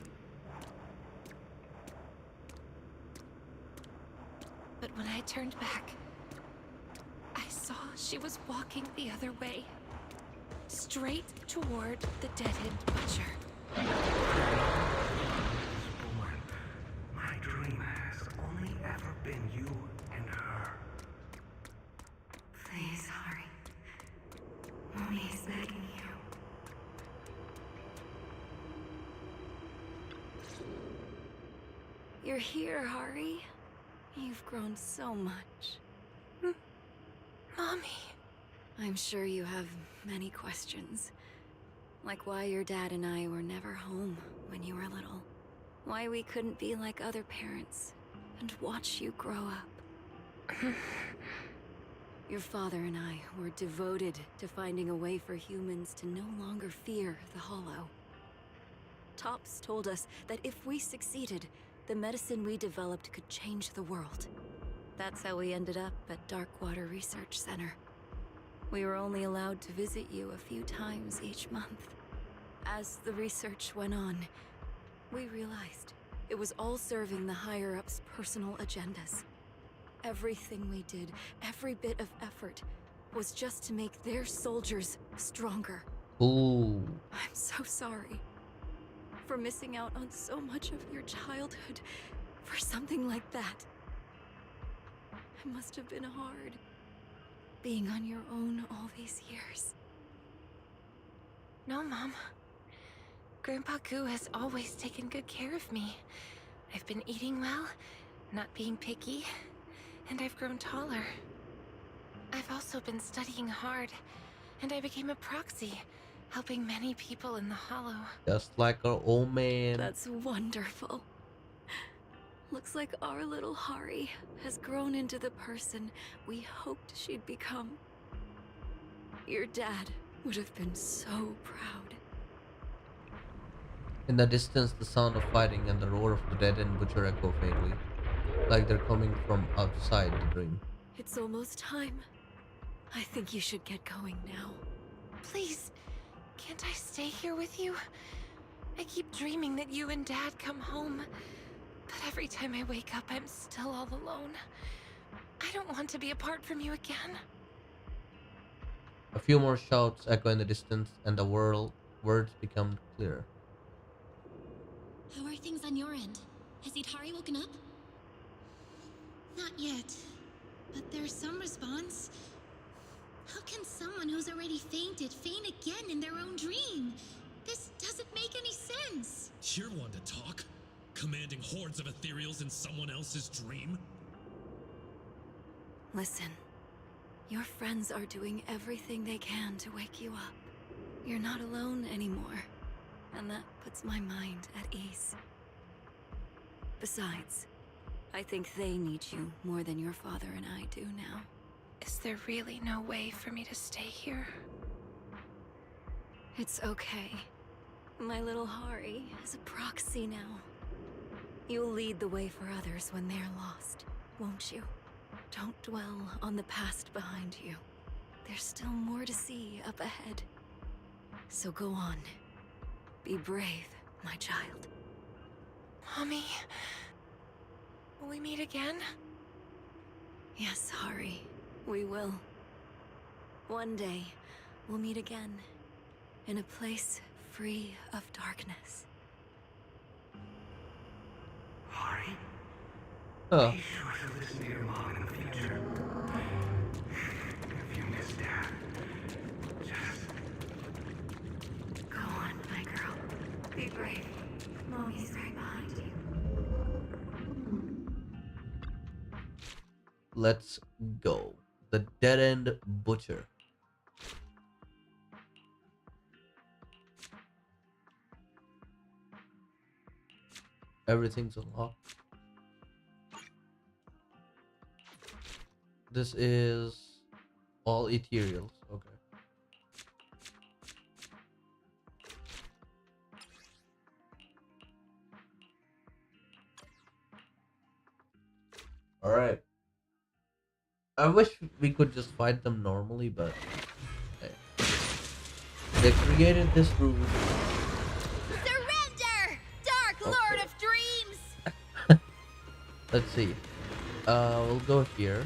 But when I turned back, I saw she was walking the other way, straight toward the dead-end butcher. My dream has only ever been you and her. Please, hurry. Mommy's begging you. You're here, Hari. You've grown so much. Mommy. I'm sure you have many questions. Like why your dad and I were never home when you were little. Why we couldn't be like other parents and watch you grow up. Your father and I were devoted to finding a way for humans to no longer fear the Hollow. Tops told us that if we succeeded, the medicine we developed could change the world. That's how we ended up at Darkwater Research Center. We were only allowed to visit you a few times each month. As the research went on, we realized it was all serving the higher-ups' personal agendas. Everything we did, every bit of effort, was just to make their soldiers stronger. Ooh. I'm so sorry for missing out on so much of your childhood for something like that. It must have been hard, being on your own all these years. No, Mom. Grandpa Goo has always taken good care of me. I've been eating well, not being picky, and I've grown taller. I've also been studying hard, and I became a proxy, helping many people in the Hollow. Just like our old man. That's wonderful. Looks like our little Hari has grown into the person we hoped she'd become. Your dad would have been so proud. In the distance, the sound of fighting and the roar of the dead end butcher echo faintly, like they're coming from outside the dream. It's almost time. I think you should get going now. Please, can't I stay here with you? I keep dreaming that you and Dad come home, but every time I wake up, I'm still all alone. I don't want to be apart from you again. A few more shouts echo in the distance, and the words become clearer. How are things on your end? Has Idhari woken up? Not yet, but there's some response. How can someone who's already fainted faint again in their own dream? This doesn't make any sense. You're one to talk. Commanding hordes of ethereals in someone else's dream? Listen, your friends are doing everything they can to wake you up. You're not alone anymore, and that puts my mind at ease. Besides, I think they need you more than your father and I do now. Is there really no way for me to stay here? It's okay. My little Hari is a proxy now. You'll lead the way for others when they're lost, won't you? Don't dwell on the past behind you. There's still more to see up ahead. So go on. Be brave, my child. Mommy, Will we meet again? Yes, Hari, we will. One day, we'll meet again. In a place free of darkness. Hari? Oh. Be sure to listen to your mom in the future. If you miss Dad, just... Go on, my girl. Be brave. Mommy's right behind you. Let's go. The Dead End Butcher. Everything's unlocked. This is all ethereals. Okay. All right. I wish we could just fight them normally, but hey. They created this room. Surrender, Dark Lord of Dreams! Let's see. We'll go here.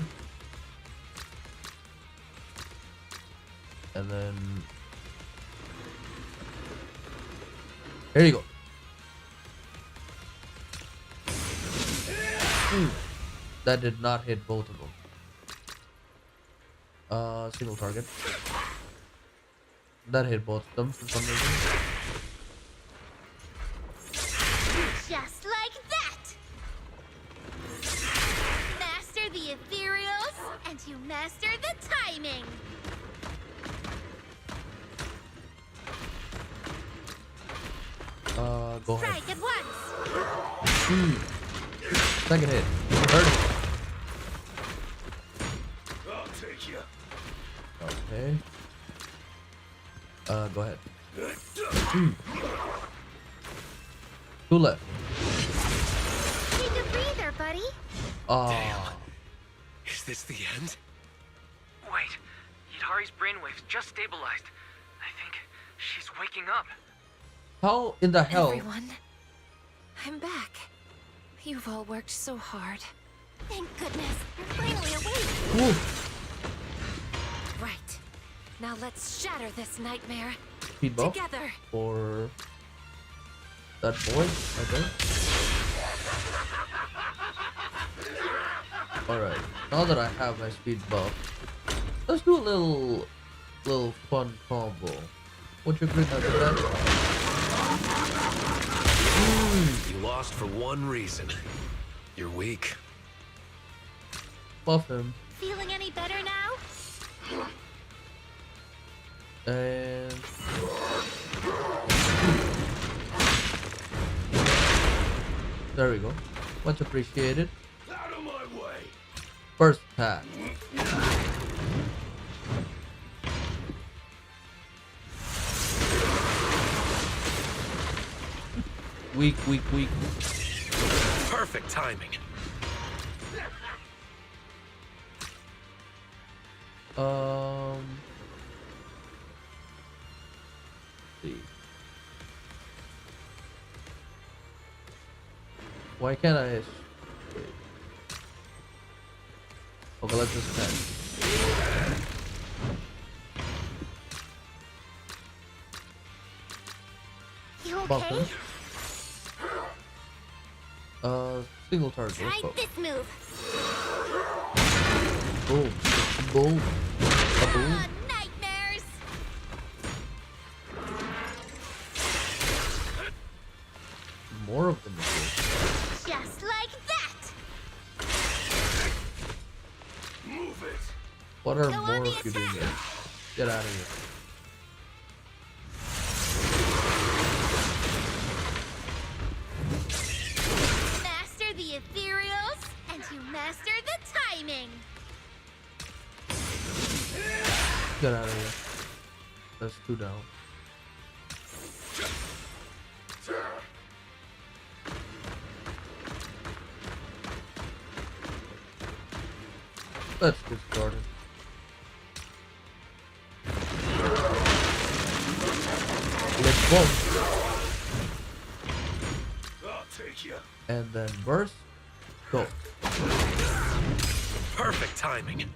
And then... Here you go. That did not hit both of them. Single target. That hit both of them for some reason. Just like that! Master the ethereals, and you master the timing! Go ahead. Strike at once! Second hit. Third hit. I'll take you. Okay. Go ahead. Two left. Take a breather, buddy. Ah. Is this the end? Wait, Yidhari's brainwaves just stabilized. I think she's waking up. How in the hell? Everyone, I'm back. You've all worked so hard. Thank goodness, you're finally awake. Ooh. Right. Now let's shatter this nightmare. Speed bump Together. for that boy, I think. Alright, now that I have my speed buff, let's do a little fun combo. What you bring out of that? You lost for one reason. You're weak. Buff him. Feeling any better now? And there we go. Much appreciated. Out of my way. First attack. Weak. Perfect timing. See. Why can't I? Wait. Okay, let's just pen. You Bump okay? him. Single target. Try Let's go. this move. Boom. Boom. Boom. Nightmares! More of them. Just like that! Move it. What are Go on more the of you doing here? Get out of here. Master the ethereals, and you master the timing! Get out of here. That's two down. Let's get started. Let's go. I'll take you. And then burst. Go. Perfect timing.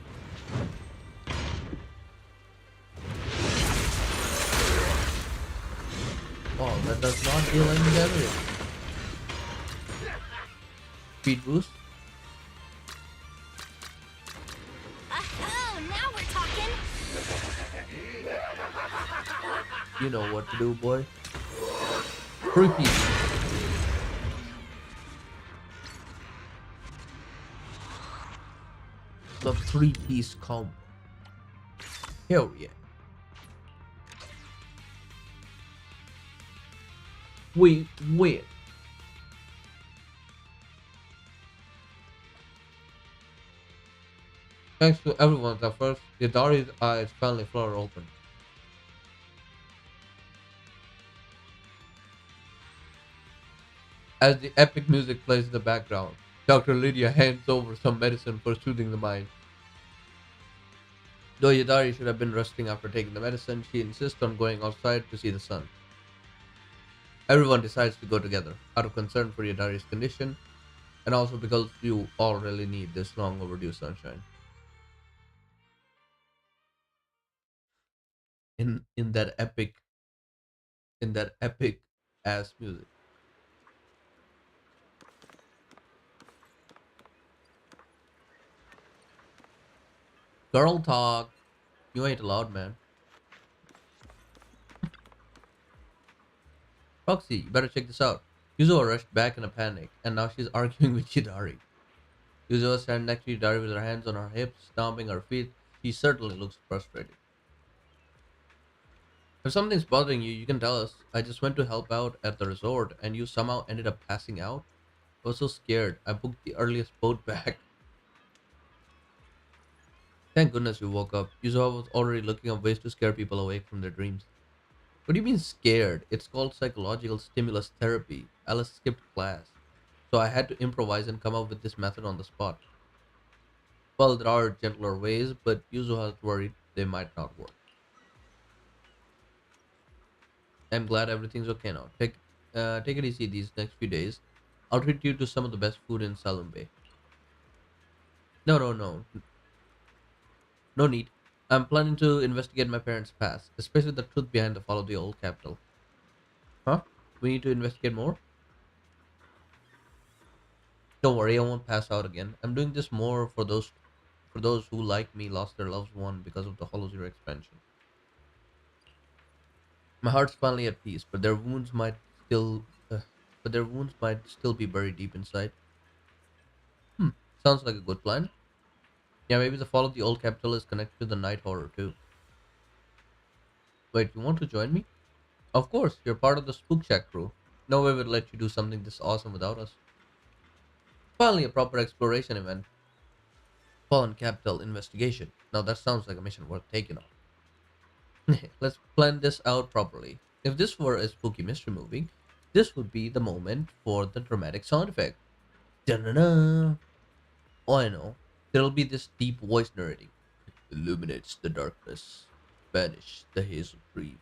Wow, that does not deal any damage. Speed boost. Oh, now we're talking. You know what to do, boy. 3-piece. The 3-piece combo. Hell yeah. We win. Thanks to everyone's efforts, Yadari's eyes finally flutter open. As the epic music plays in the background, Dr. Lydia hands over some medicine for soothing the mind. Though Yadari should have been resting after taking the medicine, she insists on going outside to see the sun. Everyone decides to go together, out of concern for Yadari's condition, and also because you all really need this long overdue sunshine. In that epic ass music. Girl talk. You ain't allowed, man. Roxy, you better check this out. Yuzo rushed back in a panic, and now she's arguing with Yidari. Yuzo stands next to Yidari with her hands on her hips, stomping her feet. She certainly looks frustrated. If something's bothering you, you can tell us. I just went to help out at the resort, and you somehow ended up passing out. I was so scared. I booked the earliest boat back. Thank goodness you woke up. Yuzo was already looking up ways to scare people awake from their dreams. What do you mean scared? It's called psychological stimulus therapy. Alice skipped class, so I had to improvise and come up with this method on the spot. Well, there are gentler ways, but Yuzo was worried they might not work. I'm glad everything's okay now. Take it easy these next few days. I'll treat you to some of the best food in Salem Bay. No, no, no, no need. I'm planning to investigate my parents' past, especially the truth behind the fall of the old capital. Huh? We need to investigate more? Don't worry, I won't pass out again. I'm doing this more for those who like me lost their loved one because of the Hollow Zero expansion. My heart's finally at peace, still but their wounds might still be buried deep inside. Hmm, sounds like a good plan. Yeah, maybe the fall of the old capital is connected to the night horror too. Wait, you want to join me? Of course, you're part of the Spook Shack crew. No way would let you do something this awesome without us. Finally, a proper exploration event. Fallen Capital investigation. Now that sounds like a mission worth taking on. Let's plan this out properly. If this were a spooky mystery movie, this would be the moment for the dramatic sound effect. Da-na-na. Oh, I know. There'll be this deep voice narrating. Illuminates the darkness. Banish the haze of dreams.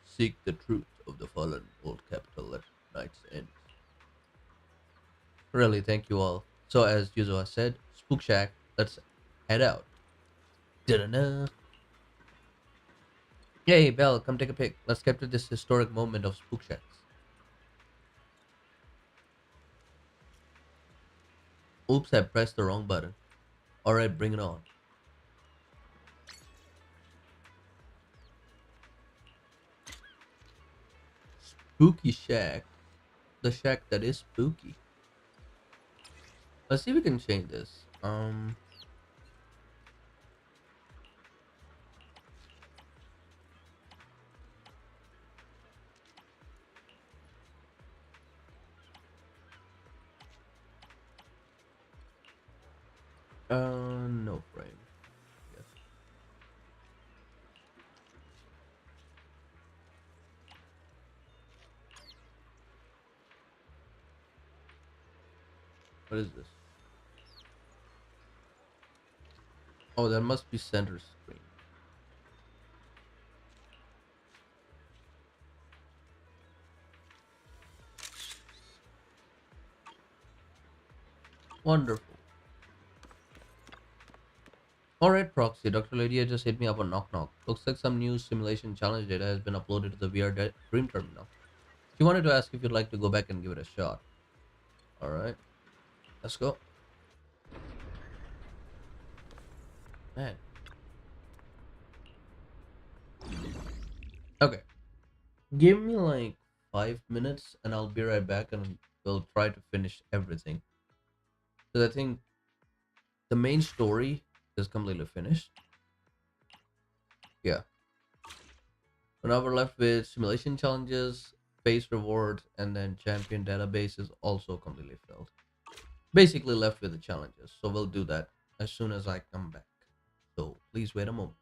Seek the truth of the fallen old capital at night's end. Really, thank you all. So, as Yuzo has said, Spook Shack, let's head out. Da-da-da. Hey, Belle, come take a pic. Let's capture this historic moment of Spook Shacks. Oops, I pressed the wrong button. Alright, bring it on. Spooky Shack. The shack that is spooky. Let's see if we can change this. No frame. Yes. What is this? Oh, that must be center screen. Wonderful. Alright, Proxy. Dr. Lydia just hit me up on Knock Knock. Looks like some new simulation challenge data has been uploaded to the Dream Terminal. She wanted to ask if you'd like to go back and give it a shot. Alright, let's go. Man. Okay. Give me like 5 minutes and I'll be right back and we'll try to finish everything. Because I think the main story is completely finished. Yeah. So now we're left with simulation challenges, face rewards, and then champion database is also completely filled. Basically left with the challenges. So we'll do that as soon as I come back. So please wait a moment.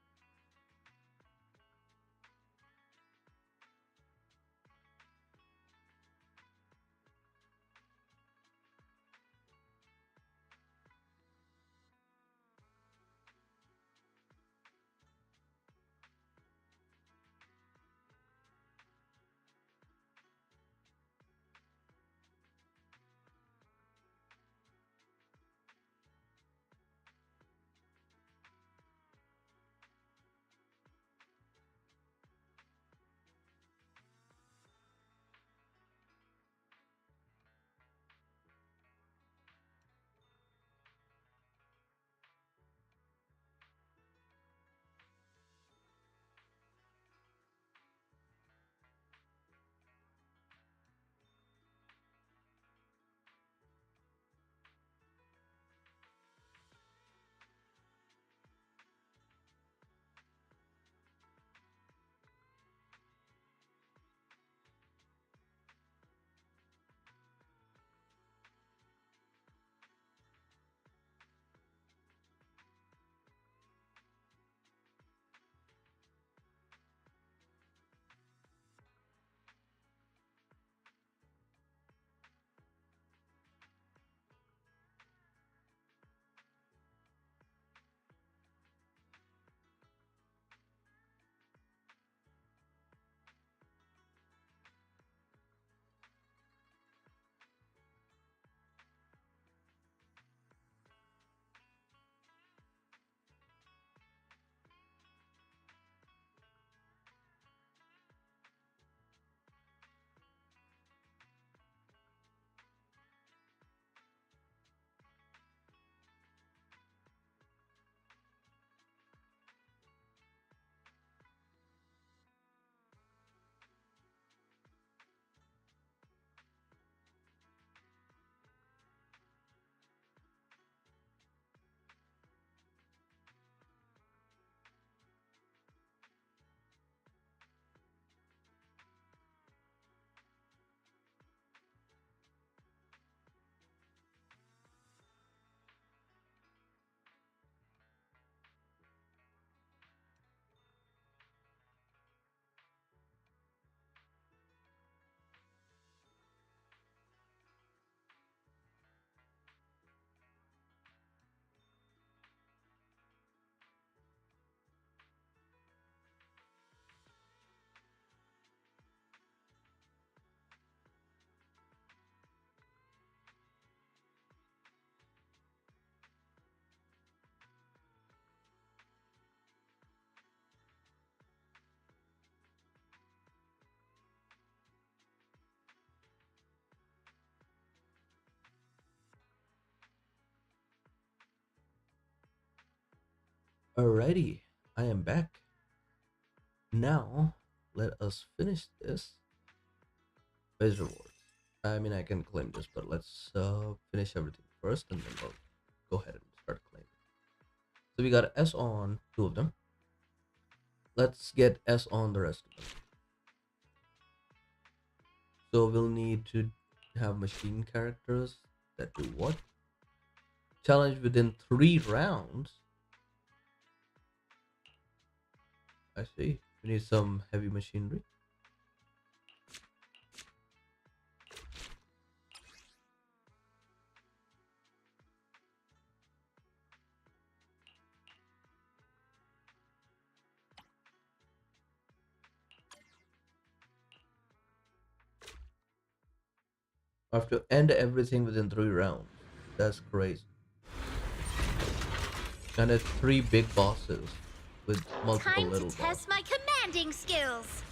Alrighty, I am back. Now, let us finish this. Base rewards. I mean, I can claim this, but let's finish everything first and then we'll go ahead and start claiming. So we got S on 2 of them. Let's get S on the rest of them. So we'll need to have machine characters that do what? Challenge within 3 rounds. I see. We need some heavy machinery. I have to end everything within 3 rounds. That's crazy. And it's 3 big bosses with multiple Time little to test my commanding skills.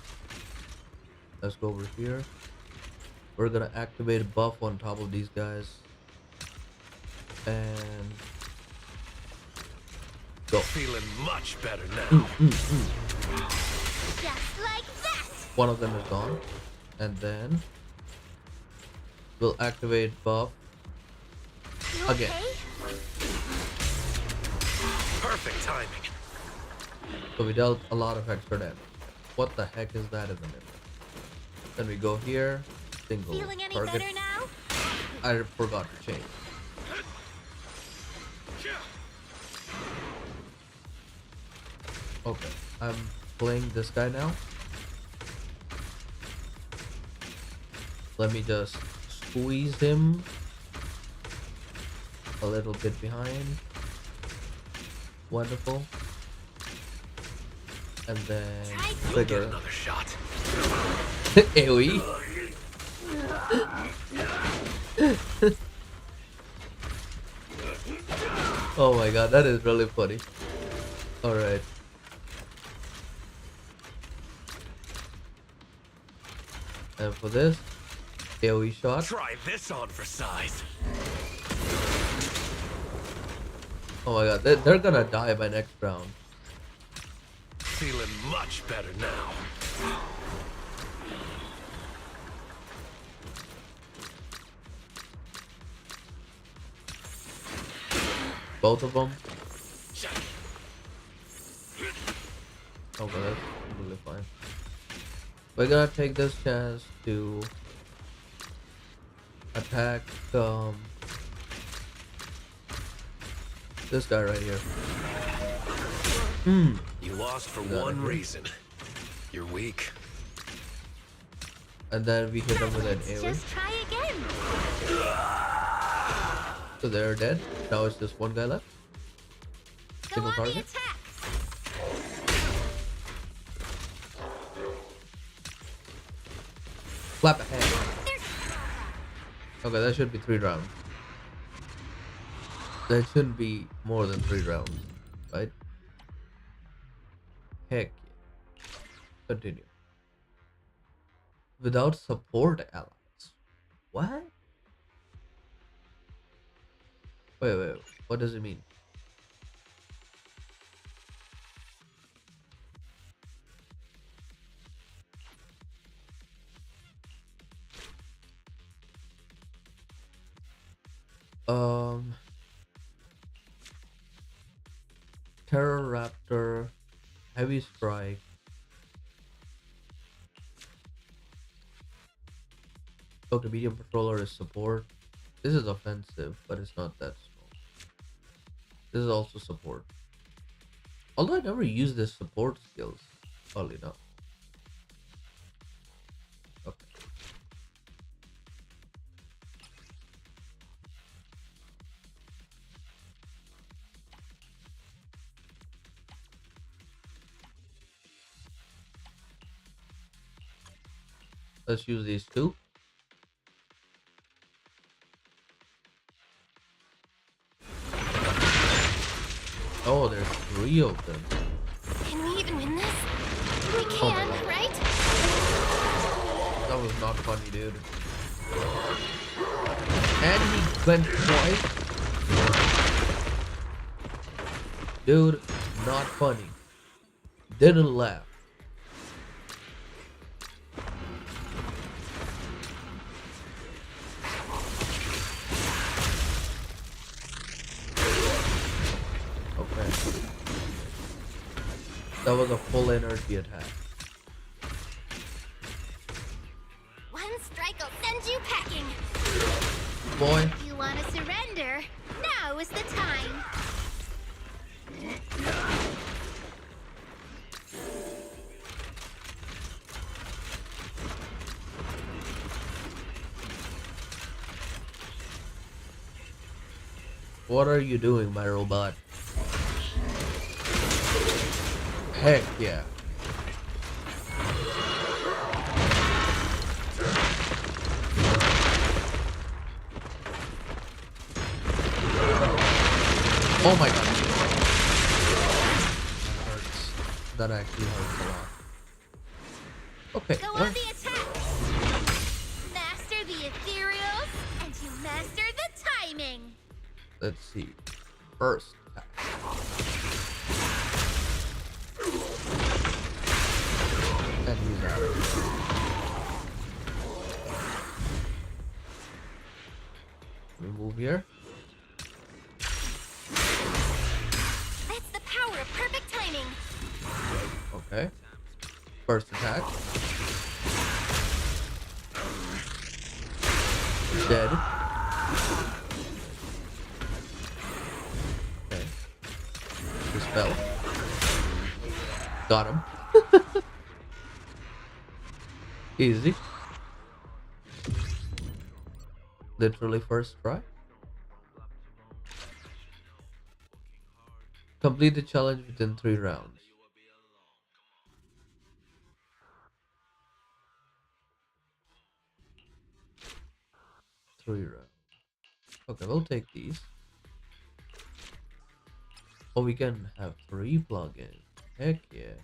Let's go over here. We're gonna activate a buff on top of these guys. And go. Feeling much better now. Just like that. One of them is gone. And then we'll activate buff again. Perfect timing. So we dealt a lot of extra damage. What the heck is that in the middle? Then we go here. Single Feeling any target. better now? I forgot to change. Okay, I'm playing this guy now. Let me just squeeze him a little bit behind. Wonderful. And then trigger another shot. AoE. Oh my god, that is really funny. Alright. And for this, AoE shot. Try this on for size. Oh my god, they're gonna die by next round. Feeling much better now. Both of them. Okay, that's completely fine. We're gonna take this chance to attack this guy right here. You lost for one reason. You're weak. And then we hit them with an AoE. Just try again. So they're dead. Now it's just one guy left. Go Single on the target. attack. Clap a hand. Okay, that should be 3 rounds. That shouldn't be more than 3 rounds, right? Heck yeah. Continue. Without support allies. What? Wait. What does it mean? Terror Raptor, Heavy Strike. Okay, medium patroller is support. This is offensive, but it's not that strong. This is also support. Although I never use this support skills, oddly enough. Okay. Let's use these 2. Oh, there's 3 of them. Can we even win this? We can, right? That was not funny, dude. And he went twice. Dude, not funny. Didn't laugh. That was a full energy attack. One strike will send you packing. Boy. You want to surrender? Now is the time. What are you doing, my robot? Heck yeah. Oh my god. That hurts. That actually hurts a lot. Okay. Go on the attack! Master the ethereals, and you master the timing! Let's see. First attack. And he's out of here. We move here. That's the power of perfect timing. Okay. First attack. Dead. Okay. Dispel. Got him. Easy. Literally first try. Complete the challenge within 3 rounds. Okay, we'll take these. Oh, we can have 3 plugins. Heck yeah.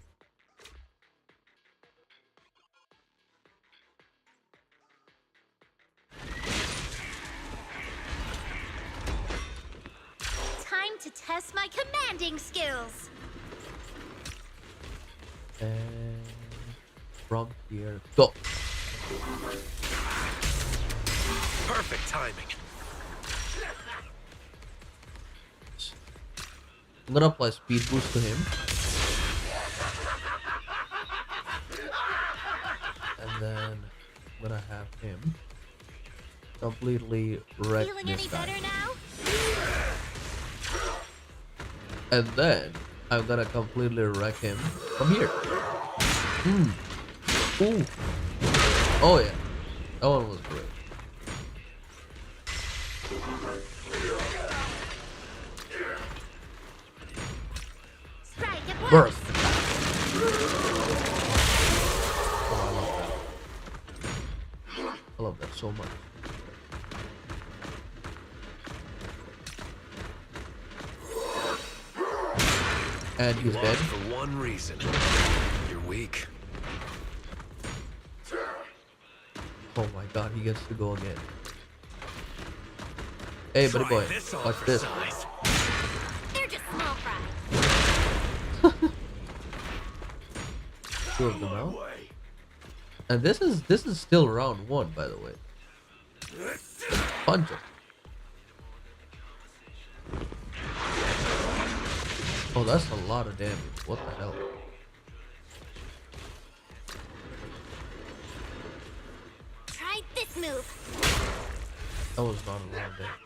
Time to test my commanding skills! And from here, go. Perfect timing. I'm gonna apply speed boost to him. And then I'm gonna have him completely wreck Feeling this any guy. better now? And then I'm gonna completely wreck him from here. Ooh. Oh yeah. That one was great. Strike at once! Burst attack. Oh, I love that. I love that so much. And he's dead. For one reason. You're weak. Oh my god, he gets to go again. Hey, buddy boy, watch this. They're just small fry. 2 of them out. And this is still round 1, by the way. Punch him. Oh, that's a lot of damage. What the hell? Try this move. That was not a lot of damage.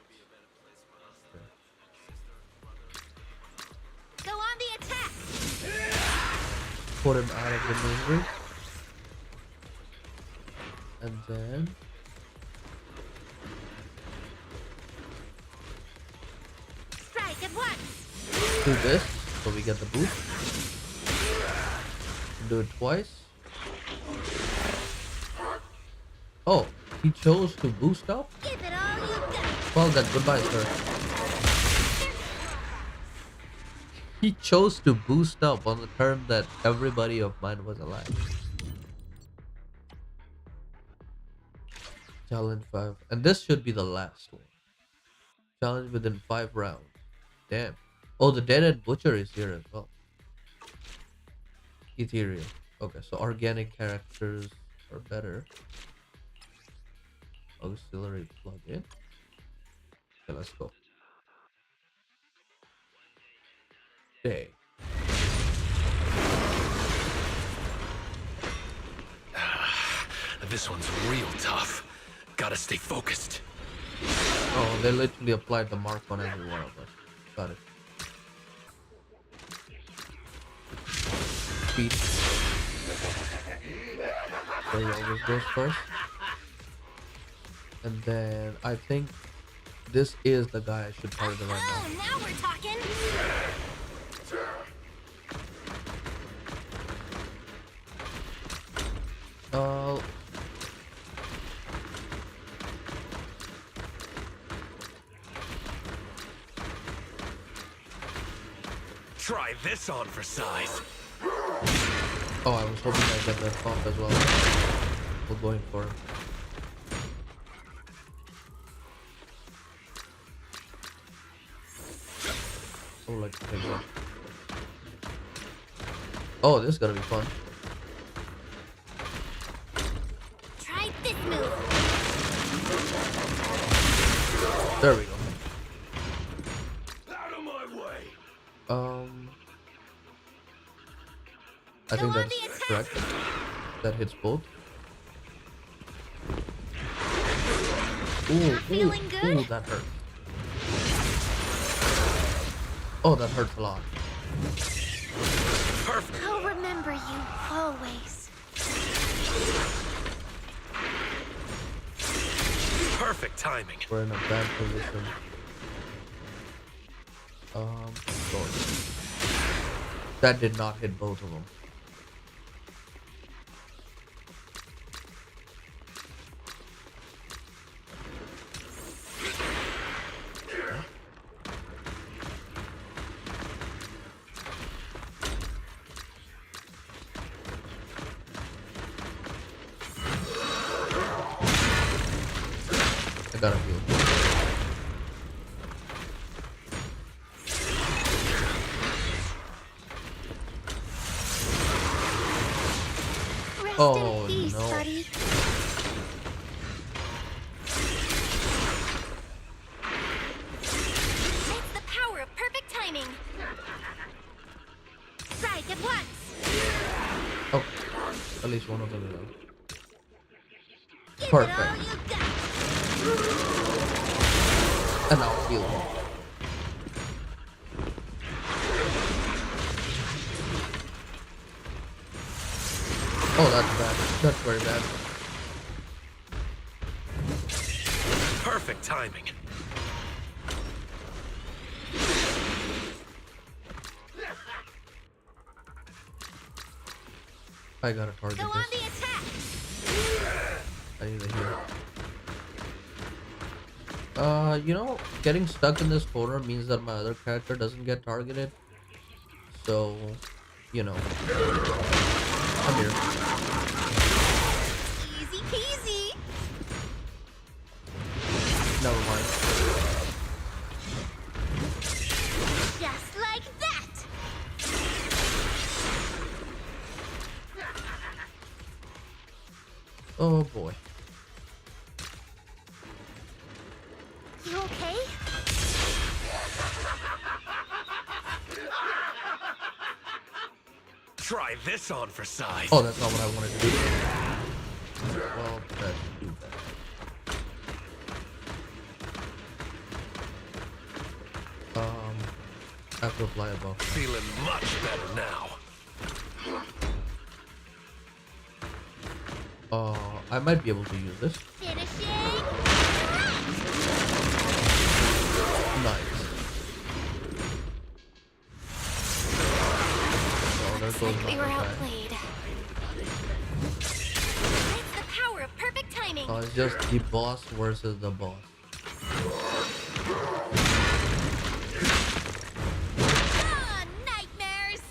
Go on the attack! Put him out of the misery. And then Strike at once! do this, so we get the boost. Do it twice. Oh, he chose to boost up? Give it all you got! Well then, goodbye, sir. He chose to boost up on the term that everybody of mine was alive. Challenge 5. And this should be the last one. Challenge within 5 rounds. Damn. Oh, the Dead-End Butcher is here as well. Ethereal. Okay, so organic characters are better. Auxiliary plugin. Okay, let's go. Day. This one's real tough. Gotta stay focused. Oh, they literally applied the mark on every one of us. Got it. Speed. So he always goes first. And then I think this is the guy I should target right Oh, now we're talking. now. Try this on for size. Oh, I was hoping I'd get that pump as well. We're going for it. Oh, like that. Oh, this is gonna be fun. Try this move. There we go. Out of my way. I think that's correct. That hits both. Ooh, ooh, that hurt. Oh, that hurts a lot. Perfect. I'll remember you always. Perfect timing. We're in a bad position. Sorry. That did not hit both of them. I gotta heal. Rest Oh, in peace, no. buddy. It's the power of perfect timing. Strike at once. Oh, at least one of them is out. Give Perfect. it all you got. And now heal him. Oh, that's bad. That's very bad. Perfect timing. I gotta target Go on this. the attack. I need to heal. You know, getting stuck in this corner means that my other character doesn't get targeted. So, you know. I'm here. Easy peasy. Never mind. Just like that. Oh boy. You okay? Try this on for size. Oh, that's not what I wanted to do. Well, that should do that. I have to apply a buff. Feeling much better now. I might be able to use this. Finishing. Nice. Oh, there goes We my were attack. outplayed. It's the power of perfect timing. Oh, it's just the boss versus the boss. Ah, nightmares.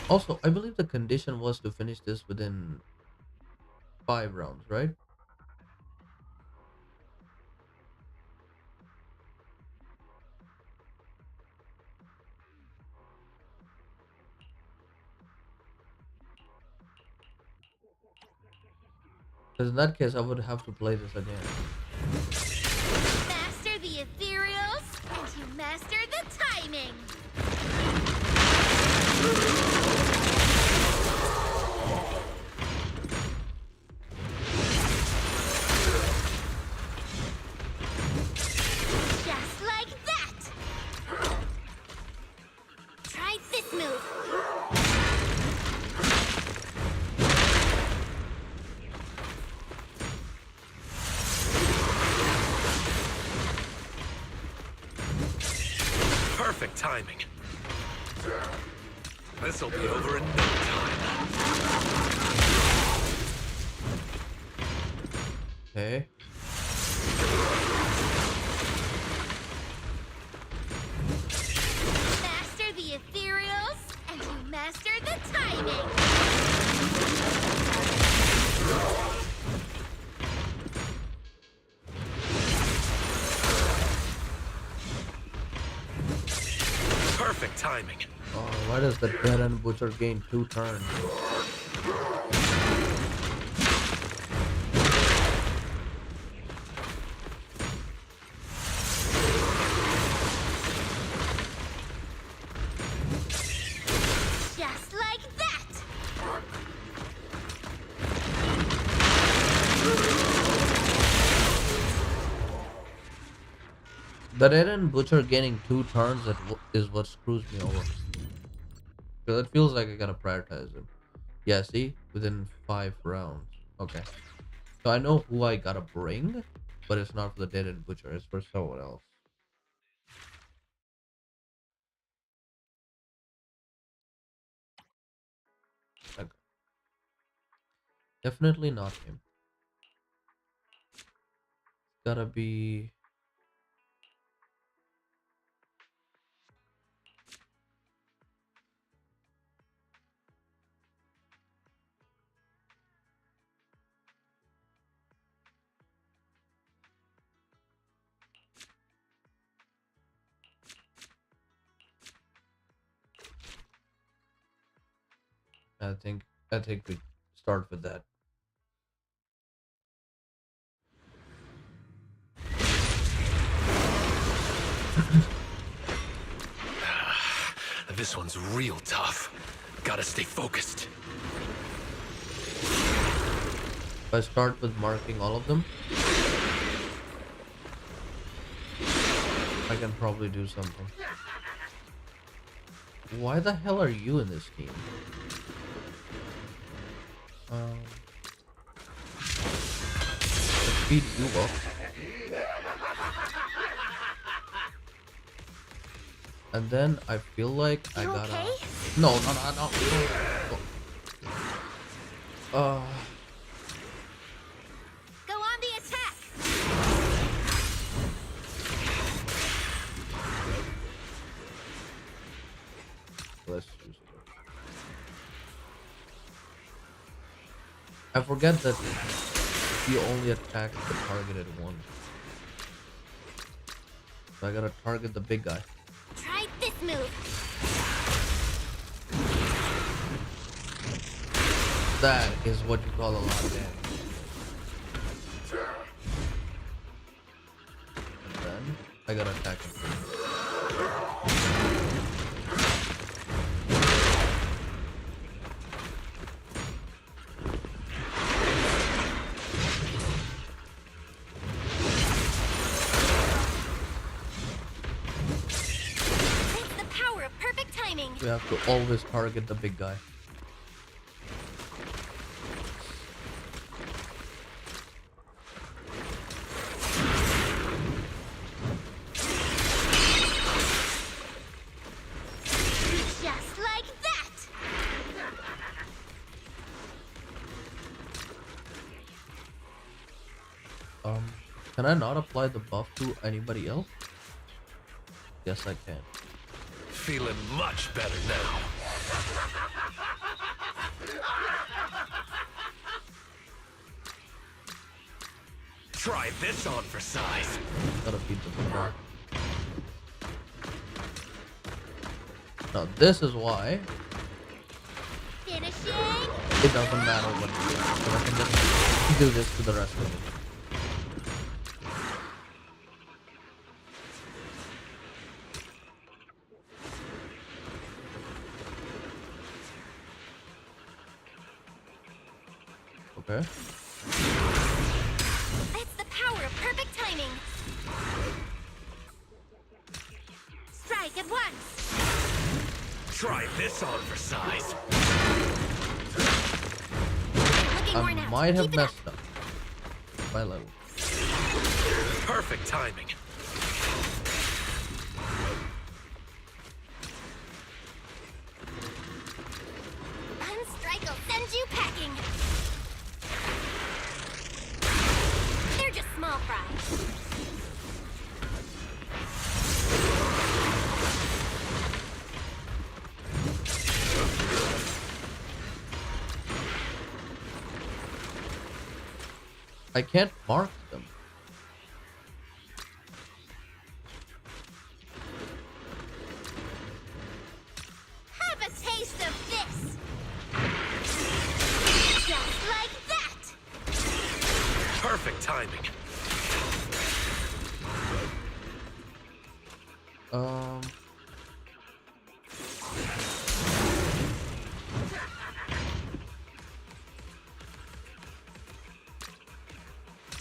Also, I believe the condition was to finish this within 5 rounds, right? Because in that case, I would have to play this again. Master the ethereals, and you master the timing. Just like that. Try this move. Perfect timing. This'll be over in no time. Okay. screaming! Perfect timing. Oh, why does the dead end butcher gain 2 turns? Just like that! The dead end butcher gaining 2 turns is what screws me over. Because it feels like I gotta prioritize him. Yeah, see? Within 5 rounds. Okay. So I know who I gotta bring, but it's not for the dead end butcher, it's for someone else. Okay. Definitely not him. Gotta be... I think we start with that. This one's real tough. Gotta stay focused. If I start with marking all of them, I can probably do something. Why the hell are you in this team? Let's speed you up. And then I feel like I gotta... okay? No. Go on the attack! Let's use it. I forget that he only attacks the targeted one. So I gotta target the big guy. Try this move! That is what you call a lot of damage. And then I gotta attack him. It's the power of perfect timing! We have to always target the big guy. Just like that! Can I not apply the buff to anybody else? Yes, I can. Feeling much better now. Try this on for size. Gotta beat the bar. Now this is why Finishing! it doesn't matter what you do. So I can just do this to the rest of it. Okay. It's the power of perfect timing! Strike at once! Try this on for size. Looking worn I out. might have Keep it up. messed up by level. Perfect timing. One strike will send you packing! They're just small fry. I can't mark them. Have a taste of this! Just like that! Perfect timing.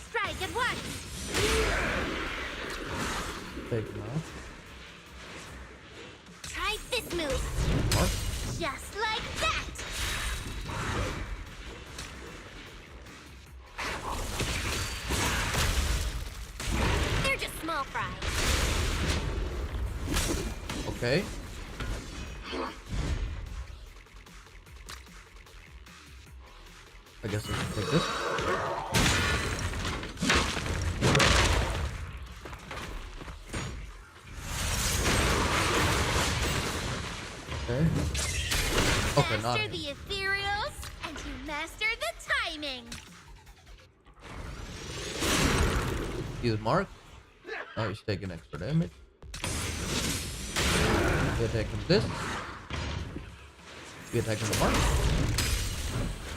Strike at once! Take them out. Try this move! Mark. Just like that! They're just small fry. Okay. I guess I can take this. Okay. Okay, not Master him. the ethereals, and you master the timing! He's marked. Oh, he's taking extra damage. We attack him this. We attack him the mark.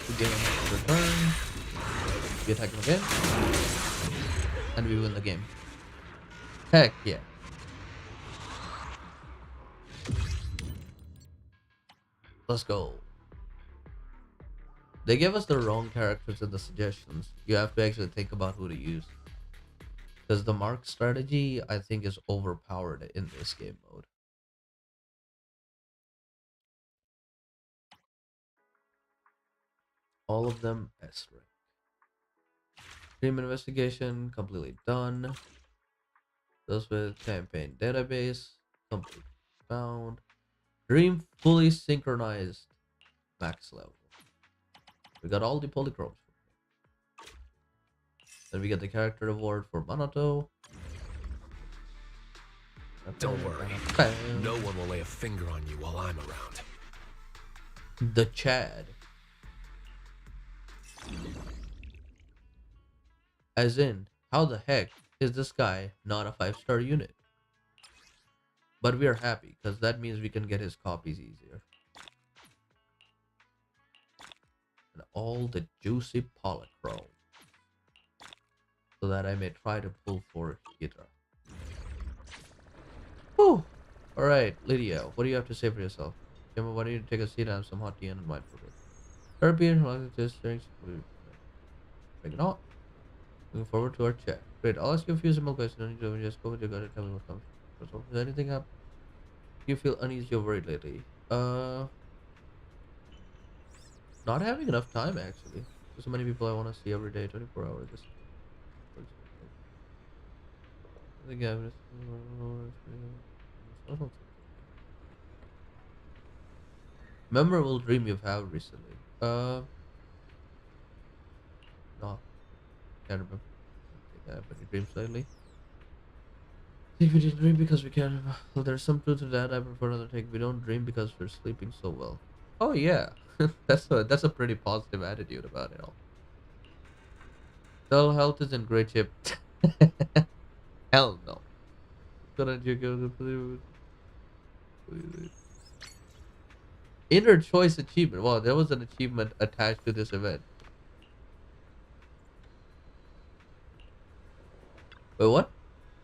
We give him a return. We attack him again. And we win the game. Heck yeah. Let's go. They gave us the wrong characters in the suggestions. You have to actually think about who to use. Because the mark strategy, I think, is overpowered in this game mode. All of them S rank. Dream investigation completely done. Those with campaign database completely found. Dream fully synchronized max level. We got all the polychromes. Then we get the character award for Manato. Don't worry. No one will lay a finger on you while I'm around. The Chad. As in, how the heck is this guy not a 5-star unit? But we are happy, because that means we can get his copies easier. And all the juicy polychrome. So that I may try to pull for Hydra. Whew! Alright, Lydia, what do you have to say for yourself? Gemma, why don't you take a seat and have some hot tea and mind for it? Therapy and just drinks. Take it on. Looking forward to our chat. Great, I'll ask you a few simple questions and you just go with your gut and tell me what comes. Is anything up? Do you feel uneasy or worried lately? Not having enough time actually. There's so many people I want to see every day, 24 hours. I think memorable dream you've had recently. No, can't remember. I think I have any dreams lately. I think we didn't dream because we can't. Well, there's some truth to that. I prefer another take. We don't dream because we're sleeping so well. Oh yeah, that's a pretty positive attitude about it all. Dull health is in great shape. Hell no. Couldn't you go to inner choice achievement? Wow, there was an achievement attached to this event. Wait, what?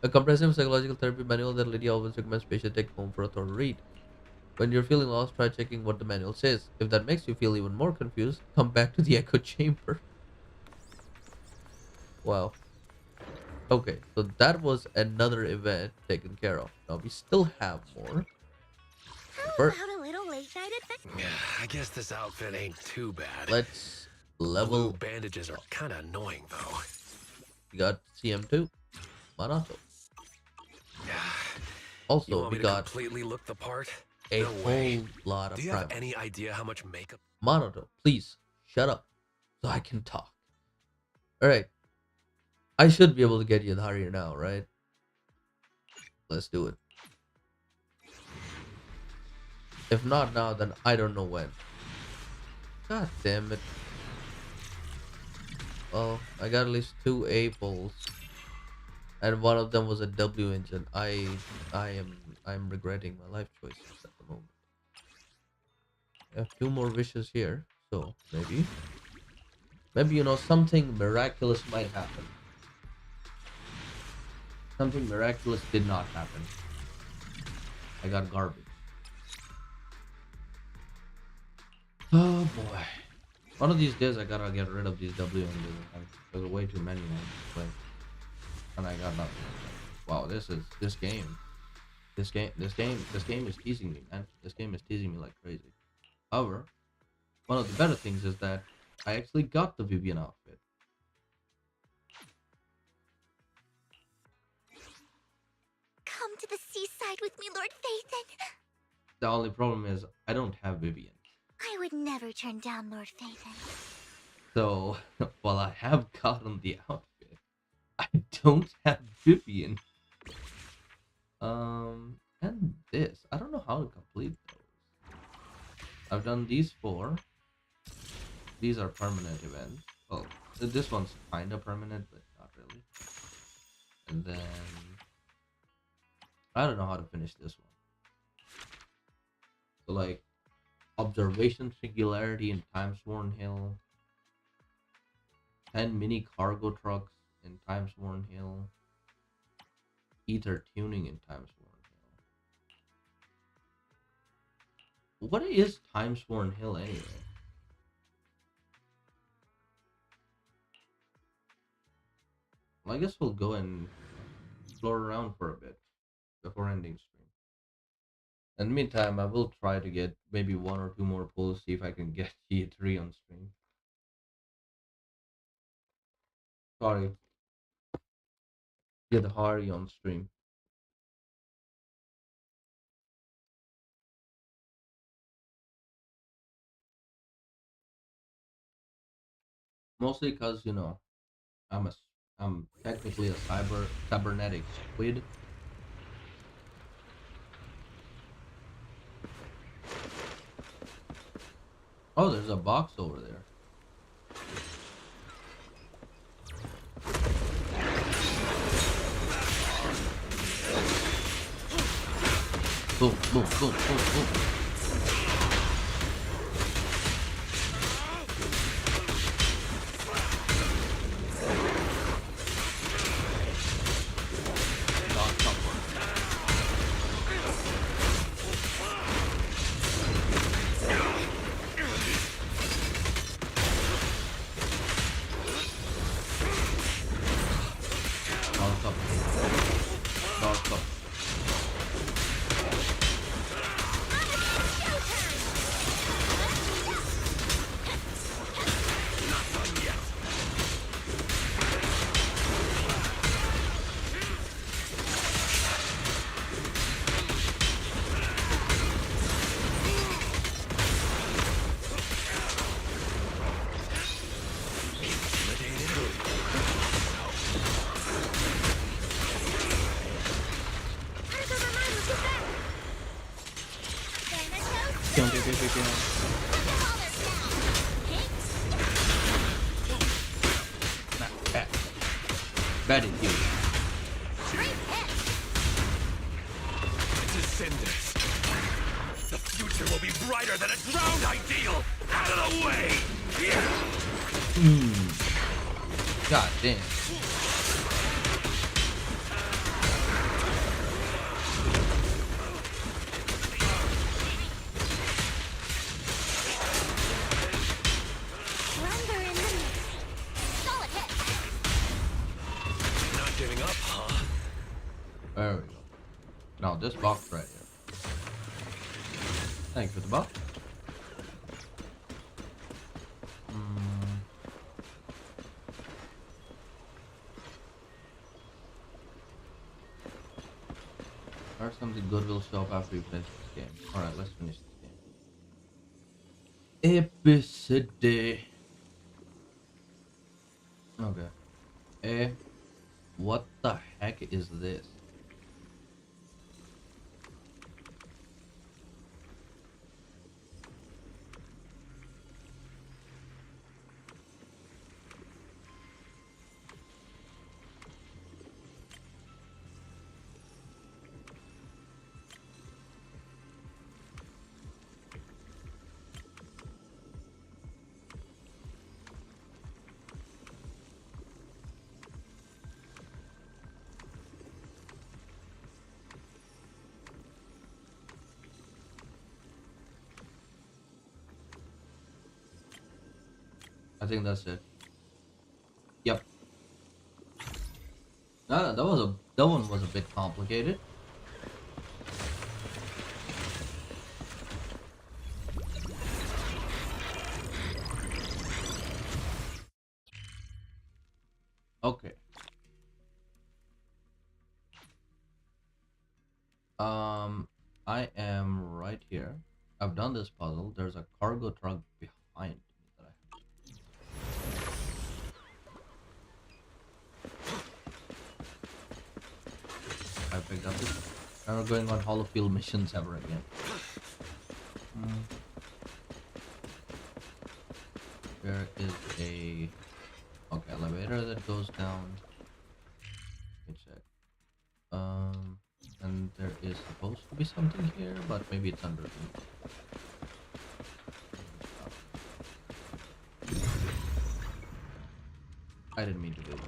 A comprehensive psychological therapy manual that Lydia always recommends patients take home for a thorough read. When you're feeling lost, try checking what the manual says. If that makes you feel even more confused, come back to the echo chamber. Wow. Okay, so that was another event taken care of. Now we still have more. How about a little late night adventure? I guess this outfit ain't too bad. Let's level. Blue bandages are kind of annoying though. We got CM2, Manato. Also, we got completely look the part. a No way. whole lot of Do you have primal. any idea how much makeup? Manato, please shut up so I can talk. Alright. I should be able to get you the Harrier now, right? Let's do it. If not now, then I don't know when. God damn it. Well, I got at least 2 A polls, and one of them was a W engine. I'm regretting my life choices at the moment. I have 2 more wishes here, so maybe something miraculous might happen. Something miraculous did not happen. I got garbage. Oh boy. One of these days I gotta get rid of these W engines. There's way too many now to play. And I got nothing. Wow, this game. This game is teasing me, man. This game is teasing me like crazy. However, one of the better things is that I actually got the Vivian outfit. Come to the seaside with me, Lord Phaethon. The only problem is I don't have Vivian. I would never turn down Lord Phaethon. So while I have gotten the outfit, I don't have Vivian. And this. I don't know how to complete those. I've done these 4. These are permanent events. Well, this one's kind of permanent, but not really. And then I don't know how to finish this one. So like observation singularity in Times-Worn Hill, 10 mini cargo trucks in Times-Worn Hill, ether tuning in Times-Worn Hill. What is Times-Worn Hill anyway? Well, I guess we'll go and explore around for a bit before ending stream. In the meantime, I will try to get maybe 1 or 2 more pulls, see if I can get T3 on stream. Sorry. Get Hari on stream. Mostly because, I'm technically a cybernetic squid. Oh, there's a box over there. Boom, boom, boom, boom, boom. Bad is you. Descendants. The future will be brighter than a drowned ideal. Out of the way. God damn. There we go. Now this box right here. Thanks for the box. Or something good will show up after we finish this game. Alright, let's finish this game. Episode. Okay. What the heck is this? think that's it. Yep. No, that one was a bit complicated. Okay. I am right here. I've done this puzzle. There's a cargo truck behind me that I picked up. This. Now we're going on hollow field missions ever again. There is a elevator that goes down. Let me check. And there is supposed to be something here, but maybe it's under me. I didn't mean to do that.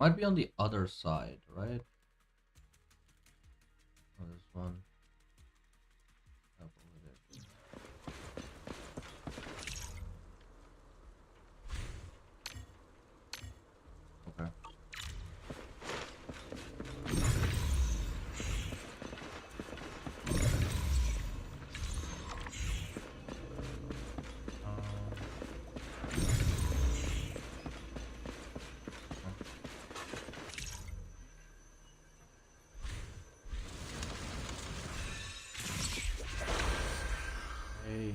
Might be on the other side, right? Oh, there's one. Up over there. Okay. Hey.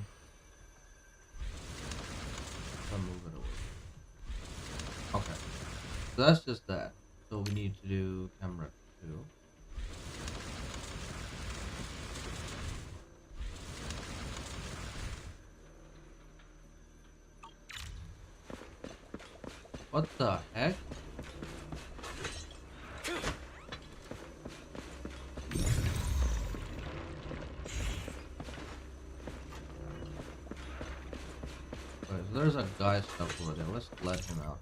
I'll move it away. Okay. So that's just that. So we need to do camera 2. What the heck? Okay, so there's a guy stuck over there. Let's let him out.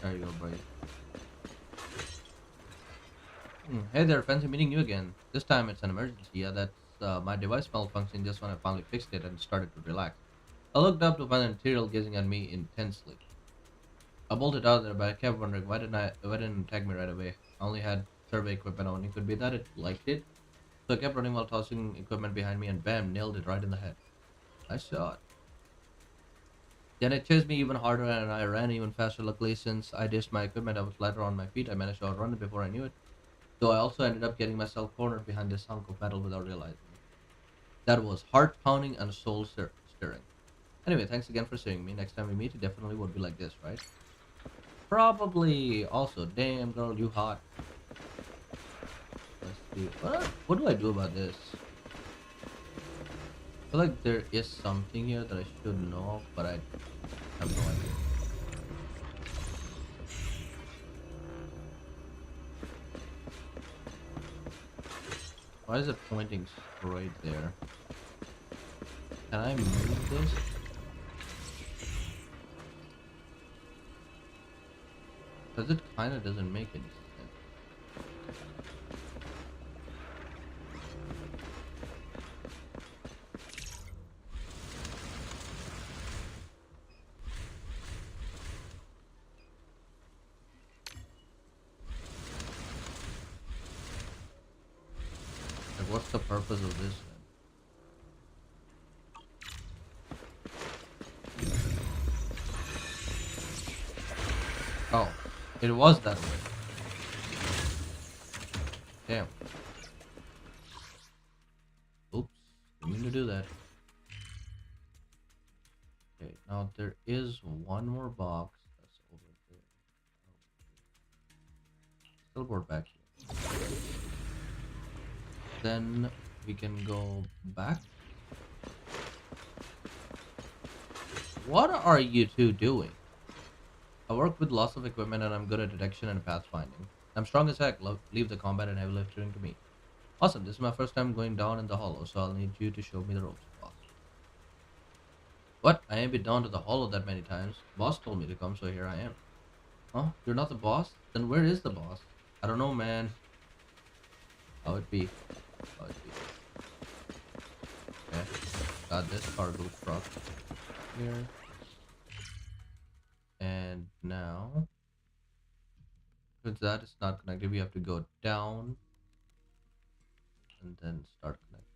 There you go, buddy. Hey there, fancy meeting you again. This time it's an emergency. Yeah, that's my device malfunctioned just when I finally fixed it and started to relax. I looked up to find Imperial gazing at me intensely. I bolted out there, but I kept wondering why didn't it attack me right away? I only had survey equipment on. It could be that it liked it. So I kept running while tossing equipment behind me, and bam, nailed it right in the head. Nice shot. Then it chased me even harder, and I ran even faster. Luckily, since I dished my equipment, I was lighter on my feet. I managed to outrun it before I knew it. Though I also ended up getting myself cornered behind this hunk of metal without realizing it. That was heart pounding and soul stirring. Anyway, thanks again for seeing me. Next time we meet, it definitely would be like this, right? Probably. Also, damn girl, you hot. Let's see. What do I do about this? I feel like there is something here that I should know of, but I have no idea. Why is it pointing straight there? Can I move this? Because it kind of doesn't make any sense. Like, what's the purpose of this then? Oh, it was that way. Damn. Oops, didn't mean to do that. Okay, now there is one more box that's over there. Teleport back here. Then we can go back. What are you two doing? I work with lots of equipment and I'm good at detection and pathfinding. I'm strong as heck. Leave the combat and heavy lifting to me. Awesome, this is my first time going down in the hollow, so I'll need you to show me the ropes, boss. What? I ain't been down to the hollow that many times. Boss told me to come, so here I am. Huh? You're not the boss? Then where is the boss? I don't know, man. How it be? How it be? Okay. Got this cargo truck here. And now, since that is not connected, we have to go down and then start connecting.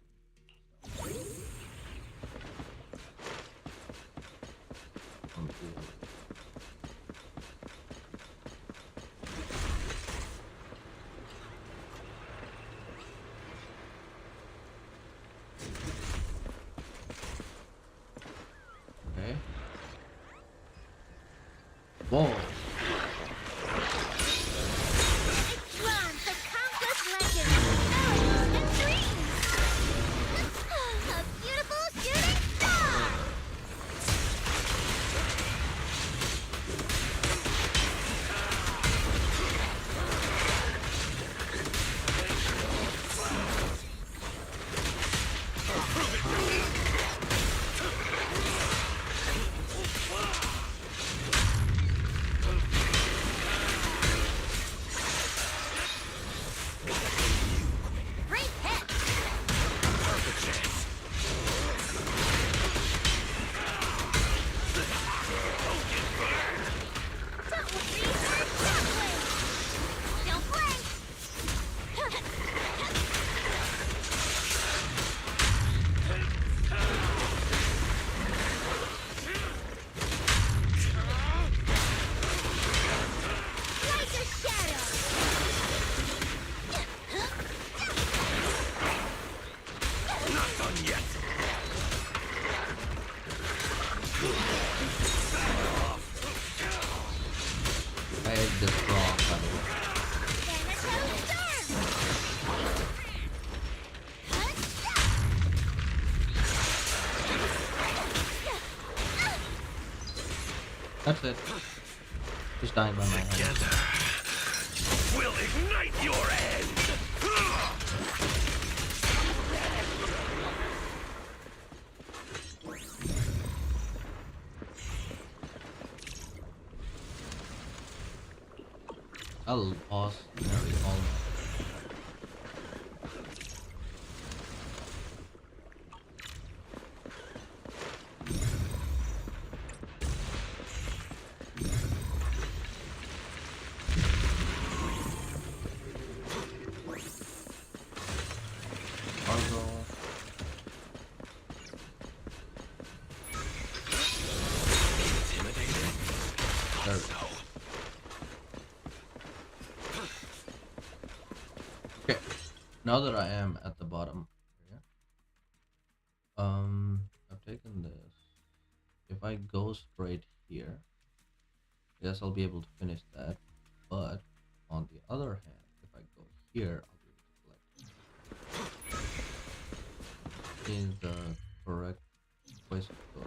Okay. Whoa. Run to countless legends, melodies, and dreams! A beautiful shooting star! Great hit! Perfect chance. Double feature shockwave! Don't blink! Like a shadow! Not done yet. I hit this wrong, by the way. That's it. Just dying by my hand. Together, we'll ignite your end. I'll pause and narrate all that. Cargo. Intimidated? There we go. Okay, now that I am at the bottom here, I've taken this. If I go straight here, yes, I'll be able to finish that. But on the other hand, if I go here, I'll be able to collect in the correct place to go.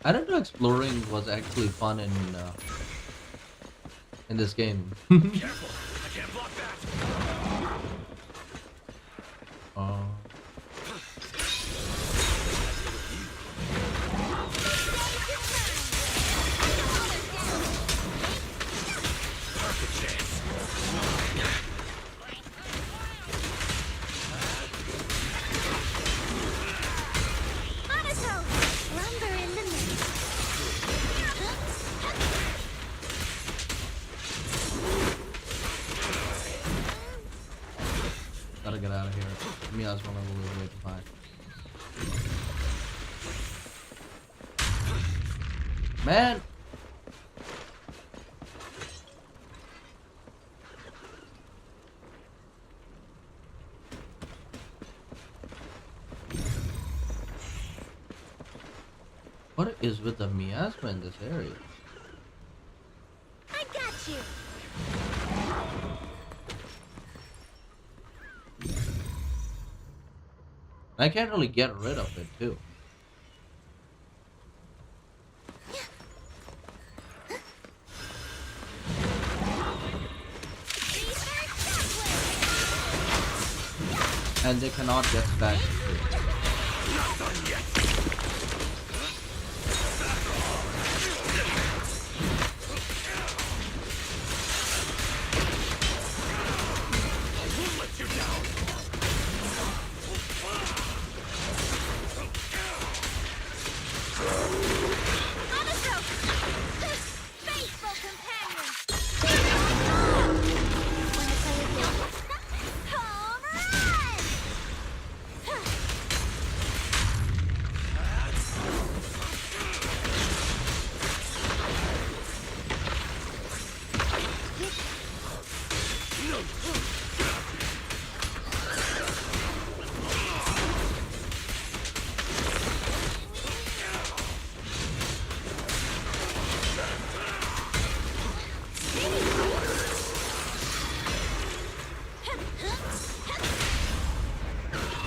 I don't know, exploring was actually fun in this game. Careful, I can't block that. Perfect chance. Monotone! Lumber in the mix. Gotta get out of here. Miasma level is way too high. Man! What is with the miasma in this area? I got you! I can't really get rid of it too. and they cannot get stacked. Not done yet. I won't let you down. Faithful companion! Home run!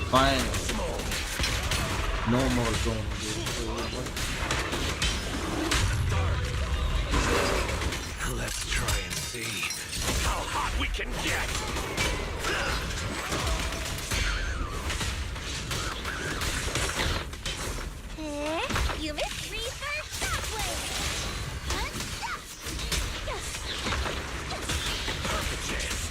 Fine. No more zone. Let's try and see how hot we can get. You missed reverse shockwave! Perfect chance.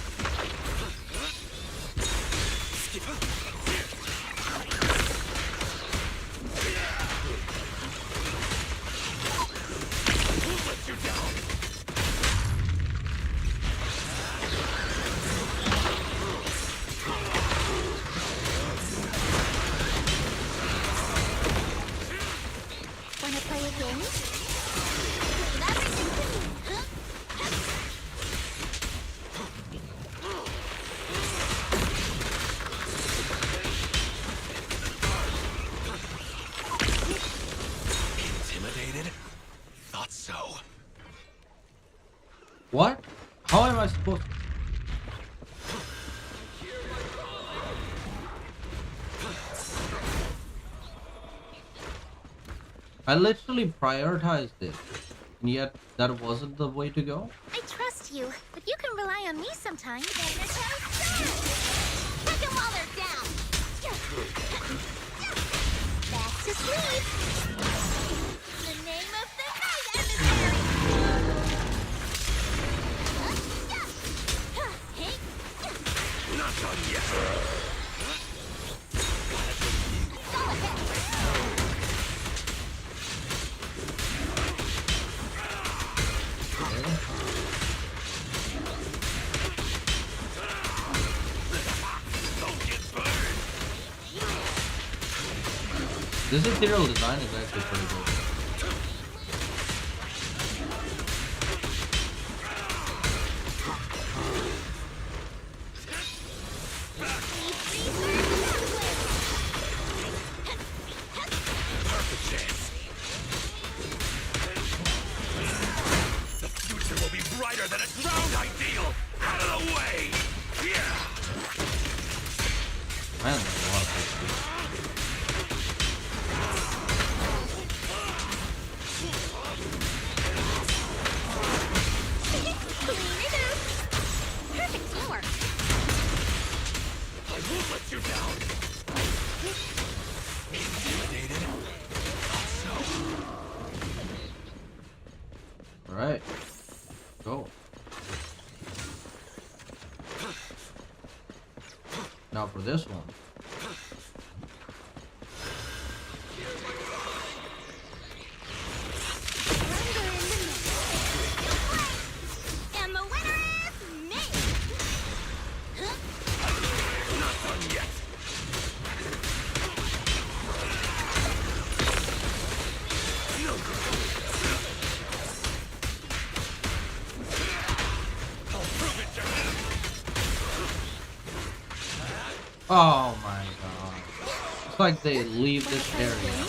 Won't let you down. Wanna play a game? Leave everything to me, huh? Intimidated? Thought so. What? How am I supposed to? I literally prioritized it, and yet that wasn't the way to go. I trust you, but you can rely on me sometimes. Take them while they're down. Back to sleep. The name of the night, emissary. Not done yet. Go ahead. This ethereal design is actually pretty good. Perfect chance. The future will be brighter than a ground ideal. Out of the way. Yeah. I don't know a lot of things. Perfect teamwork. I won't let you down. Intimidated? Thought so. All right, go. Now for this one. And the winner is me. Not done yet. No good. I'll prove it to him. Oh my god. It's like they leave this area.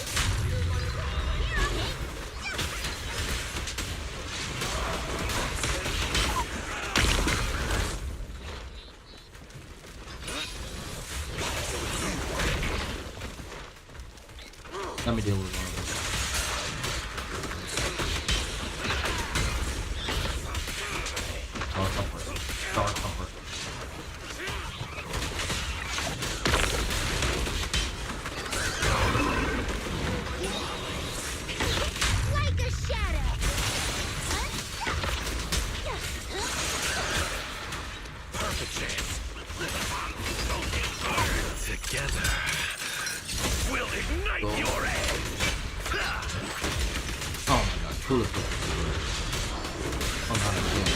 Let me deal with one of them. Star Comfort. Star Comfort. Go. Oh my god, cool as fuck. Oh, not again.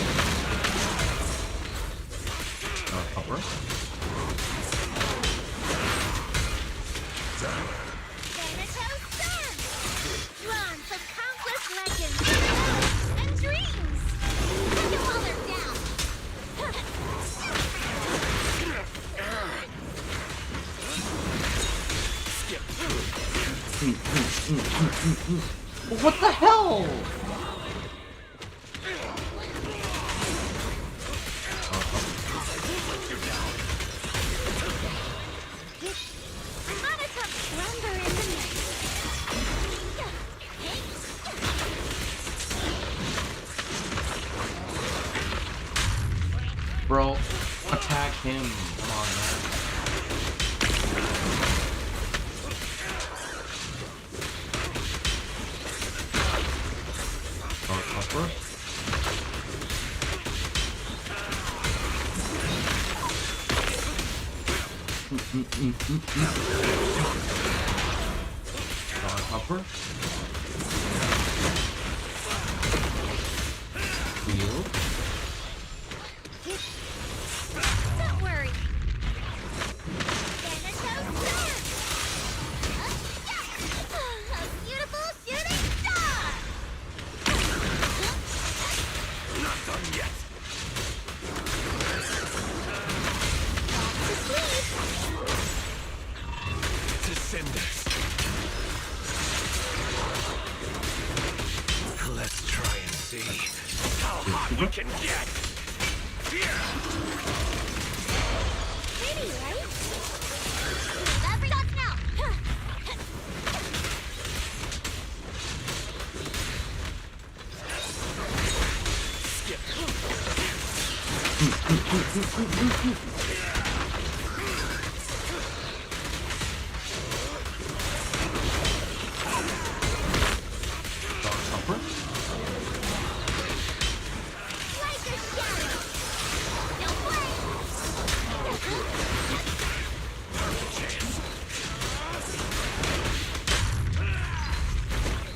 Upper. Drawn from countless legends, and dreams! Take them while they're down! What the hell? Bro, attack him. Come on, man. Upper. Upper. Heal. Don't worry. A beautiful shooting star! Not done yet. Descenders. Let's try and see how hot we can get. Pretty, right? Every shot now! Like a shadow! Don't worry!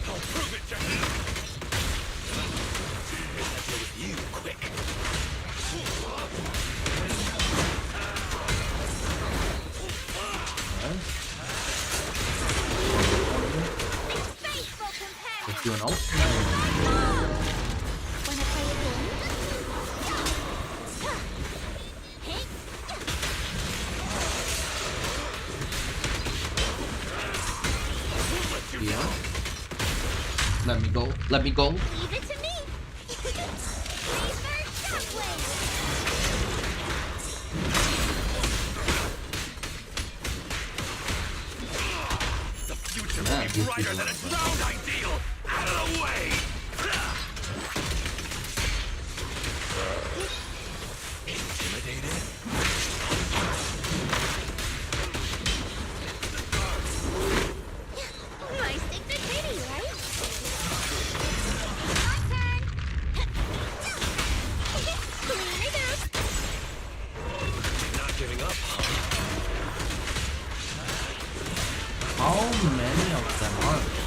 I'll prove it to you. I'll deal with you quick. Faithful companion! Let's do an ult. Wanna play a game? Hey! Yeah. Let me go. Let me go. Leave it to me! Reverse shockwave! The future Yeah, will be this brighter is than what it sounds ideal. Out of the way. Intimidated? Nice thing to pretty, right? My turn! Clean it up! Not giving up, huh? How many of them are there?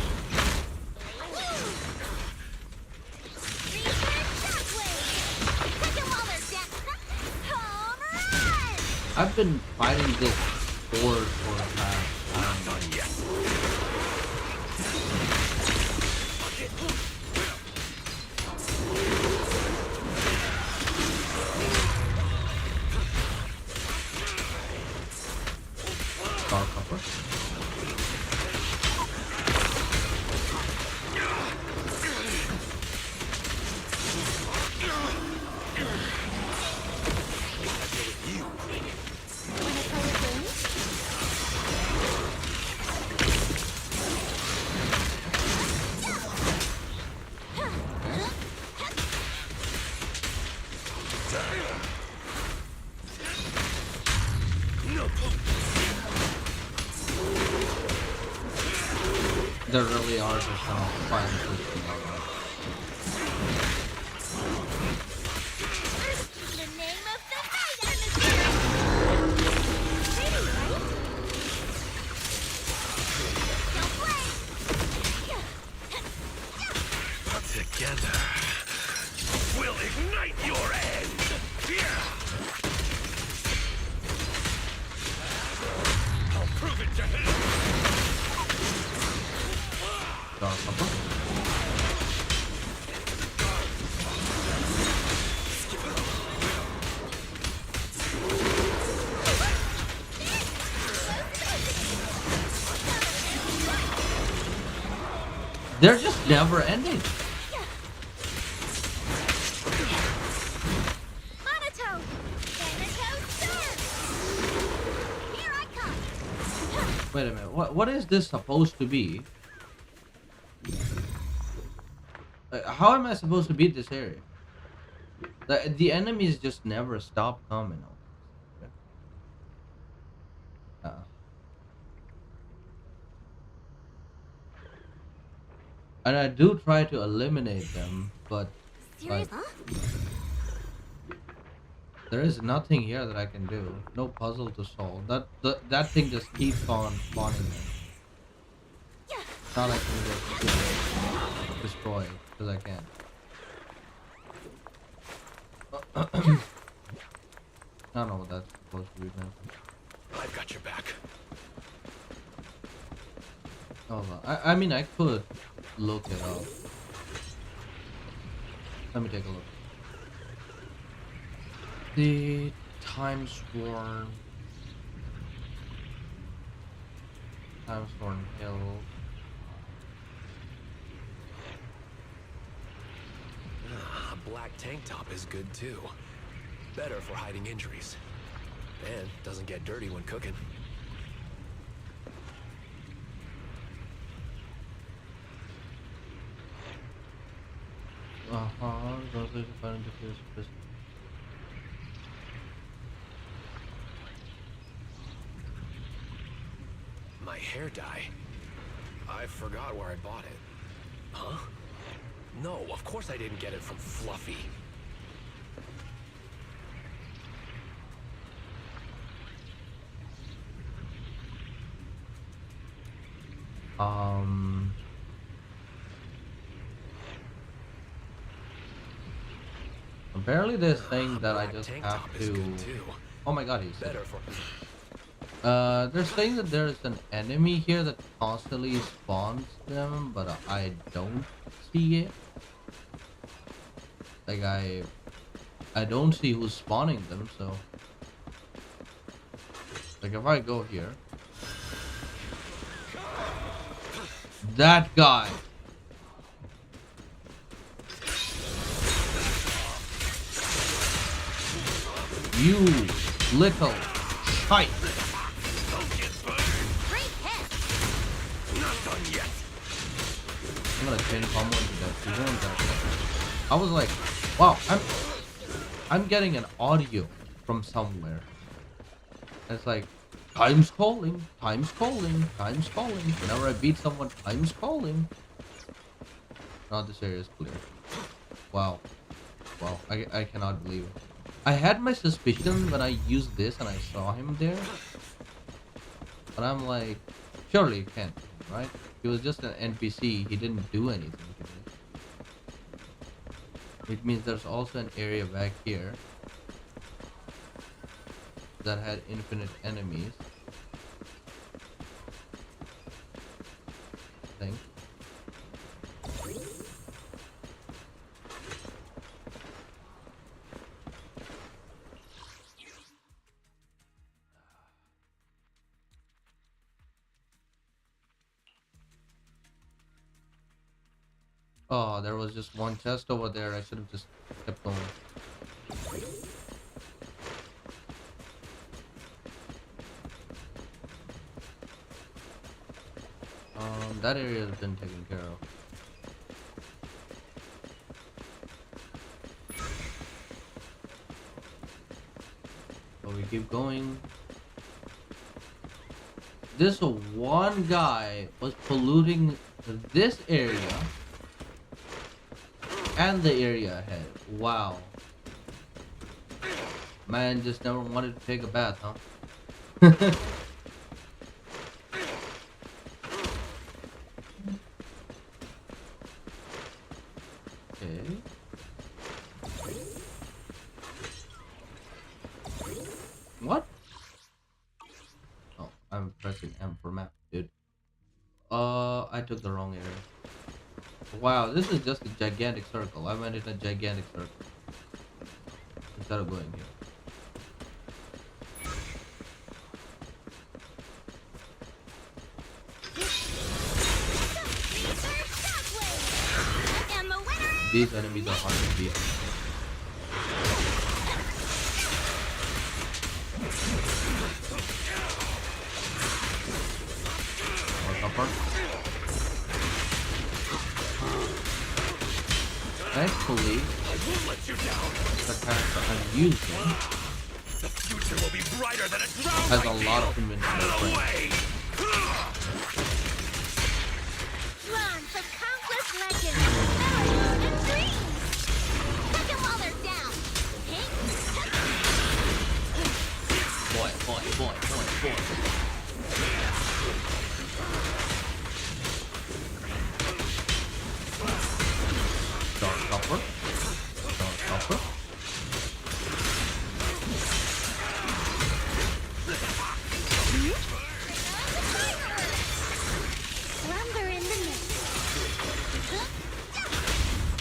I've been fighting this board for the past, I don't know. Dark Copper. There really are just fighting system out there. The name of the night, Pretty, right? together, we'll ignite your end! I'll prove it to him! They're just never ending. Wait a minute. What is this supposed to be? How am I supposed to beat this area? The enemies just never stop coming. And I do try to eliminate them, but like, there is nothing here that I can do. No puzzle to solve. That thing just keeps on spawning them. It's not like I can just destroy it, because I can't. I don't know what that's supposed to be, man. I've got your back. Hold on. I mean, I could look it up. Let me take a look. The Timesworn Hill. A black tank top is good too. Better for hiding injuries. And doesn't get dirty when cooking. My hair dye? I forgot where I bought it. Huh? No, of course I didn't get it from Fluffy. Apparently this thing that I just have to... Oh my god, he's... They're saying that there's an enemy here that constantly spawns them, but I don't see it. Like, I don't see who's spawning them, so... Like, if I go here... That guy! You little shite! I'm gonna chain combo into that. I was like, wow, I'm getting an audio from somewhere. It's like, time's calling, time's calling, time's calling. Whenever I beat someone, time's calling. Now this area is clear. Wow. Wow, I cannot believe it. I had my suspicion when I used this and I saw him there. But I'm like, surely you can't, right? He was just an NPC, he didn't do anything to me. Which means there's also an area back here that had infinite enemies. I think. Oh, there was just one chest over there. I should have just kept going. That area has been taken care of. So we keep going. This one guy was polluting this area and the area ahead. Wow. Man just never wanted to take a bath, huh? I took the wrong area. Wow, this is just a gigantic circle. I went in a gigantic circle instead of going here. These enemies are hard to beat. Thankfully, the character I'm using has a lot of inventory. Drawn from countless legends, memories, and dreams. Take them while they're down. Boy. Dark copper. Slumber in the mist.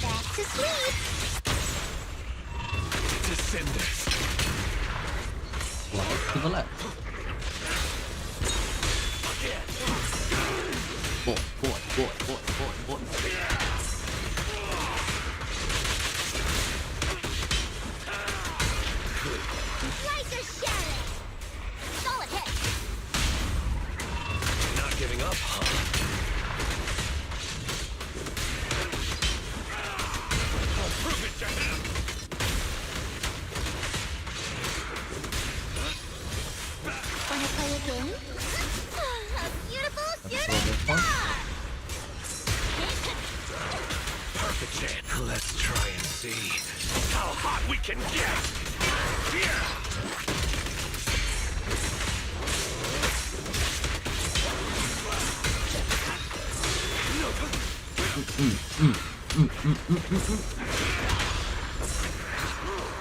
Back to sleep. Descenders. Slide to the left. Boy. Like a shadow. Solid hit. Not giving up, huh? I'll prove it to him. Wanna play a game? A beautiful shooting one. star. Perfect chance. Let's try and see how hot we can get. Yeah.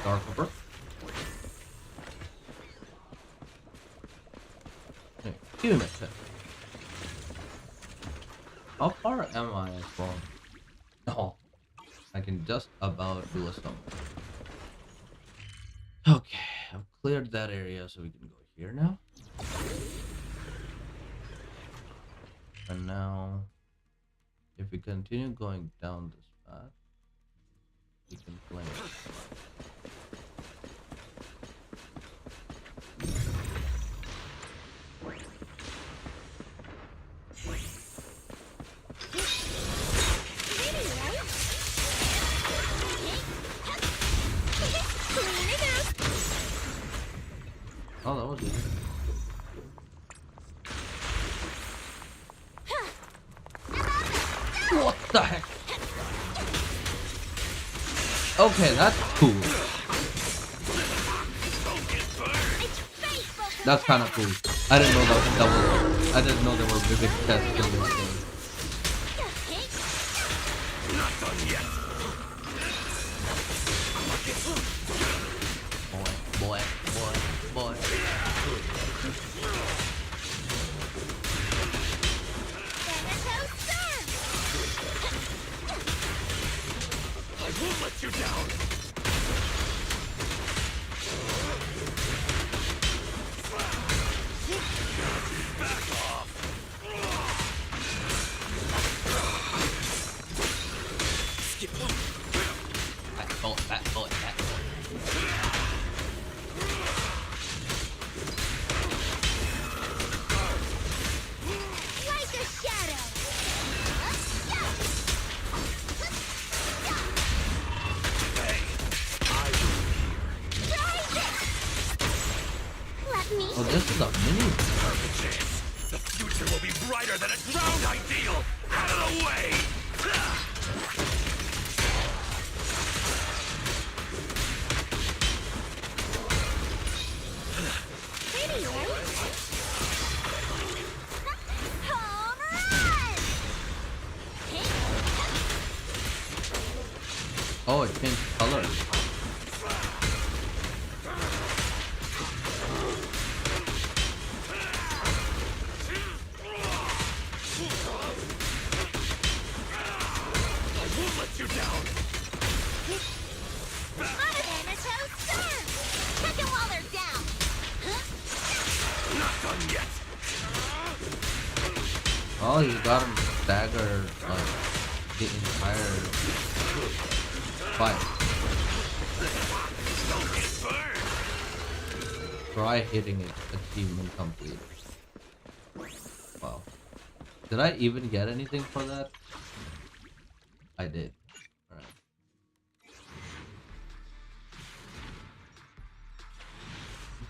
Dark copper. Okay, give him a tip. How far am I from? Oh, I can just about do a stump. Okay, I've cleared that area, so we can go here now. And now, if we continue going down this path, we can play it. Oh, that was easy. What the heck? Okay, that's cool. That's kind of cool. I didn't know I didn't know there were big tests in this game. Not done yet. Boy. I won't let you down. Back off. Skip. Back bullet. Like a shadow. Let me. Oh, this is a mini. Perfect chance. The future will be brighter than a ground ideal. Out of the way. Pretty, right? Home run! Oh, it changed color. Oh, he's got him staggered like the entire fight. Try hitting it. Achievement complete. Wow. Did I even get anything for that? I did. Alright.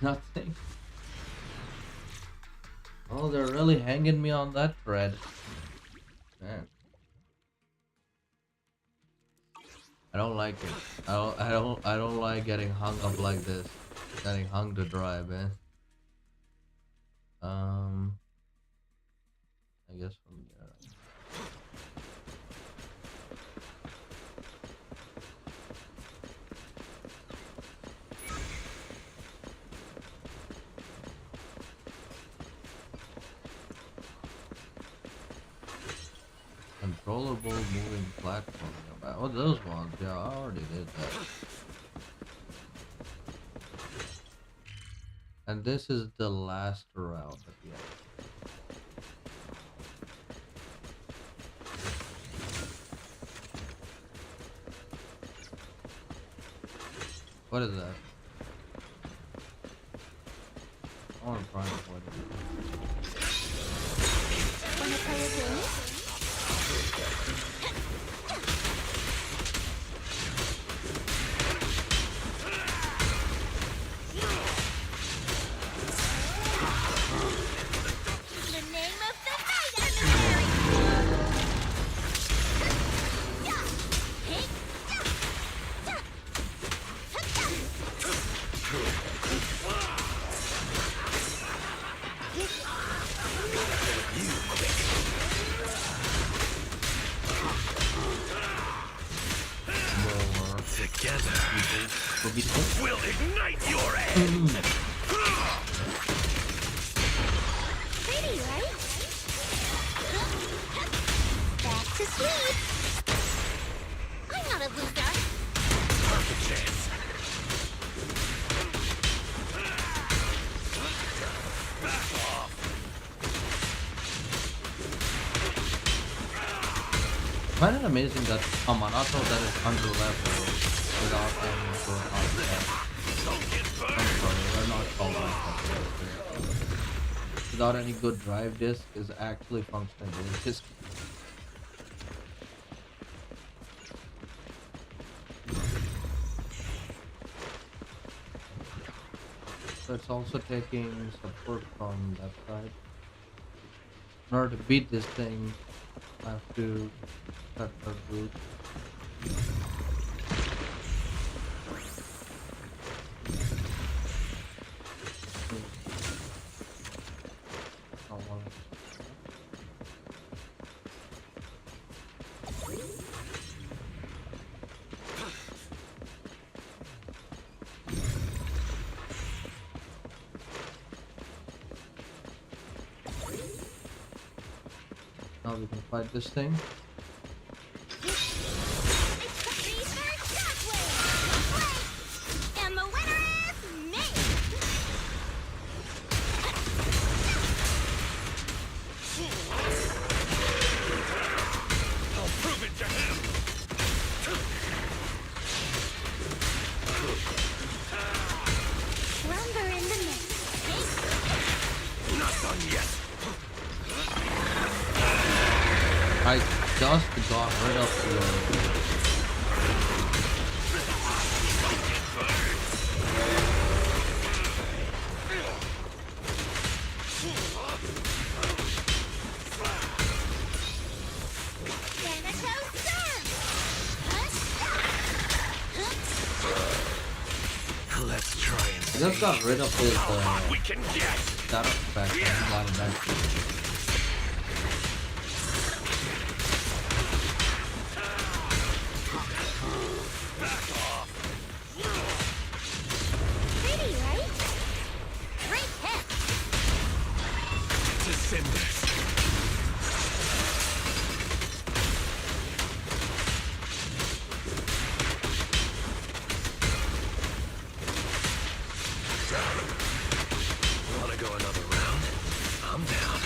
Nothing. Oh, they're really hanging me on that thread. Man. I don't like it. I don't like getting hung up like this. Getting hung to dry, man. I guess from there. Controllable moving platform. Oh, those ones. Yeah, I already did that. And this is the last route at the end. What is that? I want to try and avoid it. Wanna play a game? The name of the fight, Together, we'll ignite your end! Pretty, right? Back to sleep. I'm not a loser. Perfect chance. Back off. Find it amazing that a Manato that is under level without having to I'm sorry, they're not called like that. Without any good drive disk is actually functioning. It's just so it's also taking support from that side. In order to beat this thing, I have to cut the root. Now we can fight this thing. And the winner is me! I'll prove it to him! Slumber in the mist. Not done yet! I just got rid of the Let's try and I just got rid of his we can get status effect and got it back. Pretty, right? Great hit! to cinders. Wanna go another round? I'm down.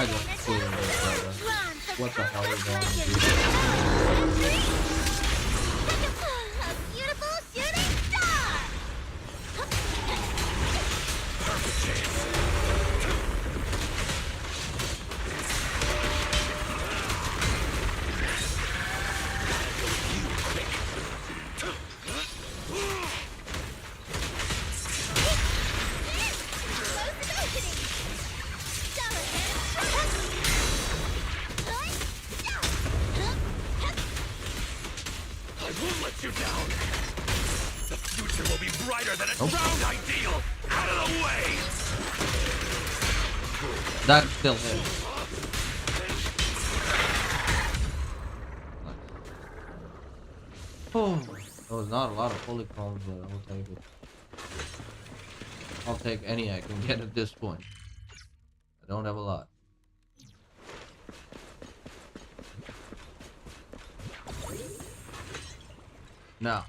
I just cleared it, brother. What the hell is going on, dude? A beautiful shooting star! Perfect chance. I won't let you down. The future will be brighter than a drowned ideal. Out of the way. That still hit. Oh, there was not a lot of polychromes, but I'll take it. I'll take any I can get at this point. I don't have a lot. Now,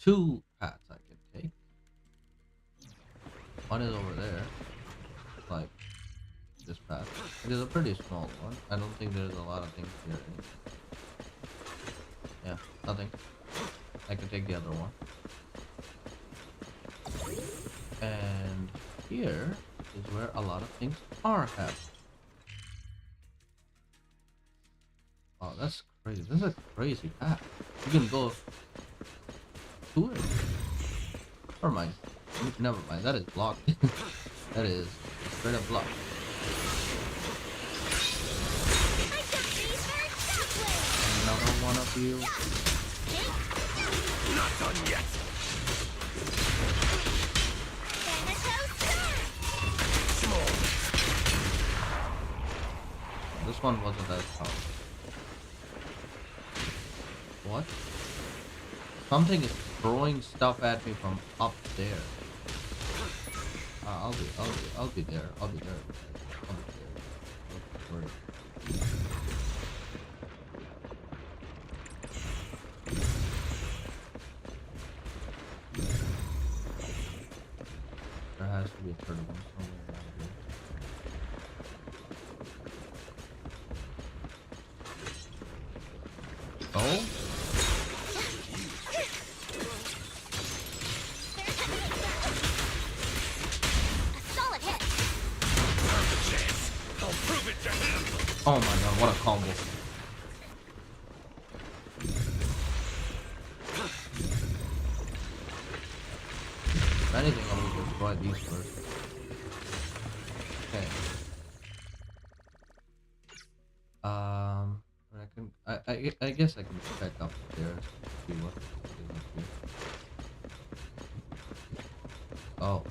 2 paths I can take. One is over there, like this path. It is a pretty small one. I don't think there's a lot of things here. Yeah, nothing. I can take the other one. And here is where a lot of things are happening. Oh, that's crazy. This is a crazy path. You can go to it. Never mind. Never mind. That is blocked. That is straight up blocked. Another one of you. Not done yet. This one wasn't as powerful. What? Something is throwing stuff at me from up there. I'll be there. I'll be there. I'll be there. Don't worry. There has to be a third one somewhere around here. Oh? Oh my god, what a combo. If anything, I will destroy these first. Okay. I guess I can check upstairs, see what is up here. Oh.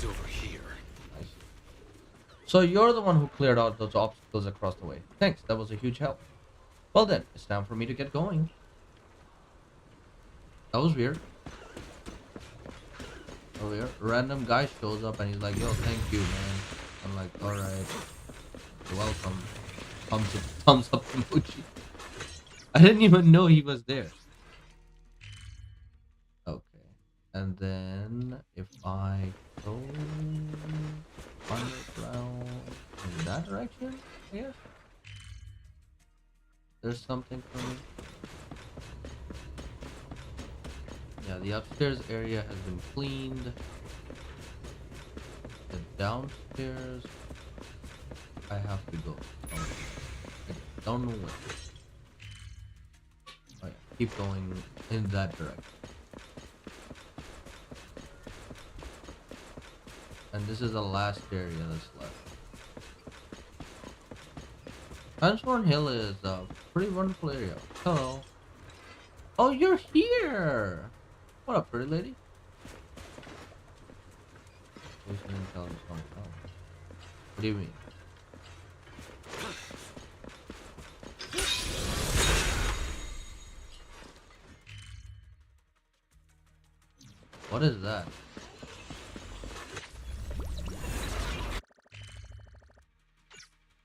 Over here. So you're the one who cleared out those obstacles across the way. Thanks, that was a huge help. Well then, it's time for me to get going. That was weird. Oh, weird. Random guy shows up and he's like, yo, thank you, man. I'm like, alright. You're welcome. Thumbs up emoji. I didn't even know he was there. Okay. And then if I go underground in that direction, I guess there's something for me. Yeah, the upstairs area has been cleaned. The downstairs, I have to go. I don't know where. Oh yeah, keep going in that direction. And this is the last area that's left. Transform Hill is a pretty wonderful area. Hello. Oh, you're here! What up, pretty lady? What do you mean? What is that?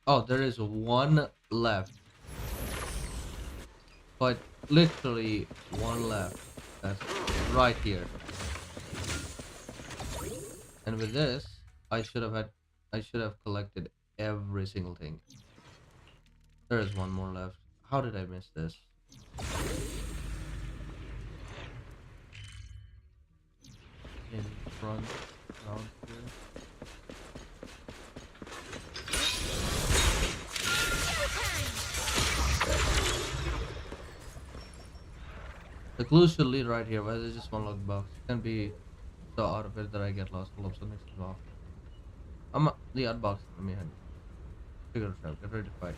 Oh, there is one left. But literally one left. That's right here. And with this, I should have collected every single thing. There is one more left. How did I miss this? In front, around here. The clue should lead right here. Why is it just one locked box? It can be so out of it that I get lost. Hold up, so next is off. The odd box. Let me figure it out. Get ready to fight.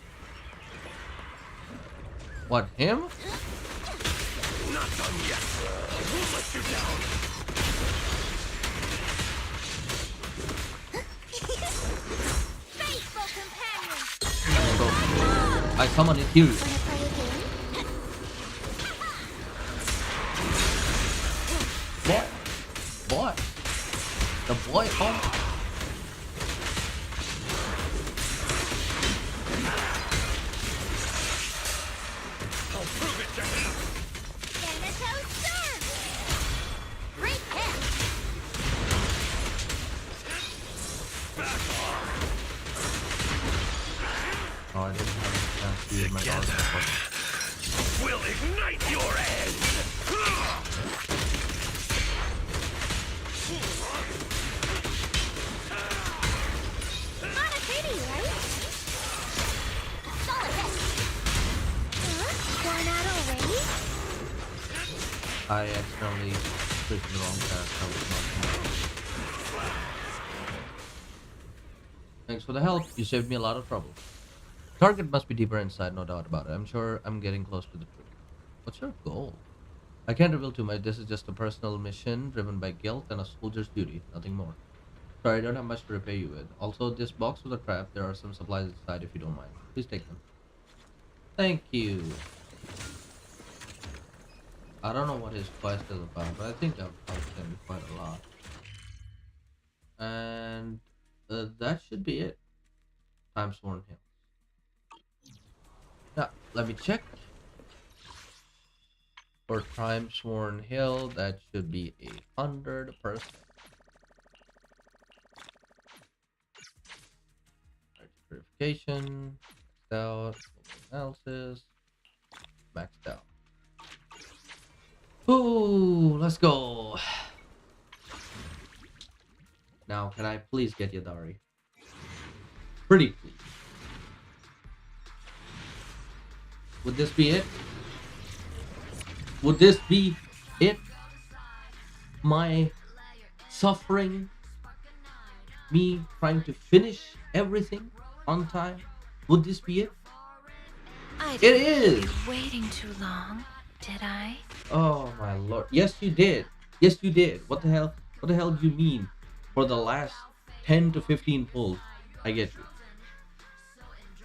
What, him? Not done yet. I won't let you down. Faithful companion! Go. I summon it here. Boy. Boy. The boy home. I'll prove it to him. Thanatos serve! Great hit! Oh, I didn't have a chance to use my dog. We'll ignite your head. Not a pity, right? Solid hit! One out already? I accidentally clicked the wrong character. Thanks for the help. You saved me a lot of trouble. Target must be deeper inside, no doubt about it. I'm sure I'm getting close to the truth. What's your goal? I can't reveal too much. This is just a personal mission driven by guilt and a soldier's duty, nothing more. Sorry, I don't have much to repay you with. Also, this box was a trap. There are some supplies inside if you don't mind. Please take them. Thank you. I don't know what his quest is about, but I think I've helped him quite a lot. And that should be it. Time Sworn Hill. Now, let me check. For Time Sworn Hill, that should be 100%. Verification, maxed out, analysis, maxed out. Ooh, let's go. Now, can I please get Yadari? Pretty please. Would this be it? Would this be it? My suffering? Me trying to finish everything on time? Would this be it? I It didn't is! keep you waiting too long, did I? Oh my lord. Yes, you did. Yes, you did. What the hell? What the hell do you mean? For the last 10 to 15 pulls. I get you.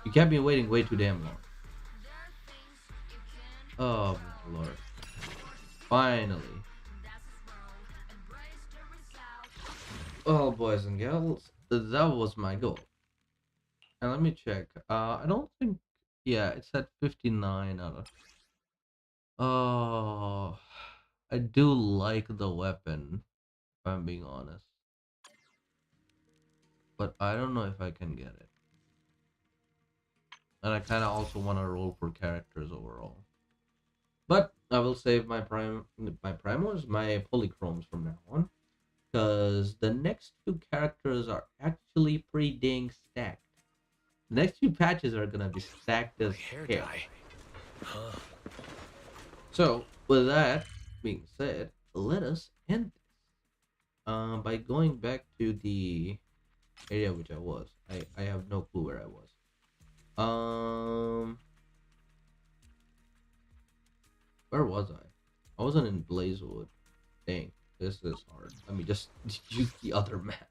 You kept me waiting way too damn long. Oh my lord. Finally. Well, boys and girls, that was my goal. And let me check. I don't think. Yeah, it's at 59 out of. Oh, I do like the weapon, if I'm being honest. But I don't know if I can get it. And I kind of also want to roll for characters overall. But I will save my primos, my polychromes from now on. Because the next two characters are actually pretty dang stacked. The next few patches are gonna be stacked as Hair hell. dye. Huh. So, with that being said, let us end this. By going back to the area which I was. I have no clue where I was. Where was I? I wasn't in Blazewood. Dang, this is hard. Let me just use the other map.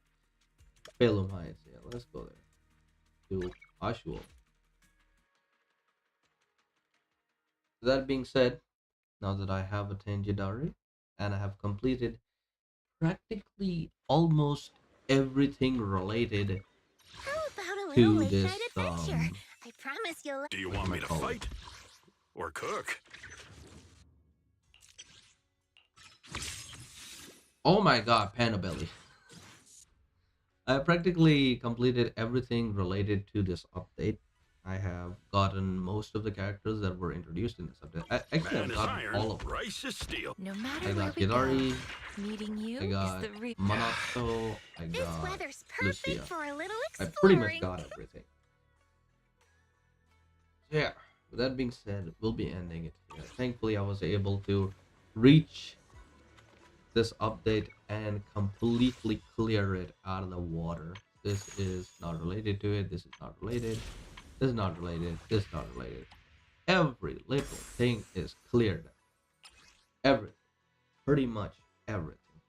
Phalum Heights. Yeah, let's go there. To Ashwell. That being said, now that I have attained Yadari and I have completed practically almost everything related How about a little to late night this adventure? I promise you'll. Do you want me to whatchamacallit. fight? Or cook? Oh my god, Panabelly. I practically completed everything related to this update. I have gotten most of the characters that were introduced in this update. Actually, Man I've is gotten iron, all of them. rice is steel. No I matter where got we go, Hidari, meeting you I is got the real. Manato, I This got weather's perfect Lucia. for a little I pretty much exploring. got everything. Yeah, with that being said, we'll be ending it here. Thankfully, I was able to reach this update and completely clear it out of the water. This is not related to it. This is not related. This is not related. This is not related. Every little thing is cleared. Everything. Pretty much everything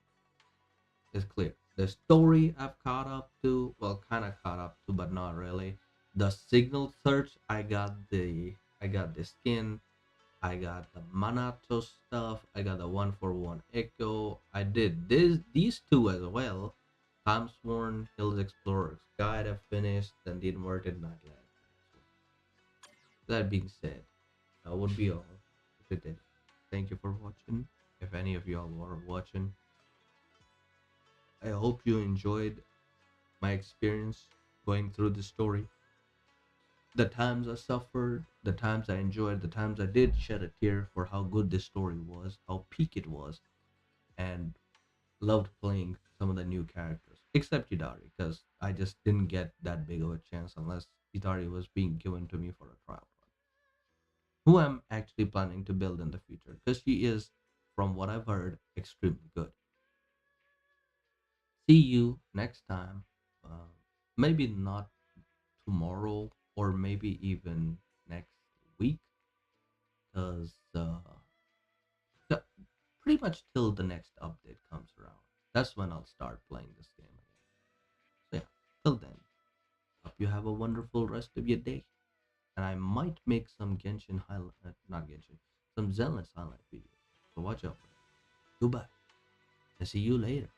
is clear. The story I've caught up to, well, kind of caught up to, but not really. The signal search, I got the skin. I got the Manato stuff. I got the 141 Echo. I did these two as well. Time Sworn, Hills Explorer's Guide I finished, then the Inverted Nightland. That being said, that would be all for today. Thank you for watching. If any of y'all were watching, I hope you enjoyed my experience going through the story. The times I suffered, the times I enjoyed, the times I did shed a tear for how good this story was, how peak it was, and loved playing some of the new characters, except Hidari, because I just didn't get that big of a chance unless Hidari was being given to me for a trial run. Who I'm actually planning to build in the future, because she is, from what I've heard, extremely good. See you next time. Uh, Maybe not tomorrow, or maybe even next week, because pretty much till the next update comes around. That's when I'll start playing this game again. So yeah, till then, hope you have a wonderful rest of your day. And I might make some Genshin highlight, not Genshin, some Zenless highlight videos. So watch out for that. Goodbye, and see you later.